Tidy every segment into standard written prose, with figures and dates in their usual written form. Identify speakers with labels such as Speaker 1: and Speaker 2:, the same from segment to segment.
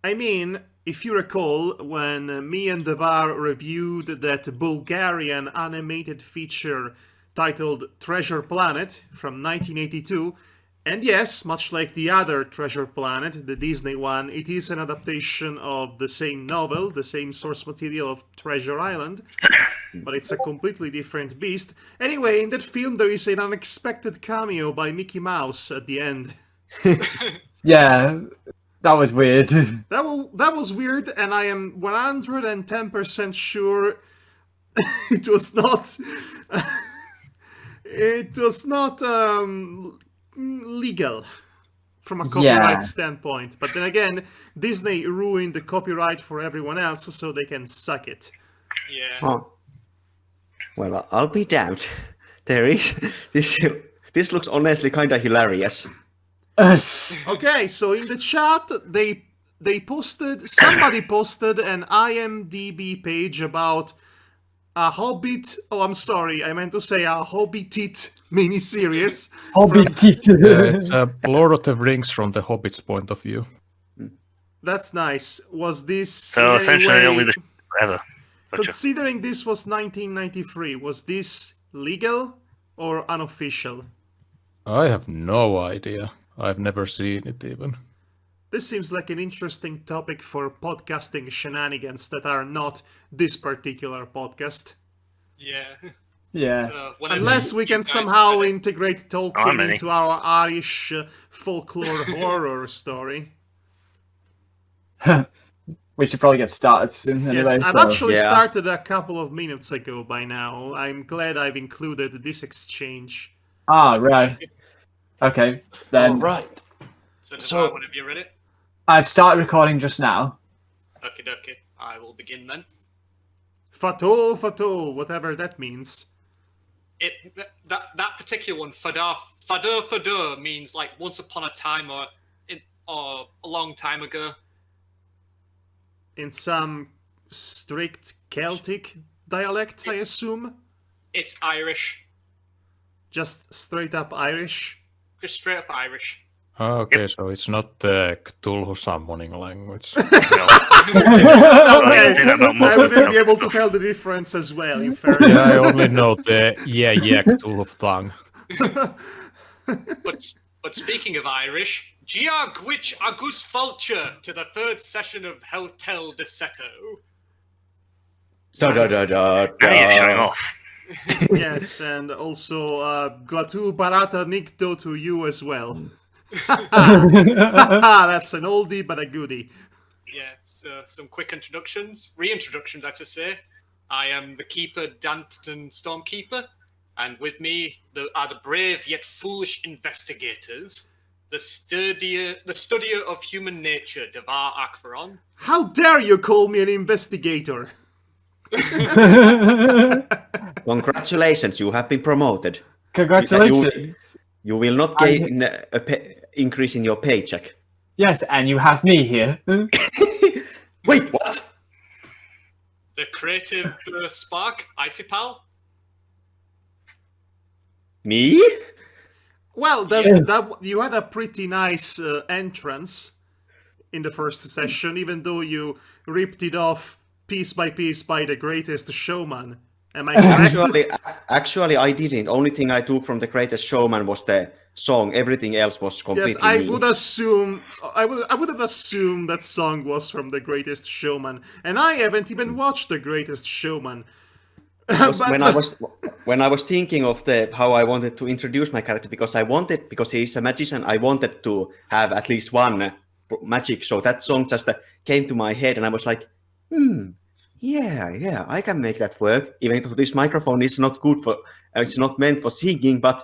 Speaker 1: I mean, if you recall, when me and Devar reviewed that Bulgarian animated feature titled Treasure Planet from 1982, and yes, much like the other Treasure Planet, the Disney one, it is an adaptation of the same novel, the same source material of Treasure Island, but it's a completely different beast. Anyway, in that film, there is an unexpected cameo by Mickey Mouse at the end.
Speaker 2: Yeah, that was weird.
Speaker 1: That was weird, and I am 110% sure it was not. It was not legal from a copyright standpoint. But then again, Disney ruined the copyright for everyone else, so they can suck it.
Speaker 3: Yeah.
Speaker 4: Oh. Well, I'll be damned. There is this. This looks honestly kind of hilarious.
Speaker 1: Okay, so in the chat, somebody posted an IMDb page about a Hobbit. Oh, I'm sorry, I meant to say a Hobbitit miniseries.
Speaker 5: It's Lord of the Rings from the Hobbit's point of view.
Speaker 1: That's nice. Was this
Speaker 6: So essentially, only the ever. Gotcha.
Speaker 1: Considering this was 1993, was this legal or unofficial?
Speaker 5: I have no idea. I've never seen it even.
Speaker 1: This seems like an interesting topic for podcasting shenanigans that are not this particular podcast.
Speaker 3: Yeah.
Speaker 2: Yeah.
Speaker 3: So,
Speaker 1: Unless we can somehow integrate Tolkien into our Irish folklore horror story.
Speaker 2: We should probably get started soon anyway.
Speaker 1: Yes, I've actually started a couple of minutes ago by now. I'm glad I've included this exchange.
Speaker 2: Ah, right. Okay, then.
Speaker 7: All right.
Speaker 3: So, whenever you're ready.
Speaker 2: I've started recording just now.
Speaker 3: Okay, dokie. I will begin then.
Speaker 1: Fato, whatever that means.
Speaker 3: That particular one, fadar, means like once upon a time or a long time ago.
Speaker 1: In some strict Celtic dialect, I assume?
Speaker 3: It's Irish.
Speaker 1: Just straight up Irish?
Speaker 3: Just straight up Irish.
Speaker 5: Okay, so it's not the Cthulhu summoning language.
Speaker 1: Okay, I wouldn't be able to tell the difference as well, in fairness.
Speaker 5: Yeah, I only know the Cthulhu tongue.
Speaker 3: But speaking of Irish, Gia Gwitch Agus Vulture to the third session of Hotel Delceto.
Speaker 6: Showing off.
Speaker 1: Yes, and also Glatu Barata Nikto to you as well. That's an oldie but a goodie.
Speaker 3: Yeah, so some quick reintroductions, I should say. I am the keeper, Danton Stormkeeper, and with me are the brave yet foolish investigators, the studier of human nature, Devar Akvaron.
Speaker 1: How dare you call me an investigator?
Speaker 4: Congratulations, you have been promoted.
Speaker 2: Congratulations.
Speaker 4: You will not gain an increase in your paycheck.
Speaker 2: Yes, and you have me here.
Speaker 4: Wait, what?
Speaker 3: The creative spark, Icipal.
Speaker 4: Me?
Speaker 1: Well, you had a pretty nice entrance in the first session, even though you ripped it off piece by piece by the Greatest Showman. Am I correct?
Speaker 4: Actually, I didn't. Only thing I took from the Greatest Showman was the song. Everything else was completely
Speaker 1: Yes, I
Speaker 4: me.
Speaker 1: would assume. I would have assumed that song was from the Greatest Showman, and I haven't even watched the Greatest Showman.
Speaker 4: When I was thinking of how I wanted to introduce my character, because he's a magician, I wanted to have at least one magic. So that song just came to my head, and I was like, yeah, I can make that work. Even though this microphone is not good it's not meant for singing, but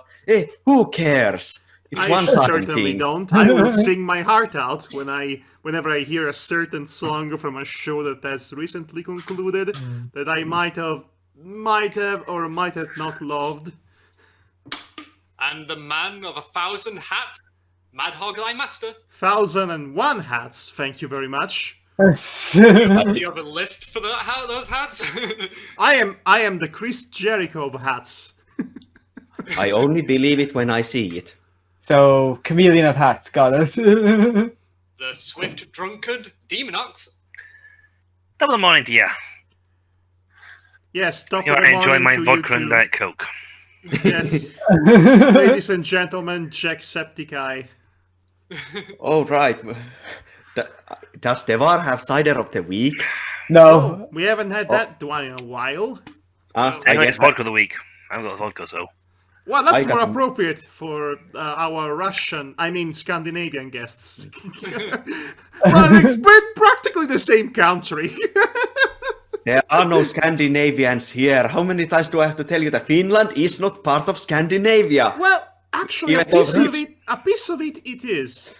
Speaker 4: who cares? It's one
Speaker 1: certainly
Speaker 4: thing.
Speaker 1: don't. I will sing my heart out whenever I hear a certain song from a show that has recently concluded that I might have or might have not loved.
Speaker 3: And the man of 1,000 hats, Madhog thy master.
Speaker 1: 1,001 hats, thank you very much.
Speaker 3: Do you have a list for those hats?
Speaker 1: I am the Chris Jericho of hats.
Speaker 4: I only believe it when I see it.
Speaker 2: So, chameleon of hats, got it.
Speaker 3: the swift drunkard Demonox.
Speaker 6: Top of the morning to you.
Speaker 1: Yes, top
Speaker 6: You
Speaker 1: of
Speaker 6: are
Speaker 1: the morning
Speaker 6: enjoying my
Speaker 1: to
Speaker 6: vodka
Speaker 1: you
Speaker 6: and
Speaker 1: too.
Speaker 6: Diet Coke.
Speaker 1: Yes, ladies and gentlemen, Jacksepticeye.
Speaker 4: Oh, right. Does Devar have cider of the week?
Speaker 2: No.
Speaker 1: Oh, we haven't had that one in a while.
Speaker 4: I
Speaker 6: I
Speaker 4: guess
Speaker 6: guess vodka of the week. I've got vodka, so.
Speaker 1: Well, that's
Speaker 4: I
Speaker 1: more
Speaker 4: got-
Speaker 1: appropriate for our Scandinavian guests. Well, it's practically the same country.
Speaker 4: there are no Scandinavians here. How many times do I have to tell you that Finland is not part of Scandinavia?
Speaker 1: Well, actually, a
Speaker 4: Even though
Speaker 1: piece of it is.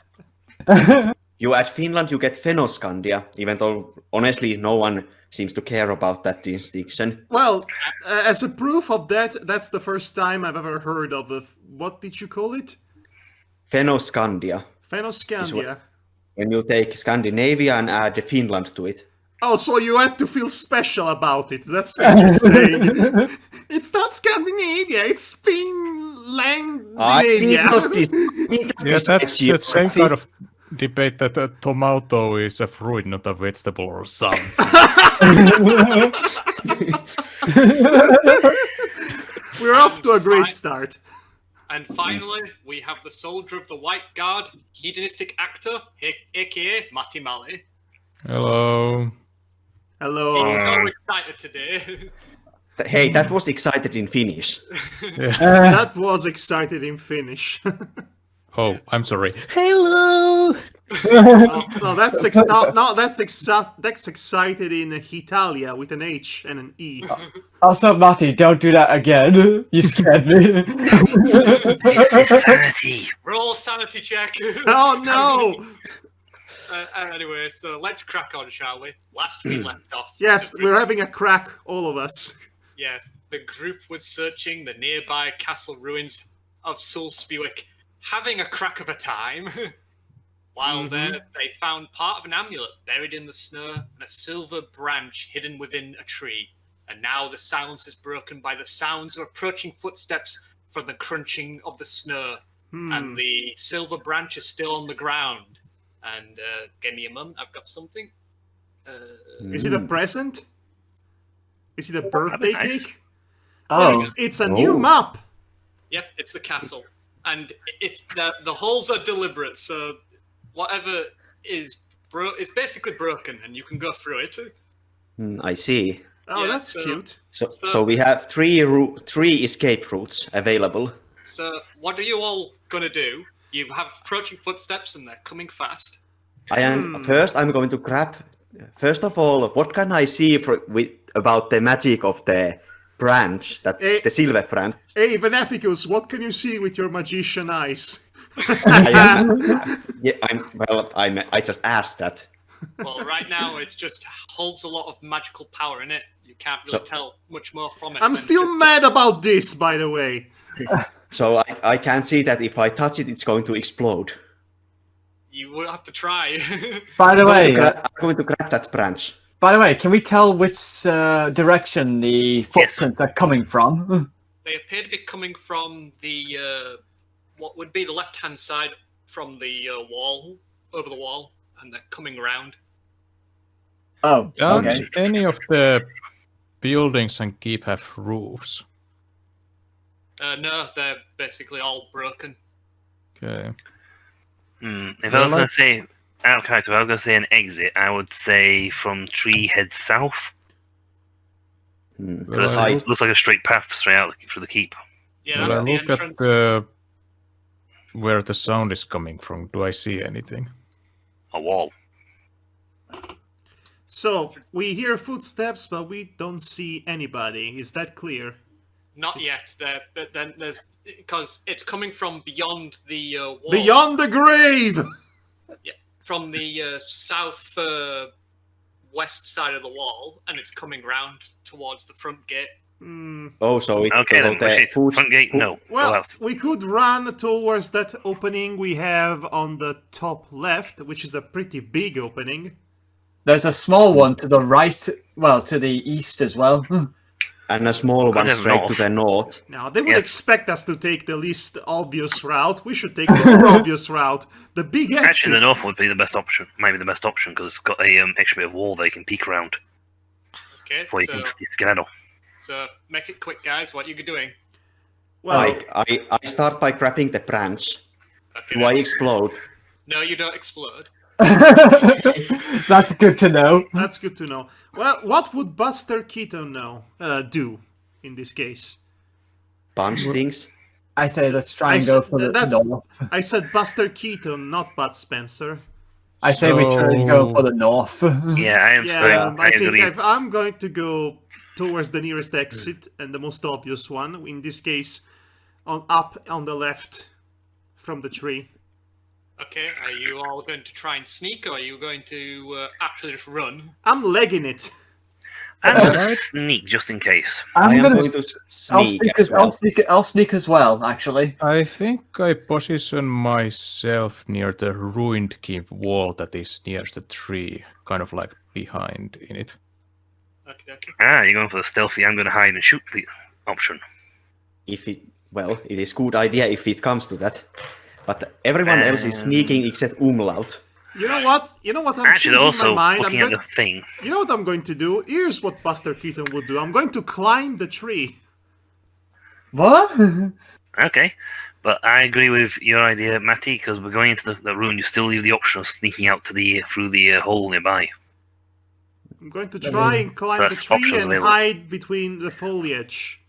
Speaker 4: You add Finland, you get Fennoscandia, even though honestly no one seems to care about that distinction.
Speaker 1: Well, as a proof of that, that's the first time I've ever heard of what did you call it?
Speaker 4: Fennoscandia.
Speaker 1: Phenoscandia.
Speaker 4: When you take Scandinavia and add Finland to it.
Speaker 1: Oh, so you had to feel special about it. That's what you're saying. It's not Scandinavia, it's Finlandinavia.
Speaker 5: Yes, that's the same kind of debate that a tomato is a fruit, not a vegetable or something.
Speaker 1: We're off to a great start.
Speaker 3: And finally, we have the soldier of the White Guard, hedonistic actor, aka Matti Mali.
Speaker 5: Hello.
Speaker 1: Hello.
Speaker 3: He's so excited today.
Speaker 4: Hey, that was excited in Finnish.
Speaker 1: That was excited in Finnish.
Speaker 5: Oh, I'm sorry.
Speaker 2: Hello.
Speaker 1: No, that's excited in Italia with an H and an E.
Speaker 2: Also, Matty, don't do that again. You scared me.
Speaker 6: Sanity.
Speaker 3: Roll sanity check.
Speaker 1: Oh no!
Speaker 3: Anyway, so let's crack on, shall we? Last we left off.
Speaker 1: Yes,
Speaker 3: the group-
Speaker 1: we're having a crack, all of us.
Speaker 3: Yes, the group was searching the nearby castle ruins of Sulspiwick, having a crack of a time. While there, they found part of an amulet buried in the snow and a silver branch hidden within a tree. And now the silence is broken by the sounds of approaching footsteps from the crunching of the snow. And the silver branch is still on the ground. And give me a moment, I've got something.
Speaker 1: Is it a present? Is it a birthday
Speaker 6: nice.
Speaker 1: cake?
Speaker 2: Oh,
Speaker 1: It's a new map.
Speaker 3: Yep, it's the castle. And if the holes are deliberate, so whatever is basically broken, and you can go through it.
Speaker 4: I see.
Speaker 1: Oh,
Speaker 3: Yeah,
Speaker 1: that's
Speaker 3: so-
Speaker 1: cute.
Speaker 4: So we have three escape routes available.
Speaker 3: So what are you all gonna do? You have approaching footsteps, and they're coming fast.
Speaker 4: First, I'm going to grab. First of all, what can I see about the magic of the branch, the silver branch?
Speaker 1: Hey, Veneficus, what can you see with your magician eyes?
Speaker 4: I just asked that.
Speaker 3: Well, right now it just holds a lot of magical power in it. You can't really tell much more from it.
Speaker 1: I'm
Speaker 3: than
Speaker 1: still
Speaker 3: just-
Speaker 1: mad about this, by the way.
Speaker 4: So I can see that if I touch it, it's going to explode.
Speaker 3: You would have to try.
Speaker 2: by the way,
Speaker 4: I'm going to grab that branch.
Speaker 2: can we tell which direction the footprints are coming from?
Speaker 3: They appear to be coming from the what would be the left-hand side from the wall, over the wall, and they're coming around.
Speaker 2: Oh,
Speaker 5: Don't
Speaker 2: okay.
Speaker 5: any of the buildings and keep have roofs?
Speaker 3: No, they're basically all broken.
Speaker 5: Okay.
Speaker 6: If I was going to say, out of character, if I was going to say an exit, I would say from tree head south.
Speaker 5: Well,
Speaker 6: It looks like a straight path straight out through the keep.
Speaker 3: Yeah,
Speaker 5: Well,
Speaker 3: that's
Speaker 5: I
Speaker 3: the
Speaker 5: look
Speaker 3: entrance.
Speaker 5: at where the sound is coming from. Do I see anything?
Speaker 6: A wall.
Speaker 1: So, we hear footsteps, but we don't see anybody. Is that clear?
Speaker 3: Not yet. But then there's because it's coming from beyond the wall.
Speaker 1: Beyond the grave!
Speaker 3: From the south west side of the wall, and it's coming round towards the front gate.
Speaker 4: Oh, so it
Speaker 6: Okay, then.
Speaker 4: the
Speaker 6: Shit.
Speaker 4: food-
Speaker 6: Front gate, no. Go
Speaker 1: Well,
Speaker 6: out.
Speaker 1: we could run towards that opening we have on the top left, which is a pretty big opening.
Speaker 2: There's a small one to the right, well, to the east as well.
Speaker 4: And a small one
Speaker 6: Okay,
Speaker 4: straight
Speaker 6: north.
Speaker 4: to the north.
Speaker 1: Now, they would
Speaker 6: Yes.
Speaker 1: expect us to take the least obvious route. We should take the more obvious route. The big exit.
Speaker 6: Actually, the north would be the best option. Maybe the best option because it's got a extra bit of wall they can peek around
Speaker 3: Okay,
Speaker 6: before you
Speaker 3: so
Speaker 6: can skedaddle.
Speaker 3: make it quick, guys. What you doing?
Speaker 1: Well,
Speaker 4: I start by grabbing the branch.
Speaker 3: Okay.
Speaker 4: Do I explode?
Speaker 3: No, you don't explode.
Speaker 2: That's good to know.
Speaker 1: that's good to know. Well, what would Buster Keaton do in this case?
Speaker 4: Punch things?
Speaker 2: I say let's try
Speaker 1: I
Speaker 2: and go
Speaker 1: said-
Speaker 2: for the
Speaker 1: that's-
Speaker 2: north.
Speaker 1: I said Buster Keaton, not Bud Spencer.
Speaker 2: I say we try and go
Speaker 5: So-
Speaker 2: for the north.
Speaker 6: Yeah, I am.
Speaker 1: Yeah,
Speaker 6: I
Speaker 1: I think
Speaker 6: agree.
Speaker 1: I'm going to go towards the nearest exit and the most obvious one. In this case, up on the left from the tree.
Speaker 3: Okay, are you all going to try and sneak, or are you going to actually just run?
Speaker 1: I'm legging it.
Speaker 6: I'm gonna sneak just in case.
Speaker 4: I
Speaker 2: I'm
Speaker 4: am
Speaker 2: gonna.
Speaker 4: going to
Speaker 2: I'll
Speaker 4: sneak
Speaker 2: sneak
Speaker 4: as well.
Speaker 2: I'll sneak as well. Actually,
Speaker 5: I think I position myself near the ruined keep wall that is near the tree, kind of like behind in it.
Speaker 3: Okay.
Speaker 6: You're going for the stealthy. I'm gonna hide and shoot the option.
Speaker 4: It is good idea if it comes to that. But everyone else is sneaking except Umlaut.
Speaker 1: You know what? I'm
Speaker 6: Actually,
Speaker 1: changing
Speaker 6: also
Speaker 1: my mind.
Speaker 6: looking at the thing.
Speaker 1: You know what I'm going to do? Here's what Buster Keaton would do. I'm going to climb the tree.
Speaker 2: what?
Speaker 6: Okay, but I agree with your idea, Matty, because we're going into the ruin. You still leave the option of sneaking out to through the hole nearby.
Speaker 1: I'm going to try and climb the
Speaker 6: That's
Speaker 1: tree
Speaker 6: options
Speaker 1: and
Speaker 6: available.
Speaker 1: hide between the foliage.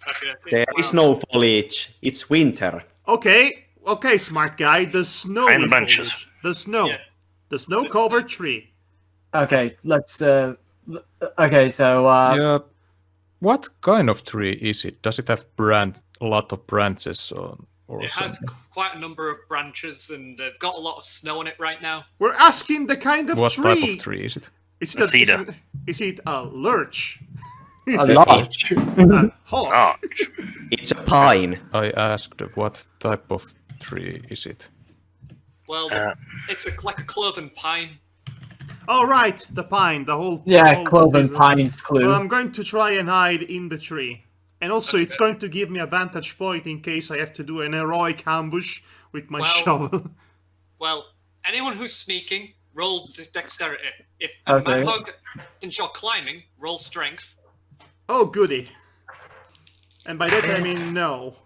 Speaker 3: Okay.
Speaker 4: There is no foliage. It's winter.
Speaker 1: Okay, smart guy. The snow
Speaker 6: And
Speaker 1: with
Speaker 6: bunches.
Speaker 1: foliage. The snow.
Speaker 3: Yeah.
Speaker 1: The snow-covered tree.
Speaker 2: Okay, let's. Okay, so
Speaker 5: Yeah. What kind of tree is it? Does it have a lot of branches or
Speaker 3: It has
Speaker 5: something?
Speaker 3: quite a number of branches, and they've got a lot of snow on it right now.
Speaker 1: We're asking the kind of
Speaker 5: What
Speaker 1: tree.
Speaker 5: type of tree is it?
Speaker 1: Is
Speaker 6: A cedar.
Speaker 1: is it a lurch?
Speaker 2: a large.
Speaker 1: A hawk?
Speaker 6: Ah,
Speaker 4: It's a pine.
Speaker 5: I asked what type of tree is it?
Speaker 3: Well, it's like a cloven pine.
Speaker 1: Oh, right, the pine, the whole.
Speaker 2: Yeah,
Speaker 1: whole
Speaker 2: cloven
Speaker 1: business.
Speaker 2: pine's clue.
Speaker 1: Well, I'm going to try and hide in the tree. And also, it's going to give me a vantage point in case I have to do an heroic ambush with my
Speaker 3: Well-
Speaker 1: shovel.
Speaker 3: Well, anyone who's sneaking, roll dexterity. If
Speaker 2: Okay.
Speaker 3: Madhog, since you're climbing, roll strength.
Speaker 1: Oh, goody. And by that I mean no.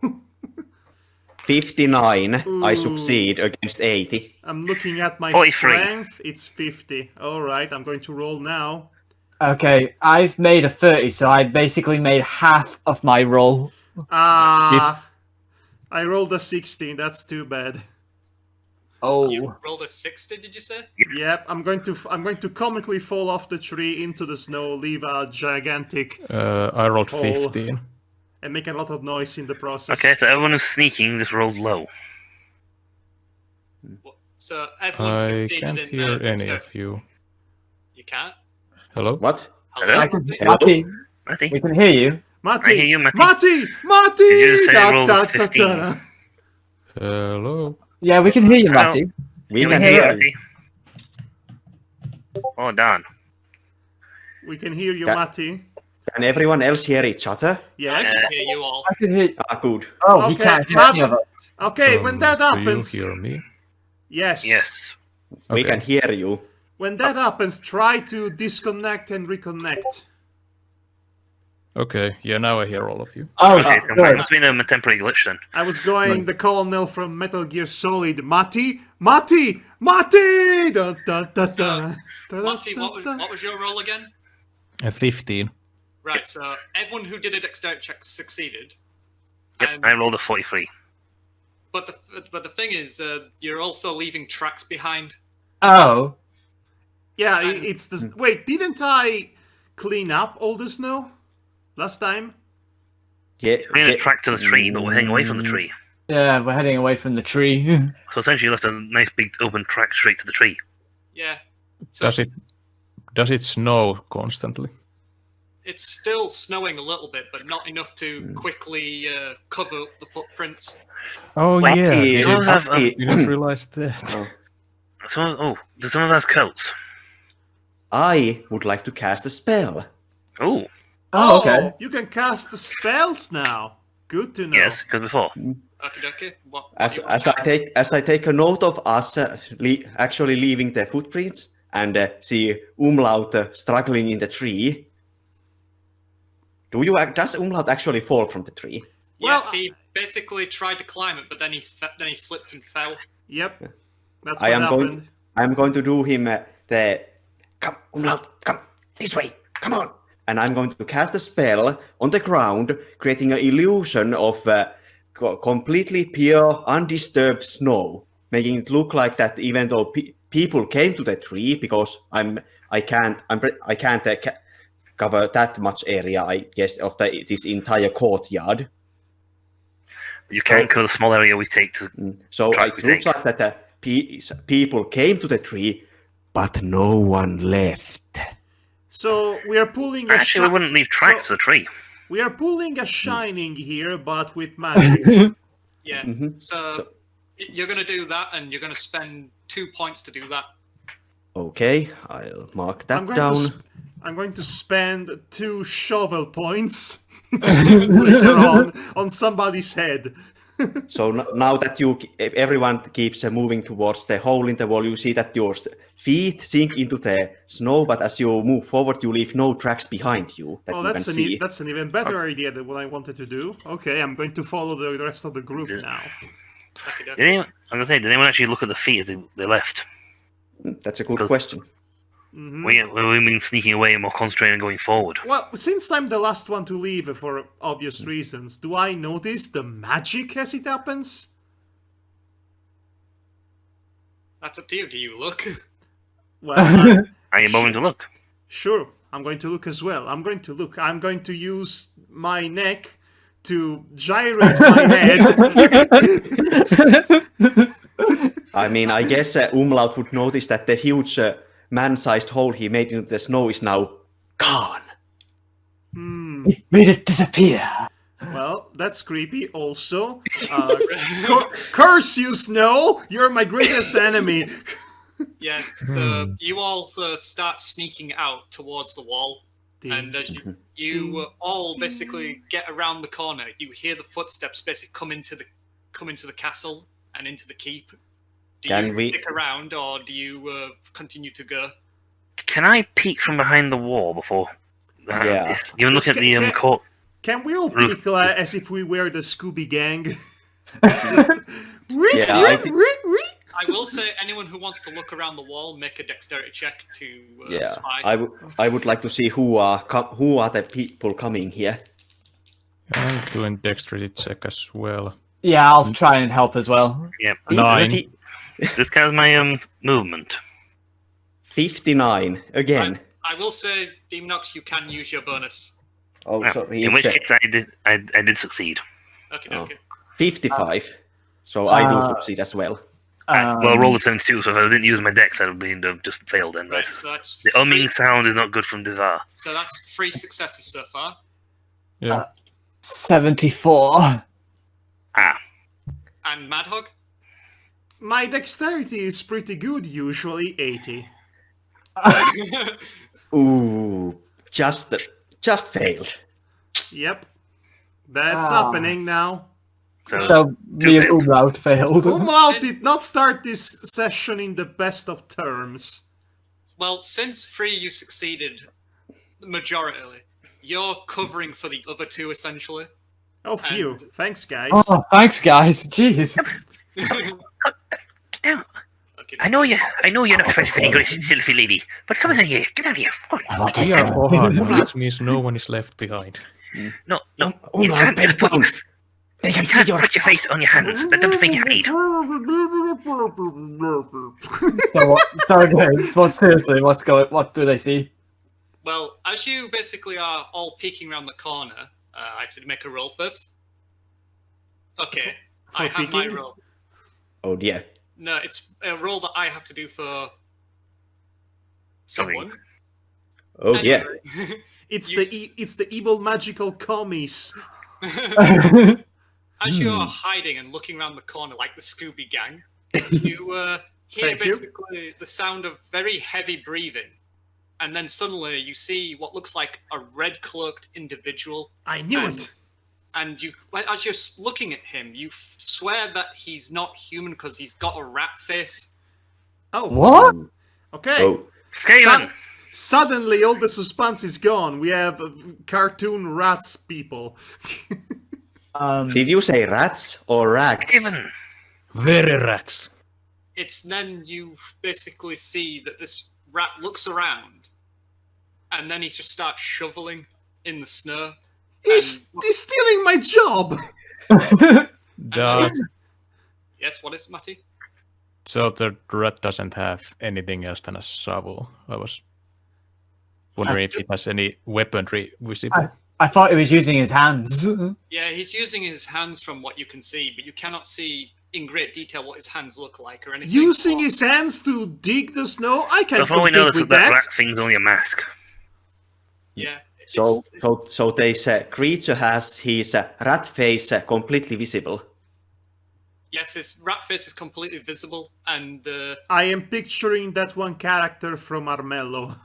Speaker 4: 59. I
Speaker 1: Ooh.
Speaker 4: succeed against 80.
Speaker 1: I'm looking at my
Speaker 6: 43.
Speaker 1: strength. It's 50. All right, I'm going to roll now.
Speaker 2: Okay, I've made a 30, so I basically made half of my roll.
Speaker 1: I rolled a 16. That's too bad.
Speaker 2: Oh,
Speaker 3: You rolled a 60, did you say?
Speaker 1: Yep, I'm going to comically fall off the tree into the snow, leave a gigantic,
Speaker 5: I rolled
Speaker 1: Hole.
Speaker 5: 15.
Speaker 1: and make a lot of noise in the process.
Speaker 6: okay, so everyone who's sneaking just rolled low.
Speaker 3: So everyone
Speaker 5: I
Speaker 3: succeeded
Speaker 5: can't
Speaker 3: in
Speaker 5: hear
Speaker 3: the
Speaker 5: any
Speaker 3: dexterity.
Speaker 5: of you.
Speaker 3: You can't?
Speaker 5: Hello?
Speaker 4: What?
Speaker 6: Hello?
Speaker 2: I can,
Speaker 4: Hello?
Speaker 2: Matty,
Speaker 6: Matty?
Speaker 2: we can hear you.
Speaker 1: Matty!
Speaker 6: I hear you, Matty.
Speaker 1: Matty!
Speaker 6: Did you say
Speaker 1: Da,
Speaker 6: roll
Speaker 1: da, da,
Speaker 6: 15?
Speaker 1: da, da.
Speaker 5: Hello?
Speaker 2: Yeah, we can hear you,
Speaker 6: Hello?
Speaker 2: Matty.
Speaker 4: We
Speaker 6: Can
Speaker 4: can
Speaker 6: we hear
Speaker 4: hear
Speaker 6: you,
Speaker 4: you.
Speaker 6: Matty? Oh, darn.
Speaker 1: We can hear you,
Speaker 4: Yeah.
Speaker 1: Matty.
Speaker 4: Can everyone else hear each other?
Speaker 3: I
Speaker 1: Yes.
Speaker 3: can hear you all.
Speaker 2: I can hear.
Speaker 4: Good.
Speaker 2: Oh, he
Speaker 1: Okay,
Speaker 2: can't hear
Speaker 1: Matt-
Speaker 2: any of us.
Speaker 1: Okay, when that
Speaker 5: Do
Speaker 1: happens,
Speaker 5: you hear me?
Speaker 1: yes.
Speaker 6: Yes.
Speaker 4: We
Speaker 5: Okay.
Speaker 4: can hear you.
Speaker 1: When that happens, try to disconnect and reconnect.
Speaker 5: Okay, yeah, now I hear all of you.
Speaker 2: Oh,
Speaker 6: Okay, so
Speaker 2: good.
Speaker 6: it must have been a temporary glitch then.
Speaker 1: I was going the colonel from Metal Gear Solid. Matty, Matty, Matty. Da, da, da, da. Da,
Speaker 3: Monty,
Speaker 1: da,
Speaker 3: what
Speaker 1: da.
Speaker 3: was your roll again?
Speaker 5: 15.
Speaker 3: Right, so everyone who did a dexterity check succeeded.
Speaker 6: Yep,
Speaker 3: And-
Speaker 6: I rolled a 43.
Speaker 3: But the thing is, you're also leaving tracks behind.
Speaker 2: Oh,
Speaker 1: Yeah, it's the. Wait, didn't I clean up all the snow last time?
Speaker 4: Yeah.
Speaker 6: We're going
Speaker 4: yeah.
Speaker 6: to track to the tree, but we're heading away from the tree.
Speaker 2: yeah, we're heading away from the tree.
Speaker 6: So essentially, you left a nice big open track straight to the tree.
Speaker 3: Yeah. So
Speaker 5: Does it snow constantly?
Speaker 3: it's still snowing a little bit, but not enough to quickly cover up the footprints.
Speaker 5: Oh
Speaker 4: Matty,
Speaker 5: yeah,
Speaker 6: Someone have,
Speaker 4: Matty,
Speaker 5: didn't realize that.
Speaker 6: Does someone have coats?
Speaker 4: I would like to cast a spell.
Speaker 6: Oh,
Speaker 2: Oh, okay.
Speaker 1: You can cast the spells now. Good to know.
Speaker 6: Yes, because before.
Speaker 3: Okay. What
Speaker 4: As
Speaker 3: do you want?
Speaker 4: I take a note of us actually leaving the footprints and see Umlaut struggling in the tree. Does Umlaut actually fall from the tree?
Speaker 3: Yes,
Speaker 1: Well,
Speaker 3: he basically tried to climb it, but then he slipped and fell.
Speaker 1: Yep. That's
Speaker 4: I
Speaker 1: what
Speaker 4: am
Speaker 1: happened.
Speaker 4: going to do him the come Umlaut, come this way, come on, and I'm going to cast a spell on the ground, creating an illusion of completely pure, undisturbed snow, making it look like that even though people came to the tree, because I can't cover that much area, I guess, of this entire courtyard.
Speaker 6: You can cover the small area we take to.
Speaker 4: So
Speaker 6: Try
Speaker 4: it
Speaker 6: to
Speaker 4: looks
Speaker 6: take.
Speaker 4: like that people came to the tree, but no one left.
Speaker 1: So we are pulling a
Speaker 6: Actually, we wouldn't leave tracks to the tree.
Speaker 1: We are pulling a shining here, but with magic.
Speaker 3: Yeah.
Speaker 4: Mhm.
Speaker 3: So you're going to do that, and you're going to spend 2 points to do that.
Speaker 4: Okay, I'll mark
Speaker 1: I'm
Speaker 4: that
Speaker 1: going
Speaker 4: down.
Speaker 1: I'm going to spend 2 shovel points later on somebody's head.
Speaker 4: So now that everyone keeps moving towards the hole in the wall, you see that your feet sink into the snow, but as you move forward, you leave no tracks behind you that
Speaker 1: Oh,
Speaker 4: you can see.
Speaker 1: that's an even better idea than what I wanted to do. Okay, I'm going to follow the rest of the group now.
Speaker 6: I'm gonna say, did anyone actually look at the feet as they left?
Speaker 4: That's a good question.
Speaker 6: We've been sneaking away and more concentrating on going forward.
Speaker 1: Well, since I'm the last one to leave for obvious reasons, do I notice the magic as it happens?
Speaker 3: That's up to you. Do you look?
Speaker 1: Well,
Speaker 6: Are you moving to look?
Speaker 1: sure, I'm going to look as well. I'm going to look. I'm going to use my neck to gyrate my head.
Speaker 4: I mean, I guess Umlaut would notice that the huge man-sized hole he made into the snow is now gone.
Speaker 2: It made it disappear.
Speaker 1: Well, that's creepy. Also, curse you, Snow! You're my greatest enemy.
Speaker 3: Yeah. So you all start sneaking out towards the wall, and as you all basically get around the corner, you hear the footsteps basically come into the castle and into the keep. Do you stick around, or do you continue to go?
Speaker 6: Can I peek from behind the wall before?
Speaker 4: Yeah.
Speaker 6: You can look at the court.
Speaker 1: Can we all
Speaker 6: Roof.
Speaker 1: peek as if we were the Scooby Gang?
Speaker 4: Yeah,
Speaker 3: I will say, anyone who wants to look around the wall, make a dexterity check to spy.
Speaker 4: I would like to see who are the people coming here.
Speaker 5: I'm doing dexterity check as well.
Speaker 2: Yeah, I'll try and help as well.
Speaker 6: Yep.
Speaker 5: 9.
Speaker 6: This counts my movement.
Speaker 4: 59 again.
Speaker 3: I will say, Demonox, you can use your bonus.
Speaker 4: Oh,
Speaker 6: Well,
Speaker 4: sorry,
Speaker 6: in which
Speaker 4: it's
Speaker 6: case I did succeed.
Speaker 3: Okay.
Speaker 4: 55. So I do succeed as well.
Speaker 6: Well, I rolled a 72, so if I didn't use my dex, I would have just failed. Then
Speaker 3: Right, so that's
Speaker 6: the
Speaker 3: three,
Speaker 6: umming sound is not good from Devar.
Speaker 3: so that's 3 successes so far.
Speaker 5: Yeah.
Speaker 2: 74.
Speaker 3: And Madhog?
Speaker 1: My dexterity is pretty good, usually 80.
Speaker 4: Ooh, just failed.
Speaker 1: Yep. That's happening now.
Speaker 2: So me and Umlaut failed.
Speaker 1: Umlaut did not start this session in the best of terms.
Speaker 3: Well, since 3 you succeeded majority, you're covering for the other 2 essentially.
Speaker 1: Oh, phew. Thanks, guys.
Speaker 2: Oh, thanks, guys. Jeez.
Speaker 6: Get down.
Speaker 3: Okay,
Speaker 6: I know you're not frustrating, silly lady, but come on here, get out of here. Come on.
Speaker 5: We are Ohad, which means no one is left behind.
Speaker 6: No, you
Speaker 4: Umlaut,
Speaker 6: can't
Speaker 4: bend
Speaker 6: just put
Speaker 4: down. They can
Speaker 6: you
Speaker 4: see
Speaker 6: can't
Speaker 4: your
Speaker 6: put your face on your hands. Let them think you hide.
Speaker 2: Seriously, what do they see?
Speaker 3: Well, as you basically are all peeking around the corner, I have to make a roll first. Okay, I have my
Speaker 1: peeking?
Speaker 3: roll.
Speaker 4: Oh dear.
Speaker 3: No, it's a roll that I have to do for someone.
Speaker 4: Oh dear.
Speaker 3: Anyway,
Speaker 1: It's
Speaker 3: You
Speaker 1: it's the evil magical commies.
Speaker 3: as you are hiding and looking around the corner like the Scooby Gang, you hear
Speaker 1: Thank you.
Speaker 3: basically the sound of very heavy breathing and then suddenly you see what looks like a red-cloaked individual.
Speaker 1: I knew it.
Speaker 3: And you, as you're looking at him, you swear that he's not human because he's got a rat face.
Speaker 1: Oh,
Speaker 2: What?
Speaker 1: okay.
Speaker 4: Oh,
Speaker 6: Skaven!
Speaker 1: Suddenly, all the suspense is gone. We have cartoon rats people.
Speaker 4: did you say rats or rats?
Speaker 6: Skaven!
Speaker 5: Very rats.
Speaker 3: It's then you basically see that this rat looks around, and then he just starts shoveling in the snow.
Speaker 1: He's stealing my job.
Speaker 5: Does,
Speaker 3: Yes, what is it, Matty?
Speaker 5: so the rat doesn't have anything else than a shovel. I was wondering if it has any weaponry visible.
Speaker 2: I thought he was using his hands.
Speaker 3: Yeah, he's using his hands from what you can see, but you cannot see in great detail what his hands look like or anything.
Speaker 1: Using his hands to dig the snow? I
Speaker 6: So
Speaker 1: can't
Speaker 6: for all we know,
Speaker 1: compete with
Speaker 6: that
Speaker 1: that.
Speaker 6: rat thing's only a mask.
Speaker 3: Yeah.
Speaker 4: So this creature has his rat face completely visible.
Speaker 3: Yes, his rat face is completely visible, and
Speaker 1: I am picturing that one character from Armello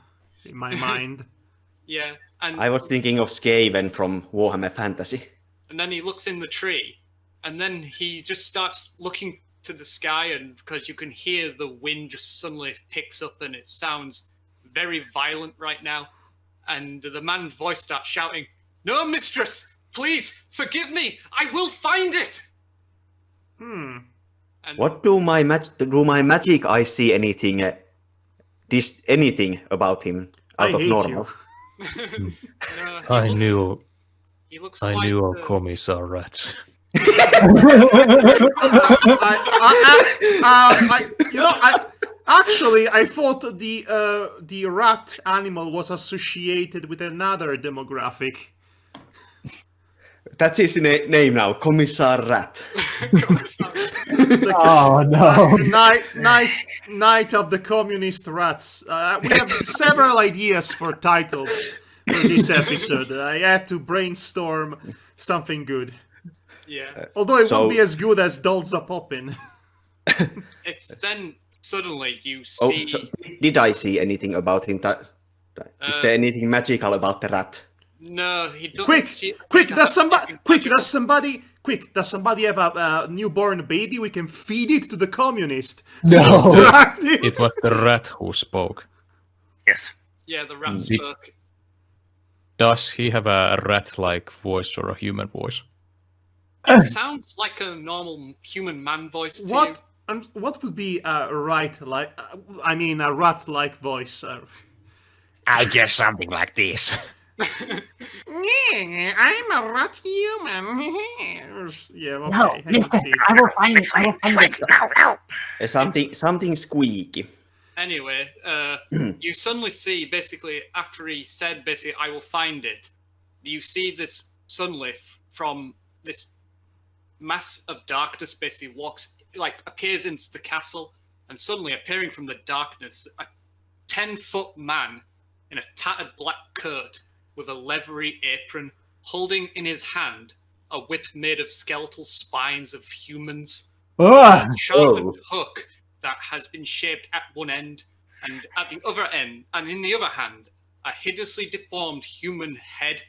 Speaker 1: in my mind.
Speaker 3: yeah, and
Speaker 4: I was thinking of Skaven from Warhammer Fantasy.
Speaker 3: and then he looks in the tree, and then he just starts looking to the sky, and because you can hear the wind just suddenly picks up, and it sounds very violent right now, and the man's voice starts shouting, "No, mistress, please forgive me. I will find it." And
Speaker 4: What do my magic eyes see anything? Anything about him
Speaker 1: I
Speaker 4: out of
Speaker 1: hate
Speaker 4: normal?
Speaker 1: you.
Speaker 5: I knew
Speaker 3: He looks
Speaker 5: I
Speaker 3: quite,
Speaker 5: knew our commies are rats.
Speaker 1: Actually, I thought the rat animal was associated with another demographic.
Speaker 4: That's his name now, Commissar Rat.
Speaker 2: Oh no.
Speaker 1: Night of the Communist Rats. We have several ideas for titles for this episode. I had to brainstorm something good.
Speaker 3: Yeah.
Speaker 1: Although it
Speaker 4: So-
Speaker 1: won't be as good as Dolza Poppin.
Speaker 3: It's then suddenly you
Speaker 4: Oh,
Speaker 3: see.
Speaker 4: so did I see anything about him? Is there anything magical about the rat?
Speaker 3: No, he doesn't.
Speaker 1: Quick,
Speaker 3: see,
Speaker 1: quick! Does somebody have a newborn baby? We can feed it to the communist.
Speaker 2: No.
Speaker 1: Distract him.
Speaker 5: It was the rat who spoke.
Speaker 6: Yes.
Speaker 3: Yeah, the rat
Speaker 5: The-
Speaker 3: spoke.
Speaker 5: Does he have a rat-like voice or a human voice?
Speaker 3: It sounds like a normal human man voice to
Speaker 1: What? What would be a rat-like voice?
Speaker 5: I guess something like this.
Speaker 1: Yeah, I'm a rat human. Yeah, okay.
Speaker 2: No,
Speaker 1: I can
Speaker 2: listen,
Speaker 1: see it.
Speaker 2: I will find it. I will find it.
Speaker 6: Ow, ow.
Speaker 4: Something squeaky.
Speaker 3: Anyway, you suddenly see, basically, after he said, basically, I will find it, you see this suddenly from this mass of darkness basically appears into the castle, and suddenly appearing from the darkness, a 10-foot man in a tattered black coat with a leathery apron, holding in his hand a whip made of skeletal spines of humans,
Speaker 2: Ah,
Speaker 3: a sharpened hook that has been shaped at one end, and at the other end, and in the other hand, a hideously deformed human head,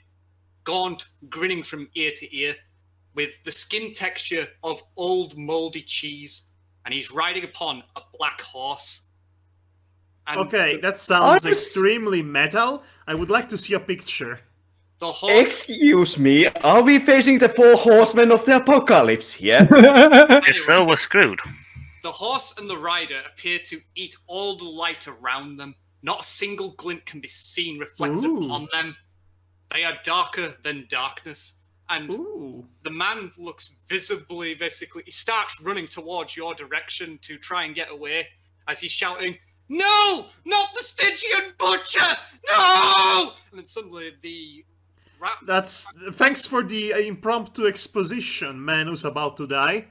Speaker 3: gaunt, grinning from ear to ear, with the skin texture of old mouldy cheese, and he's riding upon a black horse. And
Speaker 1: Okay, that sounds
Speaker 4: I was-
Speaker 1: extremely metal. I would like to see a picture.
Speaker 3: the horse.
Speaker 4: Excuse me, are we facing the 4 horsemen of the apocalypse here?
Speaker 6: If so, we're screwed.
Speaker 3: The horse and the rider appear to eat all the light around them. Not a single glint can be seen reflected
Speaker 1: Ooh.
Speaker 3: upon them. They are darker than darkness. And
Speaker 1: Ooh.
Speaker 3: the man looks visibly, basically, he starts running towards your direction to try and get away as he's shouting, "No! Not the Stygian Butcher! No!" And then suddenly the rat.
Speaker 1: Thanks for the impromptu exposition, man who's about to die.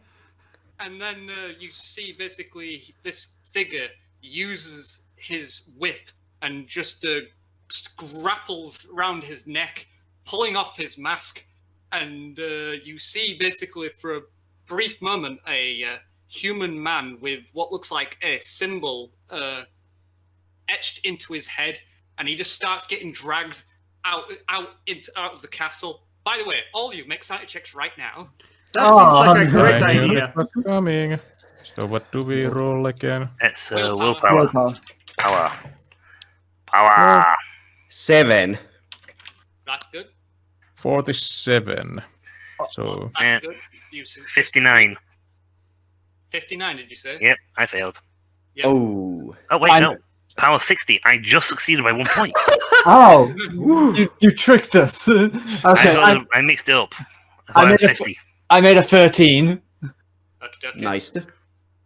Speaker 3: And then you see basically this figure uses his whip and just grapples around his neck, pulling off his mask. And you see basically for a brief moment a human man with what looks like a symbol etched into his head. and he just starts getting dragged out of the castle. By the way, all of you make sanity checks right now.
Speaker 1: That seems like a
Speaker 2: no.
Speaker 1: great
Speaker 5: I knew
Speaker 1: idea.
Speaker 5: it was coming. So what do we roll again?
Speaker 6: It's
Speaker 3: Willpower.
Speaker 6: willpower. Power.
Speaker 4: 7.
Speaker 3: That's good.
Speaker 5: 47. So
Speaker 3: That's
Speaker 6: Yeah.
Speaker 3: good. You
Speaker 6: 59.
Speaker 3: 59, did you say?
Speaker 6: Yep, I failed.
Speaker 3: Yep.
Speaker 4: Oh.
Speaker 6: Oh wait,
Speaker 2: I'm-
Speaker 6: no. Power 60. I just succeeded by 1 point.
Speaker 2: Oh, you tricked us. Okay,
Speaker 6: I mixed it up.
Speaker 2: I
Speaker 6: I
Speaker 2: made
Speaker 6: thought
Speaker 2: a-
Speaker 6: 50.
Speaker 2: I made a 13.
Speaker 3: Okay.
Speaker 4: Nice.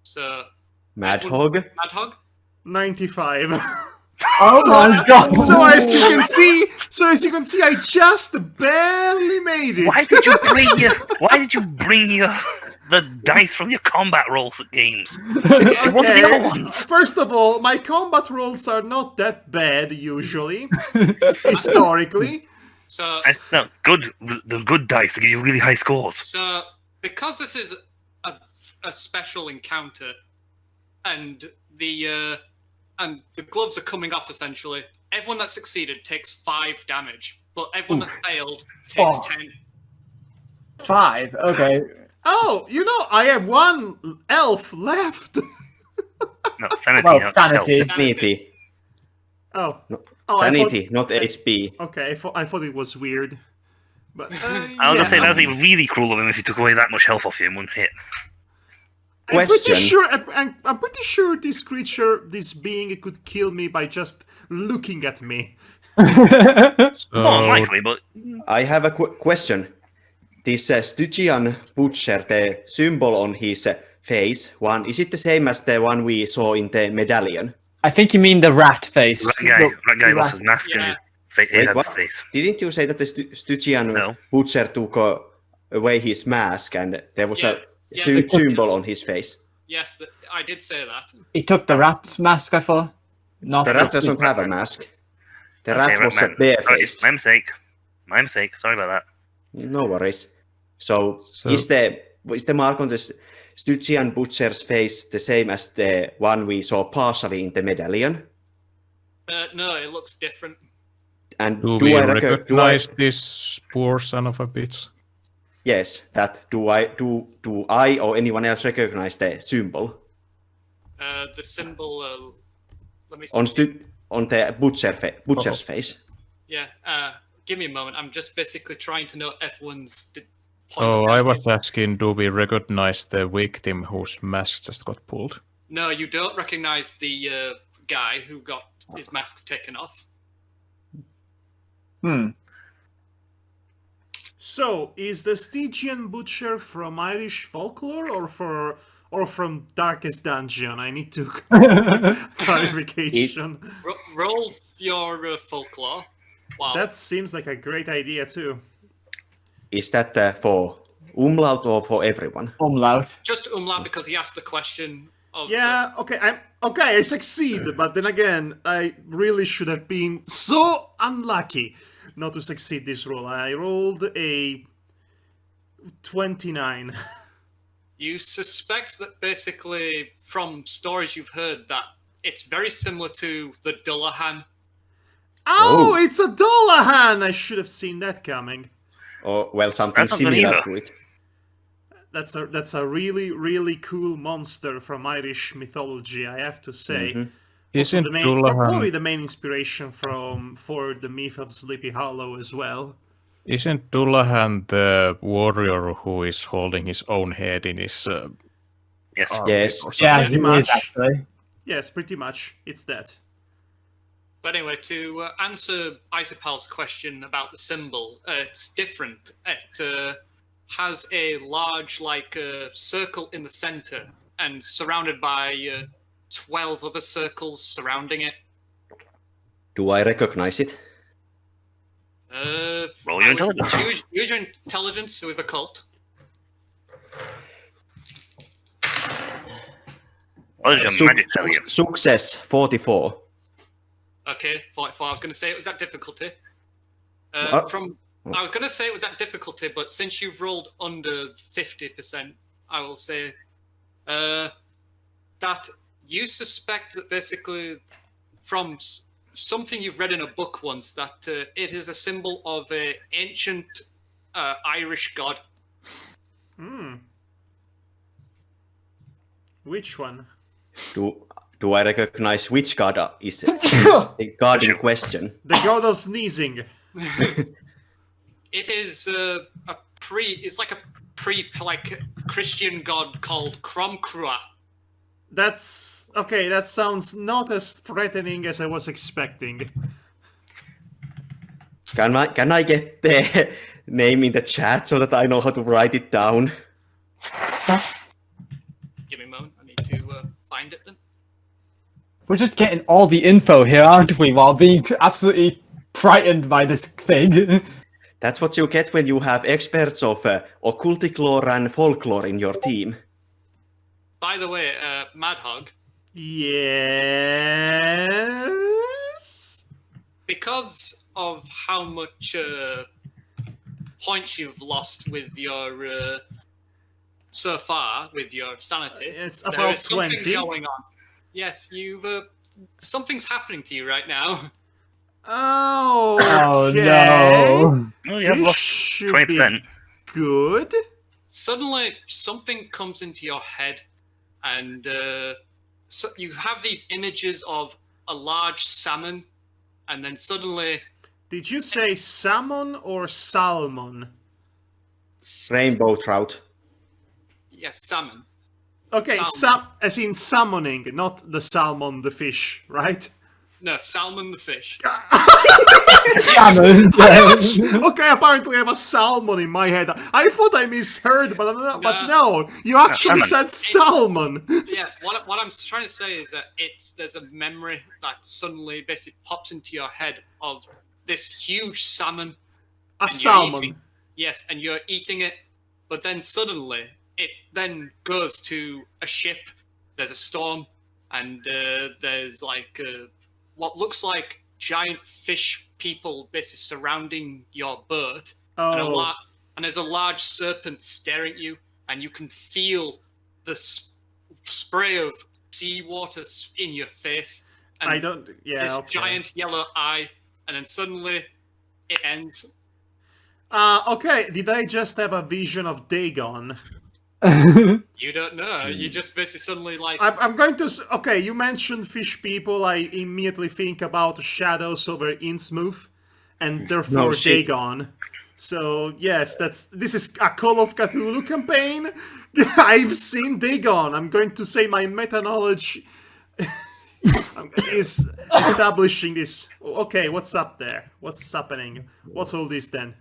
Speaker 3: So,
Speaker 4: Madhog.
Speaker 3: Madhog?
Speaker 1: 95.
Speaker 2: Oh my god!
Speaker 1: So as you can see, I just barely made it.
Speaker 6: Why did you bring the dice from your combat rolls at games? You wanted the other ones.
Speaker 1: First of all, my combat rolls are not that bad usually, historically.
Speaker 3: So,
Speaker 6: No, the good dice to give you really high scores.
Speaker 3: so because this is a special encounter, and the gloves are coming off essentially, everyone that succeeded takes 5 damage, but everyone that failed takes
Speaker 2: Oh.
Speaker 3: 10.
Speaker 2: 5. Okay.
Speaker 1: Oh, I have 1 elf left.
Speaker 6: No, sanity.
Speaker 2: Well,
Speaker 6: not
Speaker 2: sanity.
Speaker 6: health.
Speaker 4: Sanity.
Speaker 1: Oh,
Speaker 4: No,
Speaker 1: oh,
Speaker 4: Sanity, not HP.
Speaker 1: Okay, I thought it was weird, but
Speaker 6: I was gonna say
Speaker 1: yeah.
Speaker 6: that would be really cruel of him if he took away that much health off you in one hit.
Speaker 1: I'm pretty
Speaker 4: Question.
Speaker 1: sure. I'm pretty sure this creature, this being, could kill me by just looking at me.
Speaker 5: so
Speaker 6: More likely, but
Speaker 4: I have a question. This Stygian butcher, the symbol on his face, is it the same as the one we saw in the medallion?
Speaker 2: I think you mean the rat face.
Speaker 6: that guy lost his mask
Speaker 3: Yeah.
Speaker 6: and his
Speaker 4: Wait,
Speaker 6: had
Speaker 4: what?
Speaker 6: face.
Speaker 4: Didn't you say that the Stygian
Speaker 6: No.
Speaker 4: butcher took away his mask and there was
Speaker 3: Yeah.
Speaker 4: a
Speaker 3: Yeah,
Speaker 4: symbol on his face?
Speaker 3: Yes, I did say that.
Speaker 2: He took the rat's mask, I thought. Not
Speaker 4: The rat doesn't have a mask. The rat
Speaker 6: Okay,
Speaker 4: was
Speaker 6: Ratman.
Speaker 4: bare-faced.
Speaker 6: Sorry, my mistake. Sorry about that.
Speaker 4: No worries. So
Speaker 5: So-
Speaker 4: is the mark on the Stygian butcher's face the same as the one we saw partially in the medallion?
Speaker 3: No, it looks different.
Speaker 4: And
Speaker 5: do
Speaker 4: do
Speaker 5: we
Speaker 4: I
Speaker 5: recognize this poor son of a bitch?
Speaker 4: Yes, that do I or anyone else recognize the symbol
Speaker 3: The symbol. Let me
Speaker 4: on
Speaker 3: see.
Speaker 4: on the butcher's face?
Speaker 3: Yeah. Give me a moment. I'm just basically trying to know everyone's points.
Speaker 5: Oh,
Speaker 3: now.
Speaker 5: I was asking, do we recognize the victim whose mask just got pulled?
Speaker 3: No, you don't recognize the guy who got his mask taken off.
Speaker 1: So, is the Stygian butcher from Irish folklore or from Darkest Dungeon? I need to clarification.
Speaker 3: Roll your folklore. Wow.
Speaker 1: That seems like a great idea too.
Speaker 4: Is that for umlaut or for everyone?
Speaker 2: Umlaut.
Speaker 3: Just umlaut because he asked the question of.
Speaker 1: Yeah, okay, I succeed, but then again, I really should have been so unlucky not to succeed this roll. I rolled a 29.
Speaker 3: You suspect that basically from stories you've heard that it's very similar to the Dullahan.
Speaker 1: Oh, it's a Dullahan! I should have seen that coming.
Speaker 4: Or well, something
Speaker 6: That's not
Speaker 4: similar
Speaker 6: either.
Speaker 4: to it.
Speaker 1: That's a really, really cool monster from Irish mythology, I have to say.
Speaker 4: Mhm.
Speaker 5: Isn't
Speaker 1: Probably
Speaker 5: Dullahan,
Speaker 1: the main inspiration for the myth of Sleepy Hollow as well.
Speaker 5: isn't Dullahan the warrior who is holding his own head in his
Speaker 6: Yes.
Speaker 5: arm
Speaker 4: Yes.
Speaker 5: or
Speaker 2: Yeah,
Speaker 1: Pretty
Speaker 2: he
Speaker 1: much.
Speaker 2: is actually.
Speaker 1: Yes, pretty much. It's that.
Speaker 3: But anyway, to answer Isopal's question about the symbol, it's different. It has a large, circle in the center and surrounded by 12 other circles surrounding it.
Speaker 4: Do I recognize it?
Speaker 6: Roll your
Speaker 3: I would
Speaker 6: intelligence.
Speaker 3: Use your intelligence with a cult.
Speaker 6: What does your
Speaker 4: Su-
Speaker 6: magic tell you?
Speaker 4: Success 44.
Speaker 3: Okay, 44. I was going to say it was at difficulty.
Speaker 4: Uh,
Speaker 3: I was going to say it was at difficulty, but since you've rolled under 50%, I will say that you suspect that basically from something you've read in a book once that it is a symbol of an ancient Irish god.
Speaker 1: Which one?
Speaker 4: Do I recognize which god is the god in question?
Speaker 1: The god of sneezing.
Speaker 3: It is it's like a Christian god called Cromcrua.
Speaker 1: That's okay. That sounds not as threatening as I was expecting.
Speaker 4: Can I get the name in the chat so that I know how to write it down?
Speaker 3: Give me a moment. I need to find it then.
Speaker 2: We're just getting all the info here, aren't we? While being absolutely frightened by this thing.
Speaker 4: That's what you get when you have experts of occultic lore and folklore in your team.
Speaker 3: By the way, Madhog,
Speaker 1: Yes.
Speaker 3: because of how much points you've lost with your so far with your sanity,
Speaker 1: It's
Speaker 3: there
Speaker 1: about
Speaker 3: is something
Speaker 1: 20.
Speaker 3: going on. Yes, you've something's happening to you right now.
Speaker 1: Oh.
Speaker 2: Oh
Speaker 1: Okay.
Speaker 2: no.
Speaker 6: Well, you have
Speaker 1: This
Speaker 6: lost
Speaker 1: should
Speaker 6: 20%.
Speaker 1: be good.
Speaker 3: Suddenly, something comes into your head, and so you have these images of a large salmon, and then suddenly,
Speaker 1: Did you say salmon or salmon?
Speaker 4: Rainbow trout.
Speaker 3: yes, salmon.
Speaker 1: Okay,
Speaker 3: Salmon.
Speaker 1: as in summoning, not the salmon, the fish, right?
Speaker 3: No, salmon the fish.
Speaker 2: Salmon.
Speaker 1: Okay, apparently I have a salmon in my head. I thought I misheard, but no, you actually
Speaker 6: salmon.
Speaker 1: said salmon.
Speaker 3: Yeah, what I'm trying to say is that there's a memory that suddenly basically pops into your head of this huge salmon.
Speaker 1: A
Speaker 3: and you're
Speaker 1: salmon.
Speaker 3: eating- yes, and you're eating it, but then suddenly it then goes to a ship. There's a storm, and there's like what looks like giant fish people basically surrounding your boat. And,
Speaker 1: Oh,
Speaker 3: and there's a large serpent staring at you, and you can feel the spray of seawater in your face. And
Speaker 1: I don't. Yeah,
Speaker 3: this
Speaker 1: okay.
Speaker 3: giant yellow eye, and then suddenly it ends.
Speaker 1: Okay, did I just have a vision of Dagon?
Speaker 3: You don't know. You just basically suddenly like.
Speaker 1: I'm going to. Okay, you mentioned fish people. I immediately think about shadows over Innsmouth, and therefore
Speaker 4: No shit.
Speaker 1: Dagon. So yes, this is a Call of Cthulhu campaign. I've seen Dagon. I'm going to say my meta knowledge is establishing this. Okay, what's up there? What's happening? What's all this then?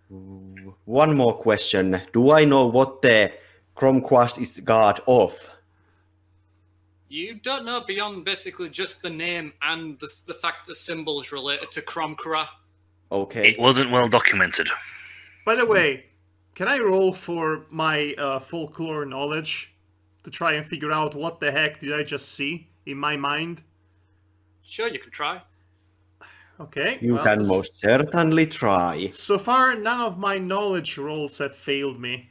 Speaker 4: One more question. Do I know what the Chromquast is god of?
Speaker 3: You don't know beyond basically just the name and the fact the symbol is related to Cromcra.
Speaker 4: Okay.
Speaker 6: It wasn't well documented.
Speaker 1: By the way, can I roll for my folklore knowledge to try and figure out what the heck did I just see in my mind?
Speaker 3: Sure, you can try.
Speaker 1: Okay.
Speaker 4: You
Speaker 1: well,
Speaker 4: can most certainly try.
Speaker 1: So far, none of my knowledge rolls have failed me.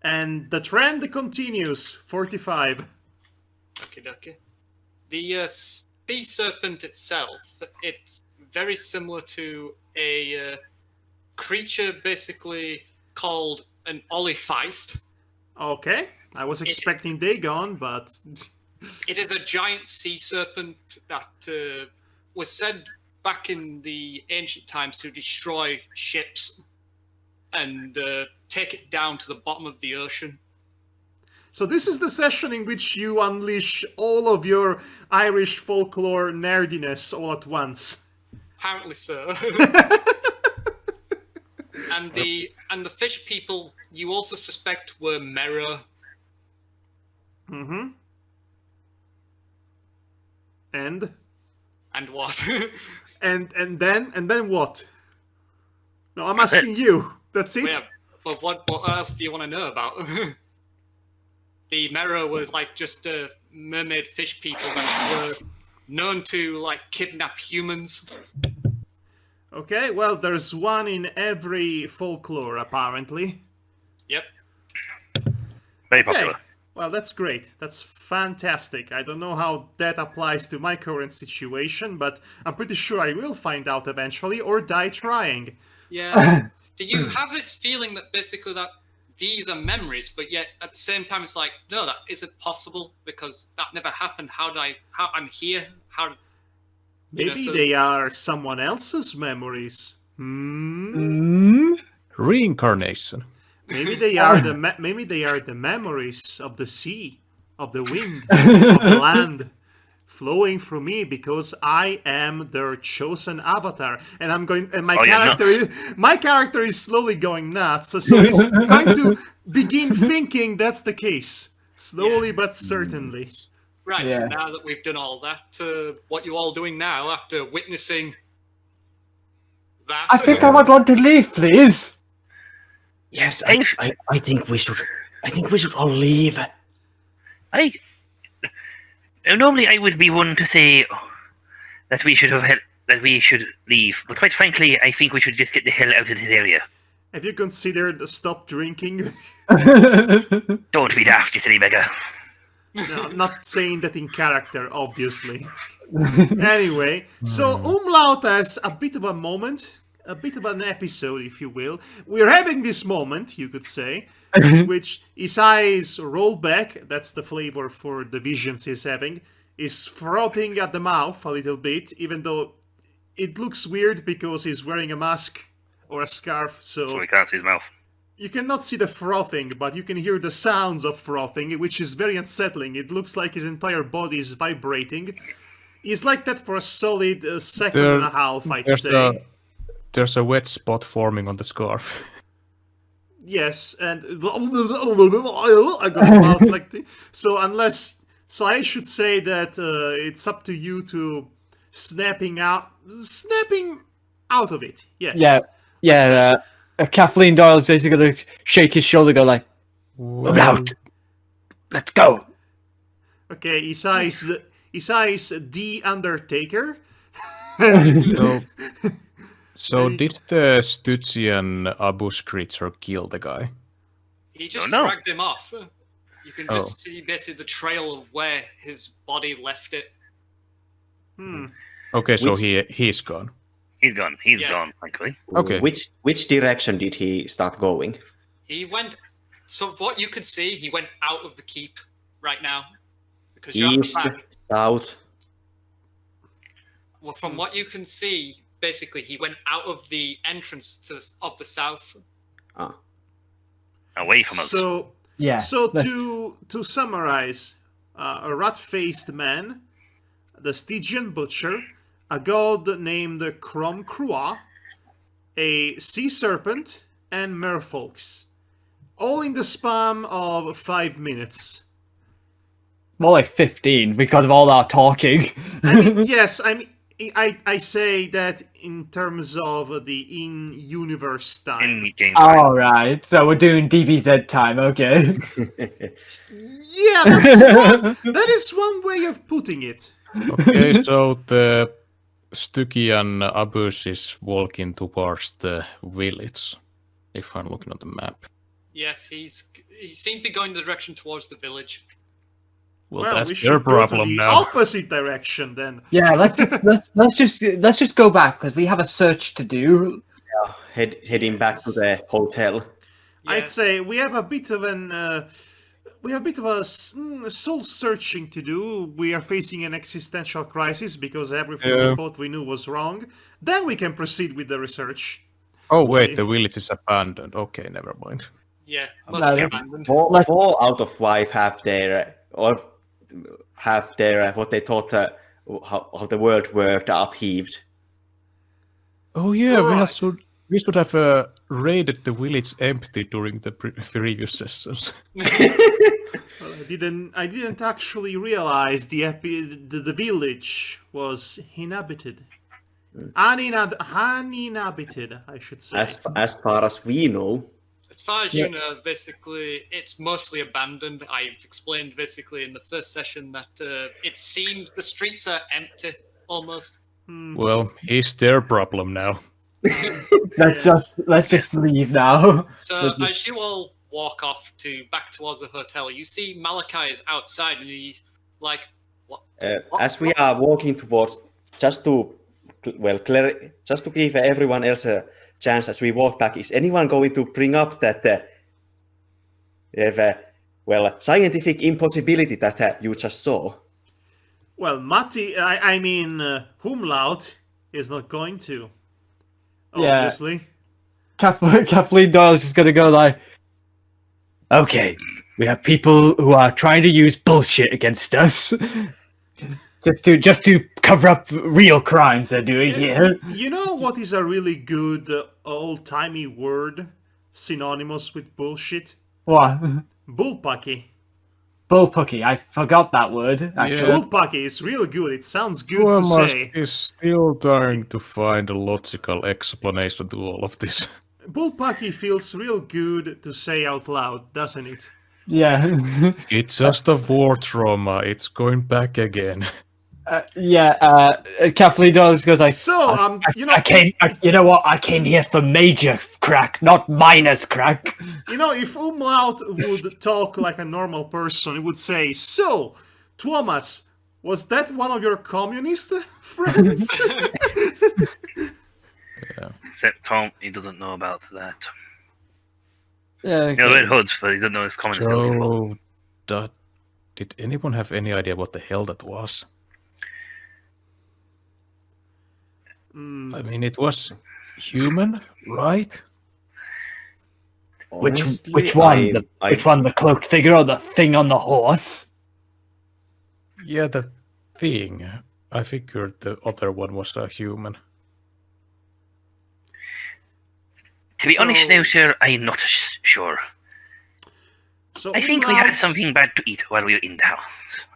Speaker 1: And the trend continues. 45.
Speaker 3: Okay. The sea serpent itself, it's very similar to a creature basically called an olifeist.
Speaker 1: Okay. I was expecting Dagon, but...
Speaker 3: It is a giant sea serpent that was said back in the ancient times to destroy ships and take it down to the bottom of the ocean.
Speaker 1: So this is the session in which you unleash all of your Irish folklore nerdiness all at once.
Speaker 3: Apparently so. and the fish people you also suspect were Mero.
Speaker 1: Mm-hmm. And
Speaker 3: what?
Speaker 1: and then what? No, I'm asking you. That's it.
Speaker 3: Yeah, but what else do you want to know about? The Mero was like just mermaid fish people that were known to like kidnap humans.
Speaker 1: Okay, well, there's one in every folklore, apparently.
Speaker 3: Yep.
Speaker 6: Very popular.
Speaker 1: Well, that's great. That's fantastic. I don't know how that applies to my current situation, but I'm pretty sure I will find out eventually or die trying.
Speaker 3: Yeah. Do you have this feeling that basically that these are memories, but yet at the same time it's like, no, that isn't possible because that never happened. How I'm here?
Speaker 1: Maybe
Speaker 3: so-
Speaker 1: they are someone else's memories.
Speaker 5: Reincarnation.
Speaker 1: Maybe they are the memories of the sea, of the wind, of the land, flowing through me because I am their chosen avatar, and I'm going. And my character is slowly going nuts. So he's trying to begin thinking that's the case, slowly but certainly.
Speaker 3: Right.
Speaker 2: Yeah.
Speaker 3: So now that we've done all that, what you all doing now after witnessing that?
Speaker 2: I think I would want to leave, please.
Speaker 4: Yes, I think we should. I think we should all leave.
Speaker 6: Normally I would be one to say that we should leave, but quite frankly, I think we should just get the hell out of this area.
Speaker 1: Have you considered stop drinking?
Speaker 6: Don't be daft, you silly beggar.
Speaker 1: No, I'm not saying that in character, obviously. Anyway, so Umlaut has a bit of a moment, a bit of an episode, if you will. We're having this moment, you could say, in which his eyes roll back, that's the flavor for the visions he's having, is frothing at the mouth a little bit, even though it looks weird because he's wearing a mask or a scarf,
Speaker 6: So we can't see his mouth.
Speaker 1: you cannot see the frothing, but you can hear the sounds of frothing, which is very unsettling. It looks like his entire body is vibrating. He's like that for a solid second and a half, I'd say.
Speaker 5: There's a wet spot forming on the scarf.
Speaker 1: Yes, and I got out like so I should say that it's up to you to snapping out of it. Yes.
Speaker 2: Yeah. Kathleen Doyle's basically gonna shake his shoulder, go like,
Speaker 5: Well,
Speaker 2: let's go.
Speaker 1: Okay, his eyes the Undertaker.
Speaker 5: so did the Stygian Abush creature kill the guy?
Speaker 3: He just
Speaker 6: no.
Speaker 3: dragged him off. You can just see basically the trail of where his body left it.
Speaker 5: Okay, so he's gone.
Speaker 6: He's gone. He's
Speaker 3: Yeah.
Speaker 6: gone, thankfully.
Speaker 5: Okay.
Speaker 4: Which direction did he start going?
Speaker 3: He went. So what you could see, he went out of the keep right now because you're at the
Speaker 4: East,
Speaker 3: back.
Speaker 4: south.
Speaker 3: Well, from what you can see, basically he went out of the entrance of the south.
Speaker 6: Away from us.
Speaker 1: So
Speaker 2: Yeah.
Speaker 1: So
Speaker 2: let's-
Speaker 1: to summarize, a rat-faced man, the Stygian butcher, a god named Crom Crua, a sea serpent, and merfolks, all in the span of 5 minutes.
Speaker 2: More like 15 because of all our talking.
Speaker 1: I mean, yes, I say that in terms of the in-universe time.
Speaker 6: In game.
Speaker 2: Alright, so we're doing DBZ time, okay.
Speaker 1: Yeah, that is one way of putting it.
Speaker 5: Okay, so the Stygian Abush is walking towards the village, if I'm looking at the map.
Speaker 3: Yes, he seemed to be going the direction towards the village.
Speaker 5: Well,
Speaker 1: we
Speaker 5: that's
Speaker 1: should
Speaker 5: their
Speaker 1: go to
Speaker 5: problem
Speaker 1: the
Speaker 5: now.
Speaker 1: opposite direction then.
Speaker 2: Yeah, let's just go back because we have a search to do.
Speaker 4: Heading back to the hotel.
Speaker 3: Yeah.
Speaker 1: I'd say we have a bit of soul searching to do. We are facing an existential crisis because everything we
Speaker 5: Yeah.
Speaker 1: thought we knew was wrong. Then we can proceed with the research.
Speaker 5: Oh wait, the village is abandoned. Okay, never mind.
Speaker 3: Yeah,
Speaker 2: No,
Speaker 3: mostly
Speaker 2: yeah.
Speaker 3: abandoned.
Speaker 4: Four out of 5 have their what they thought how the world worked upheaved.
Speaker 5: Oh yeah,
Speaker 1: Right.
Speaker 5: we should have raided the village empty during the previous sessions.
Speaker 1: Well, I didn't actually realize the village was inhabited. Uninhabited, I should say.
Speaker 4: As far as we know.
Speaker 3: As far as you know, basically, it's mostly abandoned. I've explained basically in the first session that it seemed the streets are empty, almost.
Speaker 5: Well, it's their problem now.
Speaker 2: Let's just leave now.
Speaker 3: So as you all walk off back towards the hotel. You see Malachi is outside, and he's like, "What?"
Speaker 4: As we are walking towards, just to give everyone else a chance as we walk back, is anyone going to bring up that scientific impossibility that you just saw?
Speaker 1: Well, Matti, I mean, Humlaut is not going to.
Speaker 2: Yeah.
Speaker 1: Obviously.
Speaker 2: Kathleen Doyle's just gonna go like, okay, we have people who are trying to use bullshit against us, just to cover up real crimes they're doing here.
Speaker 1: You know what is a really good old-timey word synonymous with bullshit?
Speaker 2: What?
Speaker 1: Bullpucky.
Speaker 2: Bullpucky. I forgot that word. Actually.
Speaker 5: Yeah.
Speaker 1: Bullpucky is real good. It sounds good to
Speaker 5: Tuomas
Speaker 1: say.
Speaker 5: is still trying to find a logical explanation to all of this.
Speaker 1: Bullpucky feels real good to say out loud, doesn't it?
Speaker 2: Yeah.
Speaker 5: It's just a war trauma. It's going back again.
Speaker 2: Kathleen Doyle's goes like,
Speaker 1: So, you know,
Speaker 2: you know what? I came here for major crack, not minus crack.
Speaker 1: you know, if Umlaut would talk like a normal person, he would say, "So, Tuomas, was that one of your communist friends?"
Speaker 6: Except Tom, he doesn't know about that.
Speaker 2: Yeah.
Speaker 6: He's red hoods, but he doesn't know his communist uniform.
Speaker 5: So, did anyone have any idea what the hell that was? I mean, it was human, right?
Speaker 4: Honestly,
Speaker 2: Which one?
Speaker 4: I-
Speaker 2: Which one? The cloaked figure or the thing on the horse?
Speaker 5: Yeah, the thing. I figured the other one was a human.
Speaker 6: To be honest now, sir, I'm not sure.
Speaker 1: So
Speaker 6: I think we had
Speaker 1: Umlaut-
Speaker 6: something bad to eat while we were in the house.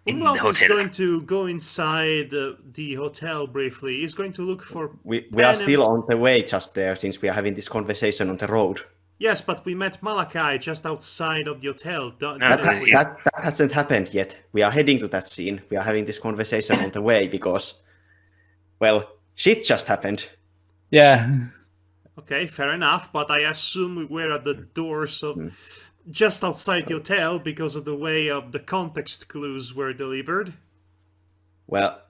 Speaker 6: In the
Speaker 1: Umlaut is
Speaker 6: hotel.
Speaker 1: going to go inside the hotel briefly. He's going to look for...
Speaker 4: we
Speaker 1: pen
Speaker 4: are
Speaker 1: and-
Speaker 4: still on the way just there since we are having this conversation on the road.
Speaker 1: Yes, but we met Malachi just outside of the hotel.
Speaker 6: Okay.
Speaker 4: That hasn't happened yet. We are heading to that scene. We are having this conversation on the way because, well, shit just happened.
Speaker 2: Yeah.
Speaker 1: Okay, fair enough, but I assume we were at the doors of... just outside the hotel because of the way of the context clues were delivered.
Speaker 4: Well,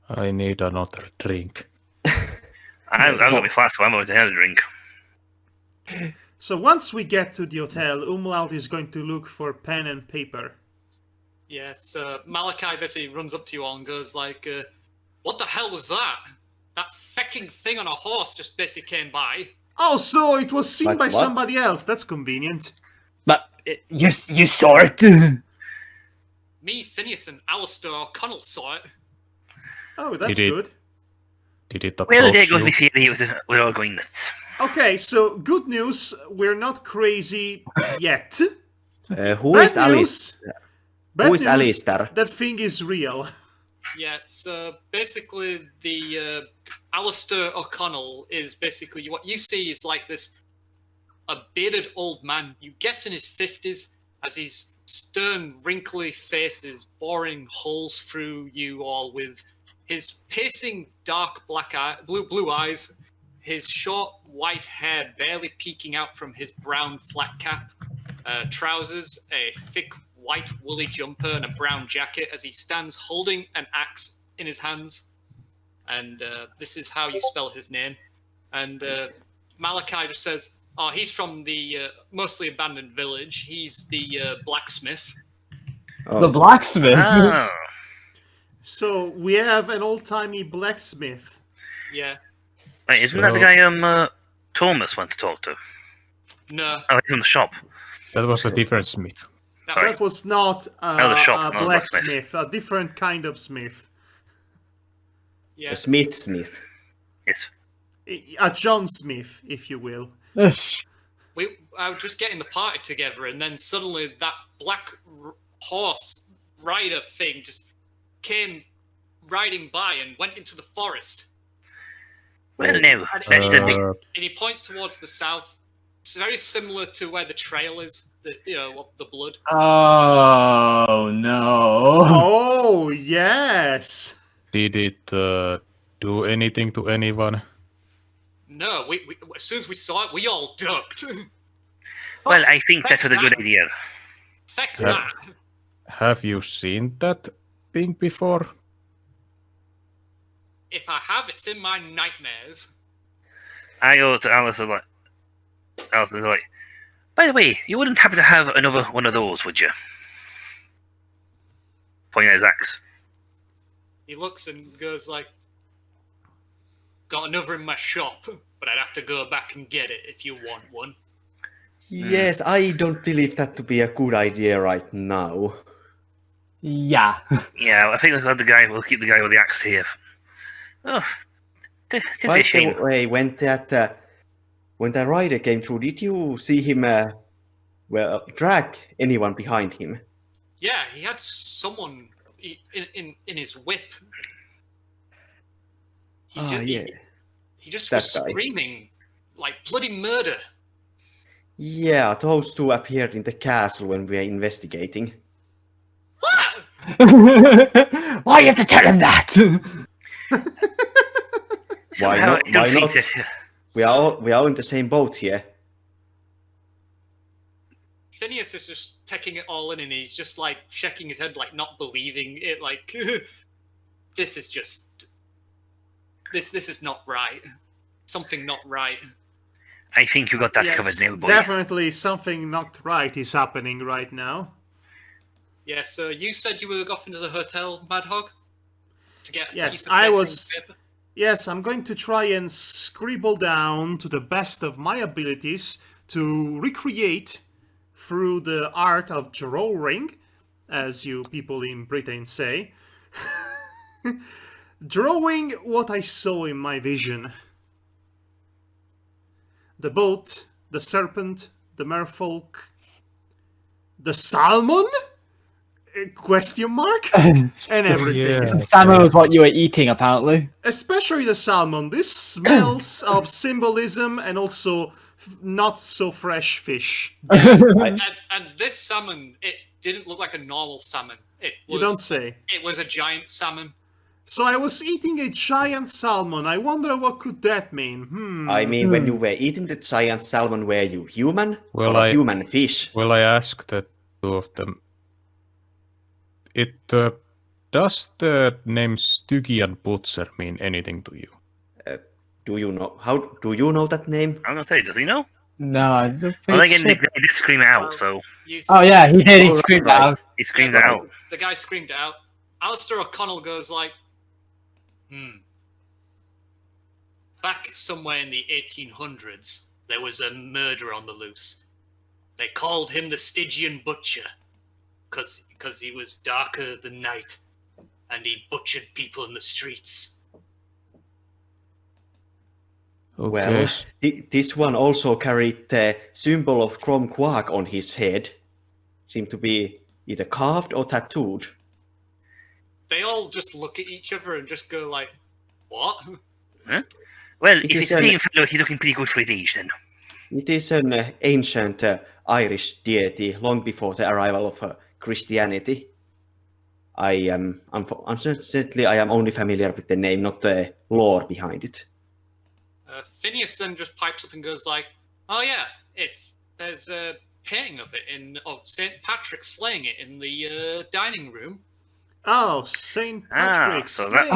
Speaker 5: I need another drink.
Speaker 6: I'm going to be fast, so I'm going to have a drink.
Speaker 1: So once we get to the hotel, Umlaut is going to look for pen and paper.
Speaker 3: Yes, Malachi basically runs up to you all and goes like, "What the hell was that? That fecking thing on a horse just basically came by."
Speaker 1: Oh, so it was seen
Speaker 4: What-
Speaker 1: by
Speaker 4: what?
Speaker 1: somebody else. That's convenient.
Speaker 2: But you saw it.
Speaker 3: Me, Phineas, and Alistair O'Connell saw it.
Speaker 1: Oh, that's
Speaker 5: Did it-
Speaker 1: good.
Speaker 5: Did it
Speaker 6: Well,
Speaker 5: approach
Speaker 6: there goes
Speaker 5: you?
Speaker 6: my theory. We're all going nuts.
Speaker 1: Okay, so good news. We're not crazy yet.
Speaker 4: who
Speaker 1: Bad
Speaker 4: is Alice?
Speaker 1: news. Bad
Speaker 4: Who is
Speaker 1: news,
Speaker 4: Alistair?
Speaker 1: That thing is real.
Speaker 3: Yeah, so basically the Alistair O'Connell is basically what you see is like a bearded old man. You guess in his 50s, as his stern, wrinkly face is boring holes through you all with his piercing dark blue eyes, his short white hair barely peeking out from his brown flat cap, trousers, a thick white woolly jumper, and a brown jacket as he stands holding an axe in his hands. And this is how you spell his name. And Malachi just says, "Oh, he's from the mostly abandoned village. He's the blacksmith."
Speaker 2: The blacksmith.
Speaker 6: Oh.
Speaker 1: So we have an old-timey blacksmith.
Speaker 3: Yeah.
Speaker 6: Wait, isn't that the
Speaker 5: So-
Speaker 6: guy Tuomas went to talk to?
Speaker 3: No,
Speaker 6: Oh, he's in the shop.
Speaker 5: That was a different smith.
Speaker 3: that
Speaker 6: Sorry.
Speaker 3: was
Speaker 1: That was not
Speaker 6: the shop,
Speaker 1: a
Speaker 6: not a
Speaker 1: blacksmith, a different kind of smith.
Speaker 3: yeah.
Speaker 4: A Smith.
Speaker 6: Yes.
Speaker 1: A John Smith, if you will.
Speaker 3: I was just getting the party together, and then suddenly that black horse rider thing just came riding by and went into the forest.
Speaker 6: Well, no.
Speaker 3: And
Speaker 6: That's the big.
Speaker 5: Uh,
Speaker 3: And he points towards the south. It's very similar to where the trail is, of the blood.
Speaker 2: Oh no.
Speaker 1: Oh, yes!
Speaker 5: did it do anything to anyone?
Speaker 3: No, we as soon as we saw it, we all ducked.
Speaker 6: Well, I think that was a good idea.
Speaker 3: Feck
Speaker 5: Yeah.
Speaker 3: that.
Speaker 5: Have you seen that thing before?
Speaker 3: If I have, it's in my nightmares.
Speaker 6: I go to Alice and like, by the way, you wouldn't happen to have another one of those, would you? Pointing at his axe.
Speaker 3: He looks and goes like, got another in my shop, but I'd have to go back and get it if you want one.
Speaker 4: Yes, I don't believe that to be a good idea right now.
Speaker 2: Yeah.
Speaker 6: Yeah, I think we'll keep the guy with the axe here. Oh, it's a
Speaker 4: By
Speaker 6: shame.
Speaker 4: the way, when that rider came through, did you see him drag anyone behind him?
Speaker 3: Yeah, he had someone in his whip. He just
Speaker 4: That
Speaker 3: was
Speaker 4: guy.
Speaker 3: screaming like bloody murder.
Speaker 4: Yeah, those two appeared in the castle when we were investigating.
Speaker 3: What?
Speaker 2: Why you have to tell him that?
Speaker 4: Why
Speaker 6: Somehow
Speaker 4: not?
Speaker 6: I don't
Speaker 4: Why
Speaker 6: think
Speaker 4: not?
Speaker 6: that.
Speaker 4: We are in the same boat here.
Speaker 3: Phineas is just taking it all in, and he's just like shaking his head, like not believing it. Like this is just this is not right. Something not right.
Speaker 6: I think you got that
Speaker 1: Yes,
Speaker 6: covered now, boy.
Speaker 1: definitely something not right is happening right now.
Speaker 3: Yeah. So you said you were off into the hotel, Madhog, to get. a
Speaker 1: Yes,
Speaker 3: piece of
Speaker 1: I
Speaker 3: paper
Speaker 1: was-
Speaker 3: and paper?
Speaker 1: Yes, I'm going to try and scribble down to the best of my abilities to recreate through the art of drawing, as you people in Britain say, drawing what I saw in my vision. The boat, the serpent, the merfolk, the salmon? Question mark? And everything.
Speaker 5: Yeah.
Speaker 2: Salmon was what you were eating, apparently.
Speaker 1: Especially the salmon. This smells of symbolism and also not so fresh fish.
Speaker 3: And this salmon, it didn't look like a normal salmon. It was,
Speaker 1: You don't say.
Speaker 3: It was a giant salmon.
Speaker 1: So I was eating a giant salmon. I wonder what could that mean?
Speaker 4: I mean, when you were eating the giant salmon, were you human
Speaker 5: Well,
Speaker 4: or a human fish?
Speaker 5: Well, I asked the two of them. Does the name Stygian Butcher mean anything to you?
Speaker 4: Do you know that name?
Speaker 6: I'm gonna say, does he know?
Speaker 2: No, I don't think
Speaker 6: Well, again,
Speaker 2: so.
Speaker 6: they did scream it out, so
Speaker 2: Oh yeah, he did. He
Speaker 4: Oh,
Speaker 2: screamed
Speaker 4: right.
Speaker 2: out.
Speaker 6: he screamed it out.
Speaker 3: The guy screamed it out. Alistair O'Connell goes like, Back somewhere in the 1800s, there was a murderer on the loose. They called him the Stygian Butcher, because he was darker than night, and he butchered people in the streets.
Speaker 5: Okay.
Speaker 4: Well, this one also carried the symbol of Crom Quark on his head. Seemed to be either carved or tattooed.
Speaker 3: They all just look at each other and just go like, what?
Speaker 6: Well,
Speaker 4: It
Speaker 6: if
Speaker 4: is
Speaker 6: it's the same fellow, he's looking pretty good for his age, then.
Speaker 4: It is an ancient Irish deity long before the arrival of Christianity. Unfortunately, I am only familiar with the name, not the lore behind it.
Speaker 3: Phineas then just pipes up and goes like, oh yeah, there's a painting of it of St. Patrick slaying it in the dining room.
Speaker 1: Oh, St. Patrick's
Speaker 6: so that's-
Speaker 1: Day.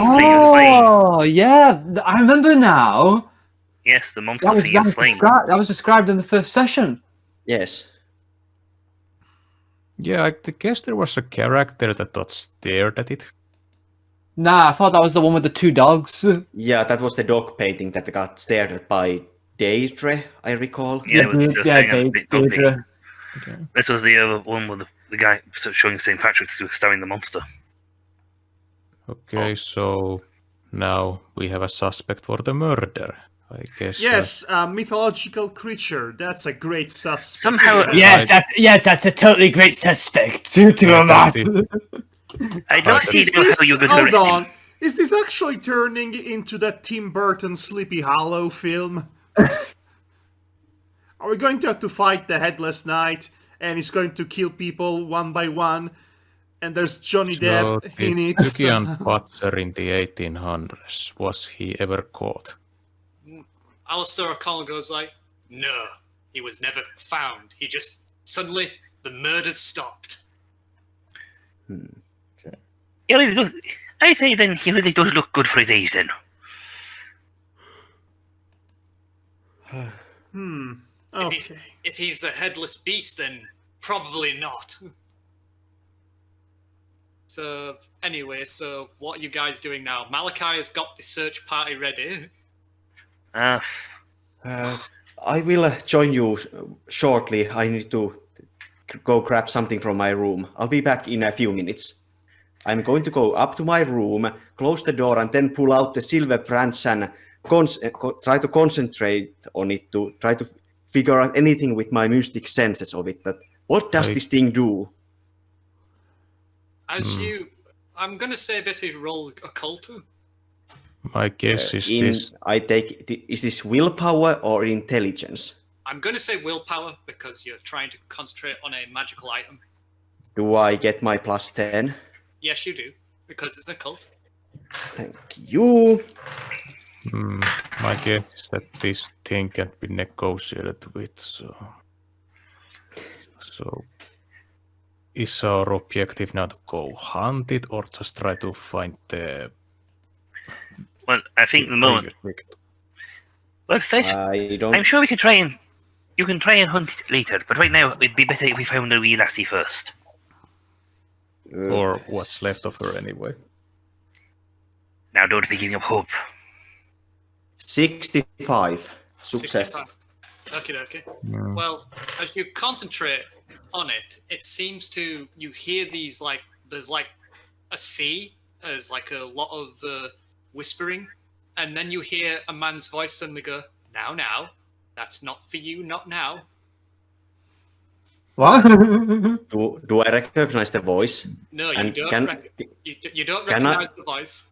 Speaker 2: Oh yeah, I remember now.
Speaker 6: Yes, the monster
Speaker 2: That was,
Speaker 6: thing
Speaker 2: that,
Speaker 6: is
Speaker 2: was
Speaker 6: slain.
Speaker 2: described, that was described in the first session.
Speaker 4: Yes.
Speaker 5: Yeah, I guess there was a character that got stared at it.
Speaker 2: Nah, I thought that was the one with the two dogs.
Speaker 4: Yeah, that was the dog painting that got stared at by Deidre, I recall.
Speaker 6: Yeah, it was just
Speaker 2: yeah,
Speaker 6: saying a bit dog thing.
Speaker 2: Deidre.
Speaker 6: This was the other one with the guy showing St. Patrick's staring the monster.
Speaker 5: Okay, so now we have a suspect for the murder. I guess.
Speaker 1: Yes, a mythological creature. That's a great suspect.
Speaker 6: Somehow-
Speaker 2: Yes, that's a totally great suspect to a
Speaker 5: that
Speaker 2: math.
Speaker 5: is-
Speaker 6: I don't see
Speaker 1: Is
Speaker 6: how
Speaker 1: this,
Speaker 6: you're going to
Speaker 1: hold
Speaker 6: arrest him.
Speaker 1: on. Is this actually turning into that Tim Burton Sleepy Hollow film? Are we going to have to fight the Headless Knight and he's going to kill people one by one? And there's Johnny
Speaker 5: So
Speaker 1: Depp in
Speaker 5: the
Speaker 1: it.
Speaker 5: Stygian
Speaker 1: somehow.
Speaker 5: Butcher in the 1800s, was he ever caught?
Speaker 3: Alistair O'Connell goes like, no, He was never found. He just suddenly the murders stopped.
Speaker 6: He really does. I say then he really does look good for his age then.
Speaker 1: Okay.
Speaker 3: If he's the headless beast, then probably not. So anyway, so what are you guys doing now? Malachi has got the search party ready.
Speaker 4: I will join you shortly. I need to go grab something from my room. I'll be back in a few minutes. I'm going to go up to my room, close the door, and then pull out the silver branch and try to concentrate on it to try to figure out anything with my mystic senses of it. But what does this thing do?
Speaker 3: I'm gonna say basically roll occult.
Speaker 5: My guess is
Speaker 4: Is this willpower or intelligence?
Speaker 3: I'm gonna say willpower because you're trying to concentrate on a magical item.
Speaker 4: Do I get my +10?
Speaker 3: Yes, you do, because it's a cult.
Speaker 4: Thank you.
Speaker 5: My guess is that this thing can be negotiated with, so is our objective now to go hunt it or just try to find the...
Speaker 6: Well, I think the moment... Well, first, I'm sure we can try and... You can try and hunt it later, but right now it'd be better if we found the wee lassie first.
Speaker 5: Or what's left of her anyway.
Speaker 6: Now don't be giving up hope.
Speaker 4: 65. Success.
Speaker 3: 65. Okay. Well, as you concentrate on it, it seems to... You hear these, like... There's, like, a sea. There's, like, a lot of whispering. And then you hear a man's voice suddenly go, Now. That's not for you, not now.
Speaker 2: What?
Speaker 4: Do I recognize the voice?
Speaker 3: No, you don't. You don't recognize the voice.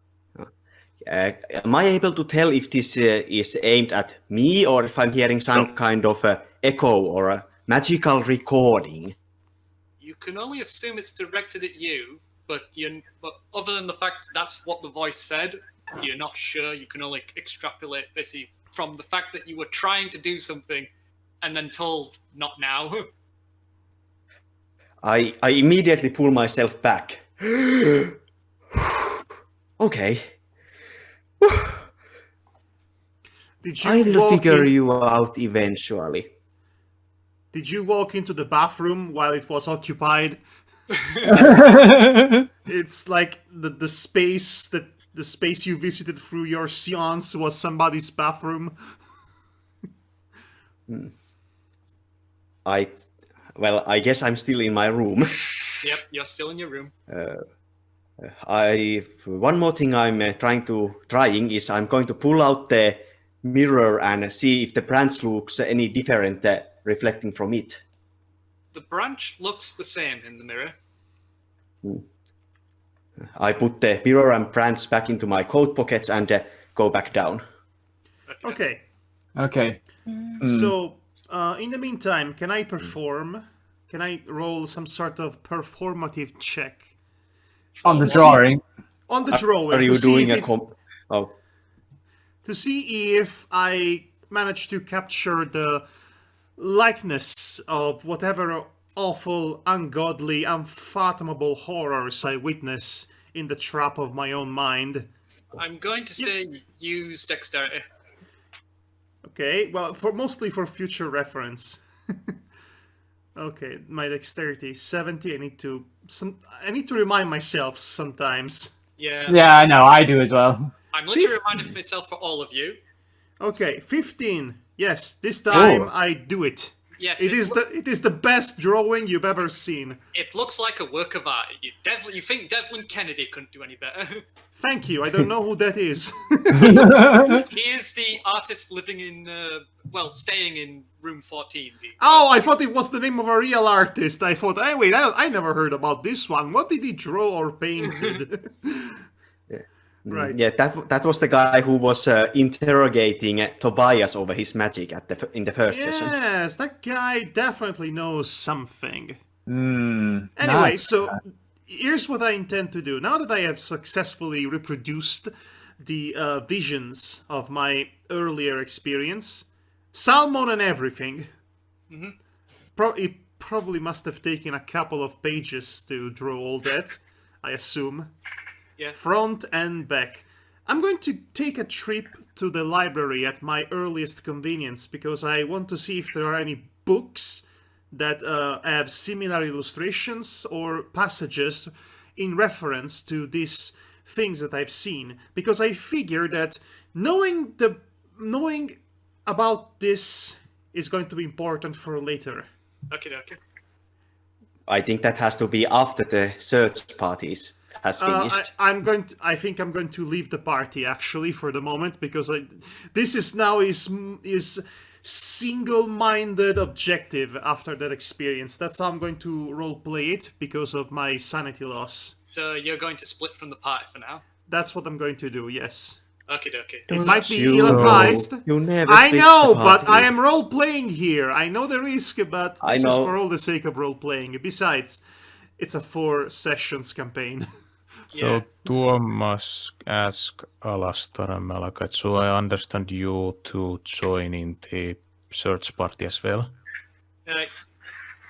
Speaker 4: Am I able to tell if this is aimed at me or if I'm hearing some kind of echo or a magical recording?
Speaker 3: You can only assume it's directed at you, but other than the fact that's what the voice said, you're not sure. You can only extrapolate basically from the fact that you were trying to do something and then told, not now.
Speaker 4: I immediately pull myself back. Okay. I'll figure you out eventually.
Speaker 1: Did you walk into the bathroom while it was occupied? It's like the space you visited through your seance was somebody's bathroom.
Speaker 4: I guess I'm still in my room.
Speaker 3: Yep, you're still in your room.
Speaker 4: One more thing I'm trying is I'm going to pull out the mirror and see if the branch looks any different reflecting from it.
Speaker 3: The branch looks the same in the mirror.
Speaker 4: I put the mirror and branch back into my coat pockets and go back down.
Speaker 1: Okay. So, in the meantime, can I roll some sort of performative check?
Speaker 2: On the drawing?
Speaker 1: On the drawing.
Speaker 4: Are you doing
Speaker 1: to see if I manage to capture the likeness of whatever awful, ungodly, unfathomable horrors I witness in the trap of my own mind.
Speaker 3: I'm going to say use dexterity.
Speaker 1: Okay, well, mostly for future reference. Okay, my dexterity 70. I need to remind myself sometimes.
Speaker 2: Yeah, I know. I do as well.
Speaker 3: I'm literally reminding myself for all of you.
Speaker 1: Okay, 15. Yes, this time I do it.
Speaker 3: Yes,
Speaker 1: it is the best drawing you've ever seen.
Speaker 3: It looks like a work of art. You think Devlin Kennedy couldn't do any better?
Speaker 1: Thank you. I don't know who that is.
Speaker 3: He is the artist living in, staying in room 14.
Speaker 1: I thought it was the name of a real artist. I thought, hey, wait, I never heard about this one. What did he draw or painted? Right.
Speaker 4: Yeah, that was the guy who was interrogating Tobias over his magic in the first session.
Speaker 1: Yes, that guy definitely knows something.
Speaker 2: Anyway,
Speaker 1: Anyway, so here's what I intend to do. Now that I have successfully reproduced the visions of my earlier experience, salmon and everything, It probably must have taken a couple of pages to draw all that, I assume.
Speaker 3: Yeah.
Speaker 1: Front and back. I'm going to take a trip to the library at my earliest convenience because I want to see if there are any books that have similar illustrations or passages in reference to these things that I've seen. Because I figure that knowing about this is going to be important for later.
Speaker 3: Okay.
Speaker 4: I think that has to be after the search parties has finished.
Speaker 1: I think I'm going to leave the party actually for the moment because this is now is single-minded objective after that experience. That's how I'm going to roleplay it because of my sanity loss.
Speaker 3: So you're going to split from the party for now?
Speaker 1: That's what I'm going to do, yes.
Speaker 3: Okay.
Speaker 1: It might be ill-advised. I know, but I am role-playing here. I know the risk, but this is for all the sake of role-playing. Besides, it's a 4 sessions campaign.
Speaker 5: So Tuomas asked Alastar and Malachite, so I understand you to join in the search party as well?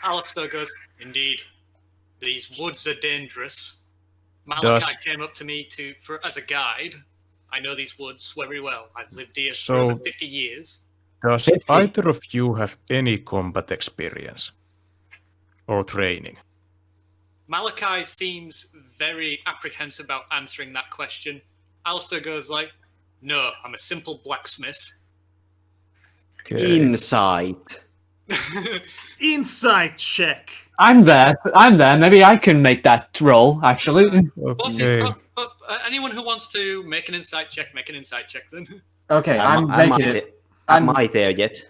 Speaker 3: Alastar goes, indeed. These woods are dangerous. Malachite came up to me as a guide. I know these woods very well. I've lived here for over 50 years.
Speaker 5: Does either of you have any combat experience or training?
Speaker 3: Malachi seems very apprehensive about answering that question. Alistair goes like, no, I'm a simple blacksmith.
Speaker 5: Okay.
Speaker 4: Insight.
Speaker 1: Insight check.
Speaker 2: I'm there. Maybe I can make that roll, actually.
Speaker 5: Okay.
Speaker 3: Anyone who wants to make an insight check then.
Speaker 2: Okay, I'm making it.
Speaker 4: Am I there yet?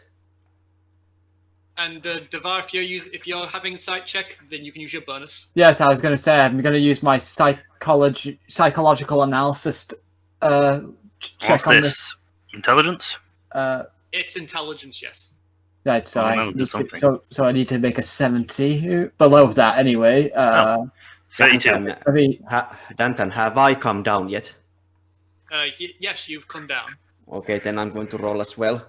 Speaker 3: And Devar, if you're having insight check, then you can use your bonus.
Speaker 2: Yes, I was going to say I'm going to use my psychological analysis check on this.
Speaker 6: Intelligence?
Speaker 3: It's intelligence, yes.
Speaker 2: Right, so I need to make a 70 below that anyway.
Speaker 6: 32.
Speaker 4: Danton, have I come down yet?
Speaker 3: Yes, you've come down.
Speaker 4: Okay, then I'm going to roll as well.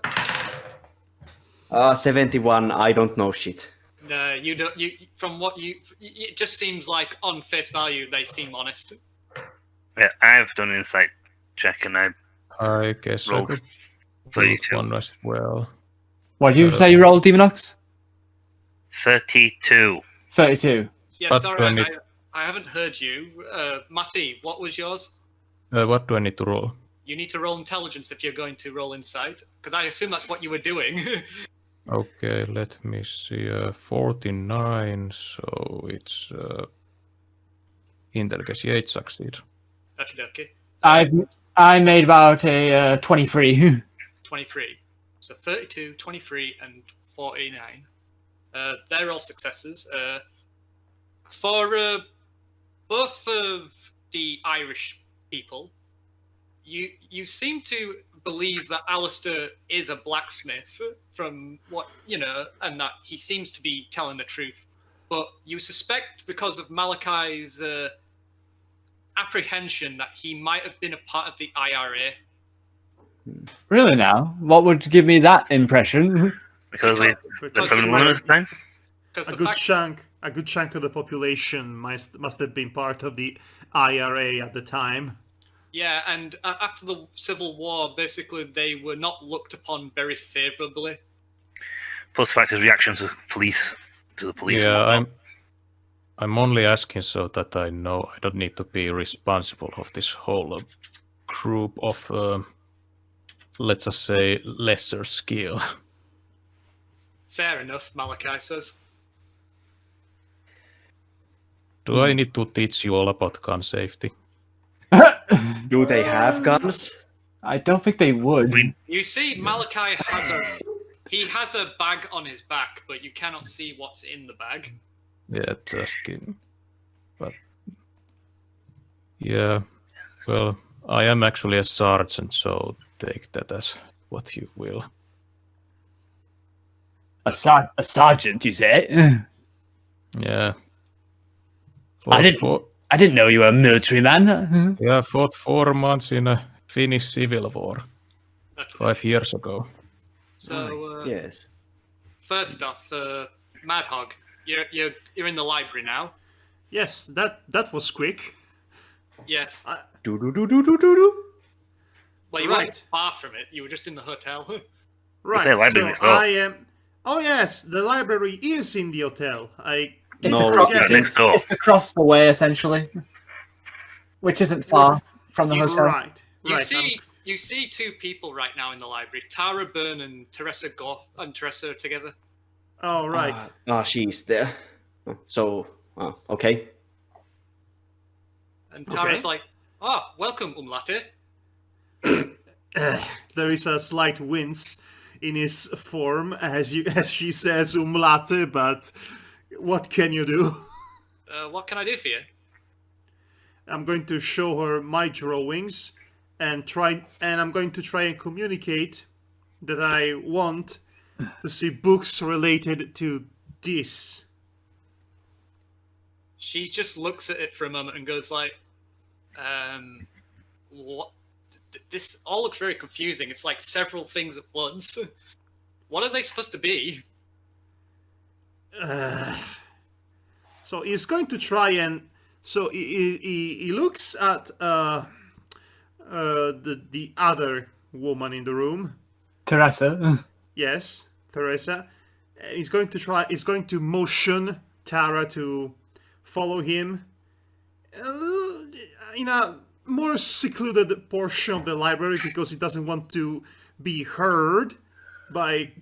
Speaker 4: 71. I don't know shit.
Speaker 3: No, you don't. It just seems like on face value they seem honest.
Speaker 6: Yeah, I've done an insight check and
Speaker 5: I guess I could
Speaker 6: 32.
Speaker 5: One as well.
Speaker 2: What did you say you rolled, Demonox?
Speaker 6: 32.
Speaker 2: 32.
Speaker 3: Yeah,
Speaker 5: But
Speaker 3: sorry, I haven't heard you. Matty, what was yours?
Speaker 5: What do I need to roll?
Speaker 3: You need to roll intelligence if you're going to roll insight, because I assume that's what you were doing.
Speaker 5: Okay, let me see. 49, so it's intelligence. Yeah, it succeeds.
Speaker 3: Okay.
Speaker 2: I made about a 23.
Speaker 3: 23. So 32, 23, and 49. They're all successes. For both of the Irish people, you seem to believe that Alistair is a blacksmith from what, and that he seems to be telling the truth. But you suspect, because of Malachi's apprehension, that he might have been a part of the IRA.
Speaker 2: Really now? What would give me that impression?
Speaker 6: Because the criminal this time?
Speaker 1: A good chunk of the population must have been part of the IRA at the time.
Speaker 3: Yeah, and after the Civil War, basically they were not looked upon very favourably.
Speaker 6: Plus the fact his reaction to the police.
Speaker 5: Yeah, I'm only asking so that I know I don't need to be responsible of this whole group of, let's just say, lesser skill.
Speaker 3: Fair enough, Malachi says.
Speaker 5: Do I need to teach you all about gun safety?
Speaker 4: Do they have guns?
Speaker 2: I don't think they would.
Speaker 3: You see, Malachi has a bag on his back, but you cannot see what's in the bag.
Speaker 5: Yeah, just kidding. But yeah, well, I am actually a sergeant, so take that as what you will.
Speaker 2: A sergeant, you say?
Speaker 5: Yeah.
Speaker 2: I didn't know you were a military man.
Speaker 5: Yeah, I fought 4 months in a Finnish civil war 5 years ago.
Speaker 3: So,
Speaker 4: yes.
Speaker 3: first off, Madhog, you're in the library now.
Speaker 1: Yes, that was quick.
Speaker 3: Yes.
Speaker 4: Do.
Speaker 3: Well, you weren't far from it. You were just in the hotel.
Speaker 1: Right.
Speaker 6: library
Speaker 1: So I am. Oh yes, the library is in the hotel.
Speaker 2: It's across the way essentially, which isn't far from the hotel.
Speaker 1: Right.
Speaker 3: You see two people right now in the library: Tara Byrne and Teresa Goff, and Teresa are together.
Speaker 1: Oh right.
Speaker 4: She's there. So, okay.
Speaker 3: And Tara's like, welcome, Umlate.
Speaker 1: There is a slight wince in his form as she says umlaute, but what can you do?
Speaker 3: What can I do for you?
Speaker 1: I'm going to show her my drawings and I'm going to try and communicate that I want to see books related to this.
Speaker 3: She just looks at it for a moment and goes like, what? This all looks very confusing. It's like several things at once. What are they supposed to be?
Speaker 1: So he's going to try and... So he looks at the other woman in the room.
Speaker 2: Teresa.
Speaker 1: Yes, Teresa. He's going to motion Tara to follow him in a more secluded portion of the library because he doesn't want to be heard by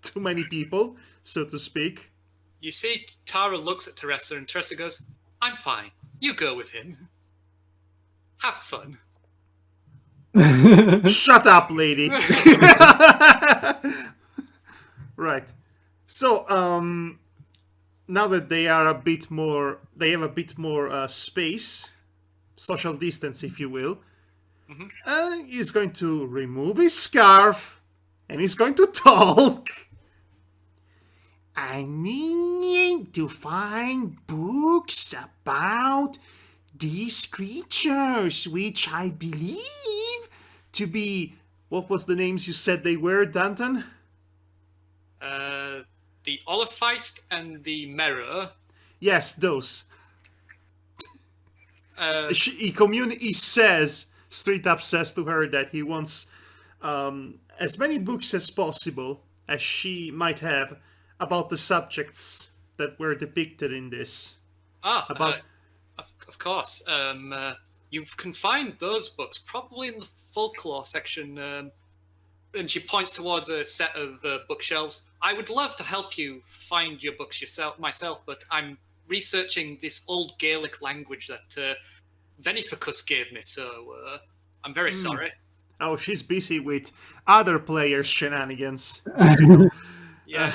Speaker 1: too many people, so to speak.
Speaker 3: You see, Tara looks at Teresa and Teresa goes, I'm fine. You go with him. Have fun.
Speaker 1: Shut up, lady. Right. So, now that they have a bit more space, social distance, if you will, he's going to remove his scarf and he's going to talk. I need to find books about these creatures, which I believe to be... What was the names you said they were, Danton?
Speaker 3: The Olifeist and the Mirror.
Speaker 1: Yes, those. He says, straight up says to her that he wants as many books as possible as she might have about the subjects that were depicted in this.
Speaker 3: Of course. You can find those books probably in the folklore section. And she points towards a set of bookshelves. I would love to help you find your books myself, but I'm researching this old Gaelic language that Venificus gave me, so I'm very sorry.
Speaker 1: Oh, she's busy with other players' shenanigans.
Speaker 3: Yeah.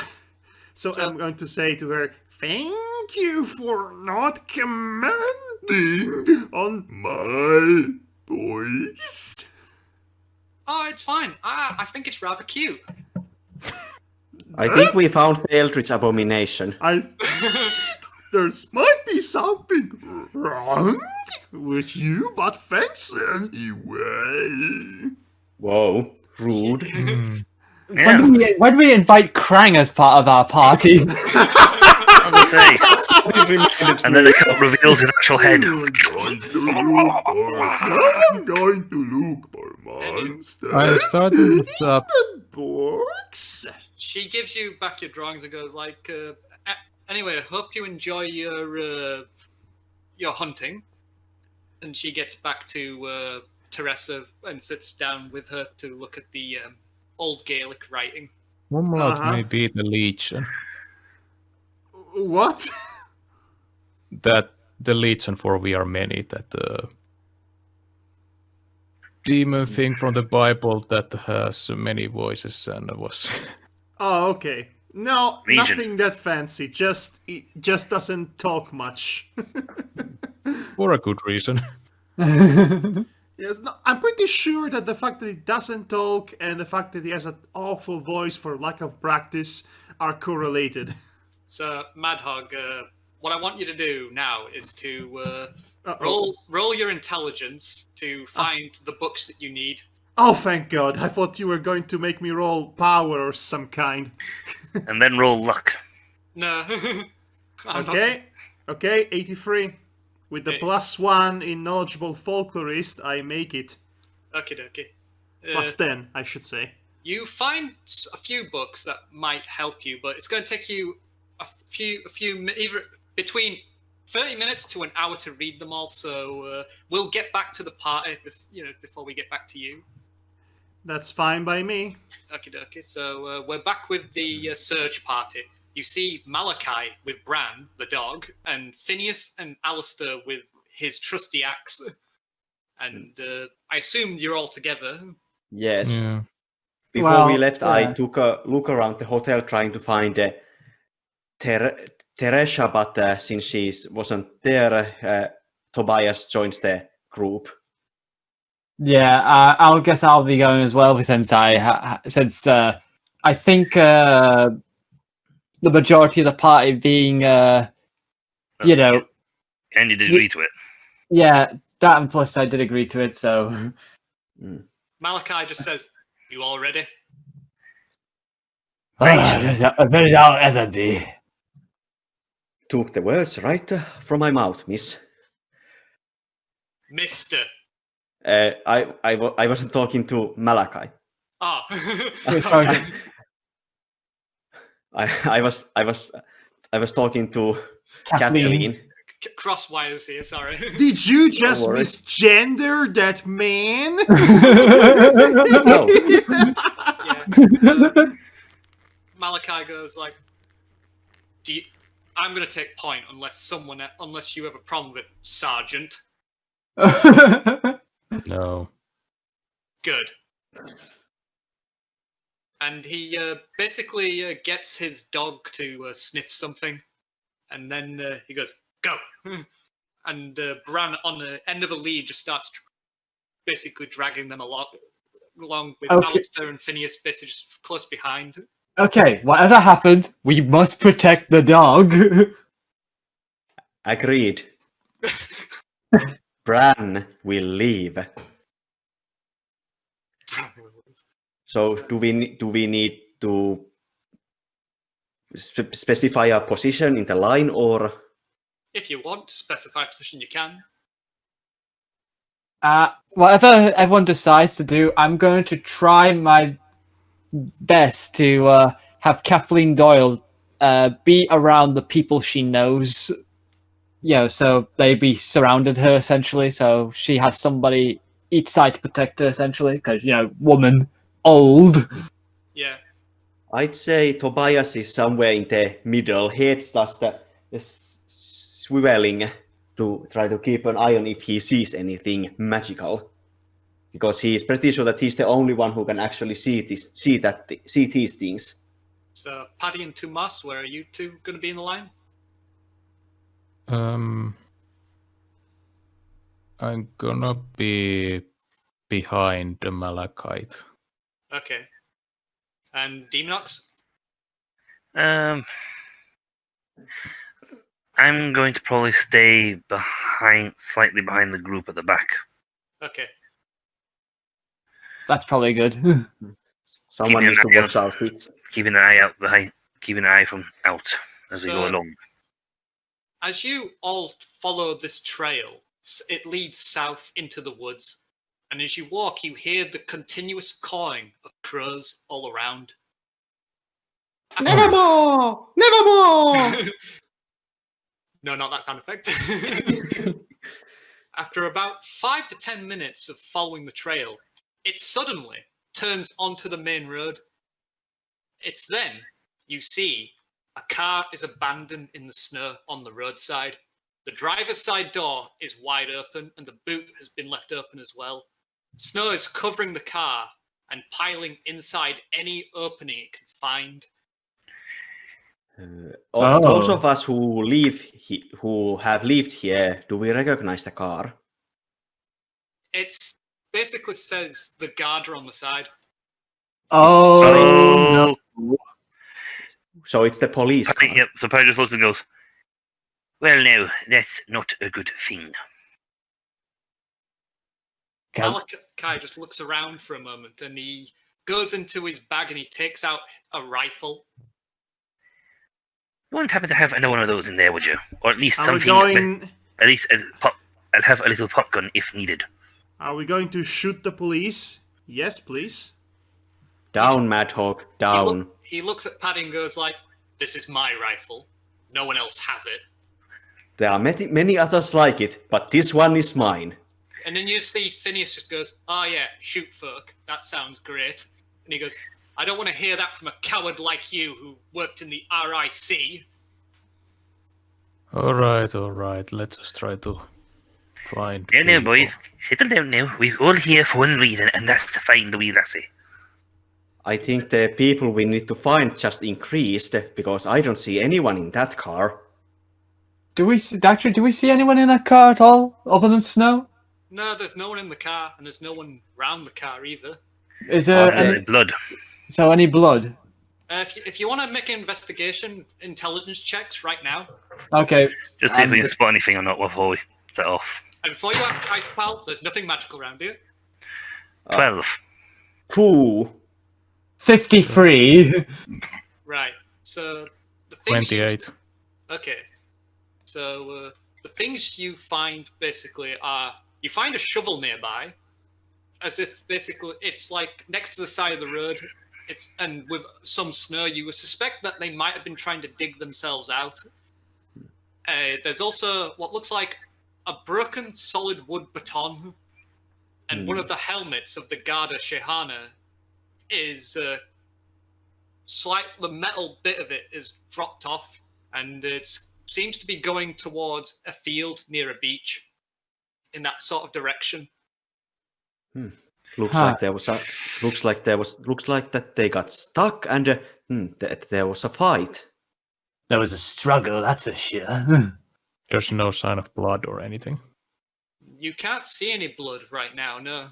Speaker 1: So I'm going to say to her, thank you for not commanding on my voice.
Speaker 3: Oh, it's fine. I think it's rather cute.
Speaker 4: I think we found the Eldritch Abomination.
Speaker 1: There might be something wrong with you, but thanks anyway.
Speaker 4: Whoa, rude.
Speaker 6: Yeah.
Speaker 2: When do we invite Krang as part of our party?
Speaker 6: I would say. And then it reveals his actual head.
Speaker 1: I'm going to look for monsters.
Speaker 5: I started with
Speaker 1: the books.
Speaker 3: She gives you back your drawings and goes like, anyway, I hope you enjoy your hunting. And she gets back to Teresa and sits down with her to look at the old Gaelic writing.
Speaker 5: Umlaut may be the Legion.
Speaker 1: What?
Speaker 5: That the Legion for we are many, that demon thing from the Bible that has many voices and was...
Speaker 1: Oh, okay. No,
Speaker 6: Legion.
Speaker 1: Nothing that fancy. It just doesn't talk much.
Speaker 5: For a good reason.
Speaker 1: Yes, no, I'm pretty sure that the fact that it doesn't talk and the fact that he has an awful voice for lack of practice are correlated.
Speaker 3: So, Madhog, what I want you to do now is to roll your intelligence to find the books that you need.
Speaker 1: Oh, thank God. I thought you were going to make me roll power or some kind.
Speaker 6: And then roll luck.
Speaker 3: No.
Speaker 1: Okay, 83. With the +1 in knowledgeable folklorist, I make it.
Speaker 3: Okay.
Speaker 1: +10, I should say.
Speaker 3: You find a few books that might help you, but it's going to take you a few either between 30 minutes to an hour to read them all. So we'll get back to the party, before we get back to you.
Speaker 1: That's fine by me.
Speaker 3: Okay. So we're back with the Surge party. You see Malachi with Bran, the dog, and Phineas and Alistair with his trusty axe. And I assume you're all together.
Speaker 4: Yes.
Speaker 5: Yeah.
Speaker 4: Before we left, I took a look around the hotel trying to find Teresha, but since she wasn't there, Tobias joins the group.
Speaker 2: Yeah, I'll guess I'll be going as well since I think the majority of the party being
Speaker 6: And you did agree to it.
Speaker 2: Yeah, that and plus I did agree to it. So
Speaker 3: Malachi just says, "You all ready?"
Speaker 2: as good as I'll ever be.
Speaker 4: Took the words right from my mouth, miss.
Speaker 3: Mister.
Speaker 4: I wasn't talking to Malachi.
Speaker 3: Oh.
Speaker 4: I was talking to Kathleen.
Speaker 3: Cross wires here, sorry.
Speaker 1: Did you just misgender that man?
Speaker 4: No.
Speaker 3: Yeah. Malachi goes like, I'm going to take point unless you have a problem with it, Sergeant.
Speaker 5: No.
Speaker 3: Good. And he basically gets his dog to sniff something, and then he goes, "Go!" And Bran, on the end of a lead, just starts basically dragging them along with Alistair and Phineas basically just close behind.
Speaker 2: Okay, whatever happens, we must protect the dog.
Speaker 4: Agreed. Bran will leave. So do we need to specify a position in the line, or?
Speaker 3: If you want to specify a position, you can.
Speaker 2: Whatever everyone decides to do, I'm going to try my best to have Kathleen Doyle be around the people she knows. So they be surrounded her essentially. So she has somebody each side to protect her essentially, because woman, old.
Speaker 3: Yeah.
Speaker 4: I'd say Tobias is somewhere in the middle. He's just swiveling to try to keep an eye on if he sees anything magical, because he is pretty sure that he's the only one who can actually see these things.
Speaker 3: So Paddy and Tuomas, where are you two going to be in the line?
Speaker 5: I'm gonna be behind the Malachite.
Speaker 3: Okay. And Demonox?
Speaker 6: I'm going to probably stay slightly behind the group at the back.
Speaker 3: Okay.
Speaker 2: That's probably good.
Speaker 4: Someone needs to watch out.
Speaker 6: Keeping an eye out behind, keeping an eye from out as we go along.
Speaker 3: As you all follow this trail, it leads south into the woods, and as you walk, you hear the continuous cawing of crows all around.
Speaker 4: Nevermore! Nevermore!
Speaker 3: No, not that sound effect. After about 5 to 10 minutes of following the trail, it suddenly turns onto the main road. It's then you see a car is abandoned in the snow on the roadside. The driver's side door is wide open and the boot has been left open as well. Snow is covering the car and piling inside any opening it can find.
Speaker 4: Those of us who have lived here, do we recognize the car?
Speaker 3: It's basically says the Garda on the side.
Speaker 2: Oh, no.
Speaker 4: So it's the police car.
Speaker 6: Yep, so Paddy just looks and goes, "Well, no, that's not a good thing."
Speaker 3: Malachi just looks around for a moment and he goes into his bag and he takes out a rifle.
Speaker 6: You wouldn't happen to have another one of those in there, would you? Or at least
Speaker 1: Are we
Speaker 6: something.
Speaker 1: going?
Speaker 6: At least I'll have a little pop gun if needed.
Speaker 1: Are we going to shoot the police? Yes, please.
Speaker 4: Down, Madhog, down.
Speaker 3: He looks at Paddy and goes like, "This is my rifle. No one else has it."
Speaker 4: There are many others like it, but this one is mine.
Speaker 3: And then you see Phineas just goes, "Oh yeah, shoot folk. That sounds great." And he goes, "I don't want to hear that from a coward like you who worked in the RIC."
Speaker 5: All right. Let's just try to find.
Speaker 6: Now,
Speaker 5: people.
Speaker 6: boys, settle down now. We're all here for one reason, and that's to find the wee lassie.
Speaker 4: I think the people we need to find just increased, because I don't see anyone in that car.
Speaker 2: Do we see anyone in that car at all, other than Snow?
Speaker 3: No, there's no one in the car, and there's no one round the car either.
Speaker 2: Is there any
Speaker 6: blood?
Speaker 2: So any blood?
Speaker 3: If you want to make an investigation, intelligence checks right now.
Speaker 2: Okay.
Speaker 6: Just see if we can spot anything or not before we set off.
Speaker 3: And before you ask Ice Pal, there's nothing magical around here.
Speaker 6: 12.
Speaker 4: 2.
Speaker 2: 53.
Speaker 3: Right. So the things
Speaker 5: 28.
Speaker 3: Okay. So the things you find basically are you find a shovel nearby, as if basically it's like next to the side of the road. And with some snow, you would suspect that they might have been trying to dig themselves out. There's also what looks like a broken solid wood baton, and one of the helmets of the Garda Shehana is the metal bit of it is dropped off, and it seems to be going towards a field near a beach, in that sort of direction.
Speaker 4: Looks like that they got stuck and that there was a fight.
Speaker 2: There was a struggle, that's for sure.
Speaker 5: There's no sign of blood or anything.
Speaker 3: You can't see any blood right now, no.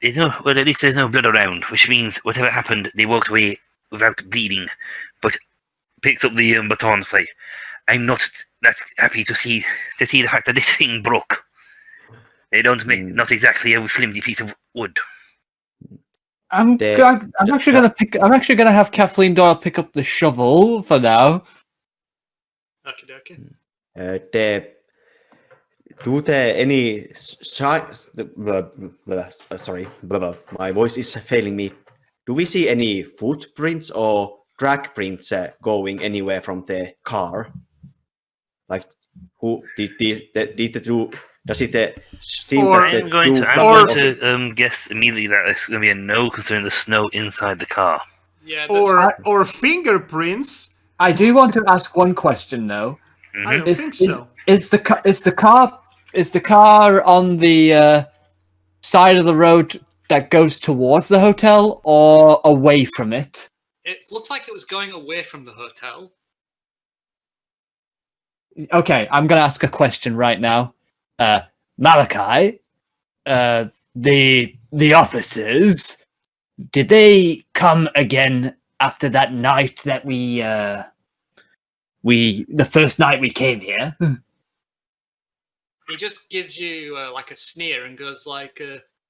Speaker 6: Well, at least there's no blood around, which means whatever happened, they walked away without bleeding, but picks up the baton. It's like, I'm not that happy to see the fact that this thing broke. They don't make not exactly a flimsy piece of wood.
Speaker 2: I'm actually gonna have Kathleen Doyle pick up the shovel for now.
Speaker 3: Okay.
Speaker 4: Do there any signs? Sorry, my voice is failing me. Do we see any footprints or drag prints going anywhere from the car? Like, who did the two? Does it seem that
Speaker 6: I'm going to guess immediately that it's going to be a no, considering the snow inside the car.
Speaker 3: Yeah.
Speaker 1: Or fingerprints?
Speaker 2: I do want to ask one question though.
Speaker 6: Mm-hmm.
Speaker 1: I don't think so.
Speaker 2: Is the car on the side of the road that goes towards the hotel or away from it?
Speaker 3: It looks like it was going away from the hotel.
Speaker 2: Okay, I'm gonna ask a question right now. Malachi, the officers, did they come again after that night that the first night we came here?
Speaker 3: He just gives you like a sneer and goes like,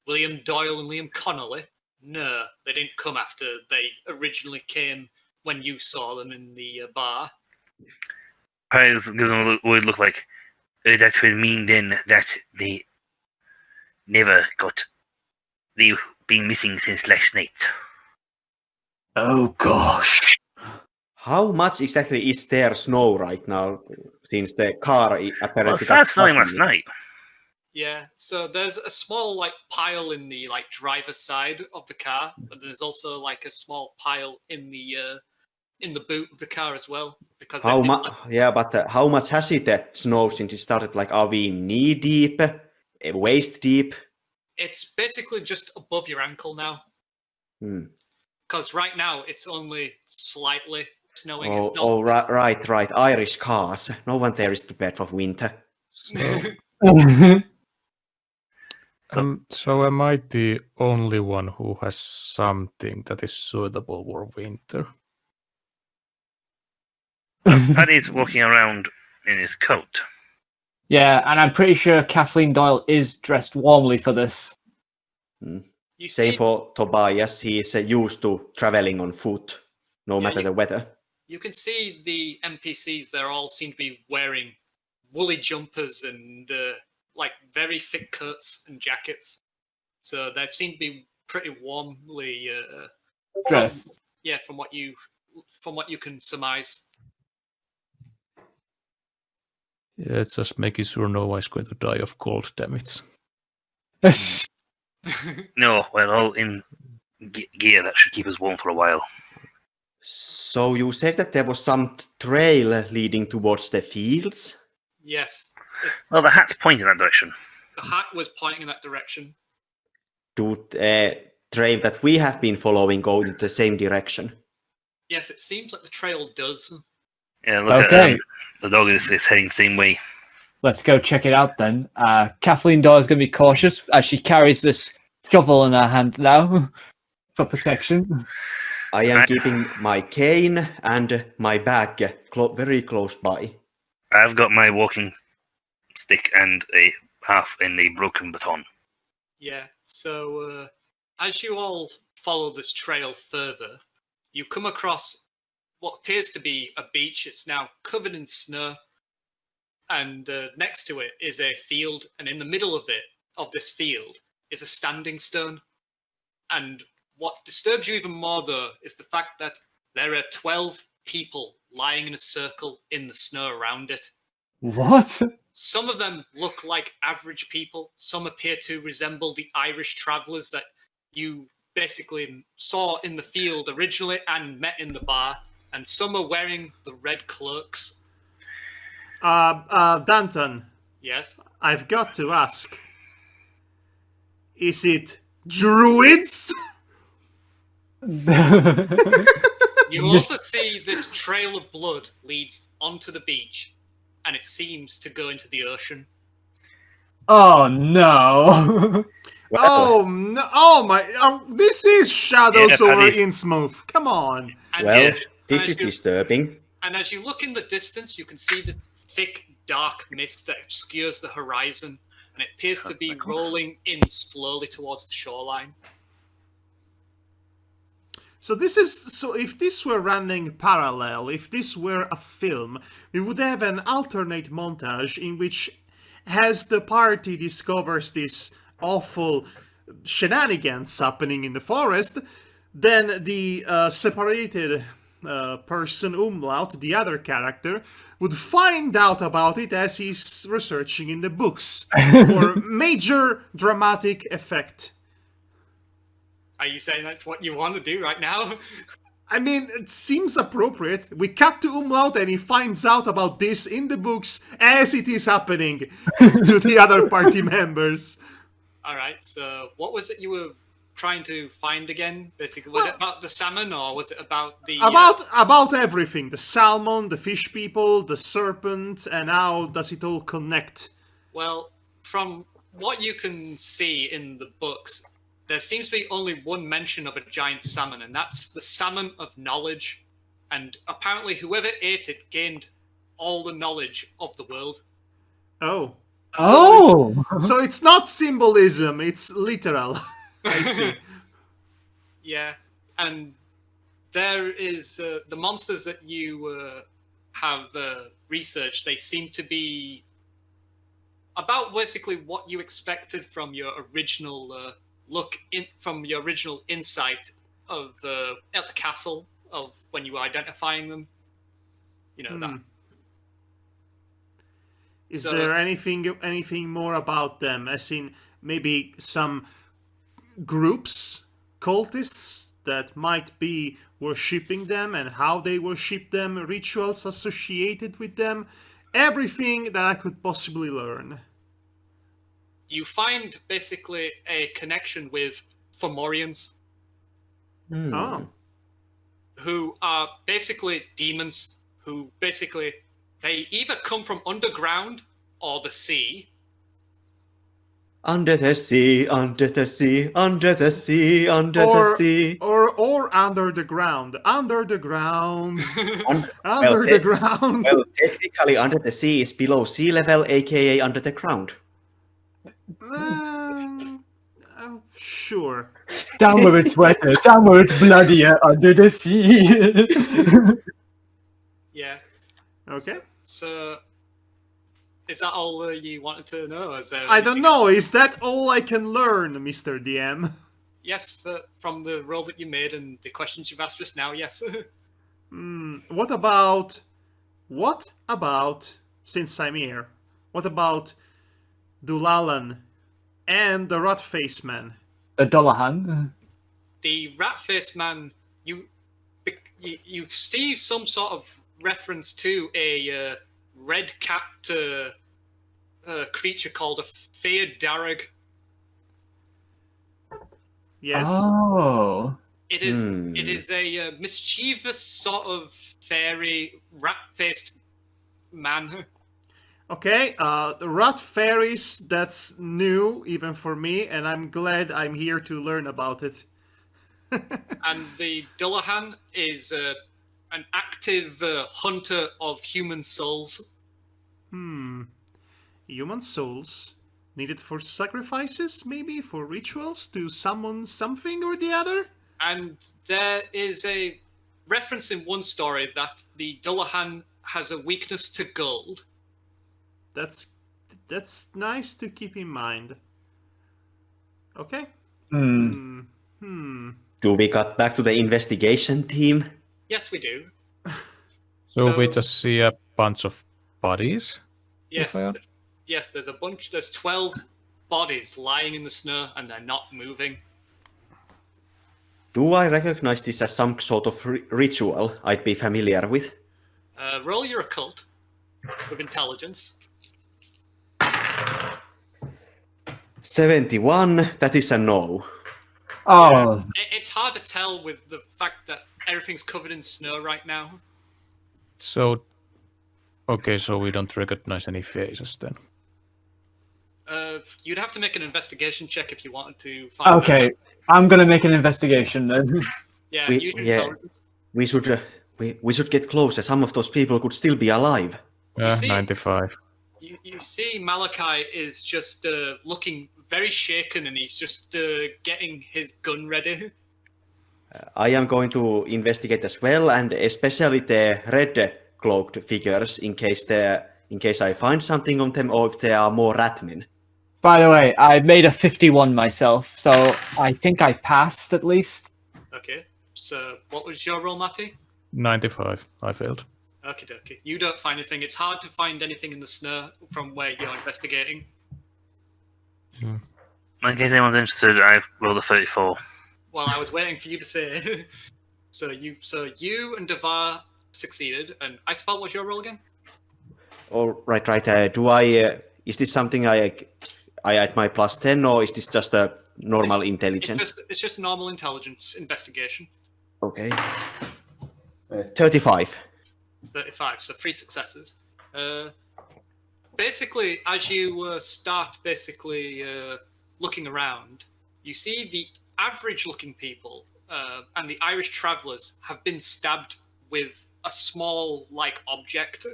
Speaker 3: William Doyle and Liam Connolly? No, they didn't come after they originally came when you saw them in the bar.
Speaker 6: It gives them a weird look like, that would mean then that they've been missing since last night.
Speaker 2: Oh gosh.
Speaker 4: How much exactly is there snow right now, since the car apparently
Speaker 6: Well, it started snowing last night.
Speaker 3: Yeah, so there's a small like pile in the like driver's side of the car, but there's also like a small pile in the boot of the car as well. Because
Speaker 4: how much? Yeah, but how much has it snowed since it started? Like, are we knee deep, waist deep?
Speaker 3: It's basically just above your ankle now. Because right now it's only slightly snowing.
Speaker 4: Right. Irish cars. No one there is prepared for winter.
Speaker 5: So am I the only one who has something that is suitable for winter?
Speaker 6: Paddy's walking around in his coat.
Speaker 2: Yeah, and I'm pretty sure Kathleen Doyle is dressed warmly for this.
Speaker 3: You
Speaker 4: Same
Speaker 3: see,
Speaker 4: for Tobias. He is used to traveling on foot, no matter the weather.
Speaker 3: you can see the NPCs. They all seem to be wearing woolly jumpers and like very thick coats and jackets. So they seem to be pretty warmly
Speaker 2: Dressed.
Speaker 3: from what you can surmise.
Speaker 5: Yeah, it's just making sure no one's going to die of cold damage.
Speaker 6: No, well, all in gear that should keep us warm for a while.
Speaker 4: So you said that there was some trail leading towards the fields?
Speaker 3: Yes,
Speaker 6: Well, the hat's pointing that direction.
Speaker 3: the hat was pointing in that direction.
Speaker 4: To trail that we have been following go in the same direction?
Speaker 3: Yes, it seems like the trail does.
Speaker 6: Yeah, look
Speaker 2: Okay.
Speaker 6: at the dog is heading the same way.
Speaker 2: Let's go check it out then. Kathleen Doyle is going to be cautious as she carries this shovel in her hand now for protection.
Speaker 4: I am keeping my cane and my bag very close by.
Speaker 6: I've got my walking stick and a half in a broken baton.
Speaker 3: Yeah. So as you all follow this trail further, you come across what appears to be a beach. It's now covered in snow, and next to it is a field, and in the middle of this field is a standing stone. And what disturbs you even more, though, is the fact that there are 12 people lying in a circle in the snow around it.
Speaker 2: What?
Speaker 3: Some of them look like average people. Some appear to resemble the Irish travellers that you basically saw in the field originally and met in the bar. And some are wearing the red cloaks.
Speaker 1: Danton,
Speaker 3: Yes.
Speaker 1: I've got to ask. Is it druids?
Speaker 3: You also see this trail of blood leads onto the beach, and it seems to go into the ocean.
Speaker 2: Oh no!
Speaker 1: Oh no! Oh my! This is Shadows
Speaker 6: Yeah,
Speaker 1: over
Speaker 6: Paddy.
Speaker 1: Innsmouth. Come on.
Speaker 3: And
Speaker 4: Well,
Speaker 6: Yeah.
Speaker 4: this
Speaker 3: as
Speaker 4: is
Speaker 3: you-
Speaker 4: disturbing.
Speaker 3: And as you look in the distance, you can see the thick, dark mist that obscures the horizon, and it appears to be rolling in slowly towards the shoreline.
Speaker 1: So if this were running parallel, if this were a film, we would have an alternate montage in which, as the party discovers this awful shenanigans happening in the forest, then the separated person Umlaut, the other character, would find out about it as he's researching in the books for major dramatic effect.
Speaker 3: Are you saying that's what you want to do right now?
Speaker 1: I mean, it seems appropriate. We cut to Umlaut and he finds out about this in the books as it is happening to the other party members.
Speaker 3: All right. So, what was it you were trying to find again? Basically, was it about the salmon, or was it about the
Speaker 1: About everything. The salmon, the fish people, the serpent, and how does it all connect?
Speaker 3: Well, from what you can see in the books, there seems to be only one mention of a giant salmon, and that's the salmon of knowledge. And apparently, whoever ate it gained all the knowledge of the world.
Speaker 1: Oh.
Speaker 2: Oh!
Speaker 1: So it's not symbolism, it's literal. I see.
Speaker 3: Yeah, and there is the monsters that you have researched. They seem to be about basically what you expected from your original from your original insight of at the castle of when you were identifying them. You know that.
Speaker 1: Is
Speaker 3: So-
Speaker 1: there anything more about them? As in maybe some groups, cultists that might be worshipping them and how they worship them, rituals associated with them, everything that I could possibly learn.
Speaker 3: You find basically a connection with Fomorians,
Speaker 1: Oh.
Speaker 3: who are basically demons who basically they either come from underground or the sea.
Speaker 4: Under the sea, under the sea, under the sea, under the sea.
Speaker 1: Or or under the ground. Under the ground.
Speaker 4: Under
Speaker 1: Under the ground.
Speaker 4: Well, technically, under the sea is below sea level, aka under the ground.
Speaker 1: Sure.
Speaker 2: Down where it's wetter, down where it's bloodier, under the sea.
Speaker 3: Yeah.
Speaker 1: Okay.
Speaker 3: So, is that all you wanted to know? Is there
Speaker 1: I don't
Speaker 3: anything
Speaker 1: know. Is that all I can learn, Mr. DM?
Speaker 3: Yes, from the roll that you made and the questions you've asked just now, yes.
Speaker 1: What about, since I'm here, what about Dulalan and the Rat-Faced Man?
Speaker 2: The Dullahan.
Speaker 3: The rat-faced man, you see some sort of reference to a red-capped creature called a Feared Darag.
Speaker 1: Yes.
Speaker 2: Oh.
Speaker 3: It is a mischievous sort of fairy rat-faced man.
Speaker 1: Okay, the Rat Fairies, that's new even for me, and I'm glad I'm here to learn about it.
Speaker 3: And the Dullahan is an active hunter of human souls.
Speaker 1: Human souls needed for sacrifices, maybe for rituals to summon something or the other?
Speaker 3: And there is a reference in one story that the Dullahan has a weakness to gold.
Speaker 1: That's nice to keep in mind. Okay.
Speaker 2: Hmm.
Speaker 4: Do we got back to the investigation team?
Speaker 3: Yes, we do.
Speaker 5: So we
Speaker 3: So-
Speaker 5: just see a bunch of bodies.
Speaker 3: Yes,
Speaker 5: If I-
Speaker 3: yes. There's 12 bodies lying in the snow, and they're not moving.
Speaker 4: Do I recognize this as some sort of ritual I'd be familiar with?
Speaker 3: Roll your occult with intelligence.
Speaker 4: 71, that is a no.
Speaker 2: Oh.
Speaker 3: It's hard to tell with the fact that everything's covered in snow right now.
Speaker 5: So, okay, so we don't recognize any faces then.
Speaker 3: You'd have to make an investigation check if you wanted to find out.
Speaker 2: Okay. I'm gonna make an investigation then.
Speaker 3: Yeah,
Speaker 4: We-
Speaker 3: use your
Speaker 4: yeah.
Speaker 3: intelligence.
Speaker 4: We should get closer. Some of those people could still be alive.
Speaker 5: Yeah,
Speaker 3: see-
Speaker 5: 95.
Speaker 3: You see Malachi is just looking very shaken, and he's just getting his gun ready.
Speaker 4: I am going to investigate as well, and especially the red cloaked figures, in case I find something on them, or if there are more ratmen.
Speaker 2: By the way, I made a 51 myself, so I think I passed at least.
Speaker 3: Okay, so what was your roll, Matty?
Speaker 5: 95. I failed.
Speaker 3: Okie dokie. You don't find anything. It's hard to find anything in the snow from where you're investigating.
Speaker 6: In case anyone's interested, I rolled a 34.
Speaker 3: Well, I was waiting for you to say. So you and Devar succeeded, and I spelled what's your roll again?
Speaker 4: Oh, right. Do I? Is this something I add my plus 10, or is this just a normal intelligence?
Speaker 3: It's just normal intelligence investigation.
Speaker 4: Okay. 35.
Speaker 3: 35, so 3 successes. Basically, as you start looking around, you see the average-looking people and the Irish travellers have been stabbed with a small, object,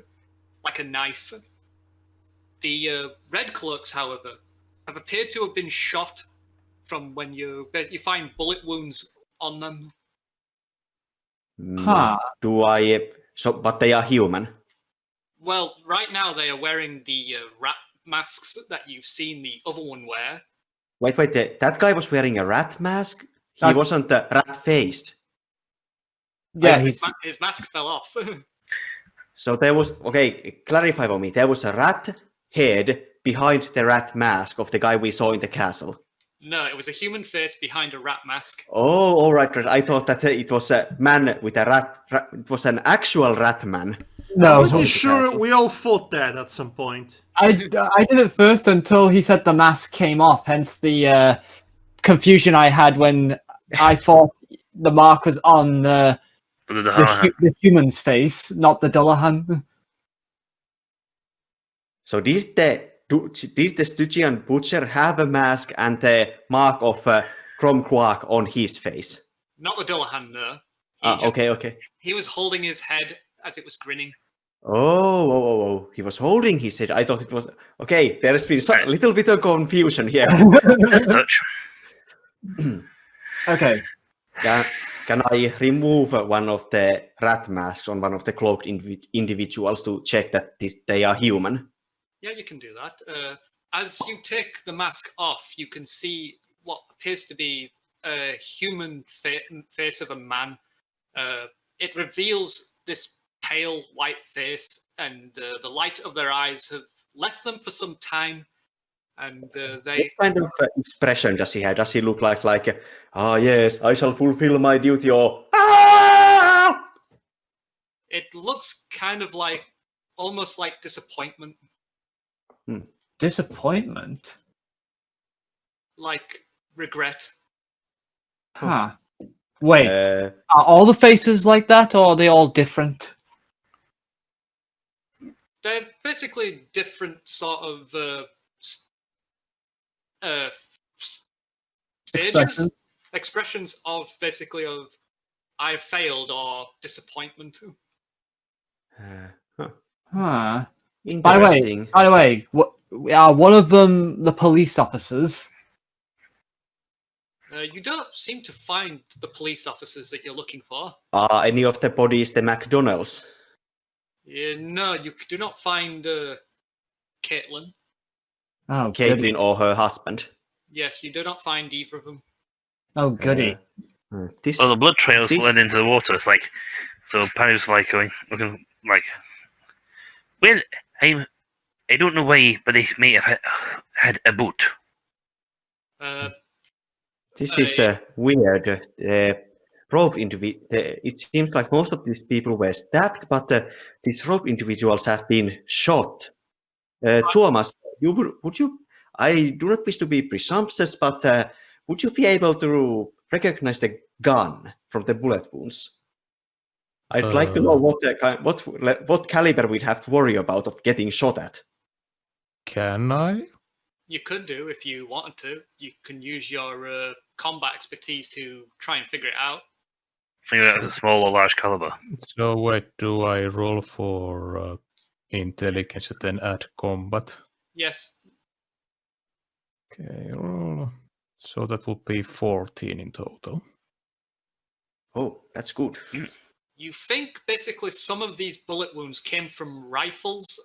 Speaker 3: like a knife. The red cloaks, however, have appeared to have been shot from when you find bullet wounds on them.
Speaker 2: Huh.
Speaker 4: Do I? But they are human.
Speaker 3: Well, right now they are wearing the rat masks that you've seen the other one wear.
Speaker 4: Wait. That guy was wearing a rat mask. He
Speaker 2: That-
Speaker 4: wasn't rat-faced.
Speaker 2: Yeah,
Speaker 3: His mask fell off.
Speaker 4: So there was, clarify for me. There was a rat head behind the rat mask of the guy we saw in the castle.
Speaker 3: No, it was a human face behind a rat mask.
Speaker 4: Oh, all right. I thought that it was a man with a rat. It was an actual rat man.
Speaker 2: no.
Speaker 4: was
Speaker 1: Pretty
Speaker 4: the
Speaker 1: sure
Speaker 4: castle.
Speaker 1: we all fought that at some point.
Speaker 2: I did it first until he said the mask came off, hence the confusion I had when I thought the mark was on the human's face, not the Dullahan.
Speaker 4: So did the Stygian butcher have a mask and the mark of Cromquark on his face?
Speaker 3: Not the Dullahan, no.
Speaker 4: Okay.
Speaker 3: He was holding his head as it was grinning.
Speaker 4: Oh. He was holding his head. I thought it was... Okay, there's been a little bit of confusion here.
Speaker 6: Just touch.
Speaker 2: Okay.
Speaker 4: Can I remove one of the rat masks on one of the cloaked individuals to check that they are human?
Speaker 3: Yeah, you can do that. As you take the mask off, you can see what appears to be a human face of a man. It reveals this pale white face, and the light of their eyes have left them for some time. And
Speaker 4: What
Speaker 3: they
Speaker 4: kind of expression does he have? Does he look like yes, I shall fulfill my duty, or ah!
Speaker 3: it looks kind of like almost like disappointment,
Speaker 2: Disappointment?
Speaker 3: like regret.
Speaker 2: Huh. Wait,
Speaker 4: Uh,
Speaker 2: are all the faces like that, or are they all different?
Speaker 3: They're basically different sort of stages, expressions of basically of I failed or disappointment.
Speaker 2: Huh.
Speaker 4: Interesting.
Speaker 2: By the way, are one of them the police officers?
Speaker 3: You don't seem to find the police officers that you're looking for.
Speaker 4: Are any of the bodies the McDonald's?
Speaker 3: No, you do not find Caitlin.
Speaker 2: Oh,
Speaker 4: Caitlin
Speaker 2: goody.
Speaker 4: or her husband?
Speaker 3: Yes, you do not find either of them.
Speaker 2: Oh, goody.
Speaker 4: This
Speaker 6: Well, the blood trails
Speaker 4: this-
Speaker 6: led into the water. It's like, so Paddy's like going, looking like, well, I don't know why, but they may have had a boat.
Speaker 4: This is weird. Rope individual. It seems like most of these people were stabbed, but these rope individuals have been shot. Tuomas, would you? I do not wish to be presumptuous, but would you be able to recognize the gun from the bullet wounds? I'd like to know what caliber we'd have to worry about of getting shot at.
Speaker 5: Can I?
Speaker 3: You could do if you wanted to. You can use your combat expertise to try and figure it out.
Speaker 6: Figure out a small or large caliber.
Speaker 5: So wait, do I roll for intelligence and then add combat?
Speaker 3: Yes.
Speaker 5: Okay, roll. So that will be 14 in total.
Speaker 4: Oh, that's good.
Speaker 3: You think basically some of these bullet wounds came from rifles,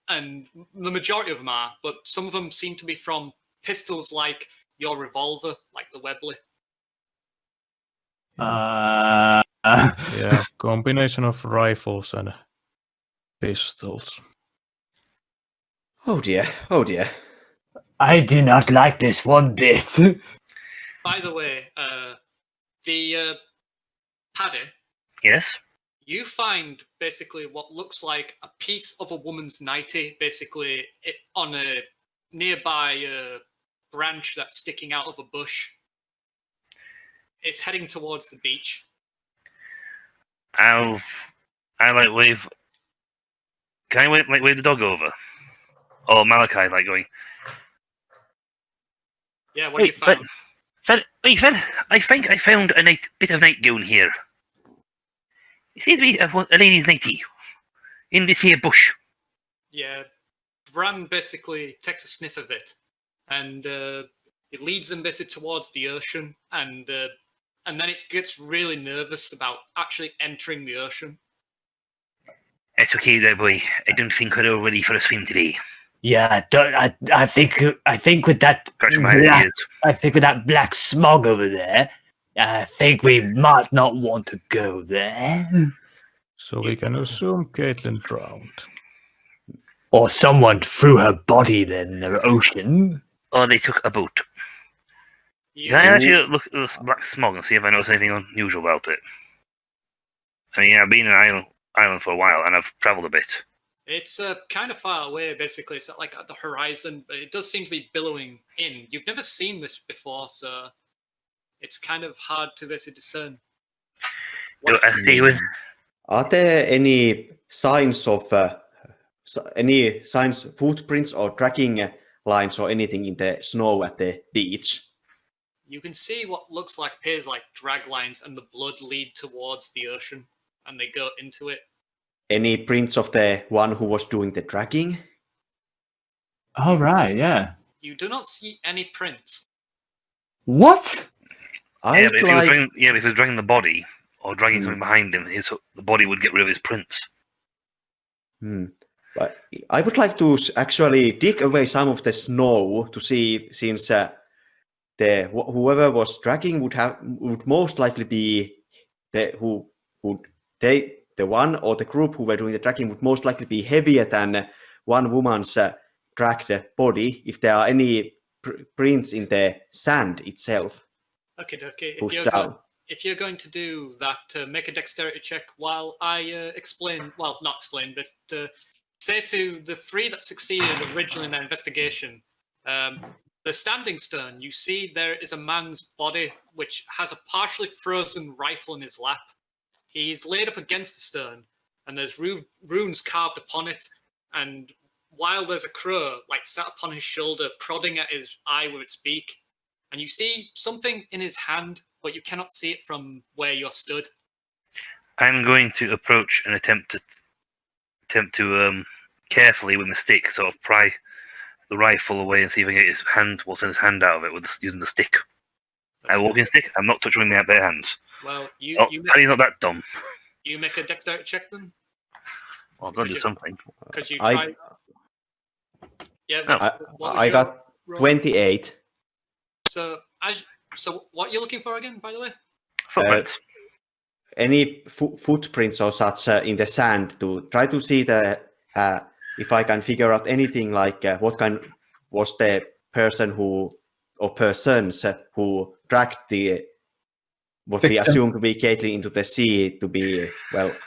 Speaker 3: and the majority of them are, but some of them seem to be from pistols like your revolver, like the Webley.
Speaker 5: Yeah, combination of rifles and pistols.
Speaker 4: Oh dear.
Speaker 2: I do not like this one bit.
Speaker 3: By the way, the Paddy,
Speaker 6: Yes?
Speaker 3: you find basically what looks like a piece of a woman's nightie, basically on a nearby branch that's sticking out of a bush. It's heading towards the beach.
Speaker 6: I like wave. Can I wave the dog over? Or Malachi like going,
Speaker 3: Yeah, what have you found?
Speaker 6: Fed, I think I found a bit of nightgown here. It seems to be a lady's nightie in this here bush.
Speaker 3: Yeah, Bran basically takes a sniff of it, and it leads them basically towards the ocean, and then it gets really nervous about actually entering the ocean.
Speaker 6: It's okay there, boy. I don't think we're all ready for a swim today.
Speaker 2: Yeah, I think with that
Speaker 6: Scratch my
Speaker 2: black,
Speaker 6: ears.
Speaker 2: I think with that black smog over there, I think we might not want to go there.
Speaker 5: So we can assume Caitlin drowned.
Speaker 2: Or someone threw her body in the ocean.
Speaker 6: Or they took a boat.
Speaker 3: You-
Speaker 6: Can I actually look at this black smog and see if I notice anything unusual about it? I mean, I've been in an island for a while and I've travelled a bit.
Speaker 3: It's kind of far away, basically. It's not like at the horizon, but it does seem to be billowing in. You've never seen this before, so it's kind of hard to basically discern.
Speaker 6: Do I stay with?
Speaker 4: Are there any signs of footprints or tracking lines or anything in the snow at the beach?
Speaker 3: You can see what appears like drag lines, and the blood lead towards the ocean, and they go into it.
Speaker 4: Any prints of the one who was doing the dragging?
Speaker 2: All right, yeah.
Speaker 3: You do not see any prints.
Speaker 2: What?
Speaker 6: Yeah, but if he was dragging the body or dragging
Speaker 4: Hmm.
Speaker 6: something behind him, the body would get rid of his prints.
Speaker 4: But I would like to actually dig away some of the snow to see, since whoever was dragging would most likely be the one or the group who were doing the dragging would most likely be heavier than one woman's dragged body if there are any prints in the sand itself.
Speaker 3: Okay.
Speaker 4: Pushed down.
Speaker 3: If you're going to do that, make a dexterity check while I explain. Well, not explain, but say to the three that succeeded originally in their investigation. The standing stone, you see there is a man's body which has a partially frozen rifle in his lap. He's laid up against the stone, and there's runes carved upon it. And while there's a crow, sat upon his shoulder, prodding at his eye with its beak. And you see something in his hand, but you cannot see it from where you're stood.
Speaker 6: I'm going to approach and attempt to carefully with my stick sort of pry the rifle away and see if I can get what's in his hand out of it using the stick. A walking stick. I'm not touching with my bare hands.
Speaker 3: Well,
Speaker 6: He's not that dumb.
Speaker 3: You make a dexterity check then.
Speaker 6: Well, I've got to do something.
Speaker 3: Because you try.
Speaker 4: I got 28.
Speaker 3: So what you're looking for again, by the way?
Speaker 6: Footprints.
Speaker 4: Any footprints or such in the sand to try to see if I can figure out anything like what kind was the person or persons who dragged what we assume to be Caitlin into the sea to be,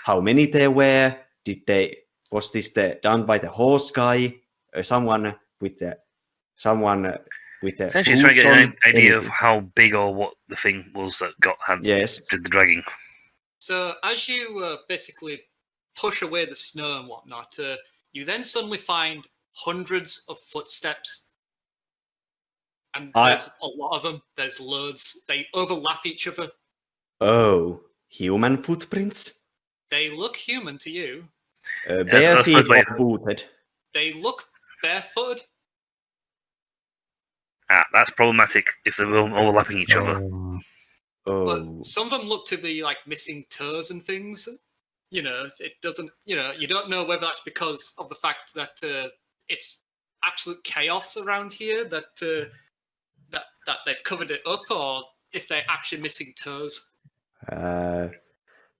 Speaker 4: how many there were? Was this done by the horse guy? Someone with
Speaker 6: Essentially, trying to get an idea of how big or what the thing was that did the dragging.
Speaker 3: So as you basically push away the snow and whatnot, you then suddenly find hundreds of footsteps. And there's a lot of them. There's loads. They overlap each other.
Speaker 4: Oh, human footprints?
Speaker 3: They look human to you.
Speaker 4: Bare feet or booted?
Speaker 3: They look barefooted.
Speaker 6: That's problematic if they're overlapping each other.
Speaker 3: But some of them look to be missing toes and things. It doesn't. You don't know whether that's because of the fact that it's absolute chaos around here that they've covered it up, or if they're actually missing toes.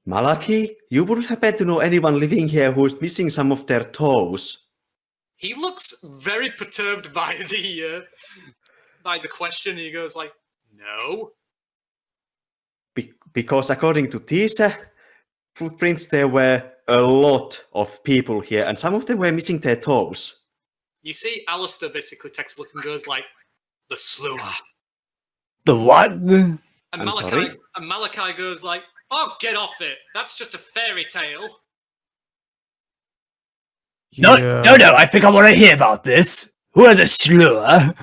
Speaker 4: Malachi, you wouldn't happen to know anyone living here who's missing some of their toes?
Speaker 3: He looks very perturbed by the question. He goes no.
Speaker 4: Because according to these footprints, there were a lot of people here, and some of them were missing their toes.
Speaker 3: You see, Alistair basically takes a look and goes the slewer.
Speaker 2: The what?
Speaker 3: And
Speaker 4: sorry?
Speaker 3: Malachi goes oh, get off it. That's just a fairy tale.
Speaker 2: No, I think I want to hear about this. Who are the slewer?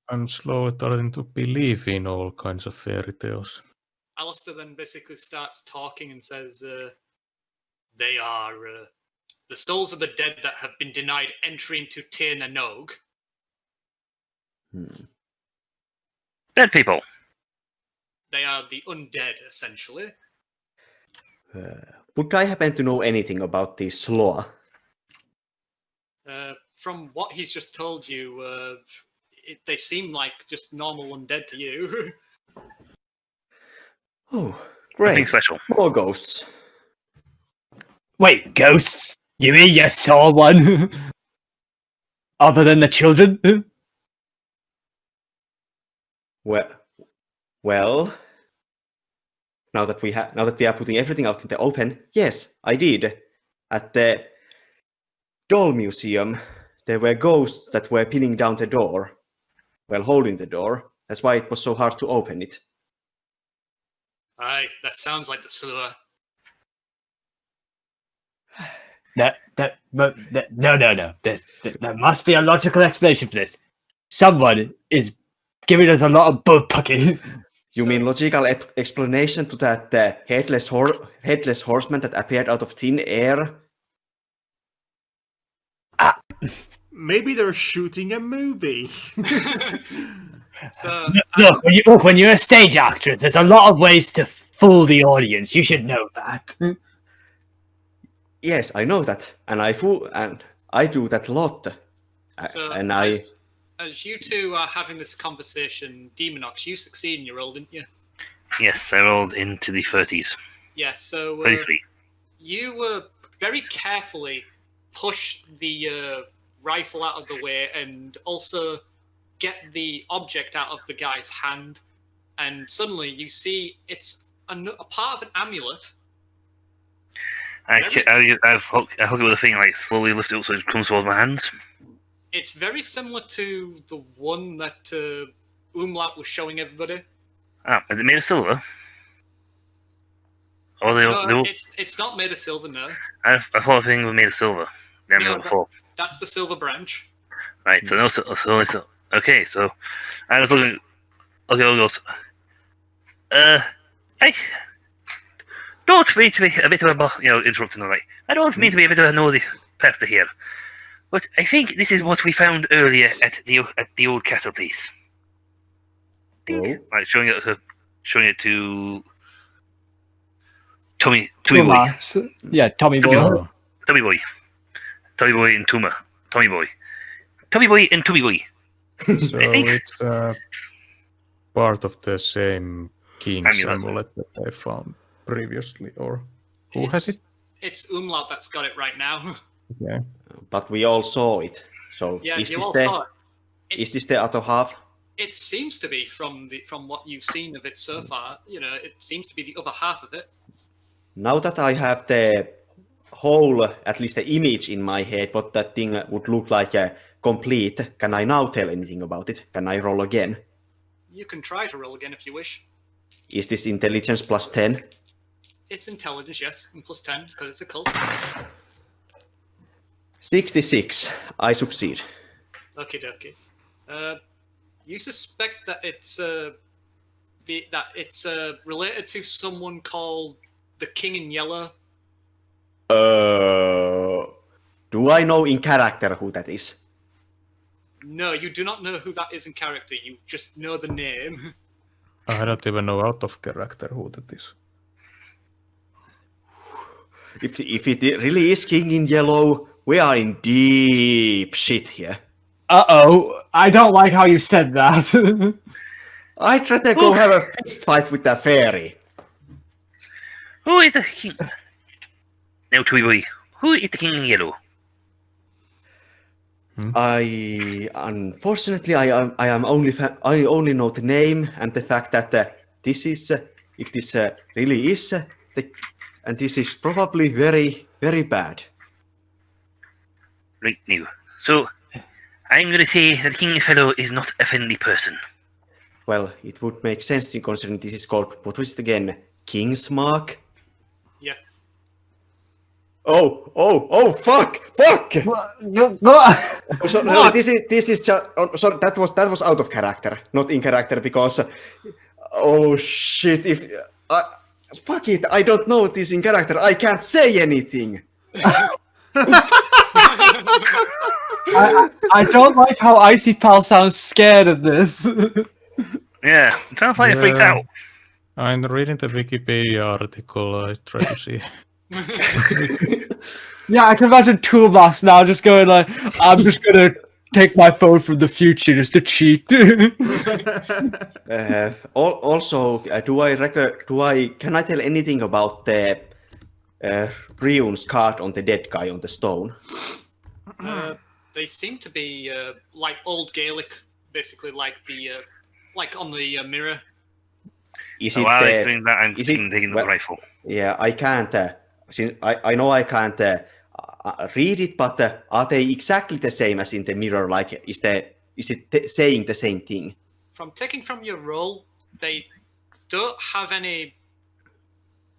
Speaker 5: I'm slowly starting to believe in all kinds of fairy tales.
Speaker 3: Alistair then basically starts talking and says, they are the souls of the dead that have been denied entry into Tir na Nog.
Speaker 6: Dead people.
Speaker 3: They are the undead, essentially.
Speaker 4: Would I happen to know anything about this law?
Speaker 3: From what he's just told you, they seem like just normal undead to you.
Speaker 4: Oh, great.
Speaker 6: Nothing special.
Speaker 4: More ghosts.
Speaker 2: Wait, ghosts? You mean you saw one? Other than the children?
Speaker 4: Well. Now that we are putting everything out in the open, yes, I did. At the doll museum, there were ghosts that were pinning down the door. Well, holding the door. That's why it was so hard to open it.
Speaker 3: Aye, that sounds like the slewer.
Speaker 2: No. There must be a logical explanation for this. Someone is giving us a lot of butt pucky.
Speaker 4: You mean logical explanation to that headless horseman that appeared out of thin air?
Speaker 1: Maybe they're shooting a movie.
Speaker 3: So,
Speaker 2: Look, when you're a stage actress, there's a lot of ways to fool the audience. You should know that.
Speaker 4: Yes, I know that, and I do that a lot.
Speaker 3: As you two are having this conversation, Demonox, you succeed in your roll, didn't you?
Speaker 6: Yes, I rolled into the 30s.
Speaker 3: Yeah, so
Speaker 6: 33.
Speaker 3: you very carefully push the rifle out of the way and also get the object out of the guy's hand, and suddenly you see it's a part of an amulet.
Speaker 6: I hook it with a thing, like slowly lift it up so it comes towards my hands.
Speaker 3: It's very similar to the one that Umlaut was showing everybody.
Speaker 6: Ah, is it made of silver? Or
Speaker 3: It's not made of silver, no.
Speaker 6: I thought the thing was made of silver. The amulet before.
Speaker 3: That's the silver branch.
Speaker 6: Right, so no, so okay, so I was looking. Okay, I'll go. I don't mean to be a bit of a interrupting the night. I don't mean to be a bit of a nosy pastor here, but I think this is what we found earlier at the old castle place.
Speaker 4: Oh.
Speaker 6: Right, showing it to Tommy Boy.
Speaker 2: Tuomas. Yeah, Tommy Boy.
Speaker 6: Tommy Boy and Tuma. Tommy Boy and Tommy Boy.
Speaker 5: So it's part of the same king's amulet that I found previously, or who has it?
Speaker 3: It's Umlaut that's got it right now.
Speaker 5: Okay.
Speaker 4: But we all saw it. So
Speaker 3: Yeah,
Speaker 4: is
Speaker 3: you
Speaker 4: this
Speaker 3: all saw it.
Speaker 4: Is this the other half?
Speaker 3: It seems to be from what you've seen of it so far. It seems to be the other half of it.
Speaker 4: Now that I have the whole, at least the image in my head, what that thing would look like complete, can I now tell anything about it? Can I roll again?
Speaker 3: You can try to roll again if you wish.
Speaker 4: Is this intelligence plus 10?
Speaker 3: It's intelligence, yes, and plus 10 because it's a cult.
Speaker 4: 66. I succeed.
Speaker 3: Okay. You suspect that it's related to someone called the King in Yellow.
Speaker 4: Do I know in character who that is?
Speaker 3: No, you do not know who that is in character. You just know the name.
Speaker 5: I don't even know out of character who that is.
Speaker 4: If it really is King in Yellow, we are in deep shit here.
Speaker 2: Uh-oh. I don't like how you said that.
Speaker 4: I'd rather go have a fist fight with the fairy.
Speaker 6: Who is the king? Now, Tommy Boy, who is the king in yellow?
Speaker 4: Unfortunately, I only know the name and the fact that this is, if this really is, and this is probably very, very bad.
Speaker 6: Right now. So, I'm going to say that the king fellow is not a friendly person.
Speaker 4: Well, it would make sense considering this is called, what was it again? King's Mark?
Speaker 3: Yeah.
Speaker 4: Oh, fuck! No, this is just. Sorry, that was out of character, not in character, because. Oh shit! Fuck it! I don't know this in character. I can't say anything.
Speaker 2: I don't like how Icy Pal sounds scared of this.
Speaker 6: Yeah, it sounds like it freaked out.
Speaker 5: I'm reading the Wikipedia article. I try to see.
Speaker 2: Yeah, I can imagine Tuomas now just going like, I'm just gonna take my phone from the future just to cheat.
Speaker 4: Also, can I tell anything about the runes carved on the dead guy on the stone?
Speaker 3: They seem to be like old Gaelic, basically like on the mirror.
Speaker 4: Is
Speaker 6: So
Speaker 4: it?
Speaker 6: while he's doing that, I'm
Speaker 4: is it-
Speaker 6: taking
Speaker 4: well-
Speaker 6: the rifle.
Speaker 4: Yeah, I can't. Since I know I can't read it, but are they exactly the same as in the mirror? Like, is it saying the same thing?
Speaker 3: From taking from your roll, they don't have any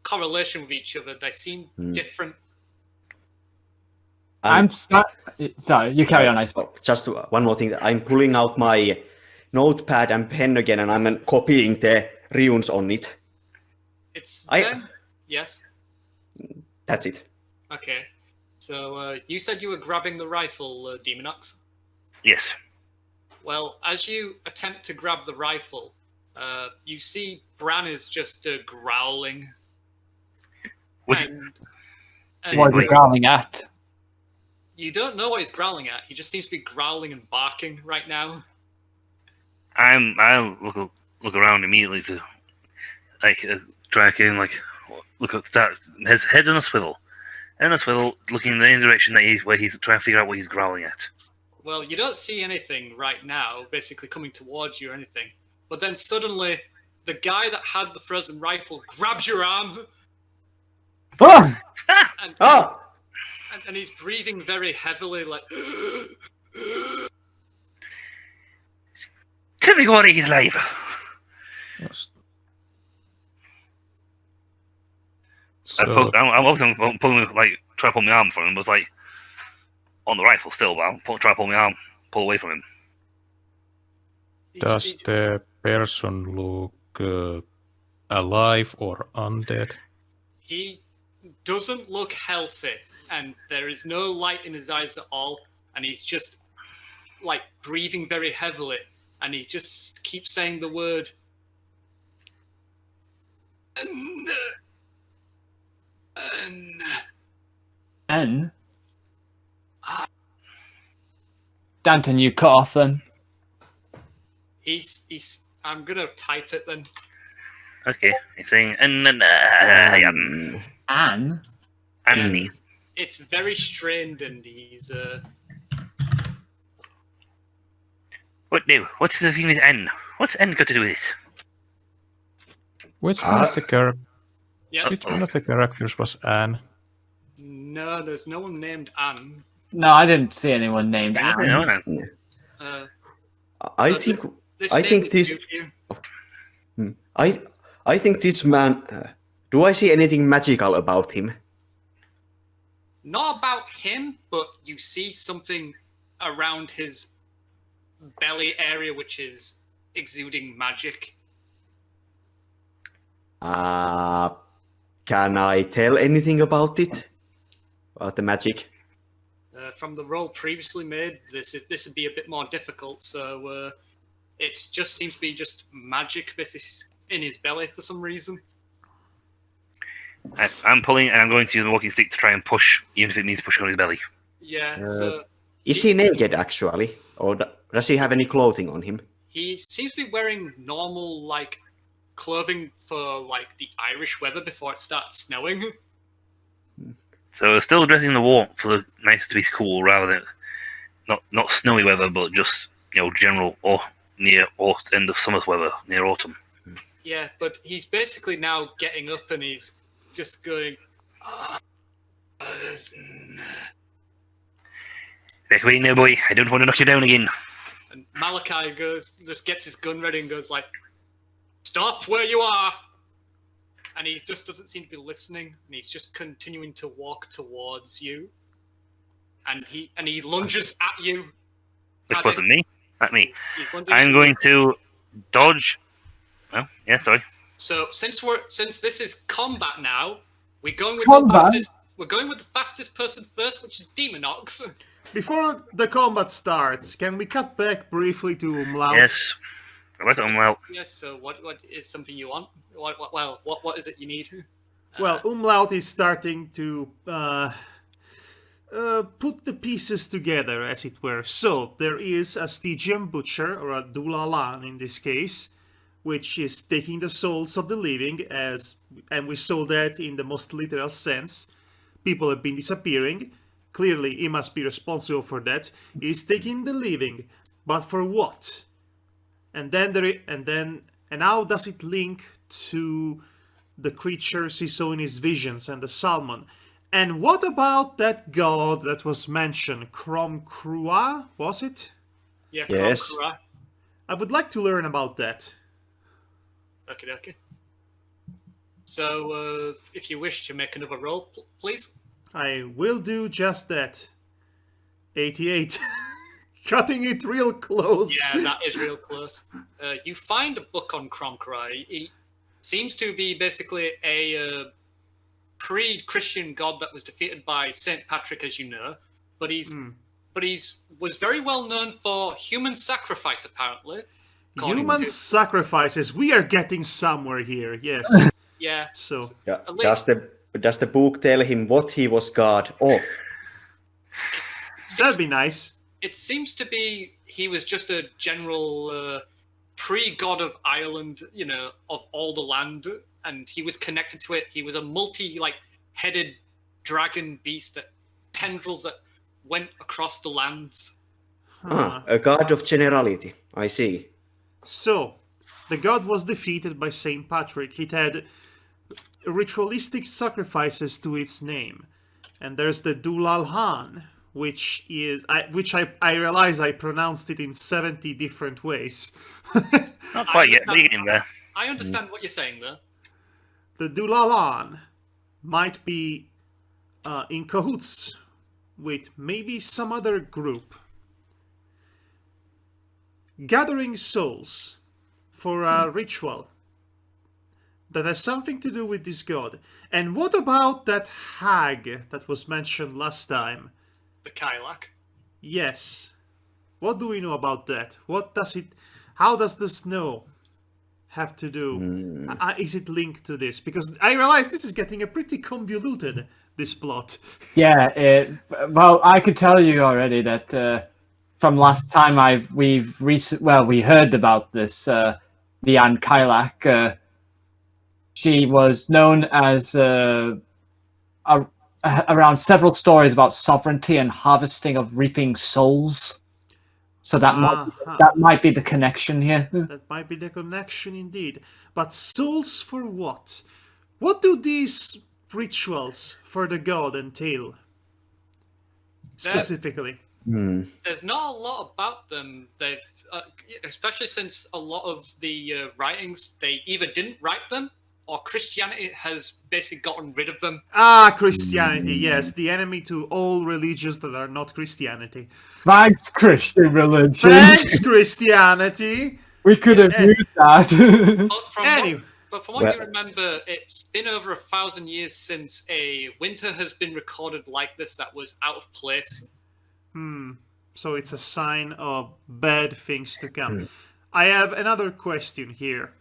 Speaker 3: correlation with each other. They seem different.
Speaker 2: Sorry, you carry on, Ice.
Speaker 4: Just one more thing. I'm pulling out my notepad and pen again, and I'm copying the runes on it.
Speaker 3: It's
Speaker 4: I-
Speaker 3: then. Yes.
Speaker 4: That's it.
Speaker 3: Okay. So you said you were grabbing the rifle, Demonox.
Speaker 6: Yes.
Speaker 3: Well, as you attempt to grab the rifle, you see Bran is just growling.
Speaker 6: What?
Speaker 3: And
Speaker 2: What are you growling at?
Speaker 3: you don't know what he's growling at. He just seems to be growling and barking right now.
Speaker 6: I'll look around immediately to track in, look at that. His head on a swivel, looking in the direction that where he's trying to figure out what he's growling at.
Speaker 3: Well, you don't see anything right now, basically coming towards you or anything. But then suddenly, the guy that had the frozen rifle grabs your arm,
Speaker 2: Ah!
Speaker 3: and,
Speaker 4: Ah!
Speaker 3: and he's breathing very heavily, like.
Speaker 6: Tell me what he's alive.
Speaker 5: Yes.
Speaker 6: I'm
Speaker 5: So,
Speaker 6: pulling, try to pull my arm from him, but it's on the rifle still, but I'm trying to pull away from him.
Speaker 5: does the person look alive or undead?
Speaker 3: He doesn't look healthy, and there is no light in his eyes at all, and he's just breathing very heavily, and he just keeps saying the word.
Speaker 2: N? Danton, you cut off then.
Speaker 3: He's. I'm gonna type it then.
Speaker 6: Okay, he's saying,
Speaker 2: Anne?
Speaker 6: Annie.
Speaker 3: It's very strained, and he's.
Speaker 6: What now? What's the thing with N? What's N got to do with this?
Speaker 5: Which one of the
Speaker 3: Yes.
Speaker 5: which one of the characters was Anne?
Speaker 3: No, there's no one named Anne.
Speaker 2: No, I didn't see anyone named
Speaker 6: I don't
Speaker 2: Anne.
Speaker 6: know.
Speaker 4: I
Speaker 3: So
Speaker 4: think
Speaker 3: This
Speaker 4: I
Speaker 3: thing
Speaker 4: think
Speaker 3: is
Speaker 4: this
Speaker 3: new to you.
Speaker 4: I think this man. Do I see anything magical about him?
Speaker 3: Not about him, but you see something around his belly area which is exuding magic.
Speaker 4: Can I tell anything about it? About the magic?
Speaker 3: From the roll previously made, this would be a bit more difficult. So it just seems to be just magic in his belly for some reason.
Speaker 6: I'm pulling, and I'm going to use the walking stick to try and push, even if it means pushing on his belly.
Speaker 3: Yeah. So
Speaker 4: Is he naked actually, or does he have any clothing on him?
Speaker 3: he seems to be wearing normal clothing for the Irish weather before it starts snowing.
Speaker 6: So still dressing the war for the nice to be cool, rather than not snowy weather, but just general or near end of summer's weather, near autumn.
Speaker 3: Yeah, but he's basically now getting up and he's just going.
Speaker 6: Back away now, boy. I don't want to knock you down again.
Speaker 3: And Malachi just gets his gun ready and goes "Stop where you are!" And he just doesn't seem to be listening, and he's just continuing to walk towards you. And he lunges at you.
Speaker 6: Which
Speaker 3: Paddy.
Speaker 6: wasn't me. Not me.
Speaker 3: He's lunging at
Speaker 6: I'm
Speaker 3: you.
Speaker 6: going to dodge. Oh, yeah, sorry.
Speaker 3: So since this is combat now, we're going with
Speaker 2: Combat?
Speaker 3: we're going with the fastest person first, which is Demonox.
Speaker 1: Before the combat starts, can we cut back briefly to Umlaut?
Speaker 6: Yes. Well,
Speaker 3: Yes. So what is something you want? What is it you need?
Speaker 1: Well, Umlaut is starting to put the pieces together, as it were. So, there is a Stygian butcher, or a Dulalan in this case, which is taking the souls of the living, and we saw that in the most literal sense. People have been disappearing. Clearly, he must be responsible for that. He's taking the living, but for what? And how does it link to the creatures he saw in his visions and the salmon? And what about that god that was mentioned, Kromkrua, was it?
Speaker 3: Yeah.
Speaker 4: Yes.
Speaker 3: Kromkra.
Speaker 1: I would like to learn about that.
Speaker 3: Okay. So, if you wish to make another roll, please.
Speaker 1: I will do just that. 88. cutting it real close.
Speaker 3: Yeah, that is real close. You find a book on Kromkrai. He seems to be basically a pre-Christian god that was defeated by Saint Patrick, as you know. But he's was very well known for human sacrifice, apparently.
Speaker 1: Human sacrifices. We are getting somewhere here. Yes.
Speaker 3: Yeah.
Speaker 1: So
Speaker 4: Yeah.
Speaker 3: At least-
Speaker 4: Does the book tell him what he was god of?
Speaker 1: that'd be nice.
Speaker 3: It seems to be he was just a general pre-god of Ireland, of all the land, and he was connected to it. He was a headed dragon beast that tendrils that went across the lands.
Speaker 4: A god of generality. I see.
Speaker 1: So, the god was defeated by Saint Patrick. It had ritualistic sacrifices to its name, and there's the Dulalhan, which I realize I pronounced it in 70 different ways.
Speaker 6: Not quite yet. We're getting there.
Speaker 3: I understand what you're saying, though.
Speaker 1: The Dulalan might be in cahoots with maybe some other group. Gathering souls for a ritual that has something to do with this god. And what about that hag that was mentioned last time?
Speaker 3: The Kailak.
Speaker 1: Yes. What do we know about that? How does the snow have to do? Is it linked to this? Because I realize this is getting a pretty convoluted, this plot.
Speaker 2: Yeah, well, I could tell you already that from last time we heard about this, the Anne Kailak. She was known as around several stories about sovereignty and harvesting of reaping souls. So that might be the connection here.
Speaker 1: That might be the connection indeed. But souls for what? What do these rituals for the god entail? Specifically.
Speaker 3: There's not a lot about them. They've, especially since a lot of the writings, they either didn't write them, or Christianity has basically gotten rid of them.
Speaker 1: Christianity, yes. The enemy to all religions that are not Christianity.
Speaker 2: Thanks, Christian religion.
Speaker 1: Thanks, Christianity!
Speaker 2: We could have used that.
Speaker 3: But from what you remember, it's been over 1,000 years since a winter has been recorded like this that was out of place.
Speaker 1: So it's a sign of bad things to come. I have another question here.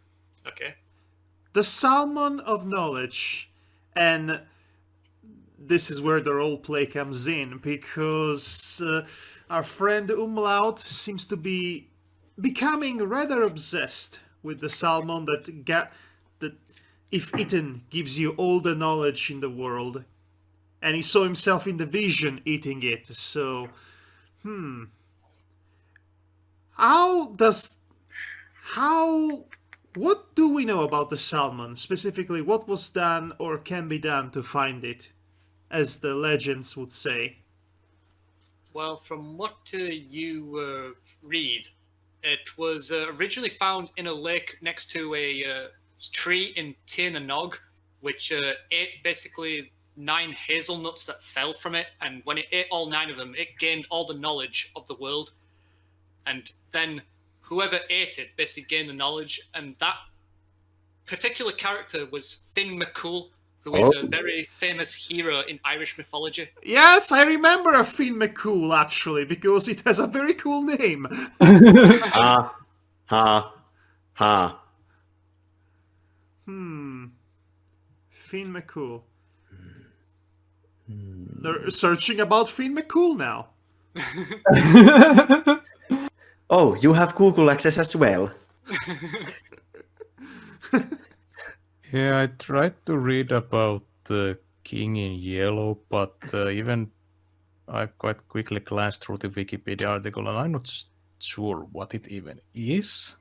Speaker 3: Okay.
Speaker 1: The Salmon of Knowledge, and this is where the roleplay comes in, because our friend Umlaut seems to be becoming rather obsessed with the salmon that if eaten gives you all the knowledge in the world, and he saw himself in the vision eating it. So what do we know about the salmon? Specifically, what was done or can be done to find it, as the legends would say?
Speaker 3: Well, from what you read, it was originally found in a lake next to a tree in Tirnanog, which ate basically 9 hazelnuts that fell from it, and when it ate all 9 of them, it gained all the knowledge of the world. And then whoever ate it basically gained the knowledge, and that particular character was Finn McCool, who is a very famous hero in Irish mythology.
Speaker 1: Yes, I remember a Finn McCool, actually, because it has a very cool name. Finn McCool. They're searching about Finn McCool now.
Speaker 4: Oh, you have Google access as well.
Speaker 5: Yeah, I tried to read about the King in Yellow, but even I quite quickly glanced through the Wikipedia article, and I'm not sure what it even is.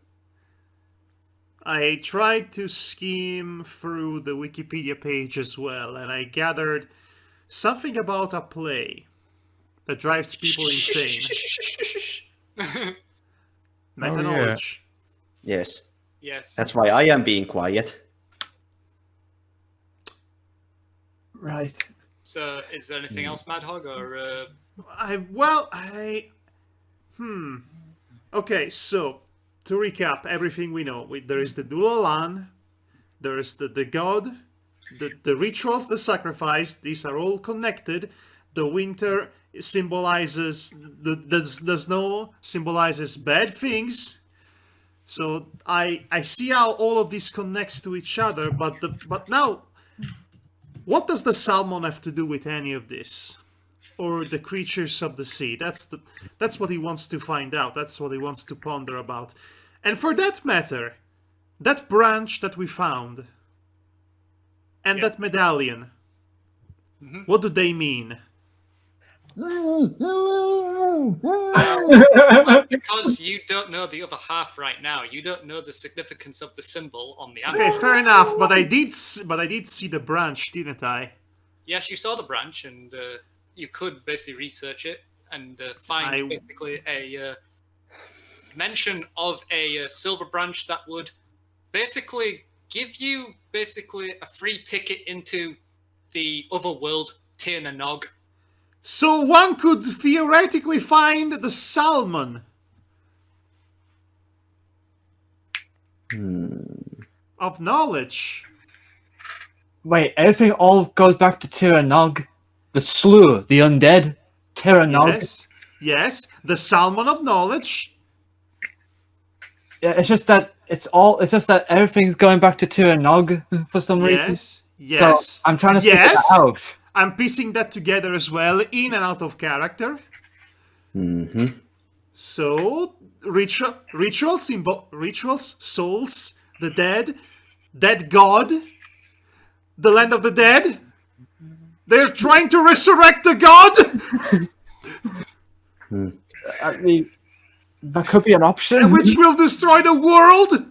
Speaker 1: I tried to skim through the Wikipedia page as well, and I gathered something about a play that drives people insane. Meta-knowledge.
Speaker 4: Yes.
Speaker 3: Yes.
Speaker 4: That's why I am being quiet.
Speaker 2: Right.
Speaker 3: So, is there anything else, Madhog, or?
Speaker 1: Okay, so to recap everything we know, there is the Dulalan, there is the god, the rituals, the sacrifice. These are all connected. The winter symbolizes the snow symbolizes bad things. So I see how all of this connects to each other, but now, what does the salmon have to do with any of this? Or the creatures of the sea? That's what he wants to find out. That's what he wants to ponder about. And for that matter, that branch that we found and that medallion, what do they mean?
Speaker 3: Because you don't know the other half right now, you don't know the significance of the symbol on the
Speaker 1: Okay,
Speaker 3: apple.
Speaker 1: fair enough. But I did see the branch, didn't I?
Speaker 3: Yes, you saw the branch, and you could basically research it and find basically a mention of a silver branch that would basically give you basically a free ticket into the other world, Tir na Nog.
Speaker 1: So one could theoretically find the salmon of knowledge.
Speaker 2: Wait, everything all goes back to Tir-Nog, the slew, the undead, Tir-Nog.
Speaker 1: Yes, the salmon of knowledge.
Speaker 2: Yeah, it's just that everything's going back to Tir-Nog for some reason.
Speaker 1: Yes.
Speaker 2: So I'm trying to figure that out.
Speaker 1: I'm piecing that together as well, in and out of character. So rituals, souls, the dead god, the land of the dead. They're trying to resurrect the god.
Speaker 2: I mean, that could be an option.
Speaker 1: Which will destroy the world.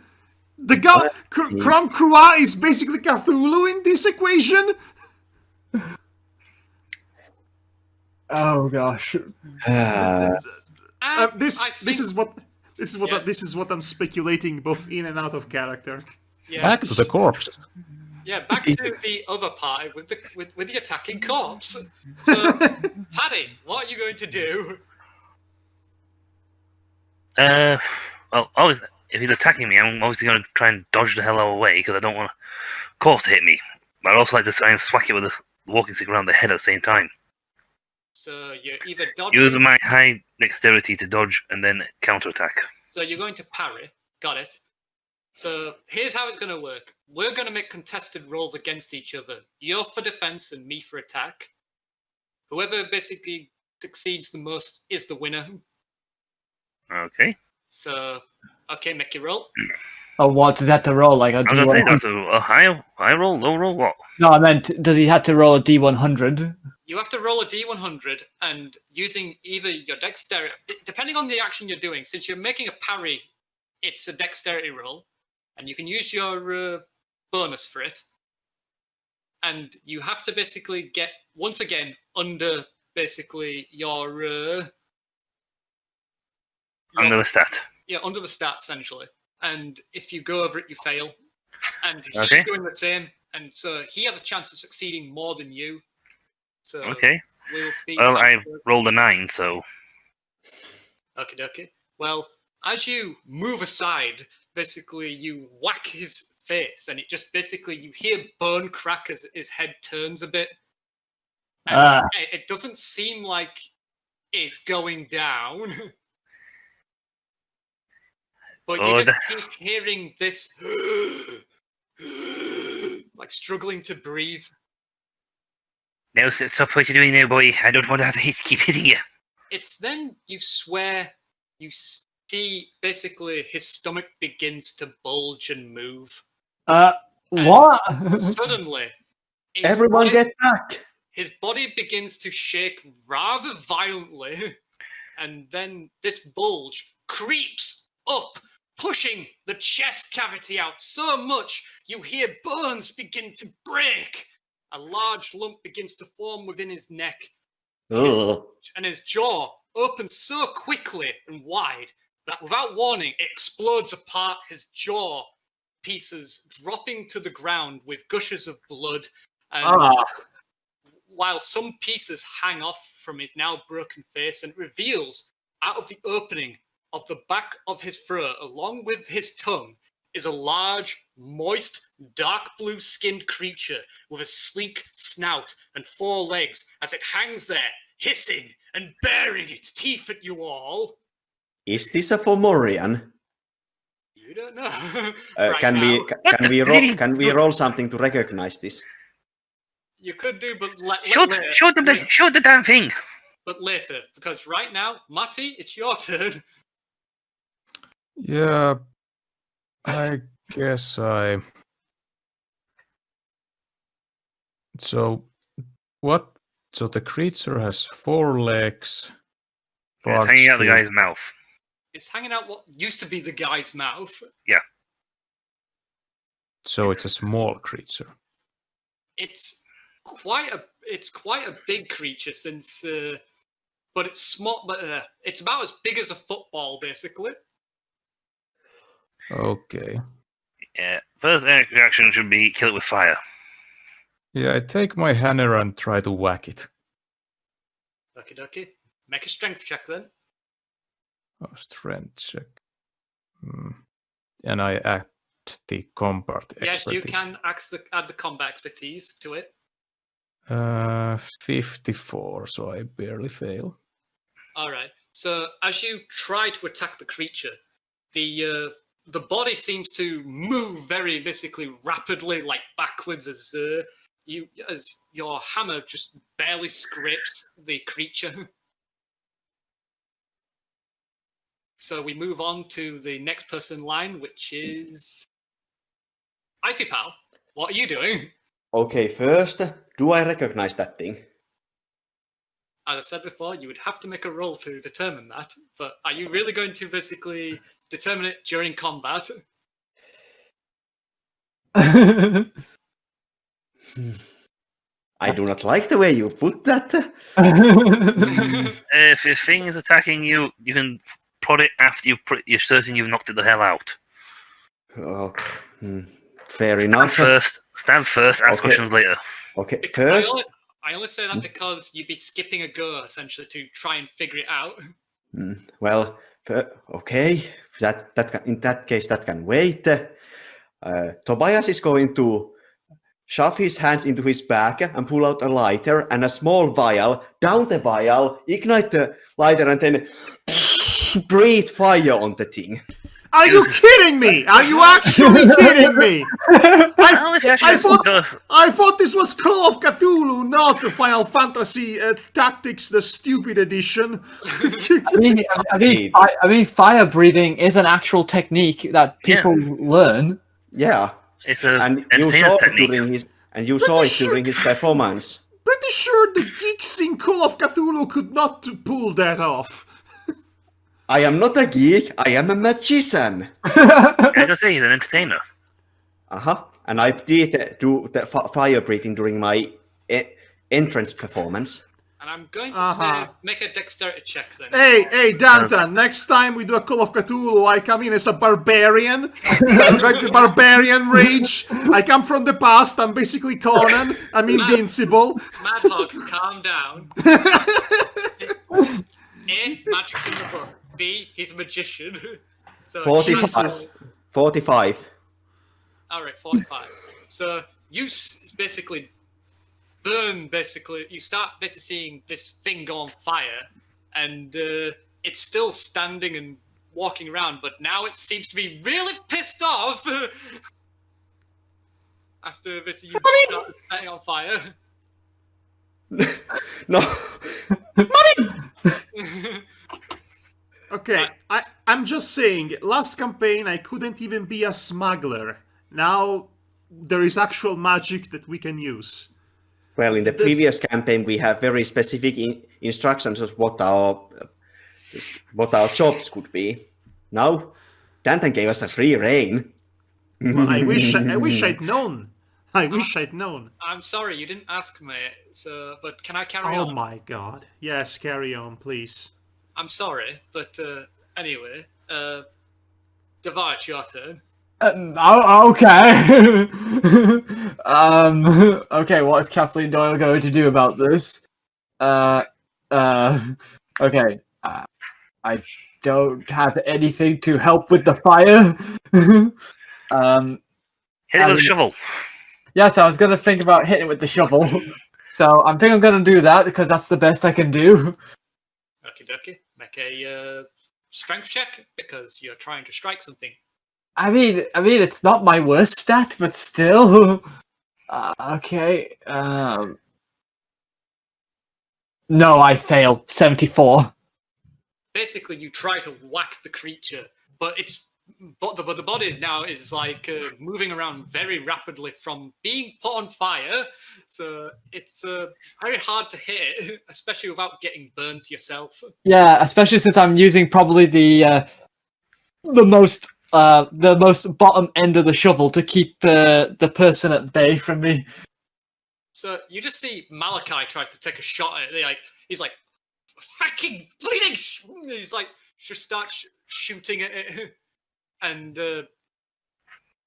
Speaker 1: The god Krom Krua is basically Cthulhu in this equation.
Speaker 2: Oh gosh.
Speaker 1: This is what I'm speculating, both in and out of character.
Speaker 3: Yeah.
Speaker 5: Back to the corpse.
Speaker 3: Yeah, back to the other party with the attacking corpse. So, Paddy, what are you going to do?
Speaker 6: Well, if he's attacking me, I'm obviously going to try and dodge the hell away because I don't want a corpse to hit me. But I'd also like to try and smack it with a walking stick around the head at the same time.
Speaker 3: So you're either dodging.
Speaker 6: Use my high dexterity to dodge and then counterattack.
Speaker 3: So you're going to parry. Got it. So here's how it's going to work. We're going to make contested rolls against each other. You're for defense and me for attack. Whoever basically succeeds the most is the winner.
Speaker 6: Okay.
Speaker 3: So, okay, make your roll.
Speaker 2: Oh, what does he have to roll? Like a
Speaker 6: I was going to say,
Speaker 2: D100?
Speaker 6: that's a high roll, low roll, what?
Speaker 2: No, I meant, does he have to roll a D100?
Speaker 3: You have to roll a D100, and using either your dexterity, depending on the action you're doing, since you're making a parry, it's a dexterity roll, and you can use your bonus for it. And you have to basically get, once again, under basically your
Speaker 6: Under the stat.
Speaker 3: Yeah, under the stat, essentially. And if you go over it, you fail. And he's
Speaker 6: Okay.
Speaker 3: doing the same, and so he has a chance of succeeding more than you. So
Speaker 6: Okay.
Speaker 3: we'll see.
Speaker 6: Well,
Speaker 3: how
Speaker 6: I
Speaker 3: it goes.
Speaker 6: rolled a 9, so...
Speaker 3: Okay. Well, as you move aside, basically you whack his face, and it just basically you hear bone crack as his head turns a bit. And it doesn't seem like it's going down. But you just keep hearing this like struggling to breathe.
Speaker 6: Now, stop what you're doing there, boy. I don't want to have to keep hitting you.
Speaker 3: It's then you swear you see basically his stomach begins to bulge and move.
Speaker 2: What?
Speaker 3: Suddenly, his
Speaker 4: Everyone
Speaker 3: body-
Speaker 4: get back!
Speaker 3: his body begins to shake rather violently, and then this bulge creeps up, pushing the chest cavity out so much you hear bones begin to break. A large lump begins to form within his neck,
Speaker 4: Ugh.
Speaker 3: and his jaw opens so quickly and wide that without warning, it explodes apart, his jaw pieces dropping to the ground with gushes of blood. And while some pieces hang off from his now broken face, and reveals out of the opening of the back of his throat, along with his tongue, is a large, moist, dark blue skinned creature with a sleek snout and 4 legs as it hangs there, hissing and baring its teeth at you all.
Speaker 4: Is this a Fomorian?
Speaker 3: You don't know. Right
Speaker 4: Can
Speaker 3: now.
Speaker 4: can we roll something to recognize this?
Speaker 3: You could do, but
Speaker 6: Show the damn thing.
Speaker 3: But later, because right now, Matty, it's your turn.
Speaker 5: Yeah, I guess I. So, what? So the creature has 4 legs.
Speaker 6: Yeah, it's hanging out the guy's mouth.
Speaker 3: It's hanging out what used to be the guy's mouth.
Speaker 6: Yeah.
Speaker 5: So it's a small creature.
Speaker 3: It's quite a big creature since, but it's small. But it's about as big as a football, basically.
Speaker 5: Okay.
Speaker 6: Yeah. First reaction should be kill it with fire.
Speaker 5: Yeah, I take my hammer and try to whack it.
Speaker 3: Okie dokie. Make a strength check then.
Speaker 5: Oh, strength check. And I add the combat expertise.
Speaker 3: Yes, you can add the combat expertise to it.
Speaker 5: 54, so I barely fail.
Speaker 3: All right. So as you try to attack the creature, the body seems to move very basically rapidly, like backwards, as your hammer just barely scrapes the creature. So we move on to the next person in line, which is Icy Pal. What are you doing?
Speaker 4: Okay, first, do I recognize that thing?
Speaker 3: As I said before, you would have to make a roll to determine that. But are you really going to basically determine it during combat?
Speaker 4: I do not like the way you put that.
Speaker 6: If the thing is attacking you, you can prod it after you're certain you've knocked it the hell out.
Speaker 4: Oh, fair enough.
Speaker 6: Stab first, ask questions later.
Speaker 4: Okay,
Speaker 3: Because
Speaker 4: first.
Speaker 3: I only say that because you'd be skipping a go, essentially, to try and figure it out.
Speaker 4: Well, okay. In that case, that can wait. Tobias is going to shove his hands into his bag and pull out a lighter and a small vial. Down the vial, ignite the lighter, and then breathe fire on the thing.
Speaker 1: Are you kidding me? Are you actually kidding me? I thought this was Call of Cthulhu, not Final Fantasy Tactics, the stupid edition.
Speaker 2: I mean, fire breathing is an actual technique that people learn.
Speaker 4: Yeah,
Speaker 6: it's
Speaker 4: and you saw it during his performance.
Speaker 1: Pretty sure the geeks in Call of Cthulhu could not pull that off.
Speaker 4: I am not a geek, I am a magician.
Speaker 6: I gotta say, he's an entertainer.
Speaker 4: And I did do the fire breathing during my entrance performance.
Speaker 3: And I'm going to say, make a dexterity check then.
Speaker 1: Hey, Danton, next time we do a Call of Cthulhu, I come in as a barbarian. Like the barbarian rage. I come from the past, I'm basically Conan. I'm invincible.
Speaker 3: Madhog, calm down. A, magic's in the book. B, he's a magician. So
Speaker 4: 45.
Speaker 3: Alright, 45. So you basically burn, you start basically seeing this thing go on fire, and it's still standing and walking around, but now it seems to be really pissed off after basically you start setting on fire.
Speaker 4: No.
Speaker 1: Okay, I'm just saying, last campaign I couldn't even be a smuggler. Now there is actual magic that we can use.
Speaker 4: Well, in the previous campaign we have very specific instructions of what our jobs could be. Now, Danton gave us a free rein.
Speaker 1: Well, I wish I'd known.
Speaker 3: I'm sorry, you didn't ask me, but can I carry on?
Speaker 1: Oh my god. Yes, carry on, please.
Speaker 3: I'm sorry, but anyway, Devar, it's your turn.
Speaker 2: Okay. Okay, what is Kathleen Doyle going to do about this? Okay. I don't have anything to help with the fire.
Speaker 6: Hit it with a shovel.
Speaker 2: Yes, I was gonna think about hitting it with the shovel. So I think I'm gonna do that because that's the best I can do.
Speaker 3: Okie dokie. Make a strength check because you're trying to strike something.
Speaker 2: I mean, it's not my worst stat, but still. Okay. No, I fail. 74.
Speaker 3: Basically, you try to whack the creature, but the body now is like moving around very rapidly from being put on fire. So it's very hard to hit, especially without getting burnt yourself.
Speaker 2: Yeah, especially since I'm using probably the most bottom end of the shovel to keep the person at bay from me.
Speaker 3: So you just see Malachi tries to take a shot at it. He's like, fucking bleeding! He's like, just starts shooting at it. And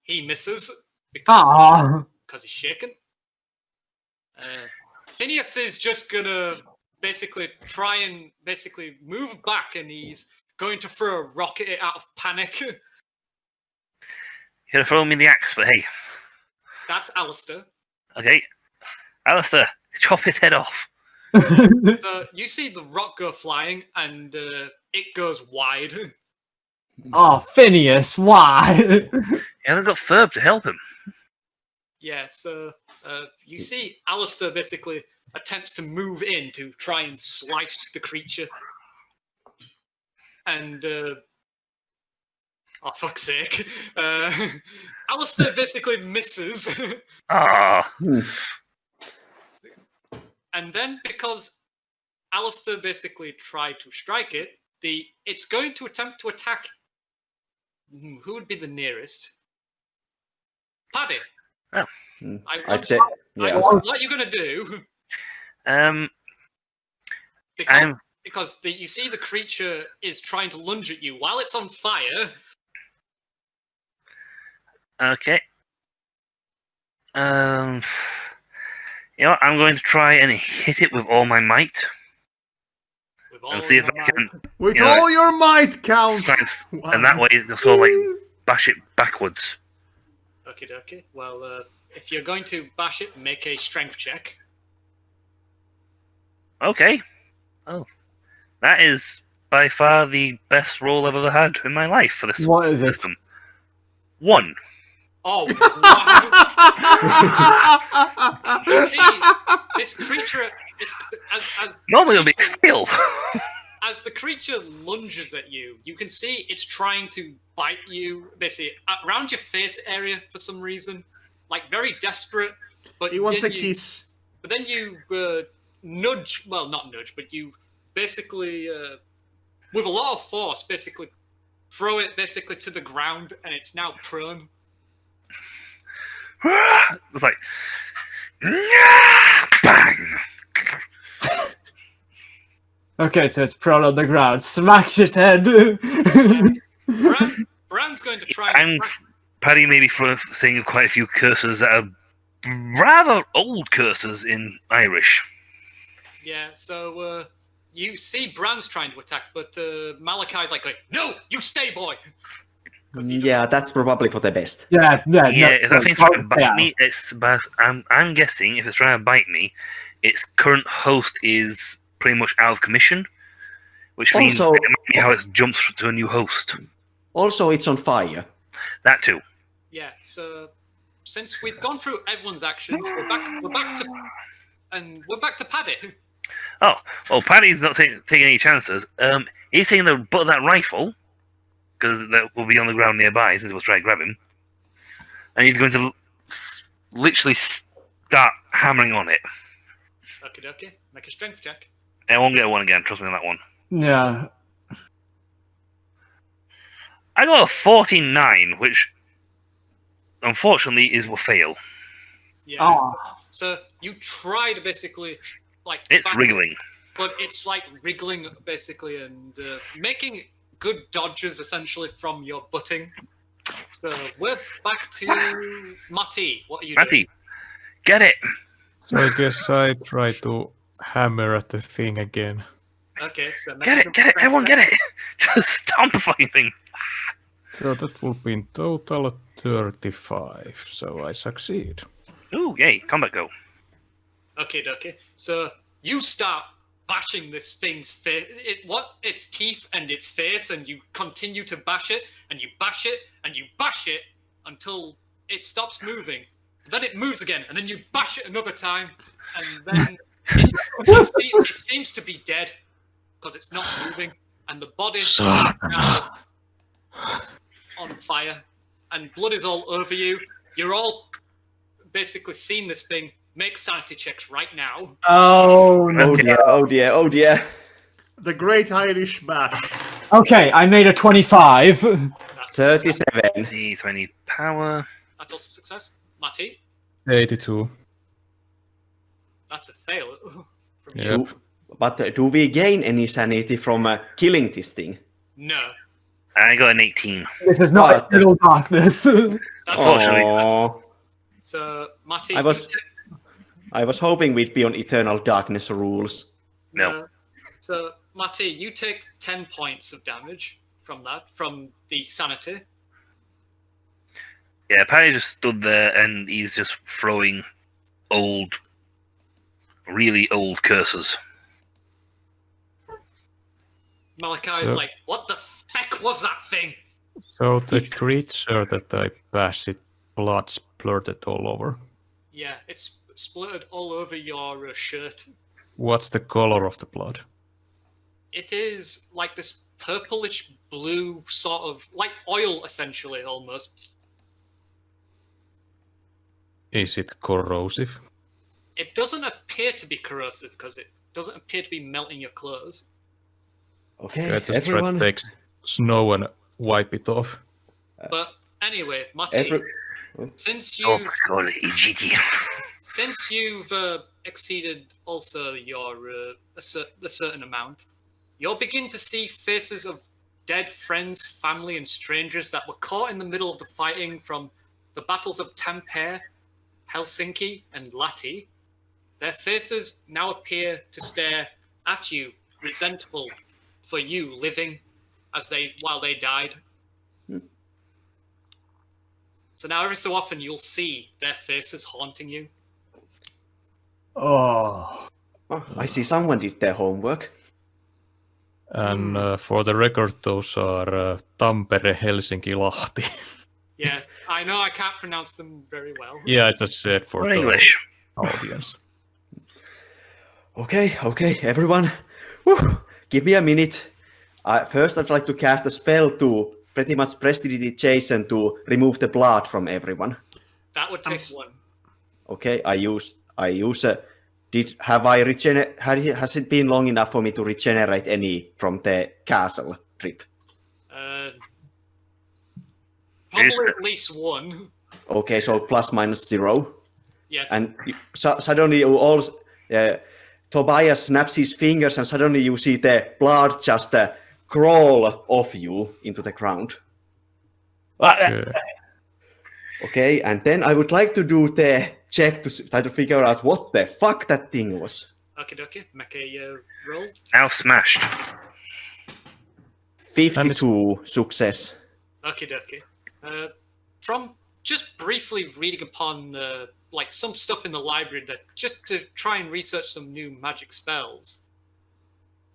Speaker 3: he misses because he's shaken. Phineas is just gonna basically try and move back, and he's going to throw a rock at it out of panic.
Speaker 6: You're gonna throw me the axe, but hey.
Speaker 3: That's Alistair.
Speaker 6: Okay. Alistair, chop his head off.
Speaker 3: So you see the rock go flying, and it goes wide.
Speaker 2: Oh, Phineas, why?
Speaker 6: He hasn't got Ferb to help him.
Speaker 3: Yeah, so you see Alistair basically attempts to move in to try and slice the creature. And, oh, fuck's sake. Alistair basically misses.
Speaker 6: Ah.
Speaker 3: And then, because Alistair basically tried to strike it, it's going to attempt to attack. Who would be the nearest? Paddy.
Speaker 6: Oh.
Speaker 4: I'd say, yeah.
Speaker 3: What are you going to do? Because you see the creature is trying to lunge at you while it's on fire.
Speaker 6: Okay. You know what? I'm going to try and hit it with all my might. And see if I can.
Speaker 1: With all your might, Count!
Speaker 6: Wow. And that way, they'll sort of like bash it backwards.
Speaker 3: Okie dokie. Well, if you're going to bash it, make a strength check.
Speaker 6: Okay. Oh. That is by far the best roll I've ever had in my life for this
Speaker 2: What is
Speaker 6: system. 1.
Speaker 3: Oh, wow. You see, this creature is
Speaker 6: Normally it'll be a fail.
Speaker 3: As the creature lunges at you, you can see it's trying to bite you, basically, around your face area for some reason. Like, very desperate. But
Speaker 1: He wants a kiss.
Speaker 3: But then you nudge, well, not nudge, but you basically, with a lot of force, basically throw it basically to the ground, and it's now prone.
Speaker 6: It's like, bang!
Speaker 2: Okay, so it's prone on the ground. Smacks his head.
Speaker 3: Bran's going to try.
Speaker 6: And Paddy may be saying quite a few curses that are rather old curses in Irish.
Speaker 3: Yeah, so you see Bran's trying to attack, but Malachi's like, no, you stay, boy.
Speaker 4: Yeah, that's probably for the best.
Speaker 6: Yeah, if that thing's trying to bite me, I'm guessing if it's trying to bite me, its current host is pretty much out of commission, which means it might be how it jumps to a new host.
Speaker 4: Also, it's on fire.
Speaker 6: That too.
Speaker 3: Yeah, so since we've gone through everyone's actions, we're back to Paddy.
Speaker 6: Oh, Paddy's not taking any chances. He's taking the butt of that rifle, because that will be on the ground nearby since we'll try to grab him. And he's going to literally start hammering on it.
Speaker 3: Okay. Make a strength check.
Speaker 6: I won't get one again, trust me on that one.
Speaker 2: Yeah.
Speaker 6: I got a 49, which unfortunately is a fail.
Speaker 3: Yeah. So you try to basically, like...
Speaker 6: It's wriggling.
Speaker 3: But it's like wriggling, basically, and making good dodges, essentially, from your butting. So we're back to Matty. What are you doing?
Speaker 6: Matty, get it!
Speaker 5: So I guess I try to hammer at the thing again.
Speaker 3: Okay, so
Speaker 6: Get it, everyone get it! Just stomp the fucking thing.
Speaker 5: So that will be in total 35. So I succeed.
Speaker 6: Ooh, yay, combat go.
Speaker 3: Okay. So you start bashing this thing's face, its teeth and its face, and you continue to bash it, and you bash it, and you bash it until it stops moving. Then it moves again, and then you bash it another time, and then it seems to be dead because it's not moving, and the body is now on fire, and blood is all over you. You're all basically seeing this thing. Make sanity checks right now.
Speaker 2: Oh, no.
Speaker 4: Oh dear.
Speaker 1: The Great Irish Bash.
Speaker 2: Okay, I made a 25.
Speaker 3: That's
Speaker 4: 37.
Speaker 6: These I need power.
Speaker 3: That's also a success. Matty,
Speaker 5: 82.
Speaker 3: that's a fail. From you.
Speaker 5: Yep.
Speaker 4: But do we gain any sanity from killing this thing?
Speaker 3: No.
Speaker 6: I got an 18.
Speaker 2: This is not Eternal Darkness.
Speaker 3: That's
Speaker 6: Unfortunately.
Speaker 4: Aww.
Speaker 3: So, Matty,
Speaker 4: I was hoping we'd be on Eternal Darkness rules.
Speaker 6: No.
Speaker 3: So, Matty, you take 10 points of damage from that, from the sanity.
Speaker 6: Yeah, Paddy just stood there and he's just throwing really old curses.
Speaker 3: Malachi is like, what the feck was that thing?
Speaker 5: So the creature that I bashed, it blood splurted all over.
Speaker 3: Yeah, it's spluttered all over your shirt.
Speaker 5: What's the color of the blood?
Speaker 3: It is like this purplish blue sort of, like oil essentially, almost.
Speaker 5: Is it corrosive?
Speaker 3: It doesn't appear to be corrosive because it doesn't appear to be melting your clothes.
Speaker 4: Okay,
Speaker 5: I just try
Speaker 4: everyone.
Speaker 5: to take snow and wipe it off.
Speaker 3: But anyway, Matty, since you've since you've exceeded also your a certain amount, you'll begin to see faces of dead friends, family, and strangers that were caught in the middle of the fighting from the battles of Tampere, Helsinki, and Lahti. Their faces now appear to stare at you, resentful for you living while they died. So now every so often you'll see their faces haunting you.
Speaker 2: Oh.
Speaker 4: Oh, I see someone did their homework.
Speaker 5: And for the record, those are Tampere, Helsinki, Lahti.
Speaker 3: Yes, I know I can't pronounce them very well.
Speaker 5: Yeah, I just said for the
Speaker 6: English.
Speaker 5: audience.
Speaker 4: Okay, everyone. Whew, give me a minute. First, I'd like to cast a spell to pretty much prestidigitation to remove the blood from everyone.
Speaker 3: That would take one.
Speaker 4: Okay, has it been long enough for me to regenerate any from the castle trip?
Speaker 3: Probably at least one.
Speaker 4: Okay, so ±0.
Speaker 3: Yes.
Speaker 4: And suddenly you all, Tobias snaps his fingers and suddenly you see the blood just crawl off you into the ground.
Speaker 5: Okay.
Speaker 4: Okay, and then I would like to do the check to try to figure out what the fuck that thing was.
Speaker 3: Okay, make a roll.
Speaker 6: Now smashed.
Speaker 4: 52 success.
Speaker 3: Okay. From just briefly reading upon like some stuff in the library that just to try and research some new magic spells,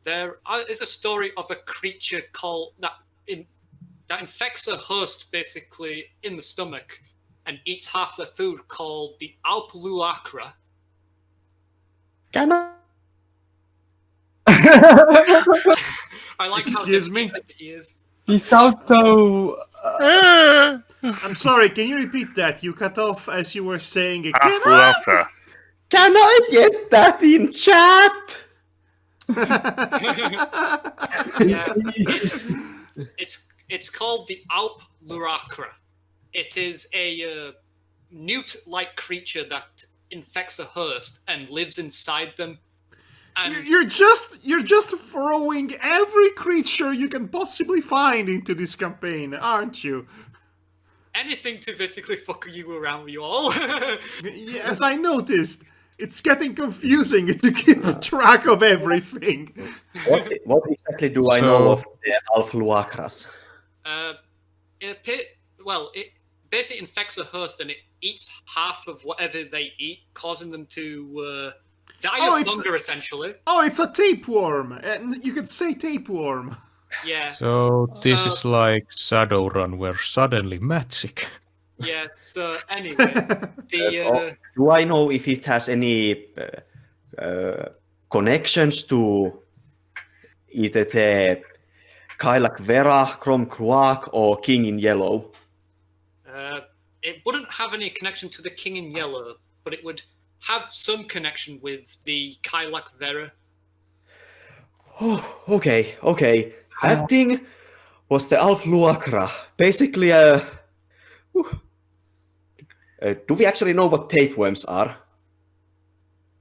Speaker 3: there is a story of a creature called that infects a host basically in the stomach and eats half their food, called the Alpluacra.
Speaker 2: Can I?
Speaker 3: I like
Speaker 1: Excuse
Speaker 3: how
Speaker 1: me?
Speaker 3: he is.
Speaker 2: He sounds so.
Speaker 1: I'm sorry, can you repeat that? You cut off as you were saying it.
Speaker 6: Alpha.
Speaker 4: Can I get that in chat?
Speaker 3: Yeah. It's called the Alpluacra. It is a newt-like creature that infects a host and lives inside them. And
Speaker 1: You're just throwing every creature you can possibly find into this campaign, aren't you?
Speaker 3: anything to basically fuck you around with you all.
Speaker 1: Yes, I noticed. It's getting confusing to keep track of everything.
Speaker 4: What exactly do I know of the Alfluacras?
Speaker 3: It basically infects the host and it eats half of whatever they eat, causing them to die of hunger, essentially.
Speaker 1: Oh, it's a tapeworm. You could say tapeworm.
Speaker 3: Yeah.
Speaker 5: So this is like Shadowrun, where suddenly magic.
Speaker 3: Yeah, so anyway,
Speaker 4: do I know if it has any connections to either the Kailak Vera, Crom Kruak, or King in Yellow?
Speaker 3: it wouldn't have any connection to the King in Yellow, but it would have some connection with the Kailak Vera.
Speaker 4: Oh, okay. That thing was the Alfluacra. Basically, do we actually know what tapeworms are?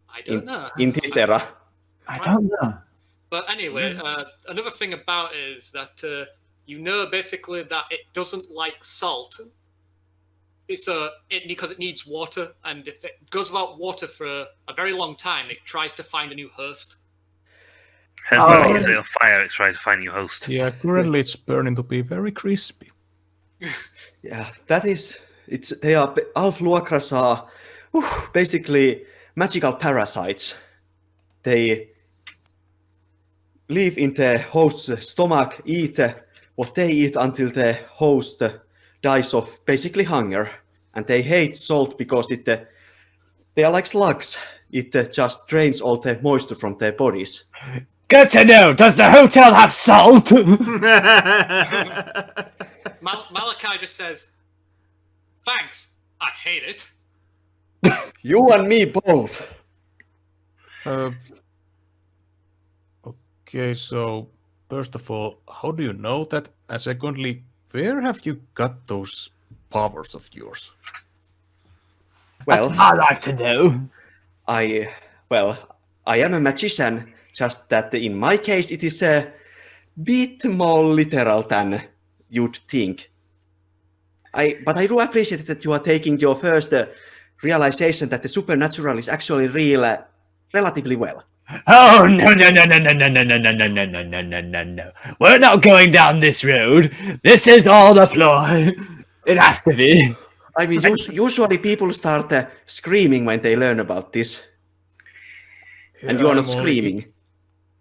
Speaker 3: I don't know.
Speaker 4: In this era?
Speaker 2: I don't know.
Speaker 3: But anyway, another thing about it is that basically that it doesn't like salt. Because it needs water, and if it goes without water for a very long time, it tries to find a new host.
Speaker 6: Fire, it tries to find a new host.
Speaker 5: Yeah, currently it's burning to be very crispy.
Speaker 4: Yeah, that is. Alfluacras are basically magical parasites. They live in the host's stomach, eat what they eat until the host dies of basically hunger. And they hate salt because they are like slugs. It just drains all the moisture from their bodies.
Speaker 2: Good to know. Does the hotel have salt?
Speaker 3: Malachi just says, "Thanks, I hate it."
Speaker 4: You and me both.
Speaker 5: Okay, so first of all, how do you know that? And secondly, where have you got those powers of yours?
Speaker 4: Well,
Speaker 2: I'd like to know.
Speaker 4: I am a magician, just that in my case it is a bit more literal than you'd think. But I do appreciate that you are taking your first realization that the supernatural is actually real relatively well.
Speaker 2: Oh no! We're not going down this road. This is all a ploy. It has to be.
Speaker 4: I mean, usually people start screaming when they learn about this. And you are not screaming.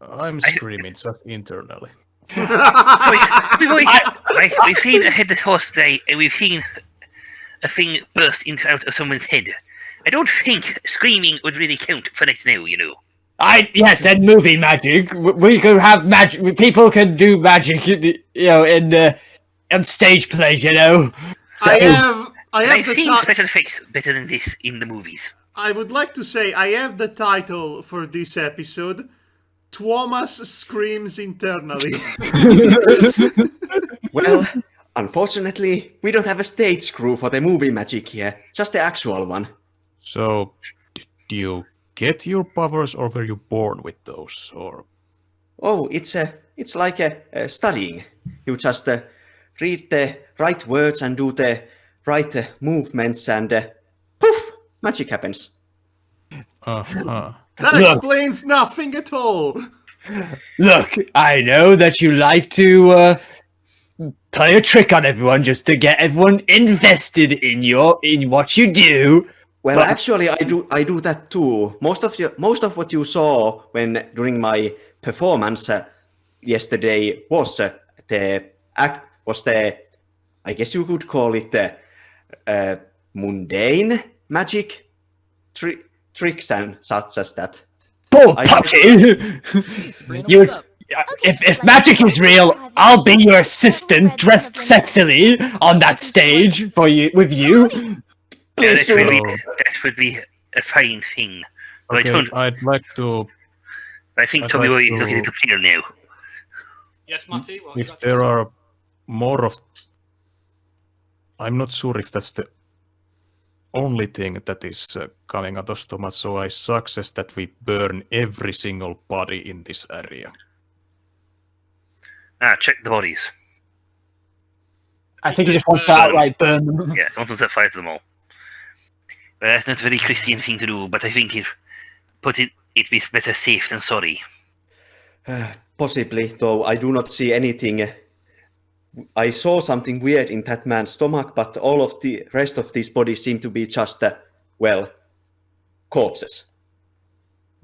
Speaker 5: I'm screaming just internally.
Speaker 6: We've seen a headless horse today, and we've seen a thing burst out of someone's head. I don't think screaming would really count for that now, you know.
Speaker 2: Yes, and movie magic. We could have magic. People can do magic, in stage plays, So,
Speaker 6: I've seen special effects better than this in the movies.
Speaker 1: I would like to say I have the title for this episode. Tuomas screams internally.
Speaker 4: Well, unfortunately, we don't have a stage crew for the movie magic here. Just the actual one.
Speaker 5: So, did you get your powers, or were you born with those? Or
Speaker 4: oh, it's like studying. You just read the right words and do the right movements, and poof, magic happens.
Speaker 1: That explains nothing at all.
Speaker 2: Look, I know that you like to play a trick on everyone just to get everyone invested in what you do.
Speaker 4: Well, actually, I do that too. Most of what you saw during my performance yesterday was I guess you could call it mundane magic tricks and such as that.
Speaker 2: Bull pucky! If magic is real, I'll be your assistant, dressed sexily on that stage with you.
Speaker 4: Please do.
Speaker 6: That would be a fine thing. But
Speaker 5: okay, I'd like to.
Speaker 6: I think Tommy Boy is looking at the clear now.
Speaker 3: Yes, Matty.
Speaker 5: If there are more of, I'm not sure if that's the only thing that is coming out of Tuomas, so I suggest that we burn every single body in this area.
Speaker 6: Check the bodies.
Speaker 2: I think you just want to outright burn them.
Speaker 6: Yeah, don't set fire to them all. That's not a very Christian thing to do, but I think But it'd be better safe than sorry.
Speaker 4: Possibly, though I do not see anything. I saw something weird in that man's stomach, but all of the rest of these bodies seem to be just, corpses.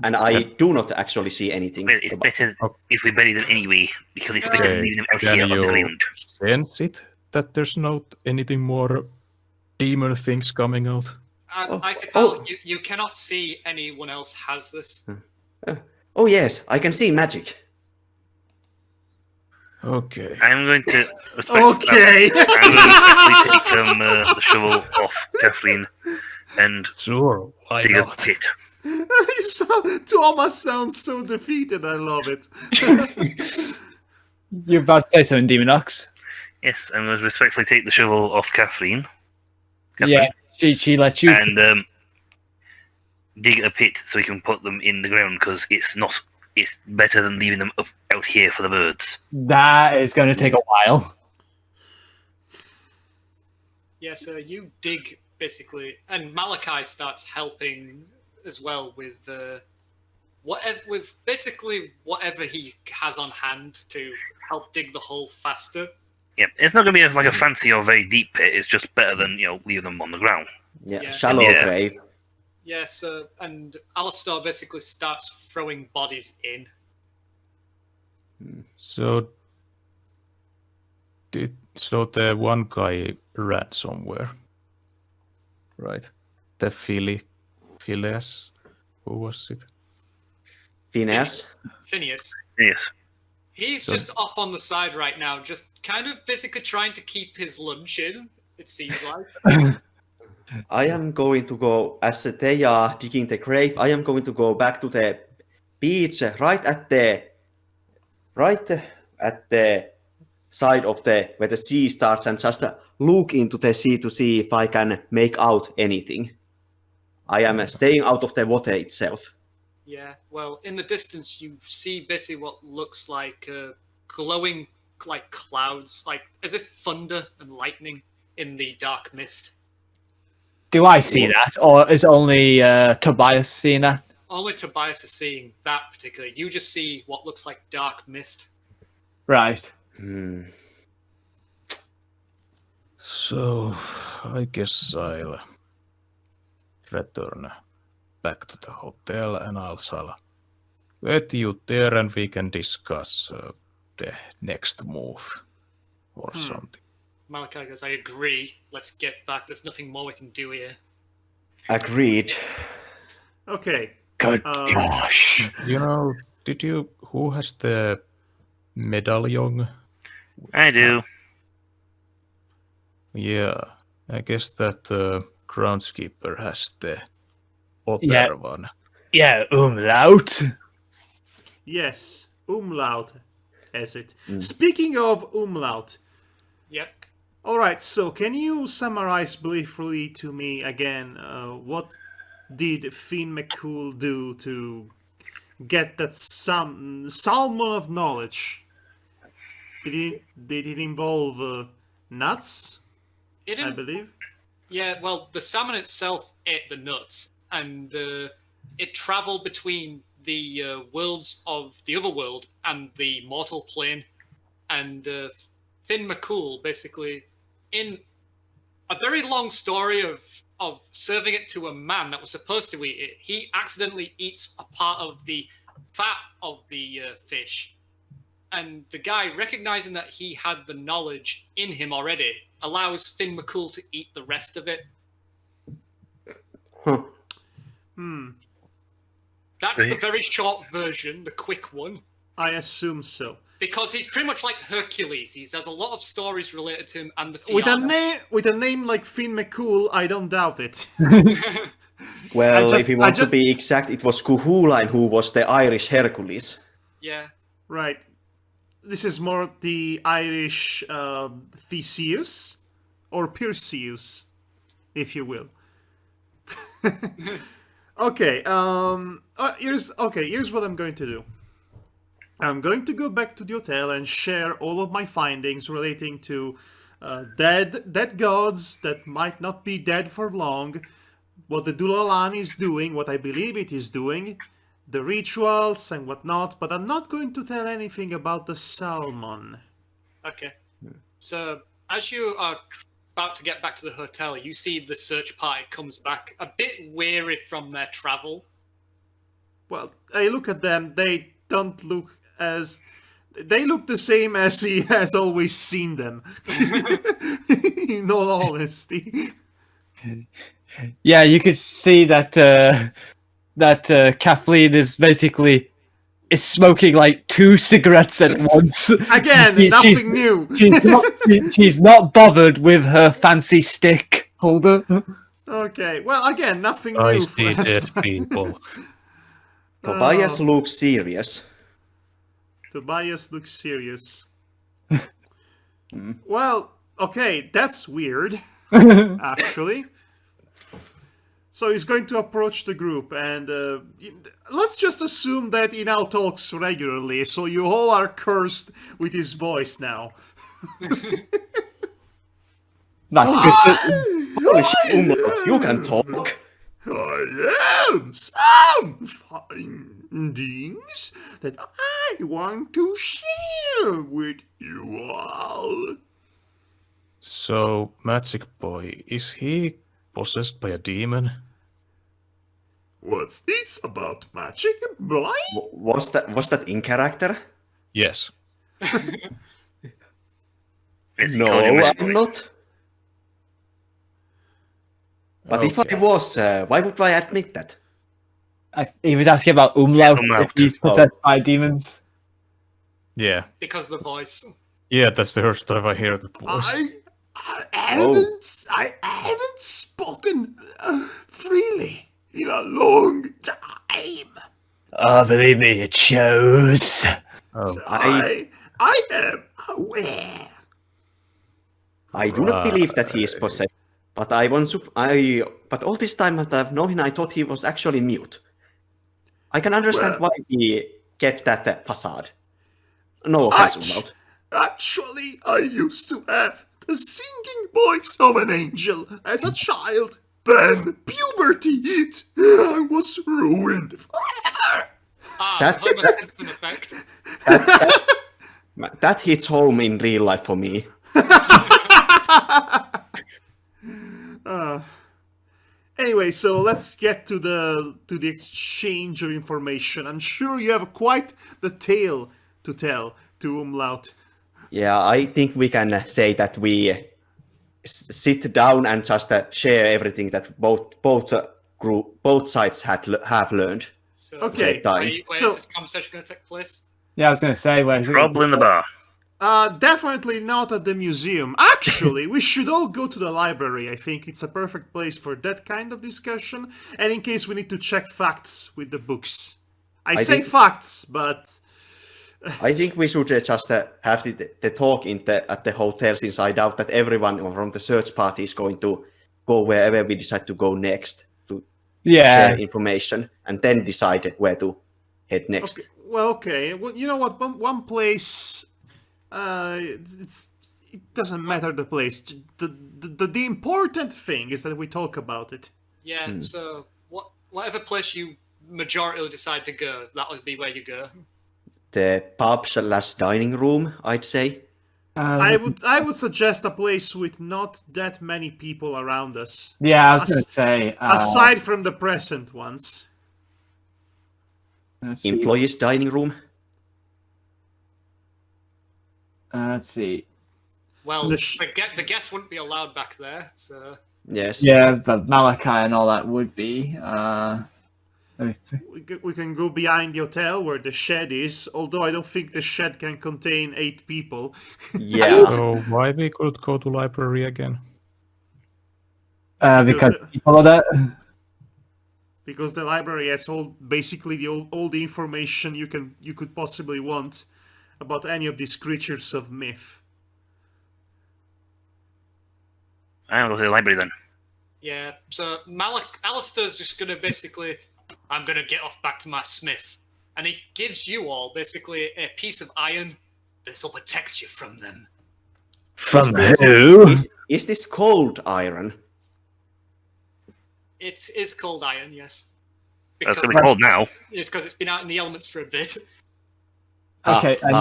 Speaker 4: And I do not actually see anything.
Speaker 6: Well, it's better if we bury them anyway, because it's better than leaving them out
Speaker 5: Can
Speaker 6: here on the
Speaker 5: you
Speaker 6: ground.
Speaker 5: sense it that there's not anything more demon things coming out?
Speaker 3: I suppose you cannot see anyone else has this.
Speaker 4: Oh yes, I can see magic.
Speaker 5: Okay.
Speaker 6: I'm going to
Speaker 1: Okay.
Speaker 6: I'm going to actually take the shovel off Kathleen and
Speaker 5: Sure, why
Speaker 6: dig a
Speaker 5: not?
Speaker 6: pit.
Speaker 1: Tuomas sounds so defeated. I love it.
Speaker 2: You're about to say something, Demonox.
Speaker 6: Yes, I'm going to respectfully take the shovel off Kathleen.
Speaker 2: Yeah, she lets you.
Speaker 6: And dig a pit so we can put them in the ground, because it's better than leaving them out here for the birds.
Speaker 2: That is going to take a while.
Speaker 3: Yes, you dig basically, and Malachi starts helping as well with whatever he has on hand to help dig the hole faster.
Speaker 6: Yeah, it's not going to be like a fancy or very deep pit. It's just better than leaving them on the ground.
Speaker 3: Yeah.
Speaker 4: Shallow grave.
Speaker 3: Yes, and Alistair basically starts throwing bodies in.
Speaker 5: So the one guy ran somewhere, right? The Phileas, who was it?
Speaker 4: Phineas.
Speaker 3: Phineas.
Speaker 6: Yes.
Speaker 3: He's just off on the side right now, just kind of basically trying to keep his lunch in, it seems like.
Speaker 4: I am going to go, as they are digging the grave, I am going to go back to the beach right at the side of where the sea starts, and just look into the sea to see if I can make out anything. I am staying out of the water itself.
Speaker 3: Yeah, well, in the distance you see basically what looks like glowing like clouds, like as if thunder and lightning in the dark mist.
Speaker 2: Do I see that, or is only Tobias seeing that?
Speaker 3: Only Tobias is seeing that particularly. You just see what looks like dark mist.
Speaker 2: Right.
Speaker 5: So I guess I'll return back to the hotel, and I'll let you there, and we can discuss the next move or something.
Speaker 3: Malachi goes, I agree. Let's get back. There's nothing more we can do here.
Speaker 4: Agreed.
Speaker 1: Okay.
Speaker 2: Good gosh.
Speaker 5: Who has the medallion?
Speaker 6: I do.
Speaker 5: Yeah, I guess that groundskeeper has the other one.
Speaker 2: Yeah, umlaut.
Speaker 1: Yes, umlaut has it. Speaking of umlaut,
Speaker 3: Yep.
Speaker 1: all right. So, can you summarize briefly to me again what did Finn McCool do to get that salmon of knowledge? Did it involve nuts? I believe.
Speaker 3: Yeah, well, the salmon itself ate the nuts, and it traveled between the worlds of the other world and the mortal plane. And Finn McCool, basically, in a very long story of serving it to a man that was supposed to eat it, he accidentally eats a part of the fat of the fish. And the guy, recognizing that he had the knowledge in him already, allows Finn McCool to eat the rest of it. That's the very short version, the quick one.
Speaker 1: I assume so.
Speaker 3: Because he's pretty much like Hercules. He has a lot of stories related to him and the
Speaker 1: With a name like Finn McCool, I don't doubt it.
Speaker 4: Well, if you want to be exact, it was Cuchulainn who was the Irish Hercules.
Speaker 3: Yeah.
Speaker 1: Right. This is more the Irish Theseus or Perseus, if you will. Okay. Here's what I'm going to do. I'm going to go back to the hotel and share all of my findings relating to dead gods that might not be dead for long, what the Dulalan is doing, what I believe it is doing, the rituals and whatnot, but I'm not going to tell anything about the salmon.
Speaker 3: Okay. So, as you are about to get back to the hotel, you see the search party comes back, a bit weary from their travel.
Speaker 1: Well, I look at them, they don't look as... They look the same as he has always seen them. In all honesty.
Speaker 2: Yeah, you could see that Kathleen is basically smoking like 2 cigarettes at once.
Speaker 1: Again,
Speaker 2: She's
Speaker 1: nothing new.
Speaker 2: she's not bothered with her fancy stick holder.
Speaker 1: Okay, well, again, nothing
Speaker 5: I
Speaker 1: new.
Speaker 5: see
Speaker 1: as
Speaker 5: dead
Speaker 1: far-
Speaker 5: people.
Speaker 4: Tobias
Speaker 1: Oh.
Speaker 4: looks serious.
Speaker 1: Tobias looks serious. Well, okay, that's weird, actually. So he's going to approach the group, and let's just assume that he now talks regularly, so you all are cursed with his voice now.
Speaker 2: That's good.
Speaker 4: Holy shit, Umlaut, you can talk.
Speaker 1: I am some findings that I want to share with you all.
Speaker 5: So, Magic Boy, is he possessed by a demon?
Speaker 1: What's this about magic, boy?
Speaker 4: Was that in character?
Speaker 5: Yes.
Speaker 6: Yes, he
Speaker 4: No,
Speaker 6: called you Magic
Speaker 4: I'm
Speaker 6: Boy.
Speaker 4: not. But if I was, why would I admit that?
Speaker 2: He was asking about Umlaut,
Speaker 6: Umlaut.
Speaker 2: if he's possessed by demons.
Speaker 5: Yeah.
Speaker 3: Because of the voice.
Speaker 5: Yeah, that's the first time I hear that voice.
Speaker 1: I haven't spoken freely in a long time.
Speaker 2: Oh, believe me, it shows.
Speaker 5: Oh,
Speaker 1: I am aware.
Speaker 4: I do not believe that he is possessed. But but all this time that I've known him, I thought he was actually mute. I can understand
Speaker 1: Well-
Speaker 4: why he kept that facade. No offense, Umlaut.
Speaker 1: Actually, I used to have the singing voice of an angel as a child. Then puberty hit. I was ruined forever.
Speaker 4: That-
Speaker 3: Homer Simpson effect.
Speaker 4: That hits home in real life for me.
Speaker 1: Anyway, so let's get to the exchange of information. I'm sure you have quite the tale to tell to Umlaut.
Speaker 4: Yeah, I think we can say that we sit down and just share everything that both sides have learned.
Speaker 3: So,
Speaker 1: Okay,
Speaker 3: where,
Speaker 4: time.
Speaker 3: where
Speaker 1: So-
Speaker 3: is this conversation going to take place?
Speaker 2: Yeah, I was going to say, where's
Speaker 6: Trouble in the bar.
Speaker 1: Definitely not at the museum. Actually, we should all go to the library. I think it's a perfect place for that kind of discussion. And in case we need to check facts with the books. I say
Speaker 4: think-
Speaker 1: facts, but
Speaker 4: I think we should just have the talk at the hotel, since I doubt that everyone from the search party is going to go wherever we decide to go next to
Speaker 2: Yeah.
Speaker 4: share information and then decide where to head next.
Speaker 1: okay. Well, you know what? One place. It doesn't matter the place. The important thing is that we talk about it.
Speaker 3: Yeah, so whatever place you majority decide to go, that would be where you go.
Speaker 4: The pub/dining room, I'd say.
Speaker 1: I would suggest a place with not that many people around us,
Speaker 2: Yeah, I was going to say.
Speaker 1: aside from the present ones.
Speaker 2: Let's see.
Speaker 4: Employees' dining room.
Speaker 2: Let's see.
Speaker 3: Well,
Speaker 1: The
Speaker 3: the guests wouldn't be allowed back there, so...
Speaker 4: Yes.
Speaker 2: Yeah, but Malachi and all that would be. Let me
Speaker 1: We can go behind the hotel where the shed is, although I don't think the shed can contain 8 people.
Speaker 4: Yeah.
Speaker 5: so why we could go to library again?
Speaker 2: because people are there.
Speaker 1: Because the library has basically all the information you could possibly want about any of these creatures of myth.
Speaker 6: I'll go to the library then.
Speaker 3: Yeah, so Alistair's just going to basically... I'm going to get off back to my smith. And he gives you all basically a piece of iron. This will protect you from them.
Speaker 2: From who?
Speaker 4: Is this cold iron?
Speaker 3: It is cold iron, yes.
Speaker 6: It's going to be cold now.
Speaker 3: It's because it's been out in the elements for a bit.
Speaker 2: Okay, and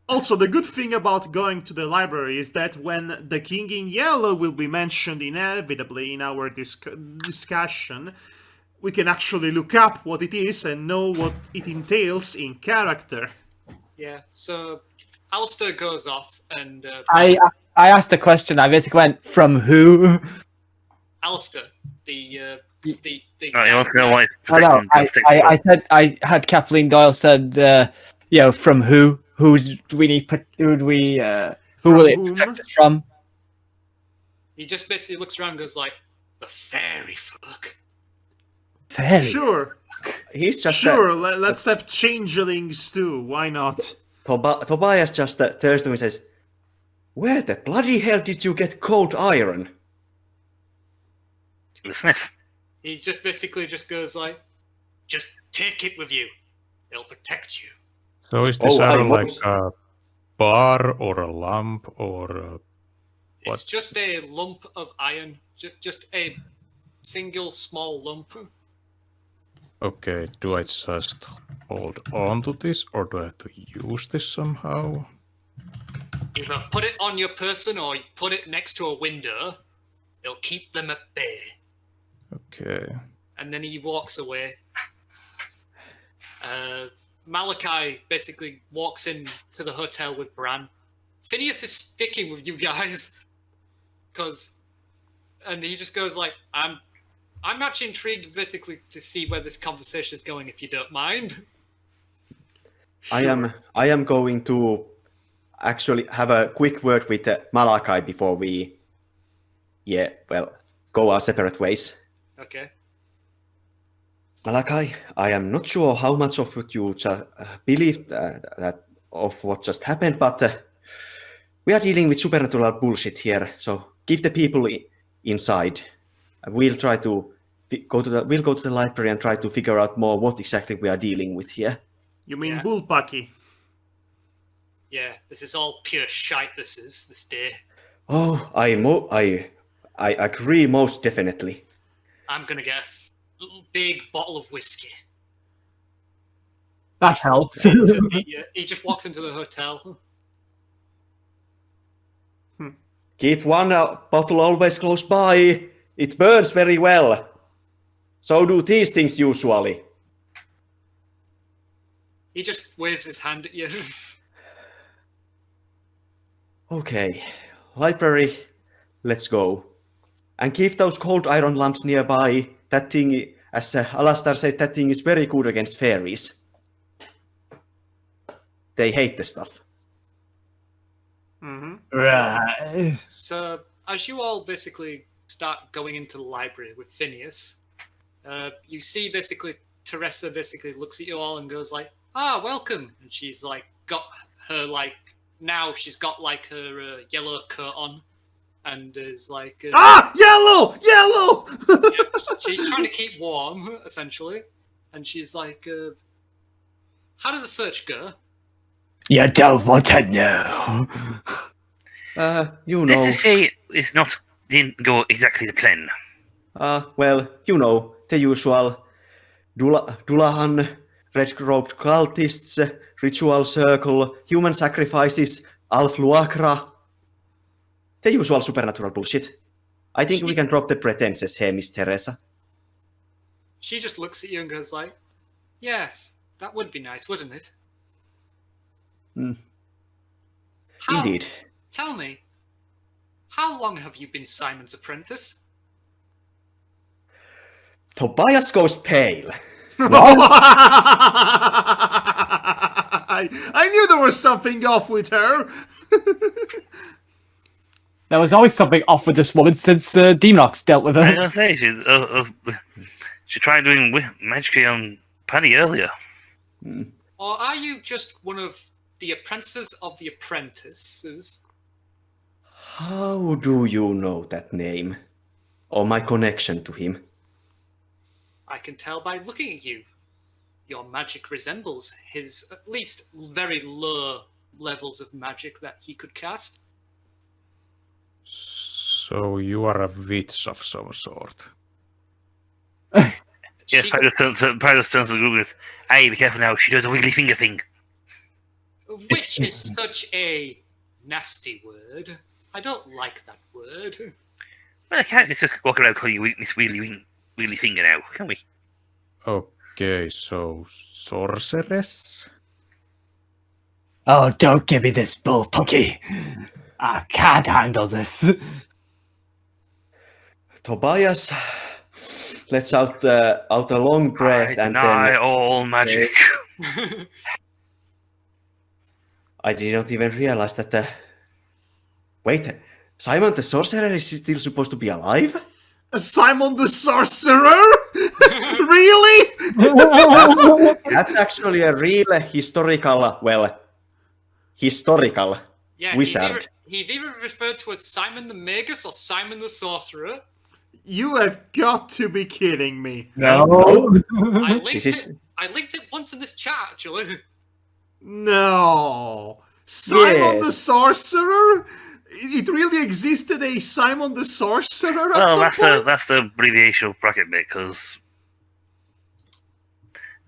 Speaker 1: Also, the good thing about going to the library is that when the King in Yellow will be mentioned inevitably in our discussion, we can actually look up what it is and know what it entails in character.
Speaker 3: Yeah, so Alistair goes off and...
Speaker 2: I asked a question. I basically went, from who?
Speaker 3: Alistair, the
Speaker 6: No, you want to know why it's
Speaker 2: Oh, no,
Speaker 6: protecting
Speaker 2: I said, I had Kathleen Doyle said, from who? Who do we need? Who do we? Who will it protect us from?
Speaker 3: He just basically looks around and goes like, the fairy folk.
Speaker 2: Fairy.
Speaker 1: Sure,
Speaker 4: He's just
Speaker 1: let's have changelings too. Why not?
Speaker 4: Tobias just turns to him and says, "Where the bloody hell did you get cold iron?"
Speaker 6: The smith.
Speaker 3: He just basically just goes like, just take it with you. It'll protect you.
Speaker 5: So is this
Speaker 4: I
Speaker 5: arrow like
Speaker 4: was-
Speaker 5: a bar or a lamp or
Speaker 3: It's
Speaker 5: what's...
Speaker 3: just a lump of iron. Just a single small lump.
Speaker 5: Okay, do I just hold on to this or do I have to use this somehow?
Speaker 3: Either put it on your person or put it next to a window. It'll keep them at bay.
Speaker 5: Okay.
Speaker 3: And then he walks away. Malachi basically walks in to the hotel with Bran. Phineas is sticking with you guys, and he just goes like, "I'm actually intrigued, basically, to see where this conversation is going. If you don't mind."
Speaker 1: Sure.
Speaker 4: I am going to actually have a quick word with Malachi before we, go our separate ways.
Speaker 3: Okay.
Speaker 4: Malachi, I am not sure how much of what you believe that of what just happened, but we are dealing with supernatural bullshit here. So give the people inside. We'll try to go to the library and try to figure out more what exactly we are dealing with here.
Speaker 1: You mean
Speaker 3: Yeah.
Speaker 1: bullpucky?
Speaker 3: Yeah, this is all pure shite. This day.
Speaker 4: Oh, I agree most definitely.
Speaker 3: I'm gonna get a big bottle of whiskey.
Speaker 2: That helps.
Speaker 3: He just walks into the hotel.
Speaker 4: Keep one bottle always close by. It burns very well. So do these things usually.
Speaker 3: He just waves his hand at you.
Speaker 4: Okay, library, let's go. And keep those cold iron lamps nearby. That thing, as Alastar said, that thing is very good against fairies. They hate the stuff.
Speaker 2: Right.
Speaker 3: So, as you all basically start going into the library with Phineas, you see basically Teresa basically looks at you all and goes like, "Ah, welcome." And she's like got her now she's got like her yellow coat on, and is like
Speaker 1: Yellow!
Speaker 3: she's trying to keep warm essentially, and she's like, "How did the search go?"
Speaker 2: You don't want to know.
Speaker 4: You
Speaker 6: Let's
Speaker 4: know.
Speaker 6: just say didn't go exactly the plan.
Speaker 4: Well, you know, the usual. Dullahan, red-robed cultists, ritual circle, human sacrifices, Alfluakra. The usual supernatural bullshit. I think we can drop the pretenses here, Miss Teresa.
Speaker 3: She just looks at you and goes like, "Yes, that would be nice, wouldn't it?"
Speaker 4: Indeed.
Speaker 3: Tell me, how long have you been Simon's apprentice?
Speaker 4: Tobias goes pale.
Speaker 1: I knew there was something off with her.
Speaker 2: There was always something off with this woman since Demonox dealt with
Speaker 6: I
Speaker 2: her.
Speaker 6: was gonna say she tried doing magic on Paddy earlier.
Speaker 3: Or are you just one of the apprentices of the apprentices?
Speaker 4: How do you know that name? Or my connection to him?
Speaker 3: I can tell by looking at you. Your magic resembles his at least very low levels of magic that he could cast.
Speaker 5: So you are a witch of some sort.
Speaker 6: Yes,
Speaker 3: She-
Speaker 6: Pyros turns to the group with, "Hey, be careful now. She does a wiggly finger thing."
Speaker 3: which
Speaker 2: Excuse
Speaker 3: is
Speaker 2: me.
Speaker 3: such a nasty word. I don't like that word.
Speaker 6: Well, I can't just walk around calling you Miss Wiggly Finger now, can we?
Speaker 5: Okay, so sorceress?
Speaker 2: Oh, don't give me this bull, Pookie. I can't handle this.
Speaker 4: Tobias lets out a long breath
Speaker 6: I
Speaker 4: and
Speaker 6: deny
Speaker 4: then
Speaker 6: all magic.
Speaker 4: I did not even realize that. Wait, Simon the sorcerer is still supposed to be alive?
Speaker 1: Simon the Sorcerer? Really?
Speaker 4: That's actually a real historical
Speaker 3: Yeah,
Speaker 4: wizard.
Speaker 3: he's either referred to as Simon the Magus or Simon the Sorcerer.
Speaker 1: You have got to be kidding me.
Speaker 2: No.
Speaker 3: I linked
Speaker 4: This is-
Speaker 3: it. I linked it once in this chat, actually.
Speaker 1: No. Simon the
Speaker 4: Yes.
Speaker 1: Sorcerer? It really existed a Simon the Sorcerer at
Speaker 6: Well,
Speaker 1: some point?
Speaker 6: that's the abbreviation bracket bit, because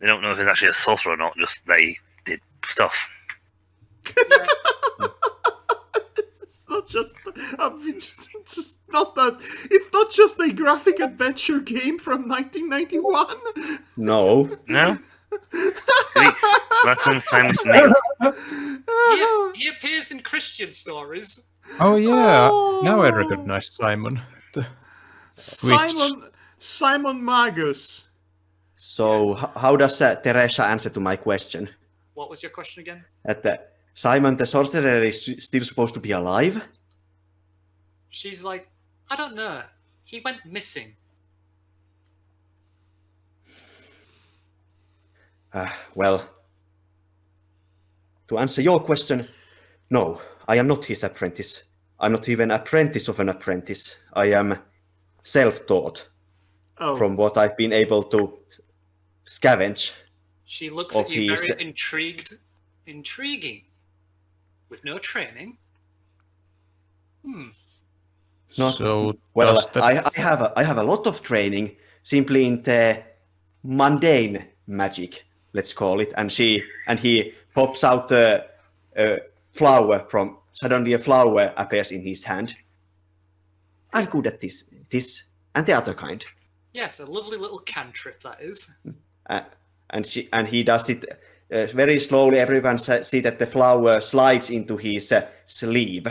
Speaker 6: they don't know if it's actually a sorcerer or not, just they did stuff.
Speaker 1: It's not just, just not that. It's not just a graphic adventure game from 1991.
Speaker 4: No.
Speaker 6: No? Greeks, Latins, Simon's Males.
Speaker 3: He appears in Christian stories.
Speaker 5: Oh yeah, now I recognize Simon.
Speaker 1: Simon Magus.
Speaker 4: So how does Teresa answer to my question?
Speaker 3: What was your question again?
Speaker 4: That Simon the sorcerer is still supposed to be alive?
Speaker 3: She's like, I don't know. He went missing.
Speaker 4: Well, to answer your question, no, I am not his apprentice. I'm not even apprentice of an apprentice. I am self-taught
Speaker 1: Oh,
Speaker 4: from what I've been able to scavenge.
Speaker 3: She looks
Speaker 4: Of
Speaker 3: at you
Speaker 4: his-
Speaker 3: very intriguing. With no training.
Speaker 4: Not-
Speaker 5: So
Speaker 4: Well,
Speaker 5: does that...
Speaker 4: I have a lot of training simply in the mundane magic, let's call it. And he pops out a flower from. Suddenly, a flower appears in his hand. I'm good at this and the other kind.
Speaker 3: Yes, a lovely little cantrip that is.
Speaker 4: And he does it very slowly. Everyone see that the flower slides into his sleeve.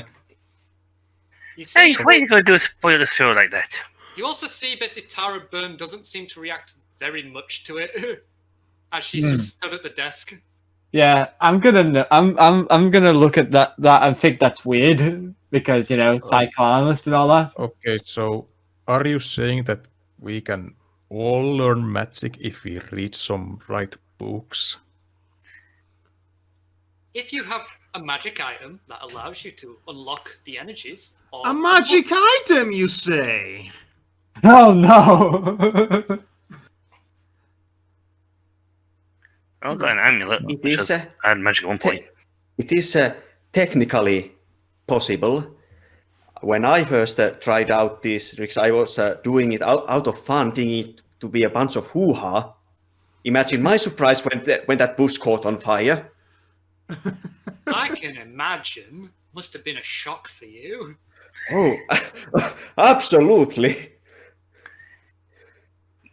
Speaker 3: You
Speaker 6: Hey,
Speaker 3: see,
Speaker 6: why are you going to do a spoiler show like that?
Speaker 3: you also see basically Tara Byrne doesn't seem to react very much to it, as she's just stood at the desk.
Speaker 2: Yeah, I'm gonna look at that and think that's weird because psychoanalyst and all that.
Speaker 5: Okay, so are you saying that we can all learn magic if we read some right books?
Speaker 3: If you have a magic item that allows you to unlock the energies, or
Speaker 1: a magic item, you say?
Speaker 2: Oh no!
Speaker 6: I've got an amulet,
Speaker 4: It
Speaker 6: which
Speaker 4: is,
Speaker 6: has had magic at one point.
Speaker 4: It is technically possible. When I first tried out these tricks, I was doing it out of fun, thinking it to be a bunch of hoo-ha. Imagine my surprise when that bush caught on fire.
Speaker 3: I can imagine. Must have been a shock for you.
Speaker 4: Oh, absolutely.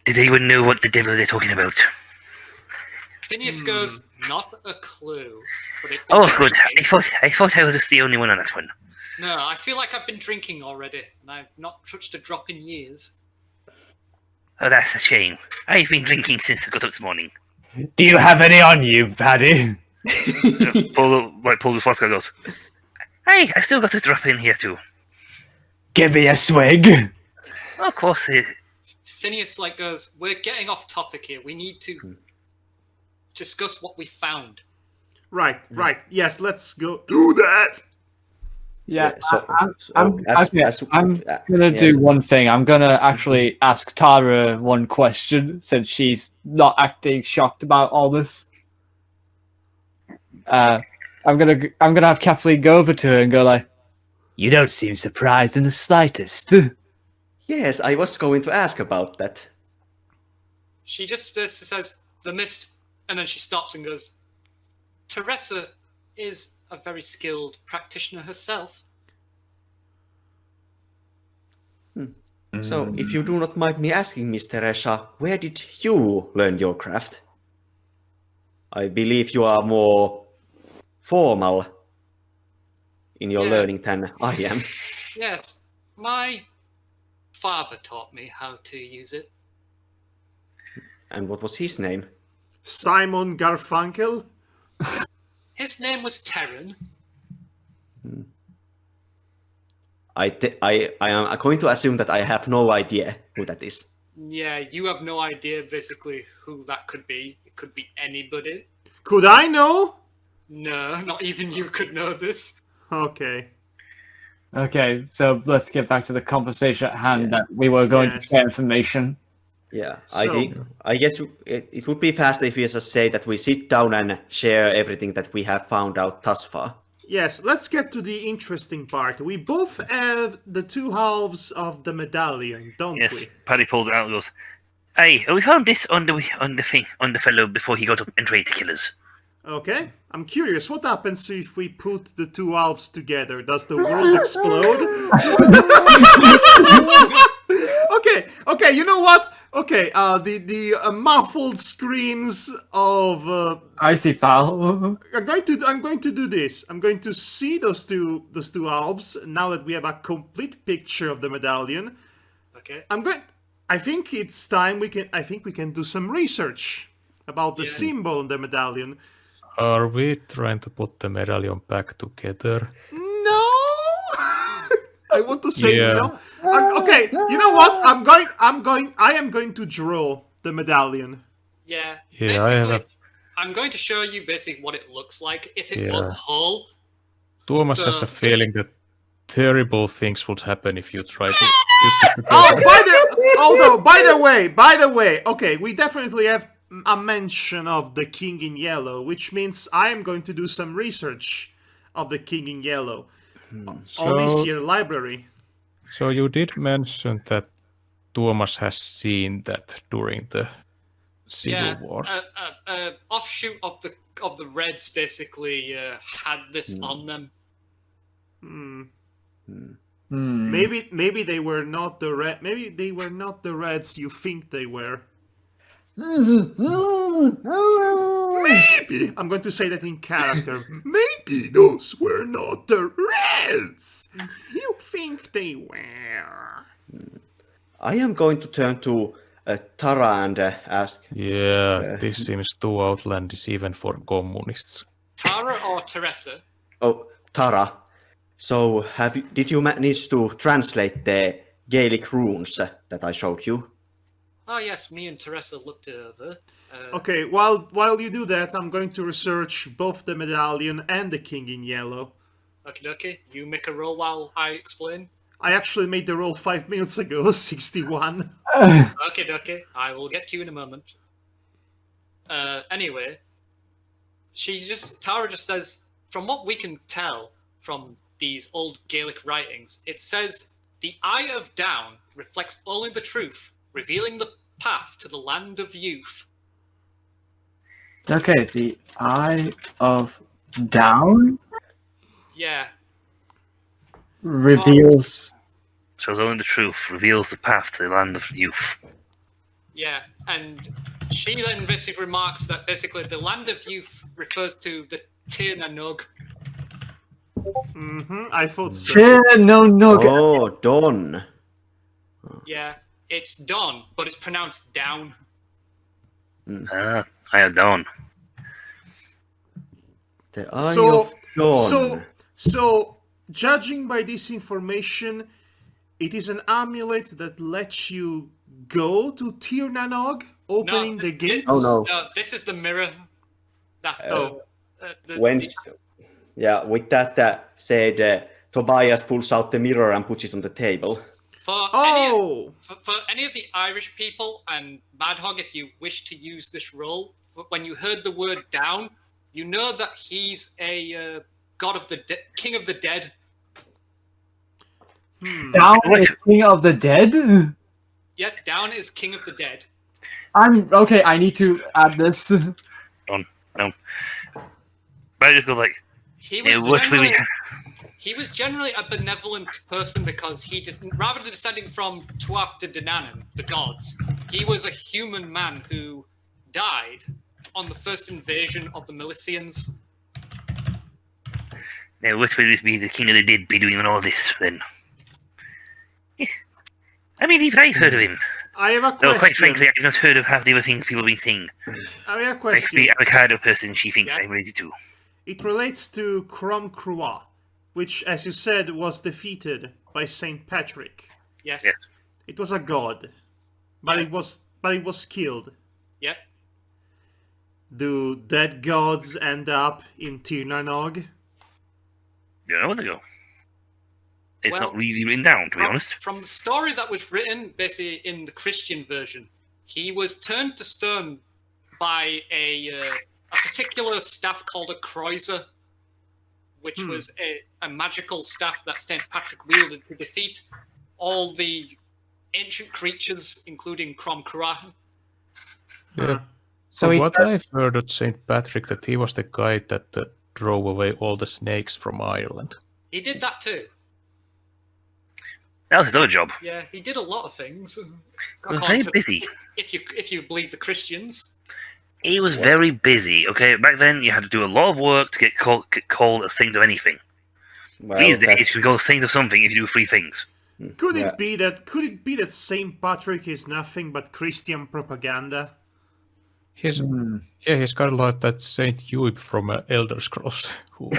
Speaker 6: Did anyone know what the devil they're talking about?
Speaker 3: Phineas goes, not a clue. But it's
Speaker 6: Oh, good.
Speaker 3: intriguing.
Speaker 6: I thought I was just the only one on that one.
Speaker 3: No, I feel like I've been drinking already, and I've not touched a drop in years.
Speaker 6: Oh, that's a shame. I've been drinking since I got up this morning.
Speaker 2: Do you have any on you, Paddy?
Speaker 6: Pulls his flask and goes, "Hey, I still got a drop in here too."
Speaker 2: Give me a swig.
Speaker 6: Well, of course,
Speaker 3: Phineas goes, we're getting off topic here. We need to discuss what we found.
Speaker 1: Right. Yes, let's go do that.
Speaker 2: Yeah,
Speaker 4: I'm
Speaker 2: gonna do one thing. I'm gonna actually ask Tara one question since she's not acting shocked about all this. I'm gonna have Kathleen go over to her and go like, "You don't seem surprised in the slightest."
Speaker 4: Yes, I was going to ask about that.
Speaker 3: She just basically says, the mist, and then she stops and goes, Teresa is a very skilled practitioner herself.
Speaker 4: So, if you do not mind me asking, Miss Teresa, where did you learn your craft? I believe you are more formal in your
Speaker 3: Yes.
Speaker 4: learning than I am.
Speaker 3: Yes, my father taught me how to use it.
Speaker 4: And what was his name?
Speaker 1: Simon Garfunkel?
Speaker 3: His name was Terran.
Speaker 4: I am going to assume that I have no idea who that is.
Speaker 3: Yeah, you have no idea basically who that could be. It could be anybody.
Speaker 1: Could I know?
Speaker 3: No, not even you could know this.
Speaker 1: Okay.
Speaker 2: Okay, so let's get back to the conversation at hand that we were going to
Speaker 1: Yes.
Speaker 2: share information.
Speaker 4: Yeah,
Speaker 1: So-
Speaker 4: I guess it would be faster if we just say that we sit down and share everything that we have found out thus far.
Speaker 1: Yes, let's get to the interesting part. We both have the two halves of the medallion, don't
Speaker 6: Yes,
Speaker 1: we?
Speaker 6: Paddy pulls it out and goes, "Hey, we found this on the fellow before he got up and tried to kill us."
Speaker 1: Okay. I'm curious, what happens if we put the two halves together? Does the world explode? Okay, you know what? Okay, the muffled screams of
Speaker 2: Icy Fowl.
Speaker 1: I'm going to do this. I'm going to see those two halves now that we have a complete picture of the medallion.
Speaker 3: Okay.
Speaker 1: I think it's time we can do some research about the
Speaker 3: Yeah.
Speaker 1: symbol on the medallion.
Speaker 5: Are we trying to put the medallion back together?
Speaker 1: No. I want to say
Speaker 5: Yeah.
Speaker 1: no. Okay, you know what? I am going to draw the medallion.
Speaker 3: Yeah.
Speaker 5: Yeah, I
Speaker 3: basically,
Speaker 5: have-
Speaker 3: I'm going to show you basically what it looks like if it
Speaker 5: Yeah.
Speaker 3: was whole.
Speaker 5: Tuomas
Speaker 3: So,
Speaker 5: has a
Speaker 3: just-
Speaker 5: feeling that terrible things would happen if you try to.
Speaker 1: Oh, by the way, okay, we definitely have a mention of the King in Yellow, which means I am going to do some research of the King in Yellow on this
Speaker 5: So-
Speaker 1: year library.
Speaker 5: So you did mention that Tuomas has seen that during the Civil War.
Speaker 3: Offshoot of the Reds basically had this on them.
Speaker 1: Maybe they were not the red. Maybe they were not the Reds you think they were. Maybe I'm going to say that in character. Maybe those were not the Reds you think they were.
Speaker 4: I am going to turn to Tara and ask,
Speaker 5: Yeah, this seems too outlandish even for communists.
Speaker 3: Tara or Teresa?
Speaker 4: oh, Tara, so did you manage to translate the Gaelic runes that I showed you?
Speaker 3: Oh yes, me and Teresa looked it over.
Speaker 1: Okay, while you do that, I'm going to research both the medallion and the King in Yellow.
Speaker 3: Okay. You make a roll while I explain.
Speaker 1: I actually made the roll 5 minutes ago, 61.
Speaker 3: Okay. I will get to you in a moment. Anyway, Tara just says, from what we can tell from these old Gaelic writings, it says the Eye of Down reflects only the truth, revealing the path to the land of youth.
Speaker 2: Okay, the Eye of Down
Speaker 3: Yeah,
Speaker 2: reveals.
Speaker 6: So only the truth reveals the path to the land of youth.
Speaker 3: yeah. And she then basically remarks that basically the land of youth refers to the Tir na Nog.
Speaker 1: I thought so.
Speaker 2: No.
Speaker 4: Oh, Don.
Speaker 3: Yeah, it's Don, but it's pronounced down.
Speaker 6: I have done.
Speaker 4: The Eye
Speaker 1: So-
Speaker 4: of Dawn.
Speaker 1: So, judging by this information, it is an amulet that lets you go to Tir na Nog, opening the gates.
Speaker 4: Oh, no.
Speaker 3: No, this is the mirror. That
Speaker 4: When, with that said, Tobias pulls out the mirror and puts it on the table.
Speaker 3: for
Speaker 1: Oh,
Speaker 3: any of the Irish people and Madhog, if you wish to use this role, when you heard the word down, you know that he's a god of the king of the dead.
Speaker 2: Down is King of the Dead?
Speaker 3: Yeah, down is king of the dead.
Speaker 2: I'm okay. I need to add this.
Speaker 6: No. But I just go like,
Speaker 3: He was
Speaker 6: what will we
Speaker 3: generally he was generally a benevolent person because he didn't, rather than descending from Tuath to Dananan, the gods, he was a human man who died on the first invasion of the Milicians.
Speaker 6: Now, what will be the king of the dead be doing on all this then? I mean, even I've heard of him.
Speaker 1: I have a
Speaker 6: Though,
Speaker 1: question.
Speaker 6: quite frankly, I've not heard of half the other things people have been saying.
Speaker 1: I have a
Speaker 6: Like
Speaker 1: question.
Speaker 6: the avocado person, she thinks
Speaker 3: Yeah.
Speaker 6: I'm ready to.
Speaker 1: It relates to Crom Croix, which, as you said, was defeated by Saint Patrick.
Speaker 3: Yes.
Speaker 6: Yes.
Speaker 1: It was a god, but
Speaker 3: Yeah.
Speaker 1: it was killed.
Speaker 3: Yeah.
Speaker 1: Do dead gods end up in Tir na Nog?
Speaker 6: You know where they go. It's
Speaker 3: Well,
Speaker 6: not really written down, to be honest.
Speaker 3: From the story that was written, basically in the Christian version, he was turned to stone by a particular staff called a Kreuzer, which was a magical staff that St. Patrick wielded to defeat all the ancient creatures, including Crom Croix.
Speaker 5: Yeah.
Speaker 2: So
Speaker 5: So
Speaker 2: he
Speaker 5: what I've heard of Saint Patrick, that he was the guy that drove away all the snakes from Ireland.
Speaker 3: He did that too.
Speaker 6: That was his other job.
Speaker 3: Yeah, he did a lot of things.
Speaker 6: He was
Speaker 3: According
Speaker 6: very
Speaker 3: to-
Speaker 6: busy.
Speaker 3: If you believe the Christians.
Speaker 6: He was very busy, okay? Back then, you had to do a lot of work to get called a saint of anything.
Speaker 4: Well,
Speaker 6: These days,
Speaker 4: that's-
Speaker 6: you can go saint of something if you do 3 things.
Speaker 1: Could
Speaker 4: Yeah.
Speaker 1: it be that Saint Patrick is nothing but Christian propaganda?
Speaker 5: He's he's kind of like that Saint Yume from Elder Scrolls, who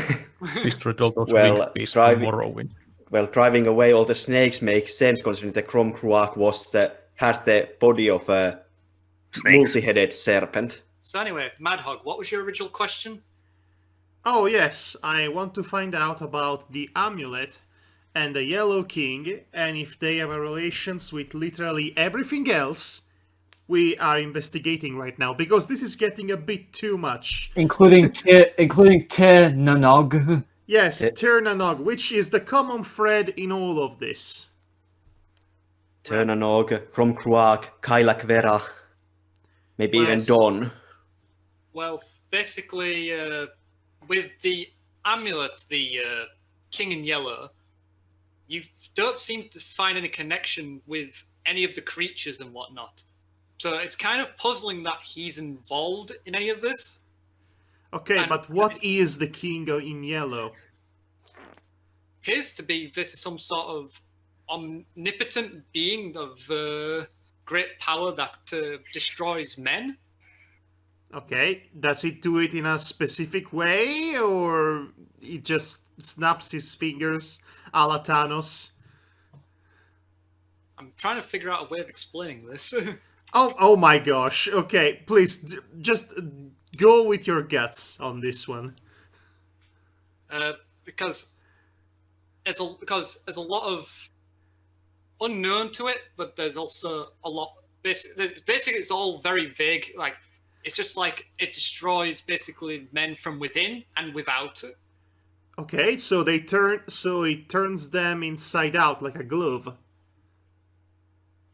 Speaker 5: destroyed all those
Speaker 4: Well,
Speaker 5: winged beasts from
Speaker 4: driving-
Speaker 5: Morrowind.
Speaker 4: Well, driving away all the snakes makes sense considering the Crom Croix had the body of a
Speaker 6: Snakes.
Speaker 4: multi-headed serpent.
Speaker 3: So anyway, Madhog, what was your original question?
Speaker 1: Oh yes, I want to find out about the amulet and the Yellow King, and if they have a relations with literally everything else we are investigating right now, because this is getting a bit too much.
Speaker 2: including Tir na Nog.
Speaker 1: Yes, Tir na Nog, which is the common thread in all of this.
Speaker 4: Ternanog, Crom Croix, Kailak Vera, maybe even
Speaker 3: Yes.
Speaker 4: Dawn.
Speaker 3: Well, basically, with the amulet, the King in Yellow, you don't seem to find any connection with any of the creatures and whatnot. So it's kind of puzzling that he's involved in any of this.
Speaker 1: Okay,
Speaker 3: And-
Speaker 1: but what is the King in Yellow?
Speaker 3: Appears to be this is some sort of omnipotent being of great power that destroys men.
Speaker 1: Okay, does it do it in a specific way, or it just snaps his fingers a la Thanos?
Speaker 3: I'm trying to figure out a way of explaining this.
Speaker 1: Oh my gosh. Okay, please just go with your guts on this one.
Speaker 3: Because there's a lot of unknown to it, but there's also a lot. Basically, it's all very vague. Like it's just like it destroys basically men from within and without.
Speaker 1: Okay, so it turns them inside out like a glove.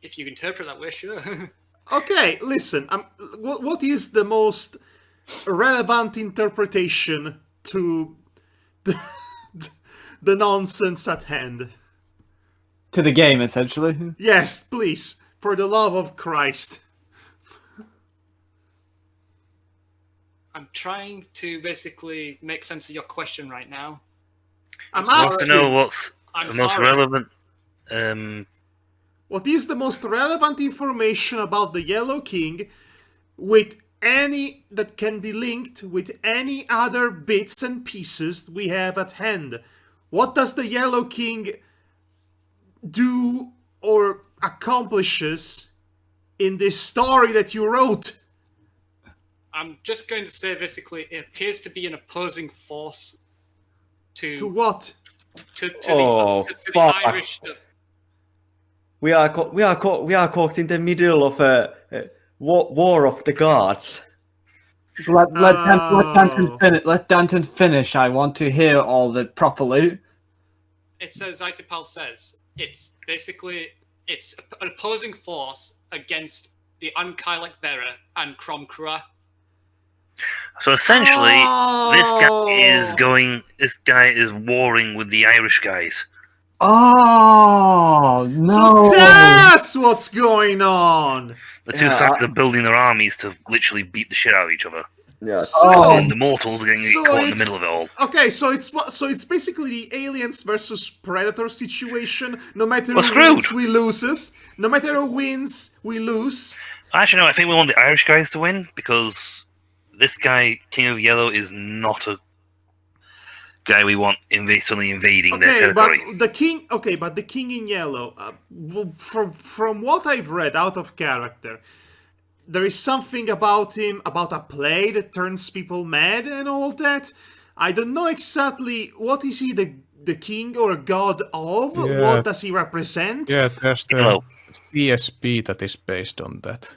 Speaker 3: If you interpret that way, sure.
Speaker 1: Okay, listen. What is the most relevant interpretation to the nonsense at hand?
Speaker 2: To the game, essentially.
Speaker 1: Yes, please, for the love of Christ.
Speaker 3: I'm trying to basically make sense of your question right now.
Speaker 1: I'm
Speaker 3: sorry.
Speaker 6: I want to know
Speaker 1: asking,
Speaker 6: what's
Speaker 3: I'm
Speaker 6: the most
Speaker 3: sorry.
Speaker 6: relevant.
Speaker 1: what is the most relevant information about the Yellow King with any that can be linked with any other bits and pieces we have at hand? What does the Yellow King do or accomplishes in this story that you wrote?
Speaker 3: I'm just going to say basically it appears to be an opposing force
Speaker 1: To what?
Speaker 3: to
Speaker 4: Oh,
Speaker 3: the
Speaker 4: fuck.
Speaker 3: Irish.
Speaker 4: We are caught in the middle of a war of the gods.
Speaker 2: Let
Speaker 1: Oh.
Speaker 2: Danton finish. I want to hear all of it properly.
Speaker 3: It says Isopal says it's basically an opposing force against the Ankylak Vera, and Kromkrua.
Speaker 6: So essentially,
Speaker 1: Oh!
Speaker 6: This guy is warring with the Irish guys.
Speaker 2: Oh no!
Speaker 1: So that's what's going on.
Speaker 6: The two
Speaker 4: Yeah,
Speaker 6: sides are building their armies to literally beat the shit out of each other.
Speaker 4: Yeah.
Speaker 2: Oh.
Speaker 6: And the mortals are going to get
Speaker 1: So
Speaker 6: caught in the
Speaker 1: it's-
Speaker 6: middle of it all.
Speaker 1: Okay, so it's basically the aliens versus predator situation. No matter
Speaker 6: We're
Speaker 1: who
Speaker 6: screwed.
Speaker 1: wins, we loses. No matter who wins, we lose.
Speaker 6: Actually, no, I think we want the Irish guys to win because this guy, King of Yellow, is not a guy we want suddenly invading their
Speaker 1: Okay, but
Speaker 6: territory.
Speaker 1: the king in yellow. From what I've read out of character, there is something about him, about a play that turns people mad and all that. I don't know exactly what is he the king or god of.
Speaker 5: Yeah.
Speaker 1: What does he represent?
Speaker 5: Yeah, there's the
Speaker 6: Hello.
Speaker 5: CSP that is based on that.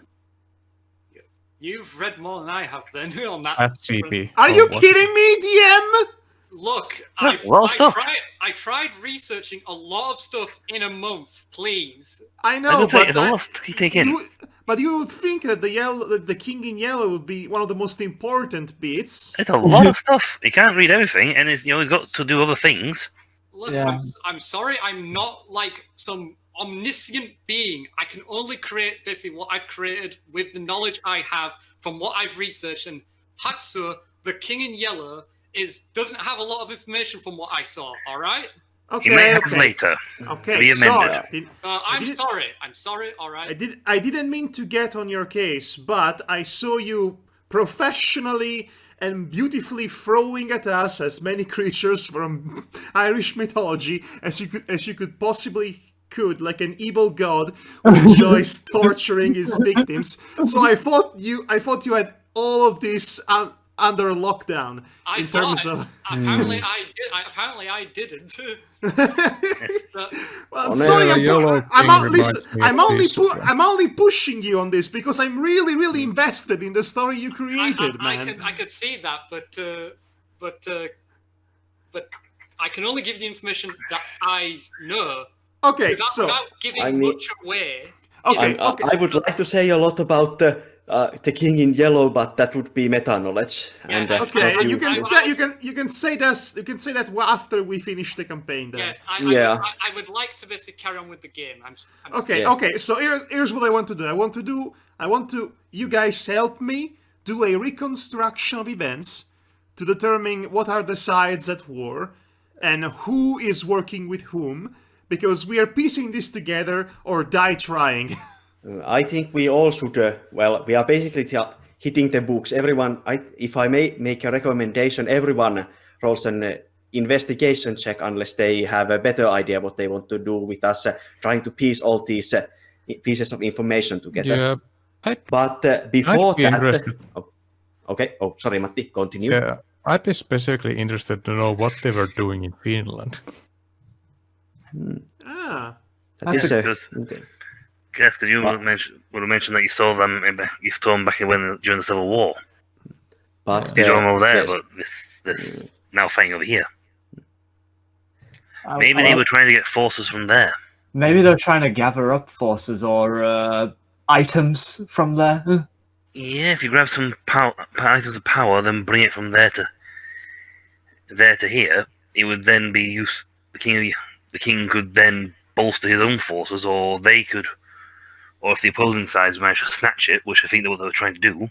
Speaker 3: You've read more than I have then on that.
Speaker 5: SCP.
Speaker 1: Are you
Speaker 5: was-
Speaker 1: kidding me, DM?
Speaker 3: Look,
Speaker 6: Yeah, well stuff.
Speaker 3: I tried researching a lot of stuff in a month, please.
Speaker 1: I
Speaker 6: I
Speaker 1: know,
Speaker 6: would say
Speaker 1: but
Speaker 6: it's a lot to take in.
Speaker 1: but you would think that the king in yellow would be one of the most important bits.
Speaker 6: It's a lot of stuff. He can't read everything, and he's got to do other things.
Speaker 3: Look,
Speaker 2: Yeah.
Speaker 3: I'm sorry, I'm not like some omniscient being. I can only create basically what I've created with the knowledge I have from what I've researched. And Hatsu, the king in yellow, doesn't have a lot of information from what I saw. All right.
Speaker 1: Okay,
Speaker 6: He may have
Speaker 1: okay.
Speaker 6: later.
Speaker 1: Okay,
Speaker 6: Be amended.
Speaker 1: sorry.
Speaker 3: I'm
Speaker 1: didn't-
Speaker 3: sorry. I'm sorry. All right.
Speaker 1: I didn't mean to get on your case, but I saw you professionally and beautifully throwing at us as many creatures from Irish mythology as you could possibly could, like an evil god who enjoys torturing his victims. So I thought you had all of this under lockdown
Speaker 3: I
Speaker 1: in
Speaker 3: thought
Speaker 1: terms of.
Speaker 3: apparently I did. Apparently I didn't.
Speaker 1: Well, I'm
Speaker 4: Oh,
Speaker 1: sorry,
Speaker 5: no,
Speaker 1: I'm,
Speaker 5: Yellow
Speaker 1: pu- I'm,
Speaker 5: King
Speaker 1: out-
Speaker 5: reminds
Speaker 1: listen,
Speaker 5: me
Speaker 1: I'm
Speaker 5: of
Speaker 1: only
Speaker 5: this,
Speaker 1: I'm only pushing you on this because I'm really, really invested in the story you created, man.
Speaker 3: I could see that, but I can only give the information that I know
Speaker 1: Okay,
Speaker 3: without giving
Speaker 4: I mean-
Speaker 3: much away.
Speaker 1: okay,
Speaker 4: I,
Speaker 1: okay.
Speaker 4: I would like to say a lot about the king in yellow, but that would be meta knowledge.
Speaker 3: Yeah,
Speaker 4: And
Speaker 1: Okay,
Speaker 3: I-
Speaker 1: you can
Speaker 3: I-
Speaker 1: you can say that after we finish the campaign. Then.
Speaker 3: Yes,
Speaker 4: Yeah.
Speaker 3: I would like to basically carry on with the game. I'm
Speaker 1: Okay,
Speaker 4: Yeah.
Speaker 1: okay. So here's what I want to do. I want to you guys help me do a reconstruction of events to determine what are the sides at war and who is working with whom, because we are piecing this together or die trying.
Speaker 4: I think we all should. We are basically hitting the books. Everyone, if I may make a recommendation, everyone rolls an investigation check unless they have a better idea what they want to do with us trying to piece all these pieces of information together.
Speaker 5: Yeah,
Speaker 4: But before
Speaker 5: I'd be
Speaker 4: that,
Speaker 5: interested.
Speaker 4: okay. Oh, sorry, Matti. Continue.
Speaker 5: yeah, I'd be specifically interested to know what they were doing in Finland.
Speaker 1: Ah.
Speaker 4: That is,
Speaker 6: Because you
Speaker 4: What?
Speaker 6: would have mentioned that you saw them back during the Civil War.
Speaker 4: but
Speaker 6: Did you over there,
Speaker 4: yes.
Speaker 6: but this now fighting over here.
Speaker 2: Oh,
Speaker 6: Maybe
Speaker 2: well,
Speaker 6: they were trying to get forces from there.
Speaker 2: maybe they're trying to gather up forces or items from there.
Speaker 6: Yeah, if you grab some items of power, then bring it from there to here, it would then be used. The king could then bolster his own forces, or they could, or if the opposing sides managed to snatch it, which I think that's what they were trying to do,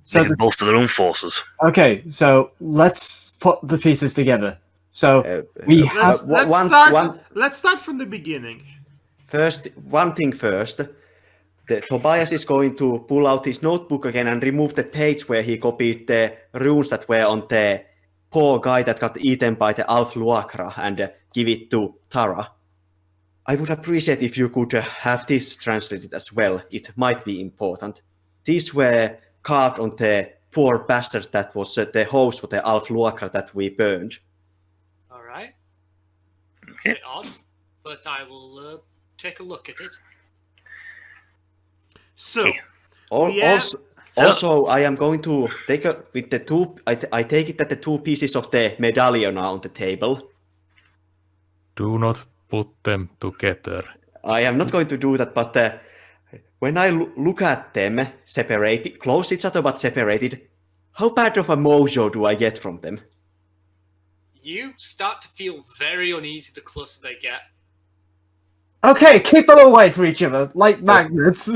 Speaker 2: So
Speaker 6: they could bolster their own forces.
Speaker 2: okay, so let's put the pieces together. So we have
Speaker 1: Let's start from the beginning.
Speaker 4: First, one thing first. Tobias is going to pull out his notebook again and remove the page where he copied the runes that were on the poor guy that got eaten by the Alf Luakra and give it to Tara. I would appreciate if you could have this translated as well. It might be important. These were carved on the poor bastard that was the host for the Alf Luakra that we burned.
Speaker 3: All right.
Speaker 6: Okay.
Speaker 3: Bit odd, but I will take a look at it.
Speaker 1: So,
Speaker 4: Also,
Speaker 1: Yeah.
Speaker 4: also, I am going to take with the two. I take it that the two pieces of the medallion are on the table.
Speaker 5: Do not put them together.
Speaker 4: I am not going to do that, but when I look at them separated, close each other but separated, how bad of a mojo do I get from them?
Speaker 3: You start to feel very uneasy the closer they get.
Speaker 2: Okay, keep them away from each other, like magnets.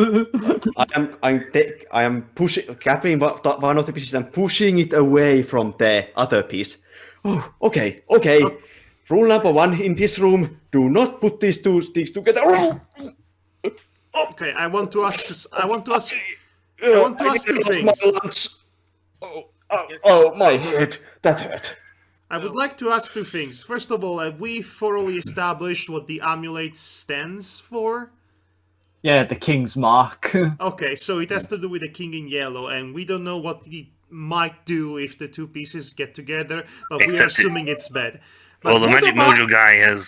Speaker 4: I am pushing, grabbing one of the pieces and pushing it away from the other piece. Oh, okay. Rule number 1 in this room: do not put these two things together.
Speaker 1: Okay, I want to ask
Speaker 4: I
Speaker 1: two
Speaker 4: lost
Speaker 1: things.
Speaker 4: my lunch. Oh, my head. That hurt.
Speaker 1: I would like to ask two things. First of all, have we thoroughly established what the amulet stands for?
Speaker 2: Yeah, the king's mark.
Speaker 1: Okay, so it has to do with the king in yellow, and we don't know what it might do if the two pieces get together, but we are
Speaker 6: Except it-
Speaker 1: assuming it's bad. But
Speaker 6: Well, the
Speaker 1: what
Speaker 6: magic
Speaker 1: about-
Speaker 6: mojo guy has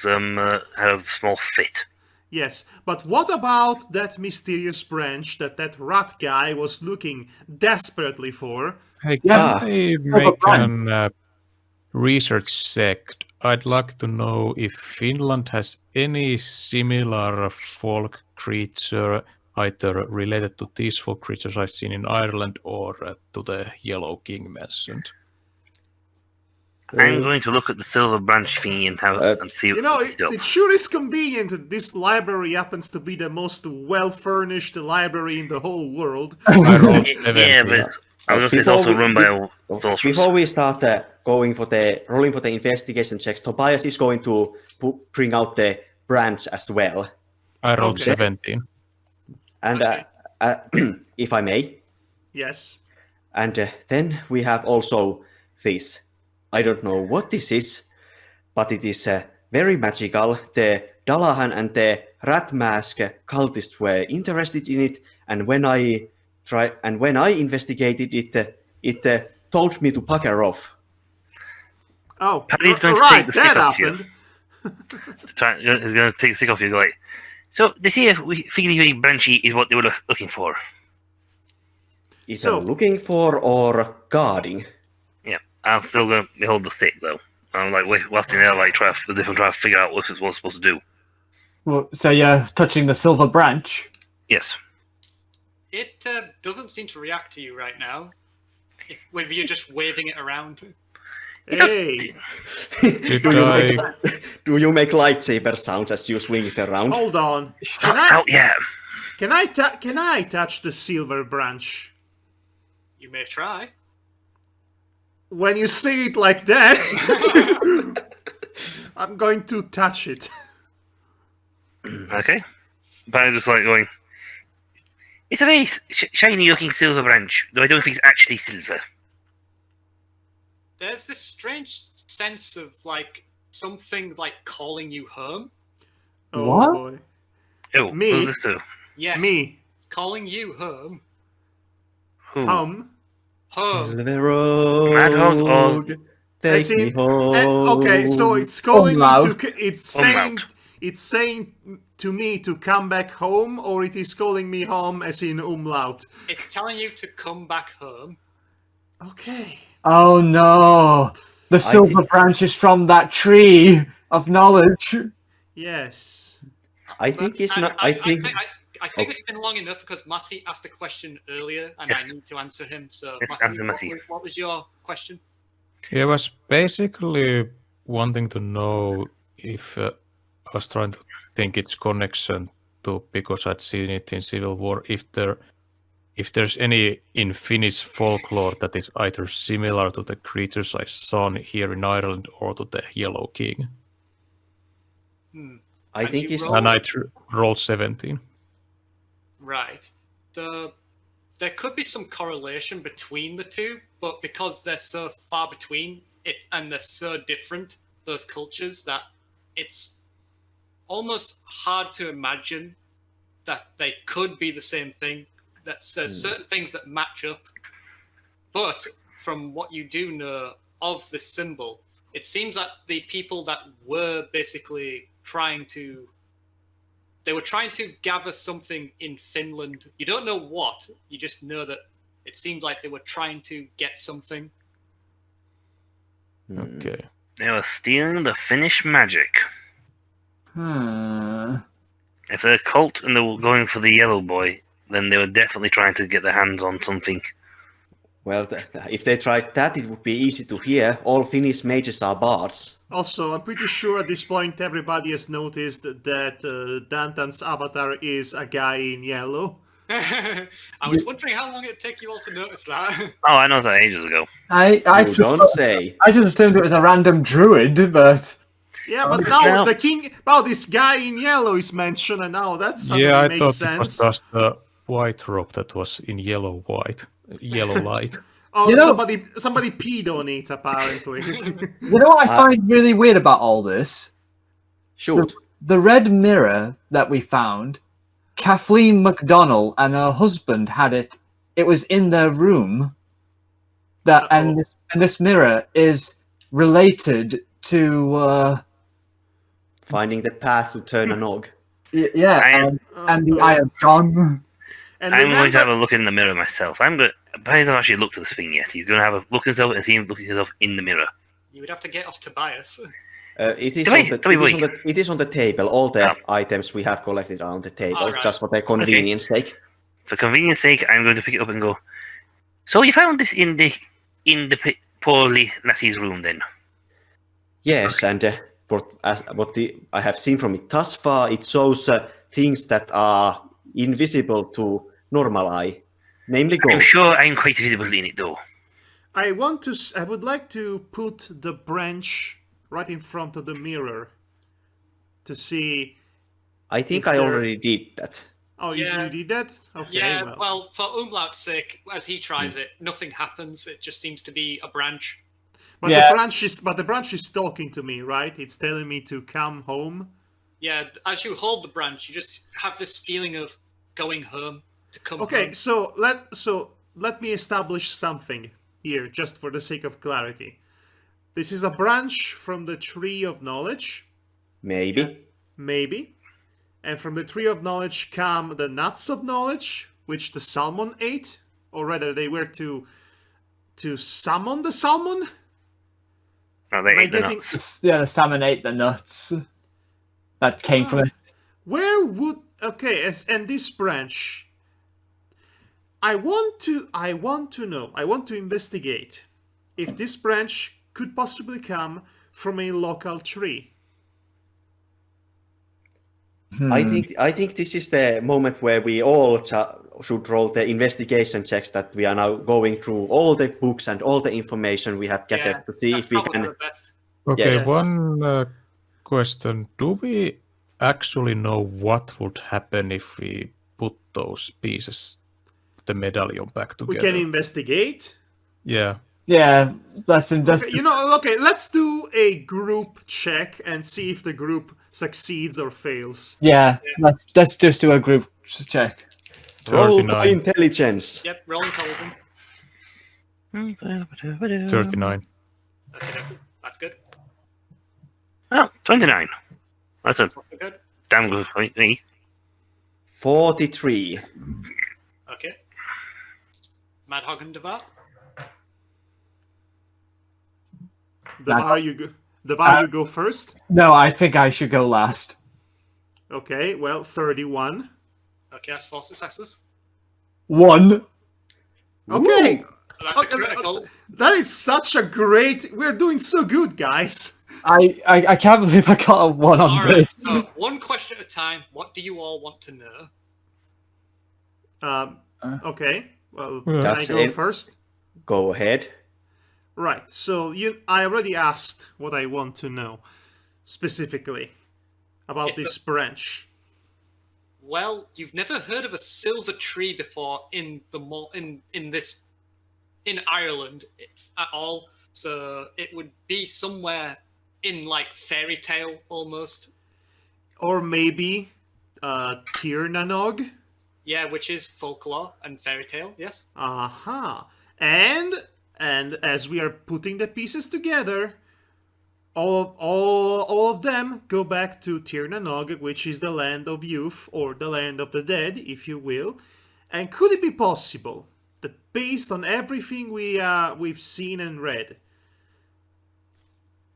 Speaker 6: had a small fit.
Speaker 1: Yes, but what about that mysterious branch that rat guy was looking desperately for?
Speaker 5: Hey, can
Speaker 2: Yeah.
Speaker 5: I
Speaker 2: Silver
Speaker 5: make
Speaker 2: Brand.
Speaker 5: an research check? I'd like to know if Finland has any similar folk creature, either related to these folk creatures I've seen in Ireland or to the Yellow King mentioned.
Speaker 6: I'm going to look at the silver branch thingy and see
Speaker 1: You know,
Speaker 6: what it's up.
Speaker 1: it sure is convenient that this library happens to be the most well-furnished library in the whole world.
Speaker 5: I rolled
Speaker 6: Yeah,
Speaker 5: 17.
Speaker 6: but I was going to say it's
Speaker 4: Before
Speaker 6: also
Speaker 4: we-
Speaker 6: run by a sorceress.
Speaker 4: Before we start rolling for the investigation checks, Tobias is going to bring out the branch as well.
Speaker 5: I rolled
Speaker 1: Okay.
Speaker 5: 17.
Speaker 4: And if I may,
Speaker 1: Yes.
Speaker 4: and then we have also this. I don't know what this is, but it is very magical. The Dalahan and the Rat Mask cultists were interested in it, and when I investigated it, it told me to bugger off.
Speaker 1: Oh,
Speaker 6: Paddy's going to
Speaker 1: right,
Speaker 6: take the stick
Speaker 1: that
Speaker 6: off you.
Speaker 1: happened.
Speaker 6: He's going to take the stick off you, like. So this here figgy branchy is what they were looking for.
Speaker 4: Is
Speaker 1: So-
Speaker 4: it looking for or guarding?
Speaker 6: Yeah, I'm still going to hold the stick though. I'm like whilst in there, like as if I'm trying to figure out what I'm supposed to do.
Speaker 2: Well, so you're touching the silver branch.
Speaker 6: Yes.
Speaker 3: It doesn't seem to react to you right now. If you're just waving it around.
Speaker 1: Hey,
Speaker 5: Did I...
Speaker 4: Do you make lightsaber sounds as you swing it around?
Speaker 1: hold on.
Speaker 6: Oh yeah.
Speaker 1: Can I touch the silver branch?
Speaker 3: You may try.
Speaker 1: When you say it like that, I'm going to touch it.
Speaker 6: Okay. But I'm just like going. It's a very shiny-looking silver branch, though I don't think it's actually silver.
Speaker 3: There's this strange sense of like something like calling you home.
Speaker 1: Oh
Speaker 2: What?
Speaker 1: boy.
Speaker 6: Oh,
Speaker 1: Me?
Speaker 6: who's this to?
Speaker 3: Yes,
Speaker 1: Me.
Speaker 3: calling you home.
Speaker 6: Who?
Speaker 3: Home.
Speaker 4: The road,
Speaker 6: Madhog or-
Speaker 4: take
Speaker 1: As
Speaker 4: me
Speaker 1: in-
Speaker 4: home.
Speaker 1: okay, so it's calling me to.
Speaker 2: Umlaut.
Speaker 1: It's saying to me to come back home, or it is calling me home as in umlaut.
Speaker 3: It's telling you to come back home.
Speaker 1: Okay.
Speaker 2: Oh no! The silver branch is from that tree of knowledge.
Speaker 1: Yes.
Speaker 4: I think it's
Speaker 3: And
Speaker 4: not. I think.
Speaker 3: I think it's been long enough because Matty asked a question earlier and
Speaker 6: Yes.
Speaker 3: I need to answer him. So,
Speaker 6: Yes,
Speaker 3: Matty,
Speaker 6: answer Matty.
Speaker 3: what was your question?
Speaker 5: I was basically wanting to know if I was trying to think its connection to, because I'd seen it in Civil War, if there's any in Finnish folklore that is either similar to the creatures I saw here in Ireland or to the Yellow King.
Speaker 4: I
Speaker 3: And
Speaker 4: think
Speaker 3: you
Speaker 4: it's.
Speaker 3: roll-
Speaker 5: And I rolled 17.
Speaker 3: Right. So there could be some correlation between the two, but because they're so far between it and they're so different, those cultures, that it's almost hard to imagine that they could be the same thing. There's certain things that match up, but from what you do know of this symbol, it seems that the people that were basically trying to gather something in Finland. You don't know what, you just know that it seemed like they were trying to get something.
Speaker 5: Okay.
Speaker 6: They were stealing the Finnish magic.
Speaker 2: Hmm.
Speaker 6: If they're a cult and they're going for the yellow boy, then they were definitely trying to get their hands on something.
Speaker 4: Well, if they tried that, it would be easy to hear. All Finnish mages are bards.
Speaker 1: Also, I'm pretty sure at this point everybody has noticed that Dantan's avatar is a guy in yellow.
Speaker 3: I was wondering how long it'd take you all to notice that.
Speaker 6: Oh, I noticed that ages ago.
Speaker 2: I
Speaker 4: You don't say.
Speaker 2: I just assumed it was a random druid, but
Speaker 1: Yeah, but now the king... Well, this guy in yellow is mentioned, and now that suddenly
Speaker 5: Yeah, I
Speaker 1: makes
Speaker 5: thought
Speaker 1: sense.
Speaker 5: it was just the white robe that was in yellow light.
Speaker 1: Oh,
Speaker 2: You know-
Speaker 1: somebody peed on it, apparently.
Speaker 2: you know what I find really weird about all this?
Speaker 4: Shoot.
Speaker 2: The red mirror that we found, Kathleen McDonnell and her husband had it. It was in their room. And this mirror is related to
Speaker 4: Finding the path to turn a nog.
Speaker 2: and the Eye of John.
Speaker 1: And
Speaker 6: I'm going to
Speaker 1: remember-
Speaker 6: have a look in the mirror myself. But he hasn't actually looked at this thing yet. He's going to have a look at himself and see him look at himself in the mirror.
Speaker 3: You would have to get off Tobias.
Speaker 4: It is
Speaker 6: Wait,
Speaker 4: it is on the table. All the items we have collected are on the table,
Speaker 3: Alright.
Speaker 4: just for their convenience sake.
Speaker 6: For convenience sake, I'm going to pick it up and go. So you found this in the poor lassie's room, then?
Speaker 4: Yes, and I have seen from it thus far, it shows things that are invisible to normal eye, namely
Speaker 6: I'm
Speaker 4: gold.
Speaker 6: sure I'm quite visible in it, though.
Speaker 1: I would like to put the branch right in front of the mirror to see.
Speaker 4: I think
Speaker 1: if
Speaker 4: I
Speaker 1: there-
Speaker 4: already did that.
Speaker 1: Oh,
Speaker 3: Yeah.
Speaker 1: you did that? Okay,
Speaker 3: Yeah,
Speaker 1: well.
Speaker 3: for Umlaut's sake, as he tries it, nothing happens. It just seems to be a branch.
Speaker 1: But
Speaker 2: Yeah.
Speaker 1: the branch is talking to me, right? It's telling me to come home.
Speaker 3: Yeah, as you hold the branch, you just have this feeling of going home, to come
Speaker 1: Okay,
Speaker 3: home.
Speaker 1: so let me establish something here, just for the sake of clarity. This is a branch from the tree of knowledge,
Speaker 4: Maybe.
Speaker 1: maybe, and from the tree of knowledge come the nuts of knowledge, which the salmon ate, or rather, they were to summon the salmon.
Speaker 6: No, they
Speaker 1: Am I
Speaker 6: ate the
Speaker 1: getting-
Speaker 6: nuts.
Speaker 2: Yeah, the salmon ate the nuts that came from it.
Speaker 1: Where would and this branch? I want to investigate if this branch could possibly come from a local tree.
Speaker 4: I think this is the moment where we all should roll the investigation checks that we are now going through all the books and all the information we have gathered to see
Speaker 3: that's
Speaker 4: if we
Speaker 3: probably
Speaker 4: can.
Speaker 3: the best.
Speaker 5: Okay,
Speaker 4: Yes.
Speaker 5: one question. Do we actually know what would happen if we put those pieces, the medallion, back
Speaker 1: We
Speaker 5: together?
Speaker 1: can investigate.
Speaker 5: Yeah.
Speaker 2: Yeah, that's
Speaker 1: Okay, let's do a group check and see if the group succeeds or fails.
Speaker 2: yeah. Let's just do a group check.
Speaker 4: Roll
Speaker 5: 39.
Speaker 4: intelligence.
Speaker 3: Yep, roll intelligence.
Speaker 5: 39.
Speaker 3: Okay, that's good.
Speaker 6: Oh, 29. That's a
Speaker 3: That's also good.
Speaker 6: damn good point. Me.
Speaker 4: 43.
Speaker 3: Okay. Madhog and Devar.
Speaker 1: Devar, you go first.
Speaker 2: No, I think I should go last.
Speaker 1: Okay, well, 31.
Speaker 3: Okay, that's 4 successes.
Speaker 2: 1.
Speaker 1: Okay,
Speaker 3: That's a critical.
Speaker 1: that is such a great. We're doing so good, guys.
Speaker 2: I can't believe I got a 1 on
Speaker 3: Alright,
Speaker 2: this.
Speaker 3: so one question at a time. What do you all want to know?
Speaker 1: Okay, well,
Speaker 5: Yeah.
Speaker 1: can I
Speaker 4: That's
Speaker 1: go
Speaker 4: it.
Speaker 1: first?
Speaker 4: Go ahead.
Speaker 1: Right. So I already asked what I want to know specifically about
Speaker 3: If
Speaker 1: this branch.
Speaker 3: Well, you've never heard of a silver tree before in Ireland at all. So it would be somewhere in like fairy tale almost.
Speaker 1: Or maybe Tirnanog.
Speaker 3: Yeah, which is folklore and fairy tale. Yes.
Speaker 1: Aha. And as we are putting the pieces together, all of them go back to Tirnanog, which is the land of youth, or the land of the dead, if you will. And could it be possible that based on everything we've seen and read,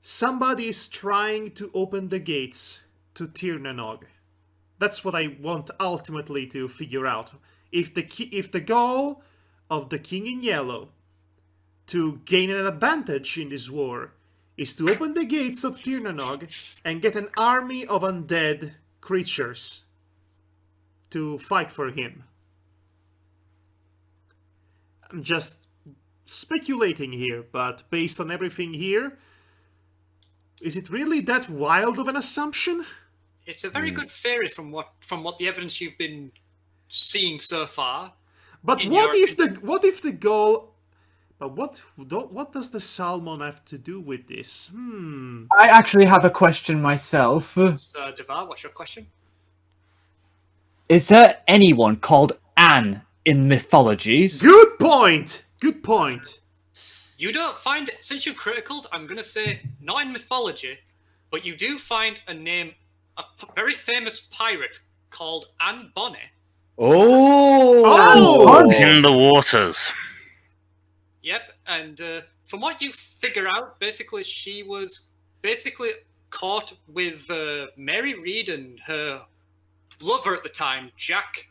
Speaker 1: somebody is trying to open the gates to Tirnanog? That's what I want ultimately to figure out. if the goal of the King in Yellow to gain an advantage in this war is to open the gates of Tirnanog and get an army of undead creatures to fight for him. I'm just speculating here, but based on everything here, is it really that wild of an assumption?
Speaker 3: It's a very good theory from what the evidence you've been seeing so far.
Speaker 1: But what if the goal? But what does the salmon have to do with this?
Speaker 2: I actually have a question myself.
Speaker 3: So, Devar, what's your question?
Speaker 2: Is there anyone called Anne in mythologies?
Speaker 1: Good point. Good point.
Speaker 3: You don't find it, since you criticaled, I'm going to say, not in mythology, but you do find a name, very famous pirate called Anne Bonny.
Speaker 1: Oh!
Speaker 6: In the waters.
Speaker 3: Yep, and from what you figure out, basically she was caught with Mary Read and her lover at the time, Jack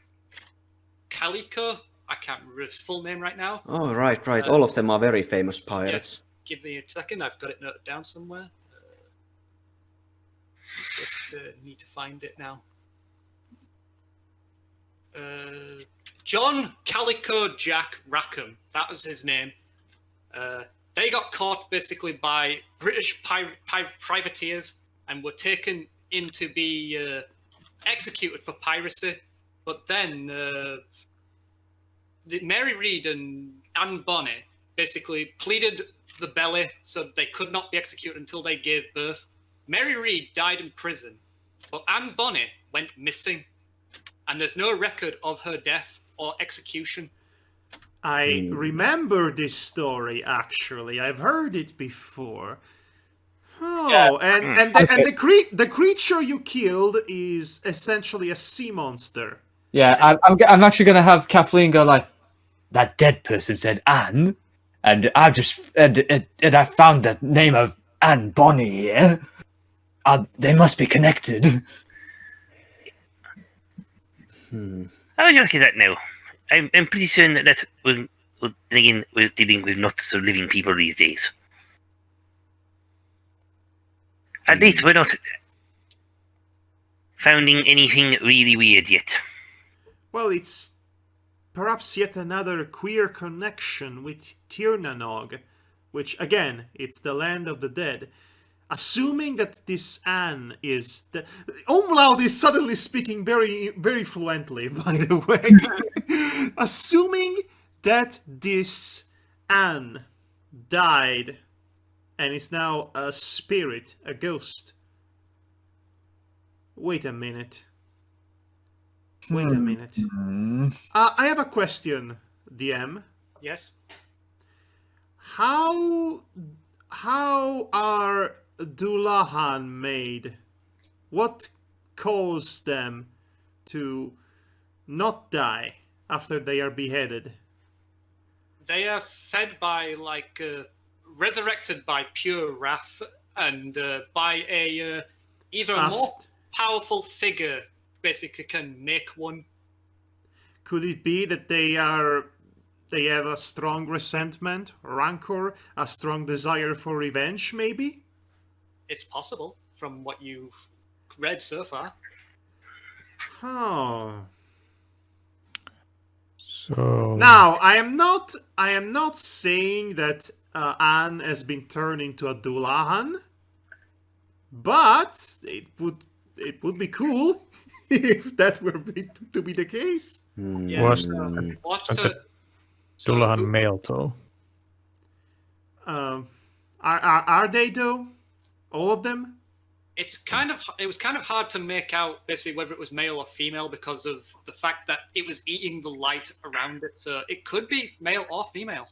Speaker 3: Calico. I can't remember his full name right now.
Speaker 4: Oh, right. All of them are very famous pirates.
Speaker 3: Yes, give me a second. I've got it noted down somewhere. Just need to find it now. John Calico Jack Rackham. That was his name. They got caught basically by British privateers and were taken in to be executed for piracy. But then Mary Read and Anne Bonny basically pleaded the belly so they could not be executed until they gave birth. Mary Read died in prison, but Anne Bonny went missing, and there's no record of her death or execution.
Speaker 1: I remember this story, actually. I've heard it before. Oh, and the creature you killed is essentially a sea monster.
Speaker 2: Yeah, I'm actually gonna have Kathleen go like, that dead person said Anne, and I found the name of Anne Bonny here. They must be connected.
Speaker 6: How would you look at that now? I'm pretty certain that then again, we're dealing with not so living people these days. At least we're not finding anything really weird yet.
Speaker 1: Well, it's perhaps yet another queer connection with Tirnanog, which, again, it's the land of the dead. Assuming that this Anne is... Umlaut is suddenly speaking very, very fluently, by the way. Assuming that this Anne died and is now a spirit, a ghost. Wait a minute. Wait a minute. I have a question, DM.
Speaker 3: Yes?
Speaker 1: How are Dullahan made? What caused them to not die after they are beheaded?
Speaker 3: They are fed by, resurrected by pure wrath and by either a more powerful figure basically can make one.
Speaker 1: Could it be that they have a strong resentment, rancor, a strong desire for revenge, maybe?
Speaker 3: It's possible from what you've read so far.
Speaker 1: Oh.
Speaker 5: So
Speaker 1: Now, I am not saying that Anne has been turned into a Dullahan, but it would be cool if that were to be the case.
Speaker 3: Yes. What's
Speaker 5: the Dullahan male though?
Speaker 1: Are they though? All of them?
Speaker 3: it was kind of hard to make out basically whether it was male or female because of the fact that it was eating the light around it. So it could be male or female.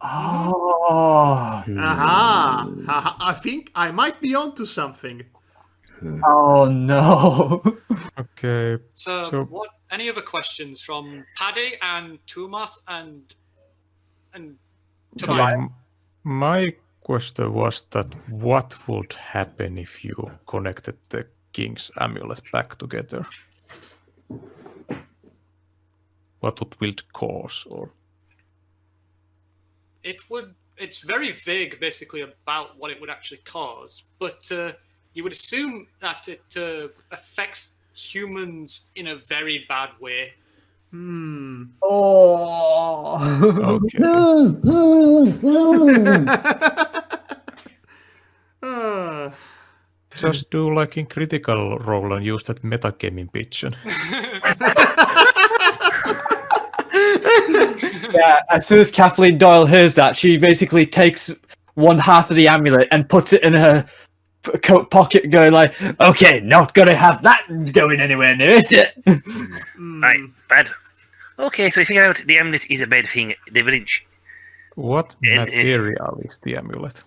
Speaker 2: Oh.
Speaker 1: Aha! I think I might be onto something.
Speaker 2: Oh no.
Speaker 5: Okay.
Speaker 3: So what? Any other questions from Paddy and Tuomas and Tobias?
Speaker 5: My question was that what would happen if you connected the king's amulet back together? what it will cause, or
Speaker 3: It's very vague, basically, about what it would actually cause, but you would assume that it affects humans in a very bad way.
Speaker 2: Oh.
Speaker 5: okay.
Speaker 1: Ah.
Speaker 5: Just do like in Critical Role and use that metagaming pigeon.
Speaker 2: Yeah, as soon as Kathleen Doyle hears that, she basically takes one half of the amulet and puts it in her coat pocket, going like, "Okay, not gonna have that going anywhere near it."
Speaker 6: Right, bad. Okay, so we figure out the amulet is a bad thing. The bridge.
Speaker 5: What
Speaker 6: And-
Speaker 5: material is the amulet?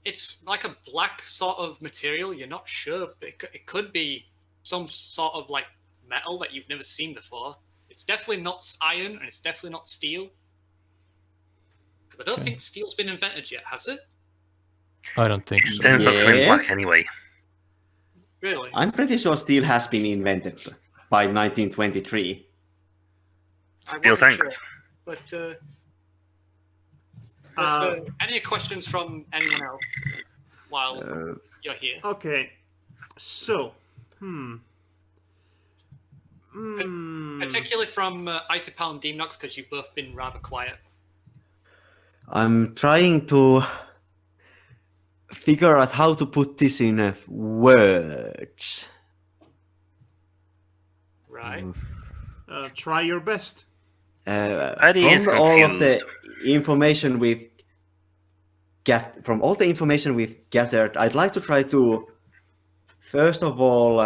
Speaker 3: It's like a black sort of material. You're not sure, but it could be some sort of like metal that you've never seen before. It's definitely not iron, and it's definitely not steel. Because I don't think steel's been invented yet, has it?
Speaker 5: I don't think
Speaker 6: It
Speaker 5: so.
Speaker 6: stands for plain
Speaker 4: Yes.
Speaker 6: black anyway.
Speaker 3: Really?
Speaker 4: I'm pretty sure steel has been invented by 1923.
Speaker 3: I
Speaker 6: Steel
Speaker 3: wasn't
Speaker 6: tanks.
Speaker 3: sure. But any questions from anyone else while you're here?
Speaker 1: Okay, so,
Speaker 3: Particularly from Isopal and Demonox, because you've both been rather quiet.
Speaker 4: I'm trying to figure out how to put this in words.
Speaker 3: Right.
Speaker 1: try your best.
Speaker 6: Eddie is
Speaker 4: From all of the
Speaker 6: confused.
Speaker 4: information we've gathered, I'd like to try to, first of all,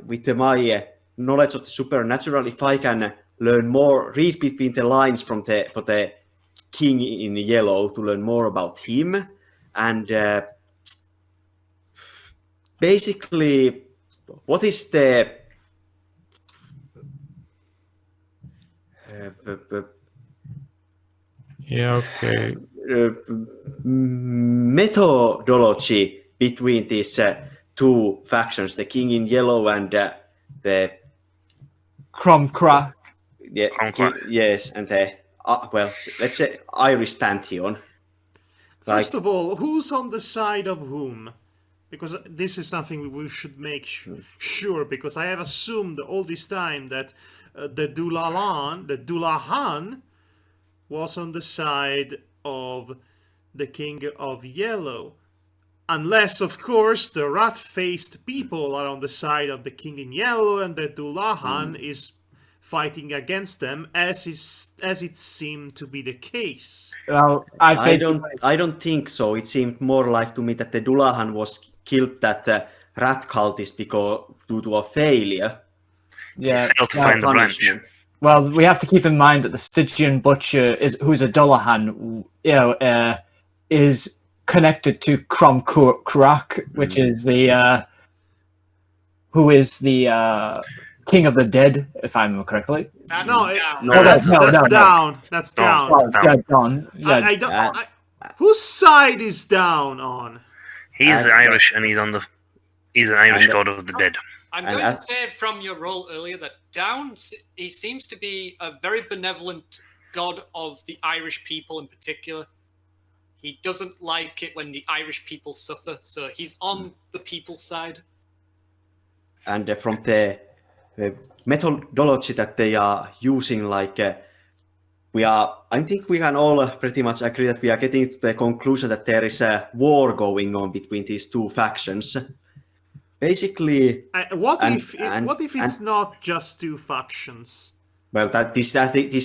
Speaker 4: with my knowledge of the supernatural, if I can learn more, read between the lines for the king in yellow to learn more about him, and basically, what is the
Speaker 5: Yeah, okay.
Speaker 4: methodology between these two factions, the king in yellow and the
Speaker 2: Crumb-crack.
Speaker 4: yes, and the let's say Irish pantheon.
Speaker 1: First of all, who's on the side of whom? Because this is something we should make sure, because I have assumed all this time that the Dullahan was on the side of the King of Yellow. Unless, of course, the rat-faced people are on the side of the King in Yellow and the Dullahan is fighting against them, as it seemed to be the case.
Speaker 2: Well,
Speaker 4: I don't think so. It seemed more like to me that the Dullahan was killed that rat cultist due to a failure.
Speaker 2: Yeah.
Speaker 6: Failed to find the branch.
Speaker 4: Punishment.
Speaker 2: Well, we have to keep in mind that the Stygian butcher who's a Dullahan, is connected to Crumb-crack, which is the who is the king of the dead, if I remember correctly.
Speaker 3: That's
Speaker 1: No,
Speaker 3: down.
Speaker 1: that's
Speaker 2: no.
Speaker 1: down. That's down.
Speaker 2: Oh, dead gone. Yeah.
Speaker 1: I don't. Whose side is down on?
Speaker 6: He's Irish, and he's an Irish god of the dead.
Speaker 3: I'm
Speaker 4: And
Speaker 3: going to
Speaker 4: as-
Speaker 3: say from your role earlier that Down, he seems to be a very benevolent god of the Irish people in particular. He doesn't like it when the Irish people suffer, so he's on the people's side.
Speaker 4: And from the methodology that they are using, I think we can all pretty much agree that we are getting to the conclusion that there is a war going on between these two factions. Basically,
Speaker 1: What
Speaker 4: And-
Speaker 1: if
Speaker 4: and-
Speaker 1: it's not just two factions?
Speaker 4: well, this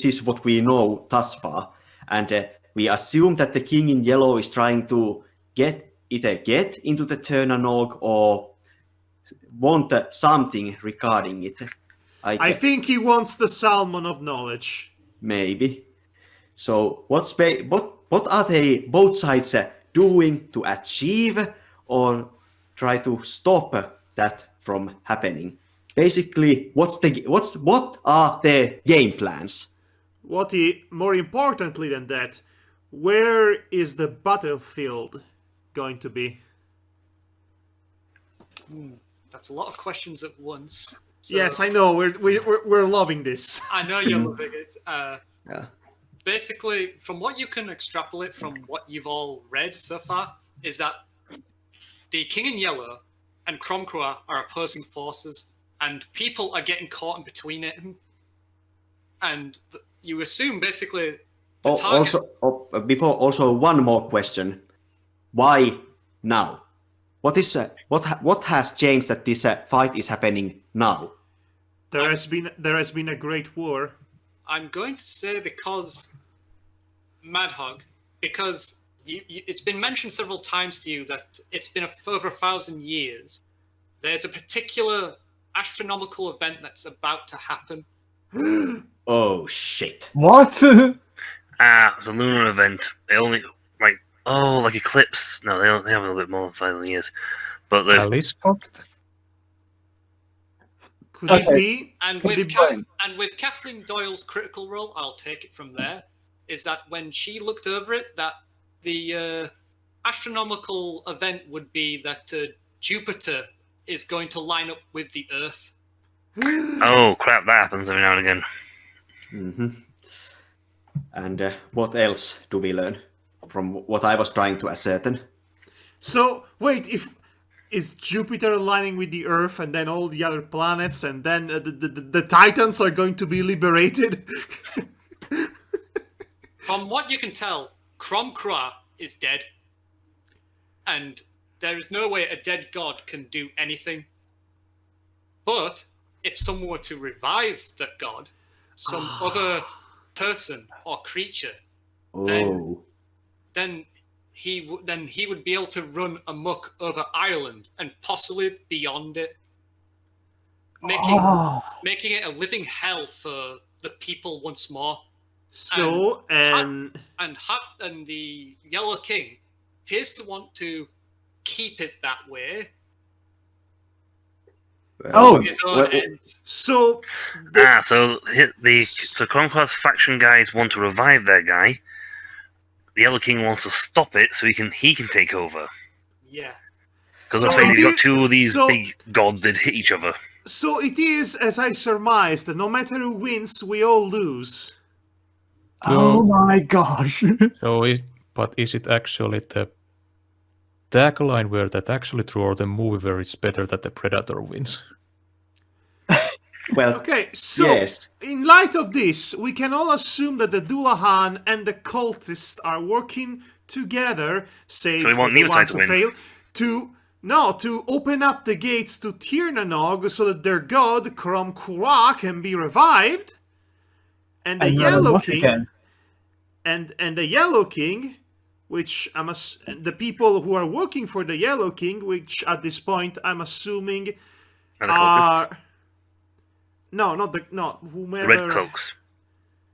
Speaker 4: is what we know thus far, and we assume that the king in yellow is trying to get into the Turnanog or want something regarding it.
Speaker 1: I think he wants the salmon of knowledge.
Speaker 4: Maybe. So what are they both sides doing to achieve or try to stop that from happening? Basically, what are their game plans?
Speaker 1: More importantly than that, where is the battlefield going to be?
Speaker 3: That's a lot of questions at once. So
Speaker 1: Yes, I know. We're loving this.
Speaker 3: I know you're loving it.
Speaker 4: Yeah.
Speaker 3: Basically, from what you can extrapolate from what you've all read so far, is that the King in Yellow and Cromcroix are opposing forces, and people are getting caught in between it. And you assume basically the target.
Speaker 4: Also, before also one more question: why now? What has changed that this fight is happening now?
Speaker 1: There has been a great war.
Speaker 3: I'm going to say because Madhog, because it's been mentioned several times to you that it's been over 1,000 years. There's a particular astronomical event that's about to happen.
Speaker 4: Oh shit!
Speaker 2: What?
Speaker 6: It's a lunar event. They only like eclipse. No, they have a little bit more than 1,000 years. But the
Speaker 5: Alice popped.
Speaker 1: Could it be?
Speaker 3: And
Speaker 1: Could
Speaker 3: with
Speaker 1: it be-
Speaker 3: with Kathleen Doyle's critical role, I'll take it from there. Is that when she looked over it, that the astronomical event would be that Jupiter is going to line up with the Earth.
Speaker 6: oh crap, that happens every now and again.
Speaker 4: Mm-hmm. And what else do we learn from what I was trying to ascertain?
Speaker 1: So wait, is Jupiter aligning with the Earth and then all the other planets, and then the Titans are going to be liberated?
Speaker 3: From what you can tell, Cromcroix is dead. And there is no way a dead god can do anything. But if someone were to revive that god, some other person or creature,
Speaker 4: Oh,
Speaker 3: then he would be able to run amok over Ireland and possibly beyond it, making it a living hell for the people once more.
Speaker 1: So
Speaker 3: And the Yellow King appears to want to keep it that way.
Speaker 2: Oh,
Speaker 3: His own ends.
Speaker 1: so
Speaker 6: So Cromcroix's faction guys want to revive their guy. The Yellow King wants to stop it so he can take over.
Speaker 3: Yeah.
Speaker 6: Because
Speaker 1: So
Speaker 6: let's face it,
Speaker 1: it
Speaker 6: you've
Speaker 1: is-
Speaker 6: got two of these
Speaker 1: so-
Speaker 6: big gods that hit each other.
Speaker 1: So it is, as I surmised, that no matter who wins, we all lose.
Speaker 2: oh my gosh.
Speaker 5: But is it actually the tagline where that actually true, or the movie where it's better that the Predator wins?
Speaker 4: well,
Speaker 1: Okay, so
Speaker 4: yes.
Speaker 1: in light of this, we can all assume that the Dullahan and the cultists are working together, save
Speaker 6: So we
Speaker 1: for
Speaker 6: want
Speaker 1: the
Speaker 6: neither side
Speaker 1: ones
Speaker 6: to
Speaker 1: who
Speaker 6: win.
Speaker 1: fail, to open up the gates to Tirnanog so that their god Cromcroix can be revived, and the
Speaker 2: And
Speaker 1: Yellow
Speaker 2: what
Speaker 1: King
Speaker 2: again?
Speaker 1: and the Yellow King, which the people who are working for the Yellow King, which at this point I'm assuming
Speaker 6: And the cultists.
Speaker 1: are whomever.
Speaker 6: Red cloaks.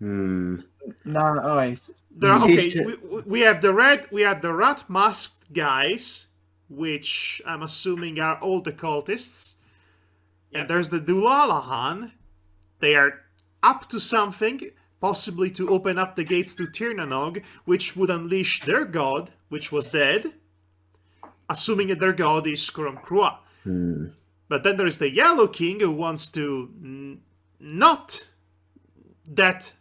Speaker 4: Hmm.
Speaker 2: No, oh wait.
Speaker 1: There are, okay,
Speaker 4: These
Speaker 1: we have the rat masked guys, which I'm assuming are all the cultists, and there's the Dullahan. They are up to something, possibly to open up the gates to Tirnanog, which would unleash their god, which was dead, assuming that their god is Cromcroix. But then there is the Yellow King who wants to not that.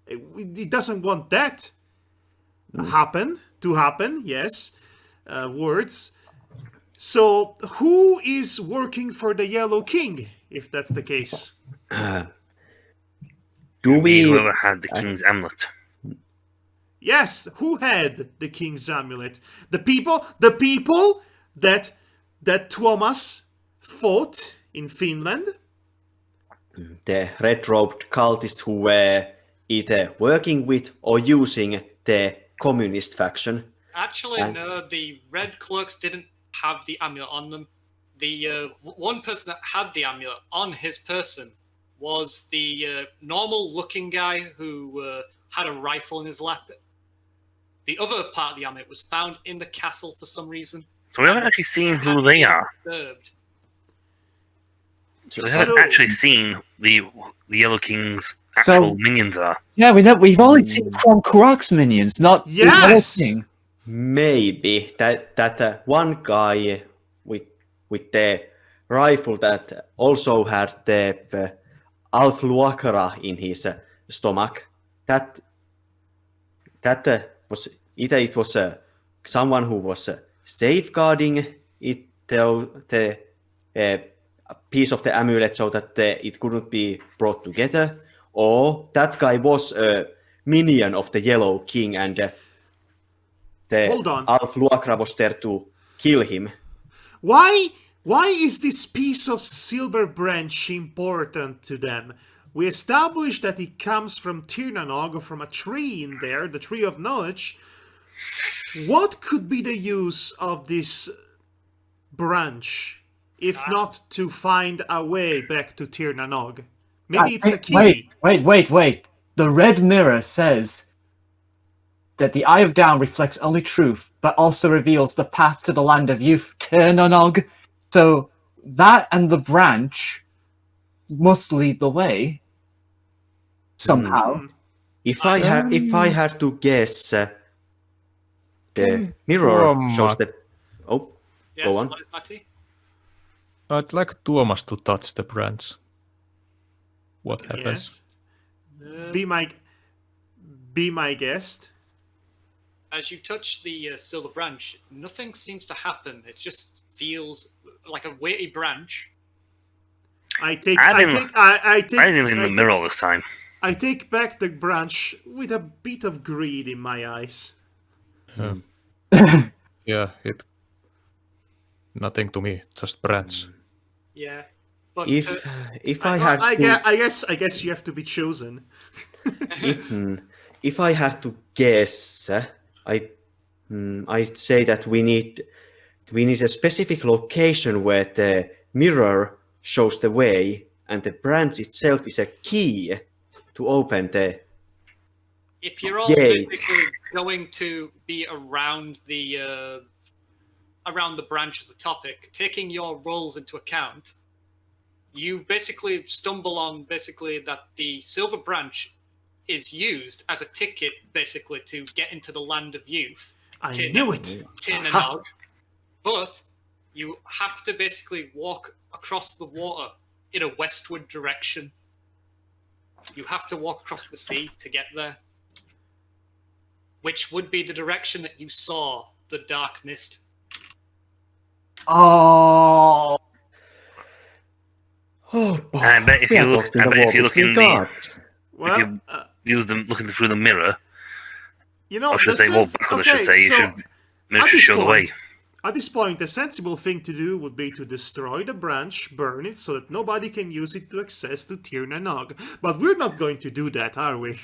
Speaker 1: He doesn't want that to happen. Yes, words. So who is working for the Yellow King, if that's the case?
Speaker 4: Do we?
Speaker 6: Whoever had the king's amulet.
Speaker 1: Yes, who had the King's amulet? The people that Tuomas fought in Finland.
Speaker 4: The red-robed cultists who were either working with or using the communist faction.
Speaker 3: Actually,
Speaker 4: And-
Speaker 3: no, the Red Cloaks didn't have the amulet on them. The one person that had the amulet on his person was the normal-looking guy who had a rifle in his lap. The other part of the amulet was found in the castle for some reason.
Speaker 6: So we haven't actually seen who they are.
Speaker 3: Disturbed.
Speaker 6: So we haven't actually seen the Yellow King's actual minions are.
Speaker 2: Yeah, we've only seen Cromcroix's minions, not the other
Speaker 1: Yes!
Speaker 2: thing.
Speaker 4: Maybe that one guy with the rifle that also had the Alfluakara in his stomach. That was either it was someone who was safeguarding it, the piece of the amulet so that it couldn't be brought together, or that guy was a minion of the Yellow King and the
Speaker 1: Hold on.
Speaker 4: Alfluakra was there to kill him.
Speaker 1: Why is this piece of silver branch important to them? We established that it comes from Tirnanog, or from a tree in there, the tree of knowledge. What could be the use of this branch, if not to find a way back to Tirnanog? Maybe it's the key.
Speaker 2: Wait. The red mirror says that the Eye of Down reflects only truth, but also reveals the path to the land of youth, Tirnanog. So that and the branch must lead the way somehow.
Speaker 4: If I had to guess, the mirror shows the. Oh,
Speaker 3: Yes,
Speaker 4: go on.
Speaker 3: what is Matti?
Speaker 5: I'd like Tuomas to touch the branch. What happens?
Speaker 1: Be my guest.
Speaker 3: As you touch the silver branch, nothing seems to happen. It just feels like a weighty branch.
Speaker 1: I take
Speaker 6: I didn't look in the mirror all this time.
Speaker 1: I take back the branch with a bit of greed in my eyes.
Speaker 5: Yeah, it. Nothing to me, just branch.
Speaker 3: Yeah, but
Speaker 4: If I had
Speaker 1: I
Speaker 4: to,
Speaker 1: guess you have to be chosen.
Speaker 4: if I had to guess, I'd say that we need a specific location where the mirror shows the way, and the branch itself is a key to open the.
Speaker 3: if you're all
Speaker 4: Gate.
Speaker 3: basically going to be around the branch as a topic, taking your roles into account, you basically stumble on that the silver branch is used as a ticket basically to get into the land of youth.
Speaker 1: I knew it.
Speaker 3: Tirnanog, but you have to basically walk across the water in a westward direction. You have to walk across the sea to get there, which would be the direction that you saw the dark mist.
Speaker 2: Oh,
Speaker 4: Oh, boy.
Speaker 6: And I bet if
Speaker 4: We
Speaker 6: you
Speaker 4: are
Speaker 6: look,
Speaker 4: lost in
Speaker 6: I
Speaker 4: the
Speaker 6: bet
Speaker 4: war
Speaker 6: if you look
Speaker 4: between
Speaker 6: in the,
Speaker 4: gods.
Speaker 1: Well,
Speaker 6: you use them looking through the mirror,
Speaker 1: you know,
Speaker 6: or should
Speaker 1: the
Speaker 6: I say walk
Speaker 1: sense-
Speaker 6: back, or I
Speaker 1: okay,
Speaker 6: should say you
Speaker 1: so
Speaker 6: should mirror
Speaker 1: at
Speaker 6: should
Speaker 1: this
Speaker 6: show the way.
Speaker 1: point- At this point, the sensible thing to do would be to destroy the branch, burn it, so that nobody can use it to access to Tirnanog. But we're not going to do that, are we?
Speaker 6: I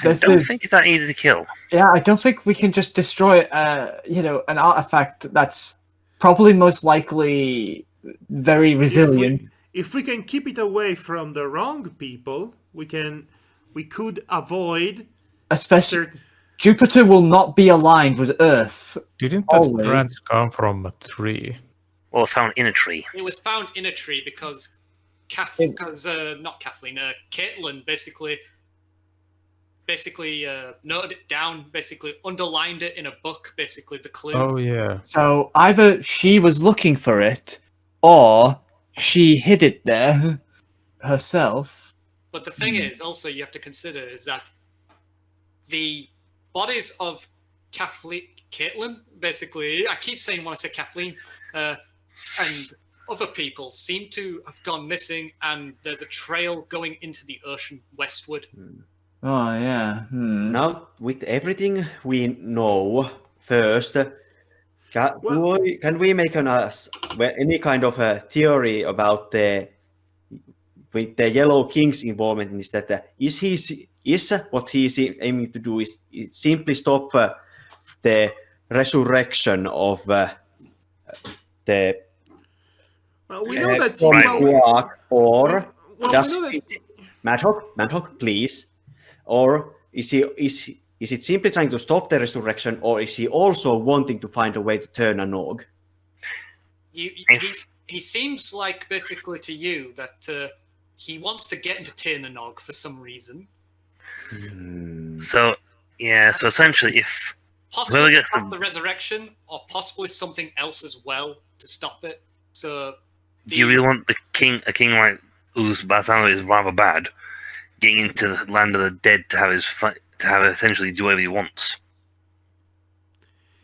Speaker 2: this
Speaker 6: don't
Speaker 2: is
Speaker 6: think it's that easy to kill.
Speaker 2: yeah. I don't think we can just destroy an artifact that's probably most likely very resilient.
Speaker 1: If we can keep it away from the wrong people, we could avoid
Speaker 2: Especially
Speaker 1: certain.
Speaker 2: Jupiter will not be aligned with Earth.
Speaker 5: Didn't that
Speaker 2: Always.
Speaker 5: branch come from a tree?
Speaker 6: Or found in a tree.
Speaker 3: It was found in a tree because Caitlin basically noted it down, basically underlined it in a book, basically the clue.
Speaker 5: Oh yeah.
Speaker 2: So either she was looking for it, or she hid it there herself.
Speaker 3: But the thing is, also you have to consider is that the bodies of Caitlin, basically, I keep saying when I say Kathleen, and other people seem to have gone missing, and there's a trail going into the ocean westward.
Speaker 2: Oh yeah.
Speaker 4: Now, with everything we know, first, can we make any kind of a theory about with the Yellow King's involvement in this? That is what he's aiming to do is simply stop the resurrection of the
Speaker 1: Well, we know that.
Speaker 4: or
Speaker 1: well,
Speaker 4: does
Speaker 1: we know that.
Speaker 4: Madhog, please, or is it simply trying to stop the resurrection, or is he also wanting to find a way to turn a Nog?
Speaker 3: He seems like basically to you that he wants to get into Tirnanog for some reason.
Speaker 6: So essentially, if
Speaker 3: Possibly
Speaker 6: Well, I
Speaker 3: to
Speaker 6: guess
Speaker 3: stop the resurrection, or possibly something else as well to stop it. So
Speaker 6: Do you really want a king like whose Barzano is rather bad, getting into the land of the dead to have essentially do whatever he wants?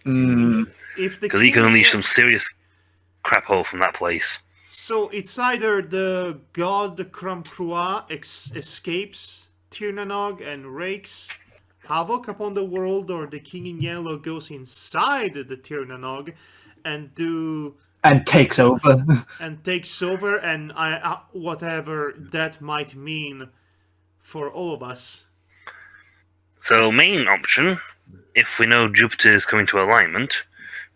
Speaker 1: If the
Speaker 6: Because he can
Speaker 1: king-
Speaker 6: unleash some serious crap hole from that place.
Speaker 1: So it's either the god Krumkrua escapes Tirnanog and wreaks havoc upon the world, or the king in yellow goes inside the Tirnanog and
Speaker 2: takes over.
Speaker 1: takes over, and whatever that might mean for all of us.
Speaker 6: So, main option, if we know Jupiter is coming to alignment,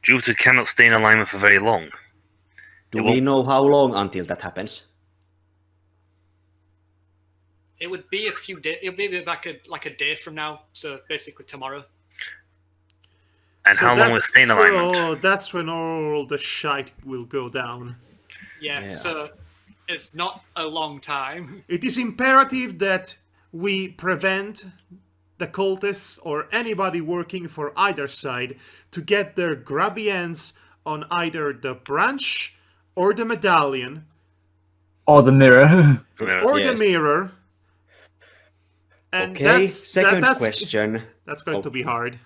Speaker 6: Jupiter cannot stay in alignment for very long.
Speaker 4: Do we know how long until that happens?
Speaker 3: It would be a few days. It would be like a day from now. So basically tomorrow.
Speaker 6: And how long will it stay in alignment?
Speaker 1: So that's when all the shite will go down.
Speaker 3: Yeah. So it's not a long time.
Speaker 1: It is imperative that we prevent the cultists or anybody working for either side to get their grubby hands on either the branch or the medallion
Speaker 2: Or the mirror.
Speaker 1: or
Speaker 4: Yes.
Speaker 1: the mirror. And
Speaker 4: Okay, second question.
Speaker 1: That's going to be hard.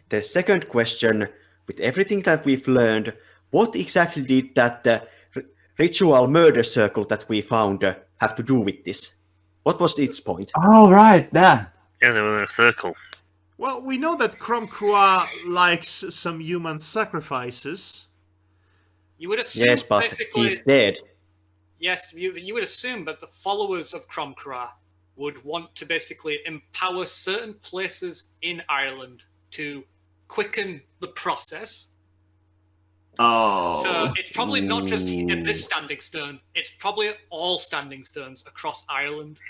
Speaker 4: The second question, with everything that we've learned, what exactly did that ritual murder circle that we found have to do with this? What was its point?
Speaker 2: Oh, right, yeah.
Speaker 6: Yeah, they were in a circle.
Speaker 1: Well, we know that Krumkrua likes some human sacrifices.
Speaker 3: You would assume
Speaker 4: Yes, but
Speaker 3: basically.
Speaker 4: he's dead.
Speaker 3: Yes, you would assume that the followers of Kromkra would want to basically empower certain places in Ireland to quicken the process.
Speaker 2: Oh.
Speaker 3: So it's probably not just at this standing stone, it's probably at all standing stones across Ireland.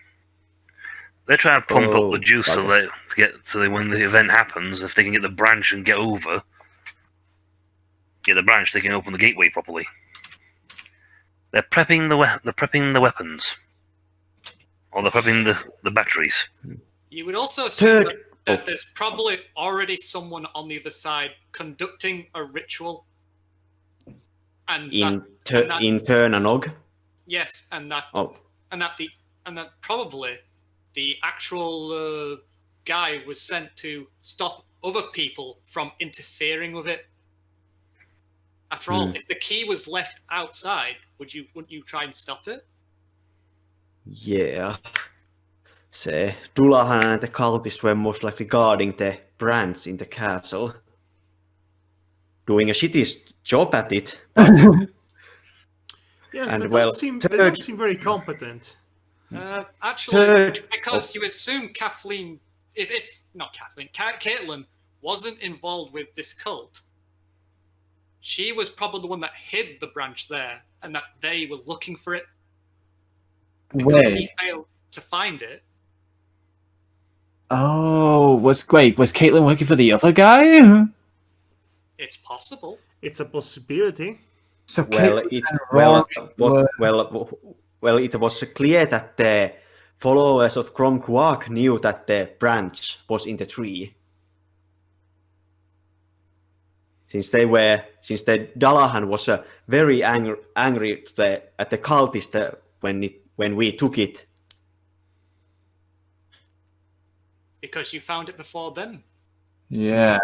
Speaker 6: They try to pump
Speaker 4: Oh,
Speaker 6: up the juice so that when the event happens, if they can get the branch and get over, get the branch, they can open the gateway properly. They're prepping the weapons, or they're prepping the batteries.
Speaker 3: You would also assume
Speaker 4: Third-
Speaker 3: that there's probably already someone on the other side conducting a ritual. And
Speaker 4: In
Speaker 3: that-
Speaker 4: Ternanog.
Speaker 3: yes, and that
Speaker 4: Oh,
Speaker 3: and that probably the actual guy was sent to stop other people from interfering with it. After all, if the key was left outside, wouldn't you try and stop it?
Speaker 4: yeah. Se Dulahan and the cultists were most likely guarding the branch in the castle. Doing a shitty job at it.
Speaker 1: Yes,
Speaker 4: And
Speaker 1: they
Speaker 4: well,
Speaker 1: don't
Speaker 4: third-
Speaker 1: seem very competent.
Speaker 3: Actually,
Speaker 4: Third-
Speaker 3: because you assume Kathleen, if not Kathleen, Caitlin wasn't involved with this cult. She was probably the one that hid the branch there, and that they were looking for it. Because he failed to find it.
Speaker 2: Oh, was Caitlin working for the other guy?
Speaker 3: It's possible.
Speaker 1: It's a possibility.
Speaker 2: So
Speaker 4: Well,
Speaker 2: Caitlin
Speaker 4: it
Speaker 2: and Rory were-
Speaker 4: well, it was clear that the followers of Kromkwak knew that the branch was in the tree. Since the Dalahan was very angry at the cultist when we took it.
Speaker 3: Because you found it before them.
Speaker 2: Yeah.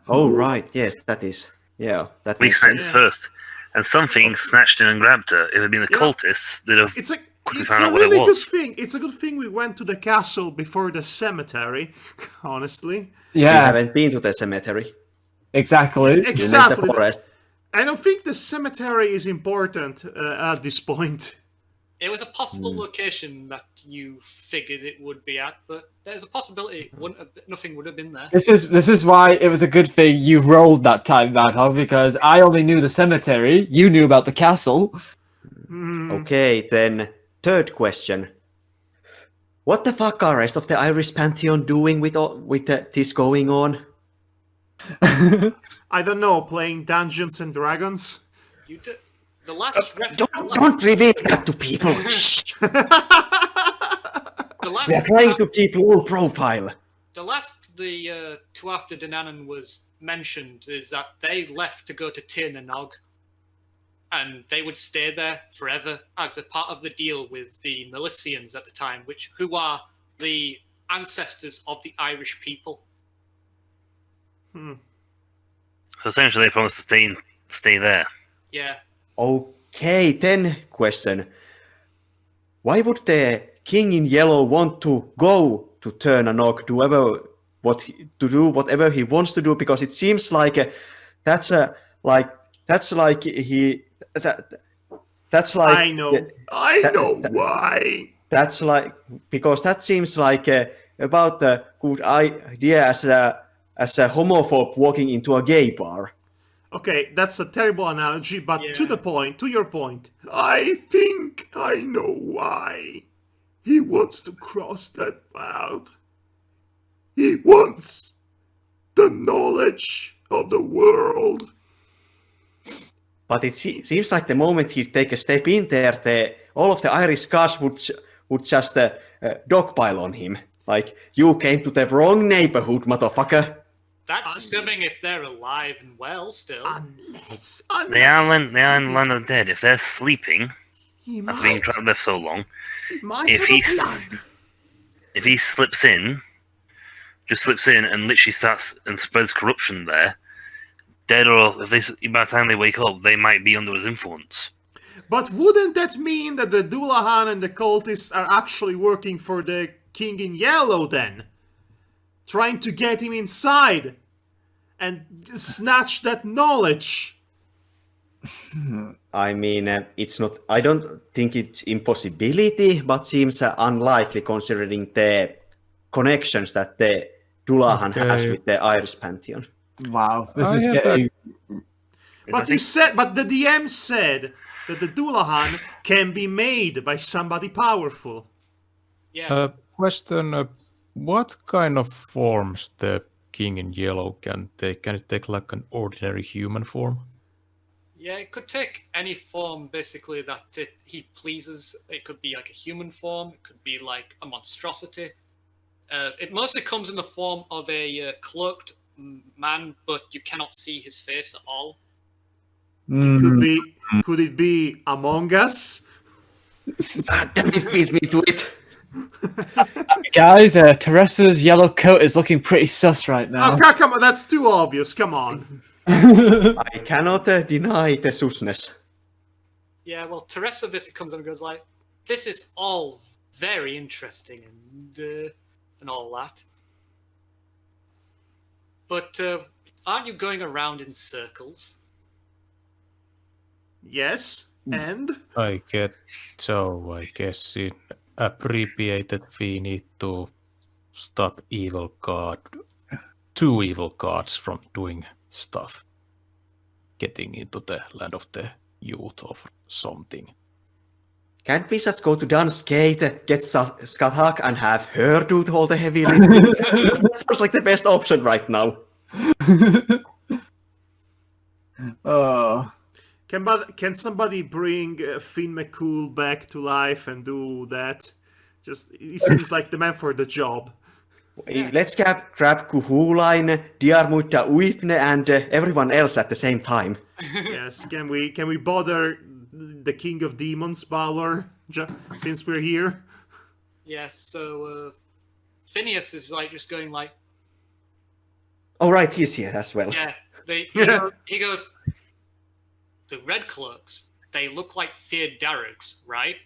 Speaker 4: Oh right, yes, that is. Yeah, that
Speaker 6: We
Speaker 4: makes
Speaker 6: snatched
Speaker 4: sense.
Speaker 6: first, and something snatched in and grabbed her. If it had been the
Speaker 1: Yeah.
Speaker 6: cultists, they'd have
Speaker 1: It's a
Speaker 6: quickly
Speaker 1: it's
Speaker 6: found
Speaker 1: a
Speaker 6: out what it
Speaker 1: really good
Speaker 6: was.
Speaker 1: thing. It's a good thing we went to the castle before the cemetery. Honestly,
Speaker 4: We
Speaker 2: Yeah,
Speaker 4: haven't been to the cemetery.
Speaker 2: exactly.
Speaker 4: You meant the
Speaker 1: exactly.
Speaker 4: forest.
Speaker 1: I don't think the cemetery is important at this point.
Speaker 3: It was a possible location that you figured it would be at, but there's a possibility nothing would have been there.
Speaker 2: This is why it was a good thing you rolled that time, Madhog, because I only knew the cemetery. You knew about the castle.
Speaker 4: Okay, then third question. What the fuck are rest of the Irish Pantheon doing with this going on?
Speaker 1: I don't know, playing Dungeons and Dragons.
Speaker 3: You did, the last
Speaker 4: Don't reveal that to people. Shh.
Speaker 3: the
Speaker 4: We are
Speaker 3: last
Speaker 4: trying to keep low profile.
Speaker 3: the last the two after Dananan was mentioned is that they left to go to Tirnanog. and they would stay there forever as a part of the deal with the Milicians at the time, who are the ancestors of the Irish people.
Speaker 6: So essentially, they promised to stay there.
Speaker 3: Yeah.
Speaker 4: Okay, then question. Why would the king in yellow want to go to Ternanok, do whatever he wants to do? Because it seems like that's like
Speaker 1: I know why.
Speaker 4: That's like, because that seems like about a good idea as a homophobe walking into a gay bar.
Speaker 1: Okay, that's a terrible analogy, but
Speaker 3: Yeah.
Speaker 1: to your point, I think I know why. He wants to cross that path. He wants the knowledge of the world.
Speaker 4: But it seems like the moment he take a step in there, all of the Irish gods would just dogpile on him. Like, you came to the wrong neighborhood, motherfucker.
Speaker 3: That's assuming if they're alive and well still.
Speaker 1: Unless
Speaker 6: They are in the land of the dead. If they're sleeping
Speaker 1: he
Speaker 6: after being
Speaker 1: might,
Speaker 6: trapped there so long,
Speaker 1: he might
Speaker 6: if
Speaker 1: have
Speaker 6: he
Speaker 1: a plan.
Speaker 6: if he slips in and literally starts and spreads corruption there, dead or by the time they wake up, they might be under his influence.
Speaker 1: But wouldn't that mean that the Dullahan and the cultists are actually working for the King in Yellow then? Trying to get him inside and snatch that knowledge.
Speaker 4: I mean, it's not. I don't think it's impossibility, but seems unlikely considering the connections that the Dullahan has with the Irish pantheon.
Speaker 2: Wow, this
Speaker 5: I
Speaker 2: is
Speaker 5: have
Speaker 2: getting...
Speaker 1: But the DM said that the Dullahan can be made by somebody powerful.
Speaker 3: Yeah.
Speaker 5: Question: what kind of forms the King in Yellow can take? Can it take like an ordinary human form?
Speaker 3: Yeah, it could take any form basically that he pleases. It could be like a human form. It could be like a monstrosity. It mostly comes in the form of a cloaked man, but you cannot see his face at all.
Speaker 1: Could it be Among Us?
Speaker 4: Damn it, beat me to it.
Speaker 2: Guys, Teresa's yellow coat is looking pretty sus right now.
Speaker 1: Oh, come on, that's too obvious. Come on.
Speaker 4: I cannot deny the susness.
Speaker 3: Yeah, well, Teresa basically comes in and goes like, "This is all very interesting and all that, but aren't you going around in circles?"
Speaker 1: Yes, and?
Speaker 5: I guess in abbreviated we need to stop two evil gods from doing stuff, getting into the land of the youth or something.
Speaker 4: Can't we just go to Dan's Gate, get Skathak, and have her do all the heavy lifting? That sounds like the best option right now.
Speaker 2: Oh,
Speaker 1: Can somebody bring Finn McCool back to life and do that? Just he seems like the man for the job.
Speaker 4: Let's grab Kuhulain, Diarmuita Uipne, and everyone else at the same time.
Speaker 1: Yes, can we bother the King of Demons, Balor, since we're here?
Speaker 3: Yes. So Phineas is like just going like,
Speaker 4: Oh, right, he's here as well.
Speaker 3: yeah. He goes, the red cloaks. They look like feared Darrogs, right?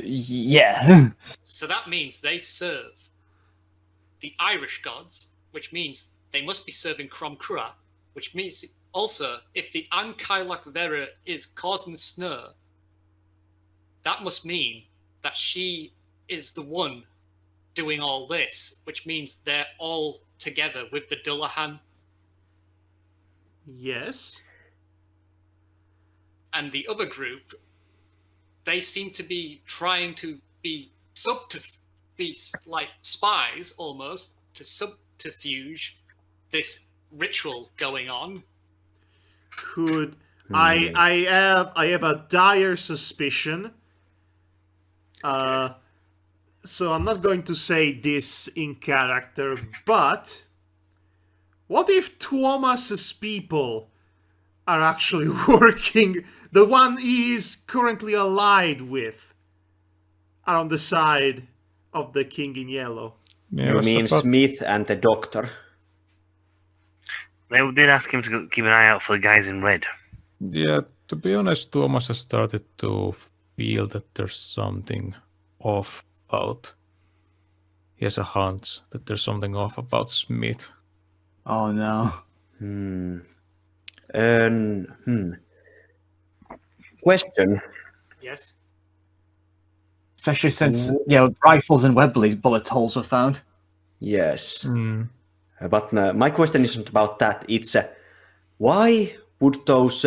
Speaker 2: yeah.
Speaker 3: So that means they serve the Irish gods, which means they must be serving Crom Crua, which means also if the Ankailak Vera is causing snow, that must mean that she is the one doing all this, which means they're all together with the Dullahan.
Speaker 1: Yes.
Speaker 3: And the other group, they seem to be trying to be like spies almost to subterfuge this ritual going on.
Speaker 1: I have a dire suspicion. So I'm not going to say this in character, but what if Tuomas's people are actually working. The one he is currently allied with are on the side of the King in Yellow.
Speaker 5: Yeah,
Speaker 4: You
Speaker 5: what's
Speaker 4: mean
Speaker 5: about-
Speaker 4: Smith and the doctor?
Speaker 6: They did ask him to keep an eye out for the guys in red.
Speaker 5: Yeah, to be honest, Tuomas has started to feel that there's something off about. He has a hunch that there's something off about Smith.
Speaker 2: Oh no.
Speaker 4: Question.
Speaker 3: Yes.
Speaker 2: Especially since, rifles and Webley bullet holes were found.
Speaker 4: Yes.
Speaker 5: Hmm.
Speaker 4: But my question isn't about that. It's why would those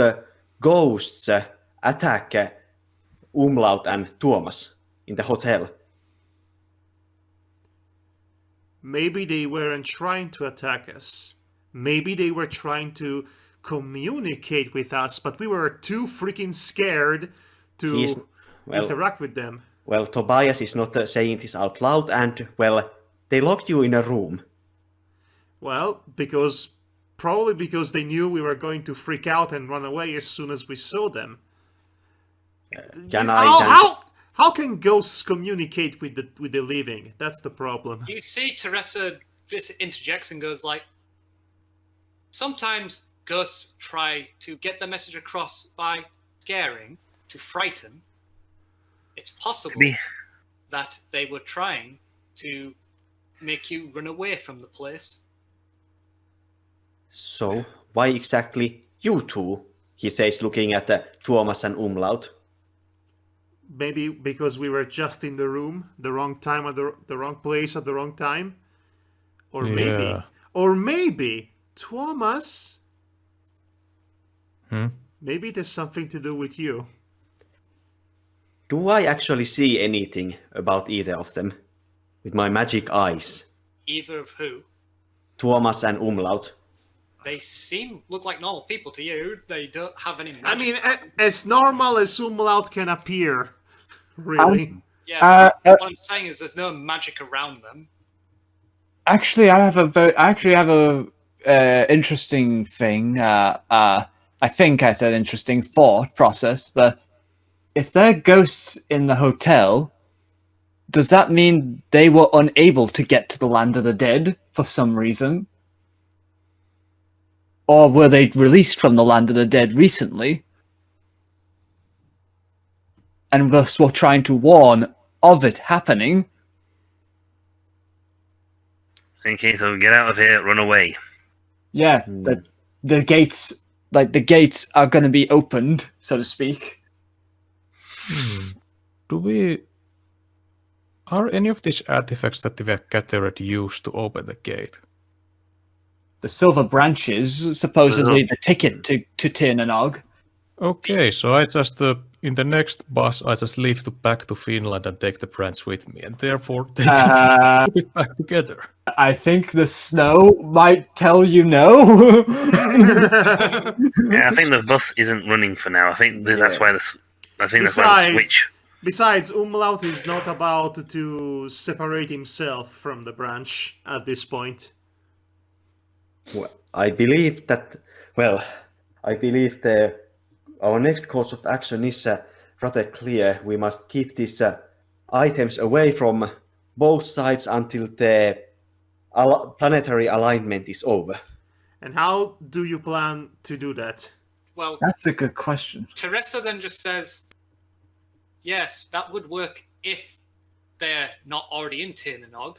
Speaker 4: ghosts attack Umlaut and Tuomas in the hotel?
Speaker 1: Maybe they weren't trying to attack us. Maybe they were trying to communicate with us, but we were too freaking scared to interact with them.
Speaker 4: Well, Tobias is not saying this out loud, and, well, they locked you in a room.
Speaker 1: Well, probably because they knew we were going to freak out and run away as soon as we saw them. How can ghosts communicate with the living? That's the problem.
Speaker 3: You see, Teresa just interjects and goes like, sometimes ghosts try to get their message across by scaring, to frighten. It's possible that they were trying to make you run away from the place.
Speaker 4: So, why exactly you two? He says, looking at Tuomas and Umlaut.
Speaker 1: Maybe because we were just in the room, the wrong time at the wrong place at the wrong time. Or maybe Tuomas. Maybe it has something to do with you.
Speaker 4: Do I actually see anything about either of them with my magic eyes?
Speaker 3: Either of who?
Speaker 4: Tuomas and Umlaut.
Speaker 3: They look like normal people to you. They don't have any magic.
Speaker 1: I mean, as normal as Umlaut can appear, really.
Speaker 3: Yeah, what I'm saying is there's no magic around them.
Speaker 2: Actually, I have a interesting thing. I think I said interesting thought process, but if there are ghosts in the hotel, does that mean they were unable to get to the land of the dead for some reason? Or were they released from the land of the dead recently? And thus were trying to warn of it happening?
Speaker 6: Okay, so get out of here, run away.
Speaker 2: Yeah, the gates are going to be opened, so to speak.
Speaker 5: Are any of these artifacts that the gathered used to open the gate?
Speaker 2: The silver branches, supposedly the ticket to Tirnanog.
Speaker 5: Okay, so I just in the next bus I just leave back to Finland and take the branch with me, and therefore they can put it back together.
Speaker 2: I think the snow might tell you no.
Speaker 6: Yeah, I think the bus isn't running for now. I think that's why that's why the switch.
Speaker 1: Besides, Umlaut is not about to separate himself from the branch at this point.
Speaker 4: Well, I believe that our next course of action is rather clear. We must keep these items away from both sides until the planetary alignment is over.
Speaker 1: And how do you plan to do that?
Speaker 3: Well,
Speaker 2: that's a good question.
Speaker 3: Teresa then just says, yes, that would work if they're not already in Tirnanog.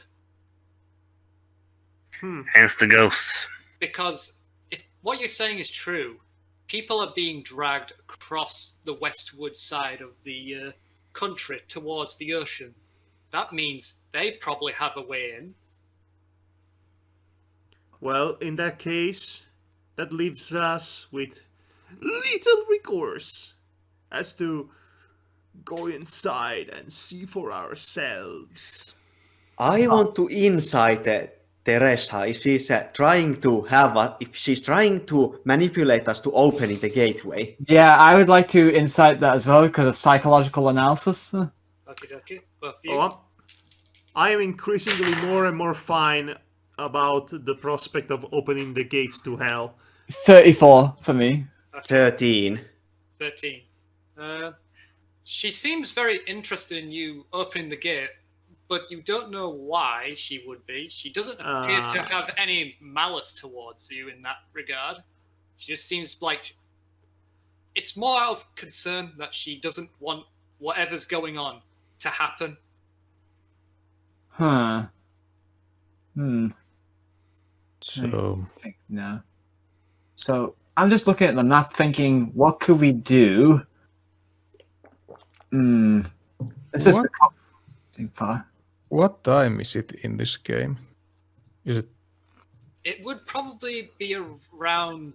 Speaker 6: Hence the ghosts.
Speaker 3: Because if what you're saying is true, people are being dragged across the westward side of the country towards the ocean. That means they probably have a way in.
Speaker 1: Well, in that case, that leaves us with little recourse as to go inside and see for ourselves.
Speaker 4: I want to insight Teresa if she's trying to manipulate us to opening the gateway.
Speaker 2: Yeah, I would like to insight that as well because of psychological analysis.
Speaker 3: Okay.
Speaker 1: I am increasingly more and more fine about the prospect of opening the gates to hell.
Speaker 2: 34 for me.
Speaker 3: Okay.
Speaker 4: 13.
Speaker 3: 13. She seems very interested in you opening the gate, but you don't know why she would be. She doesn't appear to have any malice towards you in that regard. She just seems like it's more out of concern that she doesn't want whatever's going on to happen.
Speaker 2: Huh. Hmm.
Speaker 5: So,
Speaker 2: I think no. So I'm just looking at the map, thinking, what could we do? This is the too far.
Speaker 5: what time is it in this game? Is it?
Speaker 3: It would probably be around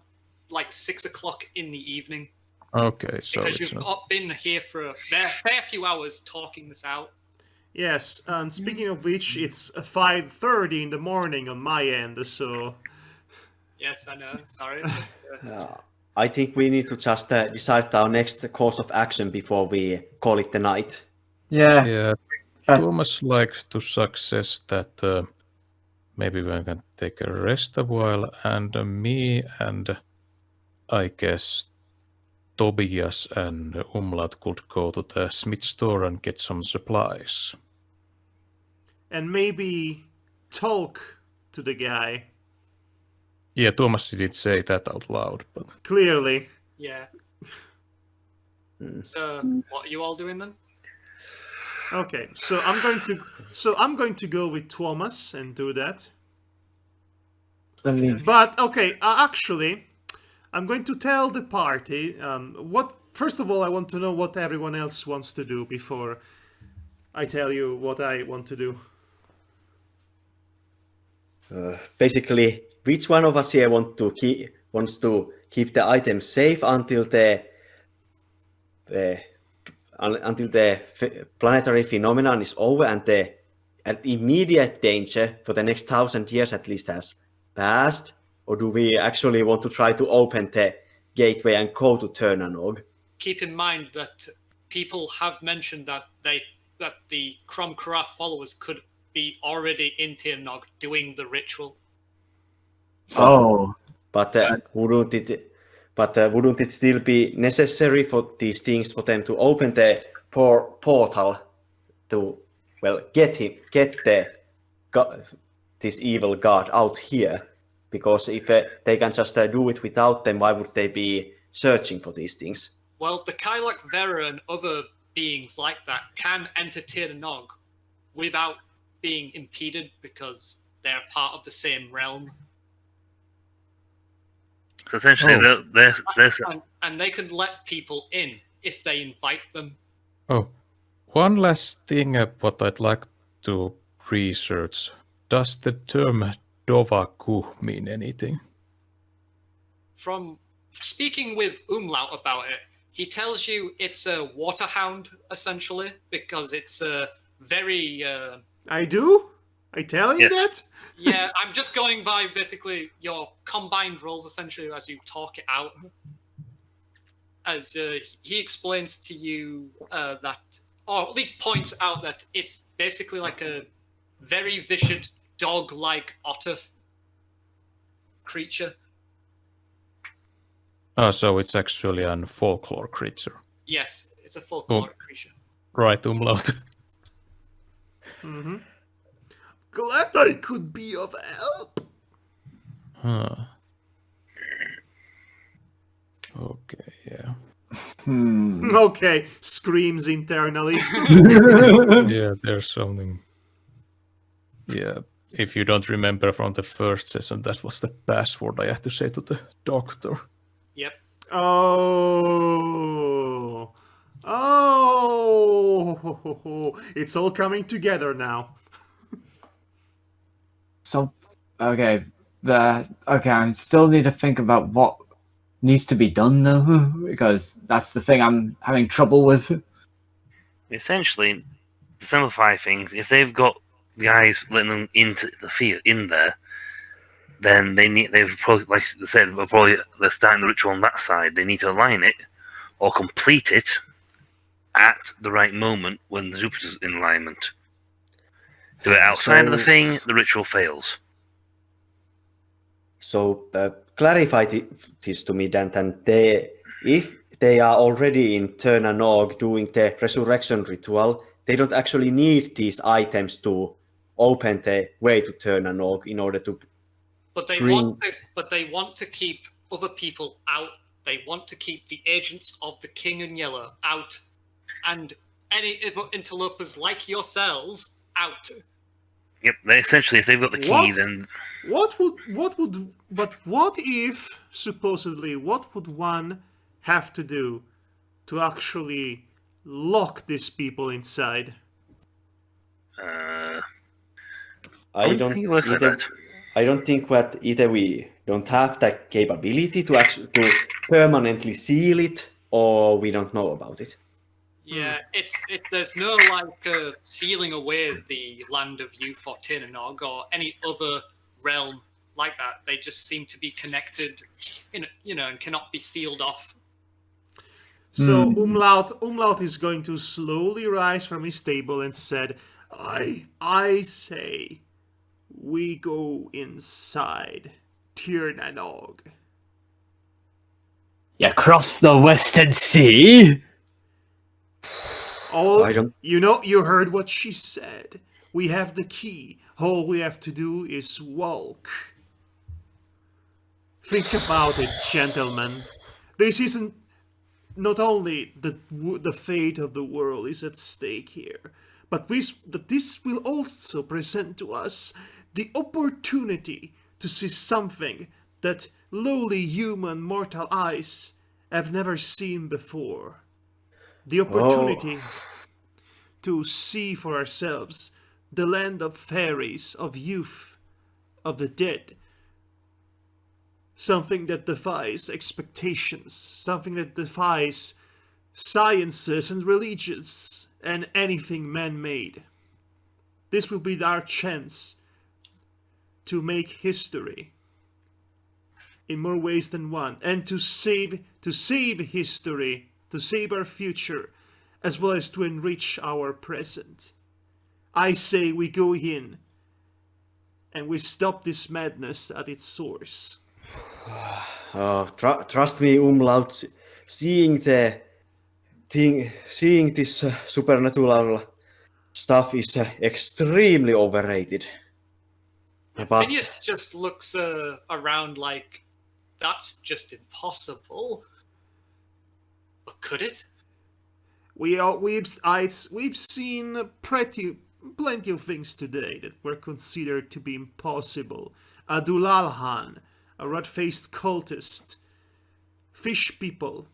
Speaker 3: like 6 o'clock in the evening.
Speaker 5: Okay, so
Speaker 3: Because
Speaker 5: it's
Speaker 3: you've
Speaker 5: not.
Speaker 3: been here for a fair few hours talking this out.
Speaker 1: Yes, and speaking of which, it's 5:30 in the morning on my end, so...
Speaker 3: Yes, I know. Sorry.
Speaker 4: I think we need to just decide our next course of action before we call it the night.
Speaker 2: Yeah.
Speaker 5: Yeah, Tuomas likes to suggest that maybe we can take a rest a while, and me and I guess Tobias and Umlaut could go to the Smith store and get some supplies.
Speaker 1: And maybe talk to the guy,
Speaker 5: Yeah, Tuomas didn't say that out loud, but
Speaker 1: clearly.
Speaker 3: Yeah. So, what are you all doing then?
Speaker 1: Okay, so I'm going to go with Tuomas and do that. But okay, actually, I'm going to tell the party what. First of all, I want to know what everyone else wants to do before I tell you what I want to do.
Speaker 4: Basically, which one of us here wants to keep the items safe until the planetary phenomenon is over and the immediate danger for the next 1,000 years at least has passed? Or do we actually want to try to open the gateway and go to Turnanog?
Speaker 3: Keep in mind that people have mentioned that the Kromkara followers could be already in Tirnog doing the ritual.
Speaker 2: Oh.
Speaker 4: But wouldn't it still be necessary for these things for them to open the portal to get this evil god out here? Because if they can just do it without them, why would they be searching for these things?
Speaker 3: Well, the Kailak Vera and other beings like that can enter Tirnog without being impeded because they're part of the same realm.
Speaker 6: So essentially, there's
Speaker 3: And they can let people in if they invite them.
Speaker 5: oh, one last thing what I'd like to research. Does the term Dovaku mean anything?
Speaker 3: From speaking with Umlaut about it, he tells you it's a water hound, essentially, because it's a very...
Speaker 1: I do? I tell you
Speaker 6: Yes.
Speaker 1: that?
Speaker 3: Yeah, I'm just going by basically your combined roles, essentially, as you talk it out. As he explains to you that, or at least points out that it's basically like a very vicious dog-like otter creature.
Speaker 5: So it's actually an folklore creature.
Speaker 3: Yes, it's a folklore creature.
Speaker 5: Right, Umlaut.
Speaker 1: Glad I could be of help.
Speaker 5: Huh. Okay, yeah.
Speaker 1: Okay, screams internally.
Speaker 5: Yeah, there's something. Yeah, if you don't remember from the first session, that was the password I had to say to the doctor.
Speaker 3: Yep.
Speaker 1: Oh. Oh. It's all coming together now.
Speaker 2: So, okay. I still need to think about what needs to be done, though, because that's the thing I'm having trouble with.
Speaker 6: essentially, to simplify things, if they've got guys letting them into the field in there, then they've probably, like I said, they're starting the ritual on that side. They need to align it or complete it at the right moment when the Jupiter's in alignment. Do it outside of the thing, the ritual fails.
Speaker 4: So clarify this to me, Danton. If they are already in Turnanog doing the resurrection ritual, they don't actually need these items to open the way to Turnanog in order to.
Speaker 3: But they
Speaker 4: Bring-
Speaker 3: want to keep other people out. They want to keep the agents of the King in Yellow out, and any other interlopers like yourselves out.
Speaker 6: Yep, essentially, if they've got the key,
Speaker 1: What?
Speaker 6: then
Speaker 1: What if, supposedly, what would one have to do to actually lock these people inside?
Speaker 4: I don't
Speaker 6: think it works like that.
Speaker 4: I don't think that either we don't have the capability to actually to permanently seal it, or we don't know about it.
Speaker 3: Yeah, there's no sealing away the land of youth or Tinanog or any other realm like that. They just seem to be connected, and cannot be sealed off.
Speaker 1: So Umlaut is going to slowly rise from his table and said, I say we go inside Tirnanog.
Speaker 2: You cross the Western Sea?
Speaker 1: All,
Speaker 4: I don't-
Speaker 1: you heard what she said. We have the key. All we have to do is walk. Think about it, gentlemen. This isn't not only the fate of the world is at stake here, but this will also present to us the opportunity to see something that lowly human mortal eyes have never seen before. The opportunity to see for ourselves the land of fairies, of youth, of the dead. Something that defies expectations, something that defies sciences and religions and anything man-made. This will be our chance to make history in more ways than one, and to save history, to save our future, as well as to enrich our present. I say we go in and we stop this madness at its source.
Speaker 4: Trust me, Umlaut. Seeing this supernatural stuff is extremely overrated. But
Speaker 3: Phineas just looks around like, that's just impossible. But could it?
Speaker 1: We've seen plenty of things today that were considered to be impossible. A Dulalhan, a red-faced cultist, fish people,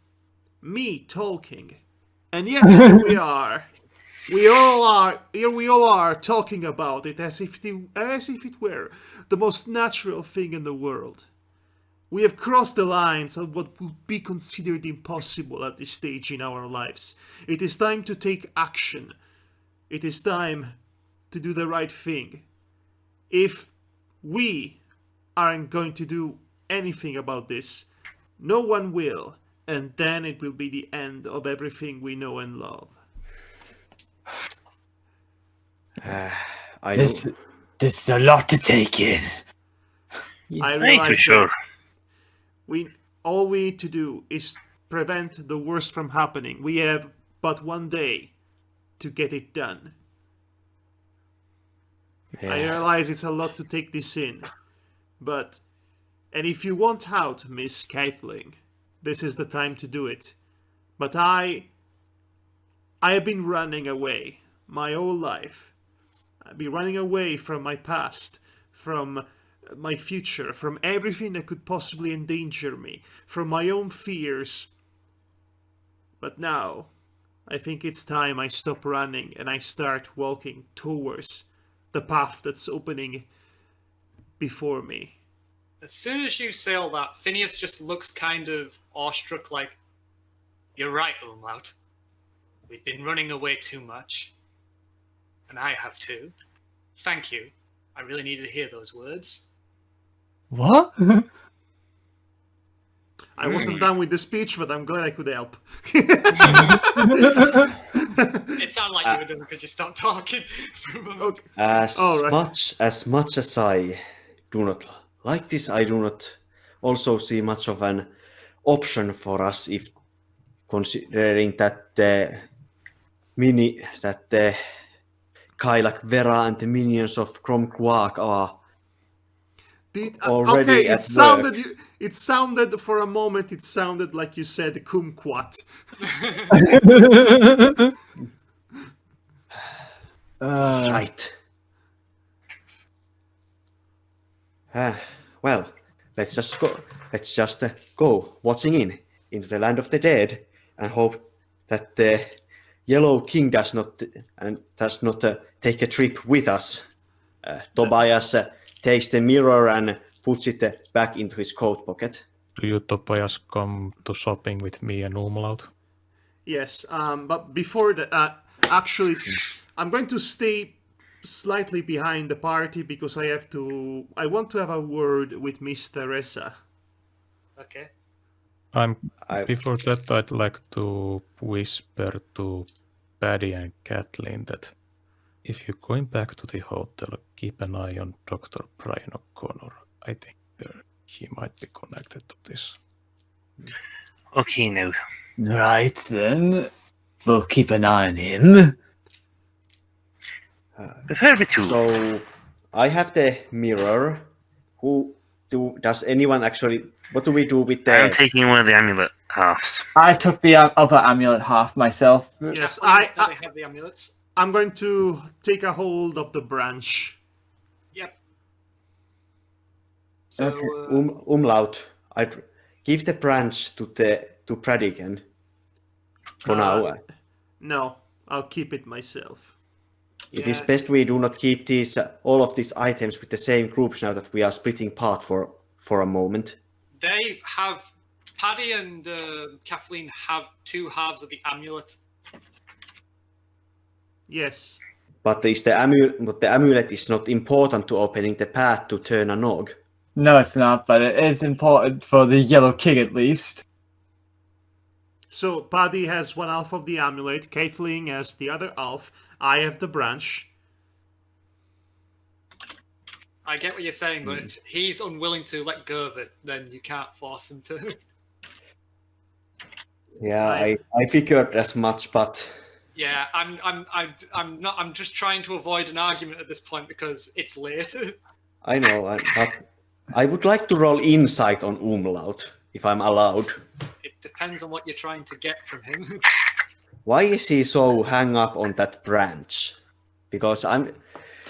Speaker 1: me talking, and yet here we are. We all are talking about it as if it were the most natural thing in the world. We have crossed the lines of what would be considered impossible at this stage in our lives. It is time to take action. It is time to do the right thing. If we aren't going to do anything about this, no one will, and then it will be the end of everything we know and love.
Speaker 4: I
Speaker 2: This
Speaker 4: don't.
Speaker 2: is a lot to take in.
Speaker 1: I
Speaker 6: ain't too
Speaker 1: realize
Speaker 6: sure.
Speaker 1: that all we need to do is prevent the worst from happening. We have but one day to get it done. I realize it's a lot to take this in, and if you want out, Miss Caitling, this is the time to do it. But I have been running away my whole life. I've been running away from my past, from my future, from everything that could possibly endanger me, from my own fears. But now, I think it's time I stop running and I start walking towards the path that's opening before me.
Speaker 3: As soon as you say all that, Phineas just looks kind of awestruck, like, you're right, Umlaut. We've been running away too much. And I have too. Thank you. I really needed to hear those words.
Speaker 2: What?
Speaker 1: I wasn't done with the speech, but I'm glad I could help.
Speaker 3: It sounded like you were done because you stopped talking for a moment.
Speaker 1: Okay.
Speaker 4: As
Speaker 1: All right.
Speaker 4: much as I do not like this, I do not also see much of an option for us if considering that the Kailak Vera and the minions of Kromquark are already
Speaker 1: Okay,
Speaker 4: at work.
Speaker 1: it sounded for a moment. It sounded like you said kumquat.
Speaker 4: Right. Well, let's just go. Let's just go watching into the land of the dead and hope that the Yellow King does not take a trip with us. Tobias takes the mirror and puts it back into his coat pocket.
Speaker 5: Do you, Tobias, come to shopping with me and Umlaut?
Speaker 1: Yes, but before that, actually, I'm going to stay slightly behind the party because I want to have a word with Miss Teresa.
Speaker 3: Okay.
Speaker 5: Before that, I'd like to whisper to Paddy and Kathleen that if you're going back to the hotel, keep an eye on Dr. Brian O'Connor. I think he might be connected to this.
Speaker 6: Okay, now.
Speaker 2: Right then. We'll keep an eye on him.
Speaker 6: Prefer me to.
Speaker 4: So I have the mirror. Does anyone actually? What do we do with
Speaker 6: I'm
Speaker 4: the?
Speaker 6: taking one of the amulet halves.
Speaker 2: I took the other amulet half myself.
Speaker 1: Yes,
Speaker 3: Kathleen, do they have the amulets?
Speaker 1: I'm going to take a hold of the branch.
Speaker 3: Yep. So,
Speaker 4: Umlaut, I'd give the branch to Pradigan for now.
Speaker 1: No, I'll keep it myself.
Speaker 4: It is best we do not keep all of these items with the same groups now that we are splitting part for a moment.
Speaker 3: they have Paddy and Kathleen have two halves of the amulet.
Speaker 1: Yes.
Speaker 4: But the amulet is not important to opening the path to turn a nog.
Speaker 2: No, it's not, but it is important for the Yellow King at least.
Speaker 1: So Paddy has one half of the amulet, Kathleen has the other half, I have the branch.
Speaker 3: I get what you're saying, but if he's unwilling to let go of it, then you can't force him to.
Speaker 4: Yeah, I figured as much, but
Speaker 3: Yeah, I'm just trying to avoid an argument at this point because it's late.
Speaker 4: I know. But I would like to roll insight on Umlaut, if I'm allowed.
Speaker 3: It depends on what you're trying to get from him.
Speaker 4: Why is he so hung up on that branch? Because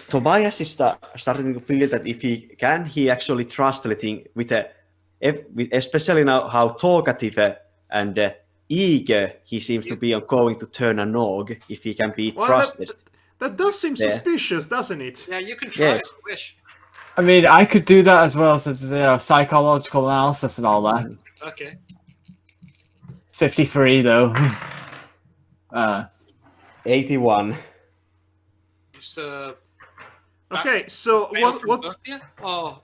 Speaker 4: Tobias is starting to feel that if he can, he actually trust letting especially now how talkative and eager he seems to be on going to turn a nog if he can be trusted.
Speaker 1: That does seem suspicious, doesn't it?
Speaker 3: Yeah, you can try
Speaker 4: Yes.
Speaker 3: if you wish.
Speaker 2: I mean, I could do that as well, since psychological analysis and all that.
Speaker 3: Okay.
Speaker 2: 53 though.
Speaker 4: 81.
Speaker 3: So.
Speaker 1: Okay,
Speaker 3: that's
Speaker 1: so
Speaker 3: a fail from
Speaker 1: what
Speaker 3: both of you? Oh,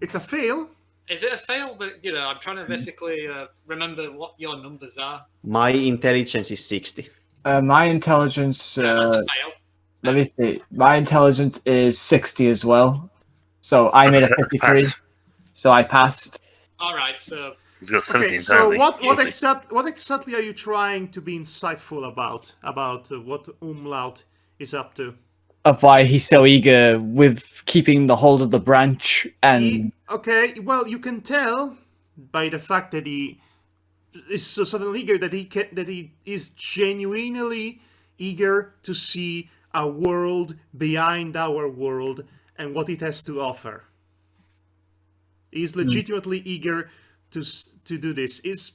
Speaker 1: it's a fail?
Speaker 3: is it a fail? But I'm trying to basically remember what your numbers are.
Speaker 4: My intelligence is 60.
Speaker 2: My intelligence,
Speaker 3: Yeah, that's a fail.
Speaker 2: let me see. My intelligence is 60 as well. So I made a 53.
Speaker 6: Pass.
Speaker 2: So I passed.
Speaker 3: All right, so
Speaker 6: He's got 17
Speaker 1: Okay, so
Speaker 6: apparently.
Speaker 1: what exactly are you trying to be insightful about what Umlaut is up to?
Speaker 2: Of why he's so eager with keeping the hold of the branch and
Speaker 1: Okay, well, you can tell by the fact that he is so suddenly eager that he is genuinely eager to see a world behind our world and what it has to offer. He's legitimately eager to do this. Is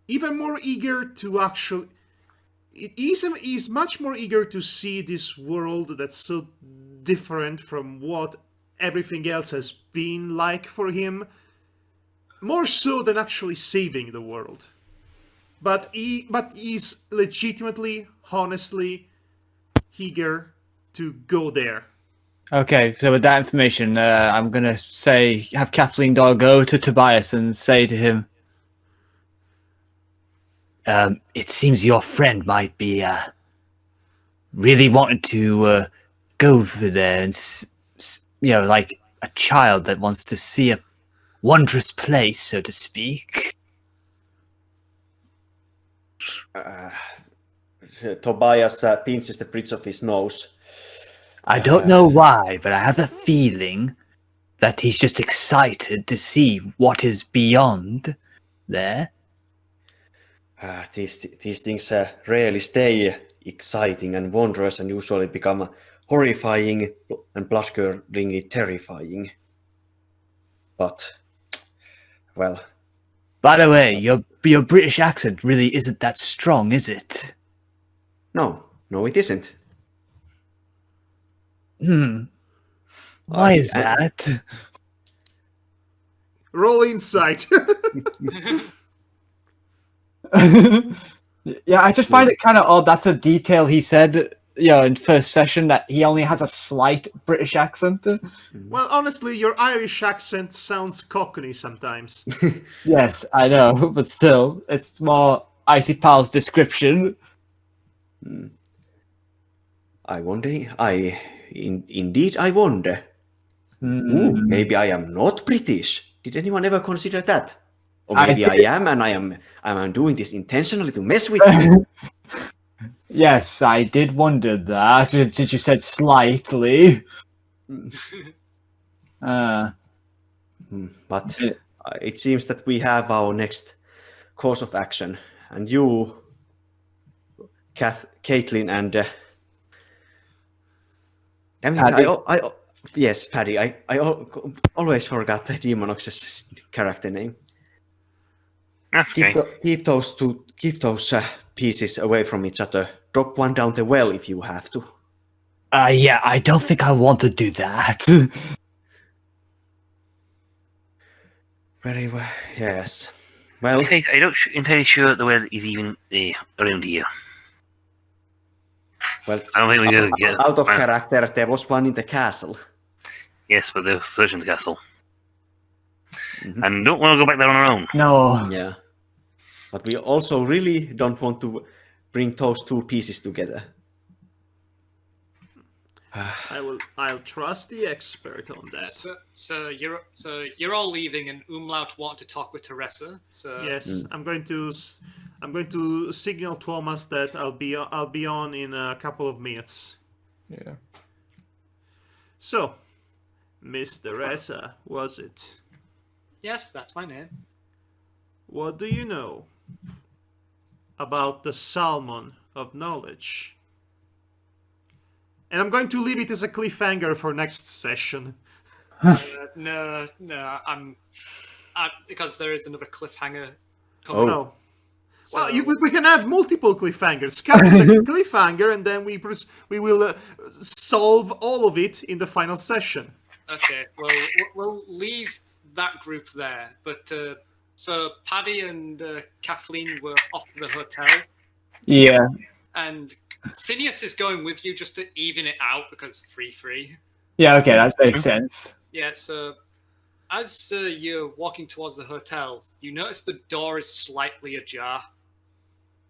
Speaker 1: even more eager to actually. He's much more eager to see this world that's so different from what everything else has been like for him, more so than actually saving the world. But he's legitimately, honestly eager to go there.
Speaker 2: okay, so with that information, I'm gonna have Kathleen Doll go to Tobias and say to him, it seems your friend might be really wanting to go over there and a child that wants to see a wondrous place, so to speak.
Speaker 4: Tobias pinches the bridge of his nose.
Speaker 2: I don't know why, but I have a feeling that he's just excited to see what is beyond there.
Speaker 4: These things rarely stay exciting and wondrous and usually become horrifying and blood-curdlingly terrifying. But, well...
Speaker 2: By the way, your British accent really isn't that strong, is it?
Speaker 4: No, it isn't.
Speaker 2: Why is that?
Speaker 1: Roll insight.
Speaker 2: Yeah, I just find it kind of odd. That's a detail he said, in first session, that he only has a slight British accent.
Speaker 1: Well, honestly, your Irish accent sounds cockney sometimes.
Speaker 2: Yes, I know, but still, it's more Icy Pal's description.
Speaker 4: I wonder. Indeed, I wonder. Ooh, maybe I am not British. Did anyone ever consider that? Or maybe I am, and I'm doing this intentionally to mess with you.
Speaker 2: Yes, I did wonder that. Did you said slightly?
Speaker 4: But it seems that we have our next course of action, and you, Caitlin, and damn it,
Speaker 2: Paddy.
Speaker 4: Yes, Paddy. I always forgot Demonox's character name.
Speaker 6: That's okay.
Speaker 4: Keep those pieces away from each other. Drop one down the well if you have to.
Speaker 2: Yeah, I don't think I want to do that.
Speaker 4: Very well. Yes. Well,
Speaker 6: I'm not entirely sure the well is even around here.
Speaker 4: Well,
Speaker 6: I don't think we do. Yeah,
Speaker 4: out of character, there was one in the castle.
Speaker 6: Yes, but they're searching the castle. And don't want to go back there on our own.
Speaker 2: No.
Speaker 4: Yeah. But we also really don't want to bring those two pieces together.
Speaker 1: I'll trust the expert on that.
Speaker 3: So you're all leaving, and Umlaut want to talk with Teresa. So
Speaker 1: Yes, I'm going to signal Tuomas that I'll be on in a couple of minutes.
Speaker 5: Yeah.
Speaker 1: So, Miss Teresa, was it?
Speaker 3: yes, that's my name.
Speaker 1: What do you know about the salmon of knowledge? And I'm going to leave it as a cliffhanger for next session.
Speaker 3: No, because there is another cliffhanger.
Speaker 4: Oh.
Speaker 1: No.
Speaker 3: So,
Speaker 1: Well, we can have multiple cliffhangers. Cut the cliffhanger, and then we will solve all of it in the final session.
Speaker 3: okay, well, we'll leave that group there. But so Paddy and Kathleen were off to the hotel,
Speaker 2: Yeah.
Speaker 3: and Phineas is going with you just to even it out because free.
Speaker 2: Yeah, okay, that makes sense.
Speaker 3: Yeah, so as you're walking towards the hotel, you notice the door is slightly ajar.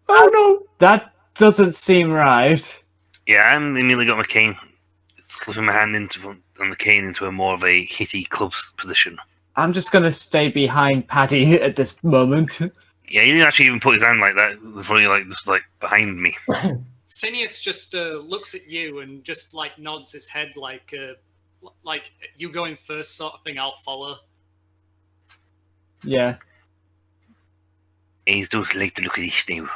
Speaker 2: Oh no! That doesn't seem right.
Speaker 6: Yeah, I'm immediately got my cane, slipping my hand on the cane into a more of a hitty club's position.
Speaker 2: I'm just gonna stay behind Paddy at this moment.
Speaker 6: Yeah, he didn't actually even put his hand like that before he just behind me.
Speaker 3: Phineas just looks at you and just nods his head like you going first sort of thing. I'll follow.
Speaker 2: Yeah.
Speaker 6: He's just like to look at this now.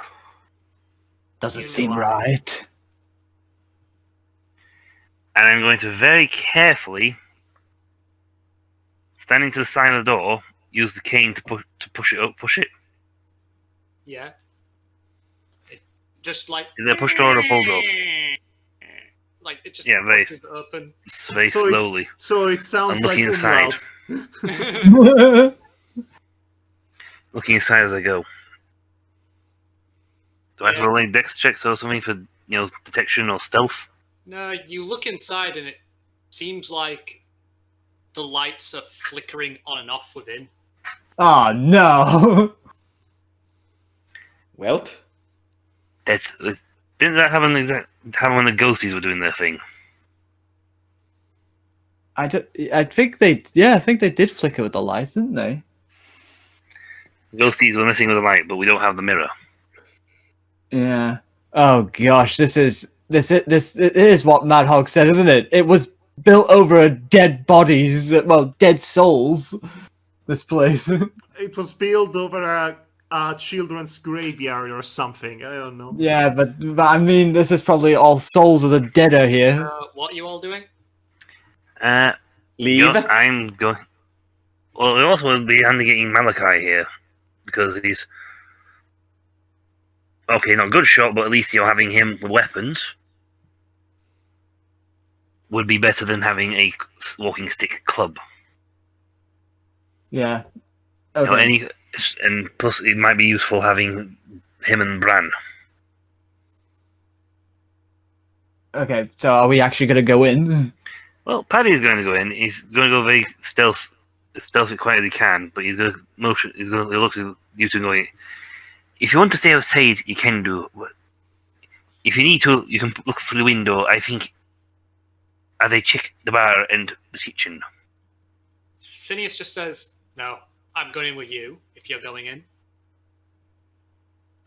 Speaker 2: Doesn't
Speaker 3: You
Speaker 2: seem
Speaker 3: lie.
Speaker 2: right.
Speaker 6: And I'm going to very carefully, standing to the side of the door, use the cane to push it up. Push it.
Speaker 3: Yeah. Just like.
Speaker 6: Is it a push door or a pull door?
Speaker 3: Like it just
Speaker 6: very-
Speaker 3: pushes open.
Speaker 6: Very slowly.
Speaker 1: So it sounds
Speaker 6: I'm
Speaker 1: like
Speaker 6: looking inside.
Speaker 1: Umlaut.
Speaker 6: Looking inside as I go. Do I have to
Speaker 3: Yeah.
Speaker 6: roll any dex checks or something for detection or stealth?
Speaker 3: No, you look inside and it seems like the lights are flickering on and off within.
Speaker 2: Oh no!
Speaker 4: Welp.
Speaker 6: Didn't that happen when the ghosties were doing their thing?
Speaker 2: I think they did flicker with the lights, didn't they?
Speaker 6: Ghosties were missing with the light, but we don't have the mirror.
Speaker 2: Yeah. Oh gosh, this is it is what Madhog said, isn't it? It was built over dead bodies, well, dead souls. This place.
Speaker 1: It was built over a children's graveyard or something. I don't know.
Speaker 2: Yeah, but I mean, this is probably all souls of the dead are here.
Speaker 3: What are you all doing?
Speaker 4: Leave.
Speaker 6: I'm going. Well, it also would be handy getting Malachi here because he's okay, not a good shot, but at least you're having him with weapons would be better than having a walking stick club.
Speaker 2: Yeah.
Speaker 6: You know,
Speaker 2: Okay.
Speaker 6: and plus, it might be useful having him and Bran.
Speaker 2: Okay, so are we actually going to go in?
Speaker 6: Well, Paddy's going to go in. He's going to go very stealthy, quiet as he can. But he's going to motion. He's going to look at you two going. If you want to stay outside, you can do. If you need to, you can look through the window. I think. As I check the bar and the kitchen.
Speaker 3: Phineas just says, "No, I'm going in with you. If you're going in."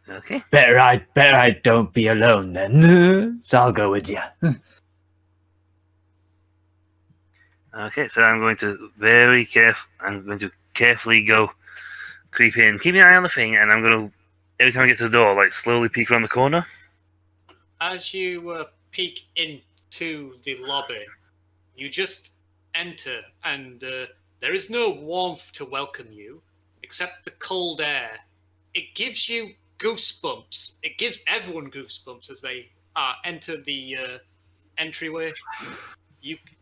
Speaker 6: Okay.
Speaker 2: Better I don't be alone then. So I'll go with you.
Speaker 6: Okay, so I'm going to I'm going to carefully go creep in, keep an eye on the thing, and I'm going to every time I get to the door, like slowly peek around the corner.
Speaker 3: As you peek into the lobby, you just enter, and there is no warmth to welcome you, except the cold air. It gives you goosebumps. It gives everyone goosebumps as they enter the entryway.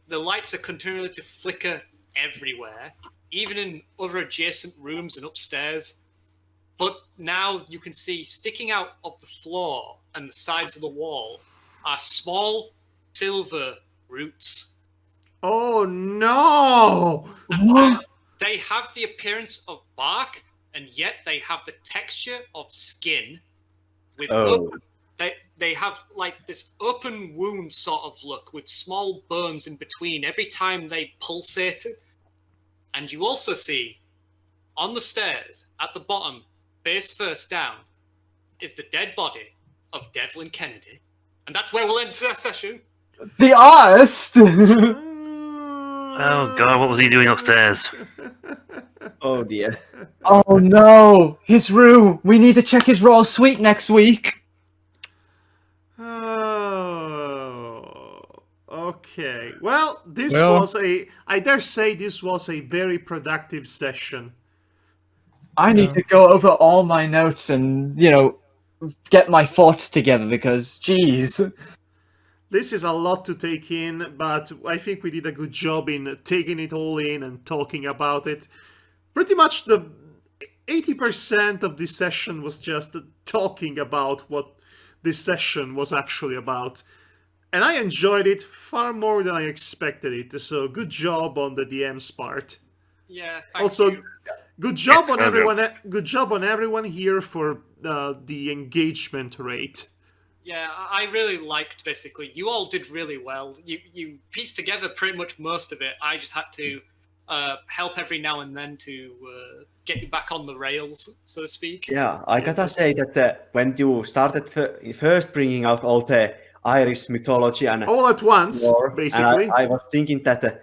Speaker 3: The lights are continuing to flicker everywhere, even in other adjacent rooms and upstairs. But now you can see sticking out of the floor and the sides of the wall are small silver roots.
Speaker 1: Oh no!
Speaker 3: And they have the appearance of bark, and yet they have the texture of skin. With they have like this open wound sort of look with small burns in between every time they pulsate. And you also see on the stairs at the bottom, face first down, is the dead body of Devlin Kennedy. And that's where we'll end the session.
Speaker 2: The artist!
Speaker 6: Oh god, what was he doing upstairs?
Speaker 4: Oh dear.
Speaker 2: Oh no! His room! We need to check his raw suite next week!
Speaker 1: Oh, okay. Well, I dare say this was a very productive session.
Speaker 2: I need to go over all my notes and, get my thoughts together because, geez.
Speaker 1: This is a lot to take in, but I think we did a good job in taking it all in and talking about it. Pretty much the 80% of this session was just talking about what this session was actually about. And I enjoyed it far more than I expected it, so good job on the DM's part.
Speaker 3: Yeah, thank
Speaker 1: Also,
Speaker 3: you.
Speaker 1: good job
Speaker 6: Yes,
Speaker 1: on
Speaker 6: well
Speaker 1: everyone. Good job on everyone here for the engagement rate.
Speaker 3: Yeah, I really liked, basically. You all did really well. You pieced together pretty much most of it. I just had to help every now and then to get you back on the rails, so to speak.
Speaker 4: Yeah, I gotta say that when you started first bringing out all the Irish mythology and
Speaker 1: All at once,
Speaker 4: lore,
Speaker 1: basically.
Speaker 4: and I was thinking that,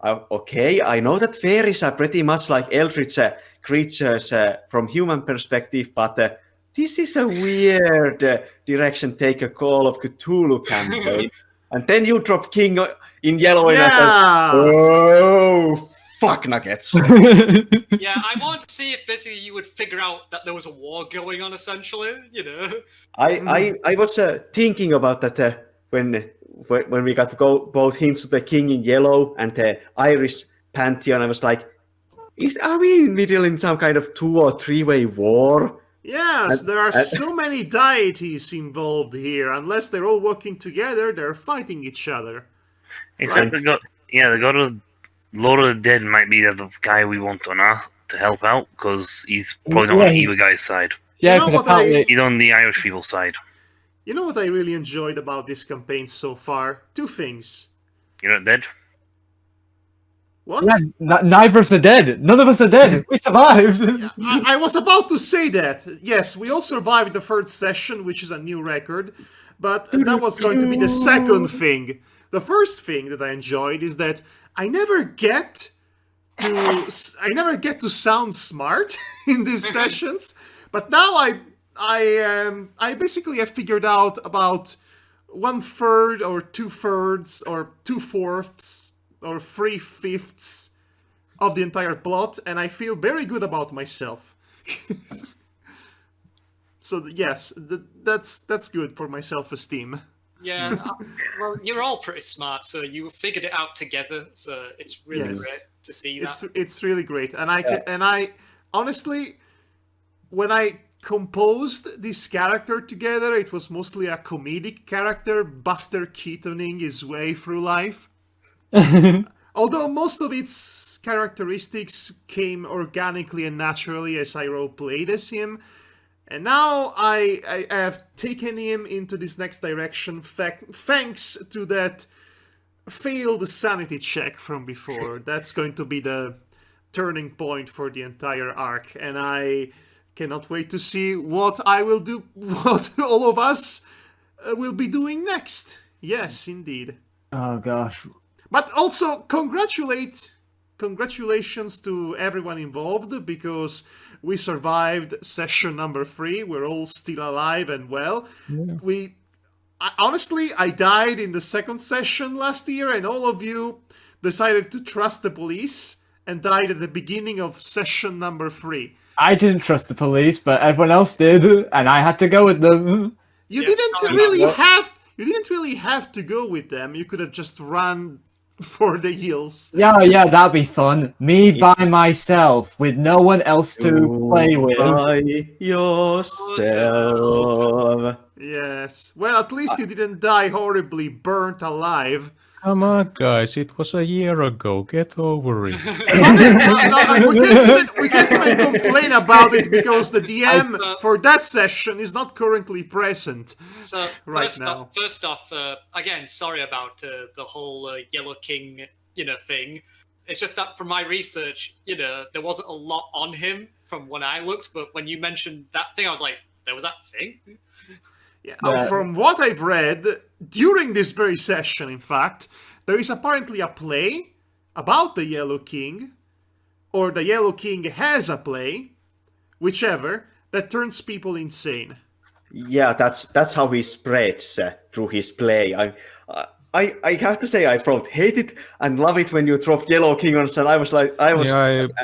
Speaker 4: okay, I know that fairies are pretty much like eldritch creatures from human perspective, but this is a weird direction take a Call of Cthulhu campaign. And then you drop King in Yellow and I said, oh, fuck nuggets.
Speaker 3: Yeah, I wanted to see if basically you would figure out that there was a war going on, essentially,
Speaker 4: I was thinking about that when we got to go both hints of the King in Yellow and the Irish pantheon. I was like, are we in the middle in some kind of 2 or 3-way war?
Speaker 1: Yes, there are so many deities involved here. Unless they're all working together, they're fighting each other.
Speaker 6: Except the god of Lord of the Dead might be the guy we want on Earth to help out because he's probably not on the evil guy's side.
Speaker 2: Yeah,
Speaker 1: You know
Speaker 2: because
Speaker 1: what
Speaker 2: apparently...
Speaker 6: He's on the Irish people's side.
Speaker 1: You know what I really enjoyed about this campaign so far? 2 things.
Speaker 6: You're not dead.
Speaker 1: What?
Speaker 2: Yeah, neither of us are dead. None of us are dead. We survived.
Speaker 1: I was about to say that. Yes, we all survived the third session, which is a new record. But that was going to be the second thing. The first thing that I enjoyed is that I never get to sound smart in these sessions. But now I basically have figured out about 1/3 or 2/3 or 2/4 or 3/5 of the entire plot, and I feel very good about myself. So yes, that's good for my self-esteem.
Speaker 3: Yeah, well, you're all pretty smart, so you figured it out together. So it's really
Speaker 1: Yes.
Speaker 3: great to see that.
Speaker 1: It's really great, and I honestly, when I composed this character together, it was mostly a comedic character, Buster Keatoning his way through life. Although most of its characteristics came organically and naturally as I role-played as him. And now I have taken him into this next direction thanks to that failed sanity check from before. That's going to be the turning point for the entire arc. And I cannot wait to see what I will do, what all of us will be doing next. Yes, indeed.
Speaker 2: Oh gosh.
Speaker 1: But also, congratulations to everyone involved, because we survived session number 3. We're all still alive and well. Yeah. Honestly, I died in the second session last year, and all of you decided to trust the police and died at the beginning of session number 3.
Speaker 2: I didn't trust the police, but everyone else did, and I had to go with them.
Speaker 1: You didn't really have to go with them. You could have just run for the hills.
Speaker 2: Yeah, that'd be fun. Me by myself with no one else to play with.
Speaker 4: By yourself.
Speaker 1: Yes. Well, at least you didn't die horribly burnt alive.
Speaker 5: Come on, guys, it was a year ago. Get over it.
Speaker 1: Honestly, we can't even complain about it because the DM for that session is not currently present.
Speaker 3: So
Speaker 1: right now.
Speaker 3: First off, again, sorry about the whole Yellow King, thing. It's just that from my research, there wasn't a lot on him from when I looked, but when you mentioned that thing, I was like, there was that thing?
Speaker 1: Yeah. From what I've read, during this very session, in fact, there is apparently a play about the Yellow King, or the Yellow King has a play, whichever, that turns people insane.
Speaker 4: Yeah, that's how he spreads through his play. I have to say, I both hate it and love it when you drop Yellow King on us, and I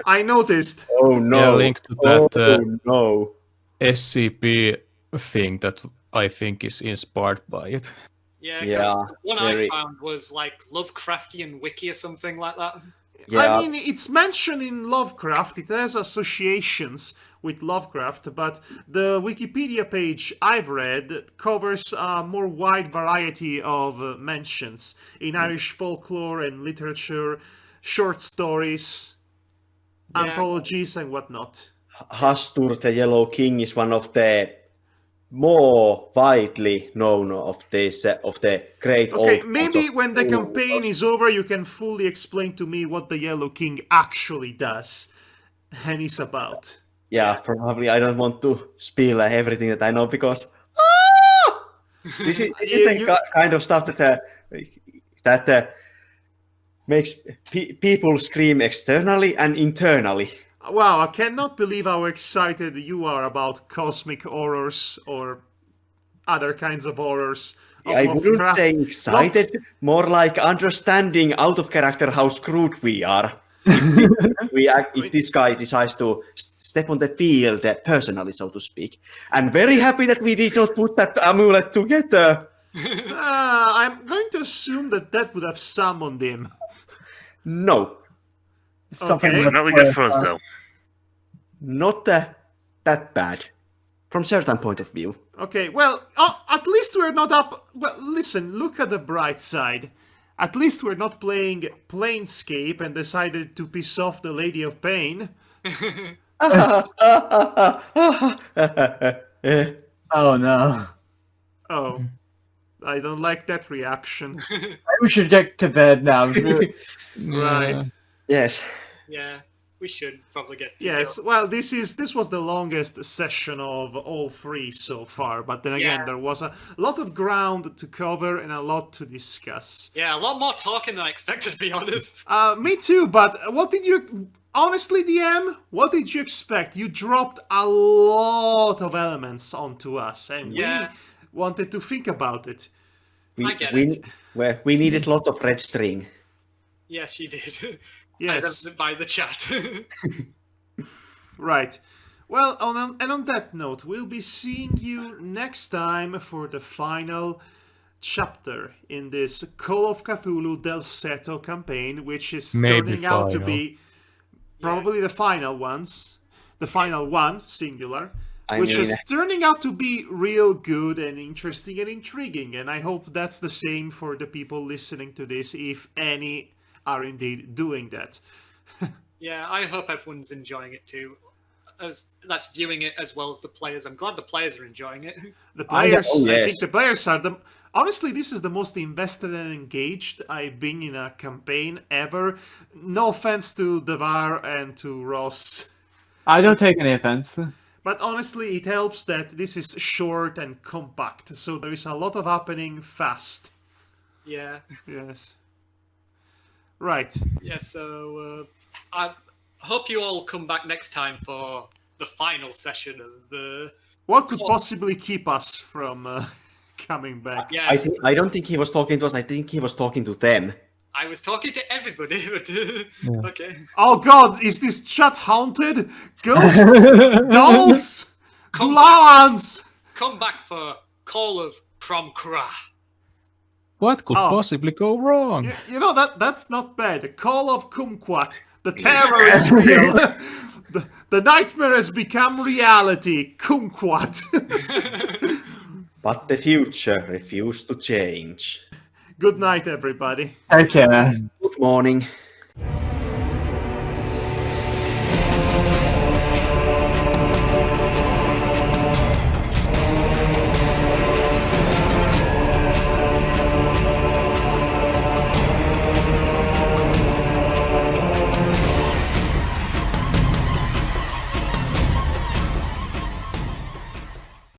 Speaker 1: I noticed.
Speaker 4: Oh no!
Speaker 5: Yeah, linked to that
Speaker 4: no
Speaker 5: SCP thing that I think is inspired by it.
Speaker 3: Yeah, the one I found was like Lovecraftian wiki or something like that.
Speaker 1: Yeah. I mean, it's mentioned in Lovecraft. It has associations with Lovecraft, but the Wikipedia page I've read covers a more wide variety of mentions in Irish folklore and literature, short stories, anthologies, and whatnot.
Speaker 4: Hastur, the Yellow King, is one of the more widely known of the great old...
Speaker 1: Maybe when the campaign is over, you can fully explain to me what the Yellow King actually does and is about.
Speaker 4: Yeah, probably. I don't want to spill everything that I know, because this is the kind of stuff that makes people scream externally and internally.
Speaker 1: Wow, I cannot believe how excited you are about cosmic horrors or other kinds of horrors.
Speaker 4: I wouldn't say excited, more like understanding out of character how screwed we are. If this guy decides to step on the field personally, so to speak. And very happy that we did not put that amulet together.
Speaker 1: I'm going to assume that would have summoned him.
Speaker 4: No.
Speaker 6: Okay. Not good for us, though.
Speaker 4: Not that bad, from certain point of view.
Speaker 1: Okay, well, at least we're not up... Well, listen, look at the bright side. At least we're not playing Planescape and decided to piss off the Lady of Pain.
Speaker 2: Oh, no.
Speaker 1: Oh. I don't like that reaction.
Speaker 2: We should get to bed now.
Speaker 1: Right.
Speaker 4: Yes.
Speaker 3: Yeah, we should probably get to
Speaker 1: Yes,
Speaker 3: go.
Speaker 1: well, this was the longest session of all three so far, but then again,
Speaker 3: Yeah.
Speaker 1: there was a lot of ground to cover and a lot to discuss.
Speaker 3: Yeah, a lot more talking than I expected, to be honest.
Speaker 1: Me too, but what did you... Honestly, DM, what did you expect? You dropped a lot of elements onto us, and
Speaker 3: Yeah.
Speaker 1: we wanted to think about it.
Speaker 3: I get it.
Speaker 4: We needed a lot of red string.
Speaker 3: Yes, you did.
Speaker 1: Yes.
Speaker 3: By the chat.
Speaker 1: Right. Well, on that note, we'll be seeing you next time for the final chapter in this Call of Cthulhu Delceto campaign, which is
Speaker 5: Maybe
Speaker 1: turning out to
Speaker 5: final.
Speaker 1: be probably the final ones. The final one, singular.
Speaker 4: I
Speaker 1: Which
Speaker 4: mean,
Speaker 1: is turning out to be real good and interesting and intriguing. And I hope that's the same for the people listening to this, if any are indeed doing that.
Speaker 3: Yeah, I hope everyone's enjoying it too. As that's viewing it as well as the players. I'm glad the players are enjoying it.
Speaker 1: The players,
Speaker 4: oh,
Speaker 1: I
Speaker 4: yes.
Speaker 1: think the players are the... Honestly, this is the most invested and engaged I've been in a campaign ever. No offense to Devar and to Ross.
Speaker 2: I don't take any offense.
Speaker 1: But honestly, it helps that this is short and compact, so there is a lot of happening fast.
Speaker 3: Yeah.
Speaker 1: Yes. Right.
Speaker 3: Yeah, so I hope you all come back next time for the final session of the...
Speaker 1: What could possibly keep us from coming back?
Speaker 3: Yes,
Speaker 4: I don't think he was talking to us. I think he was talking to them.
Speaker 3: I was talking to everybody, but okay.
Speaker 1: Oh god, is this chat haunted? Ghosts? Dolls? Gulans?
Speaker 3: Come back for Call of Promkra.
Speaker 5: What could
Speaker 1: Oh.
Speaker 5: possibly go wrong?
Speaker 1: You know, that's not bad. Call of Kumquat. The terror is real. The nightmare has become reality. Kumquat.
Speaker 4: But the future refused to change.
Speaker 1: Good night, everybody.
Speaker 2: Take care.
Speaker 4: Good morning.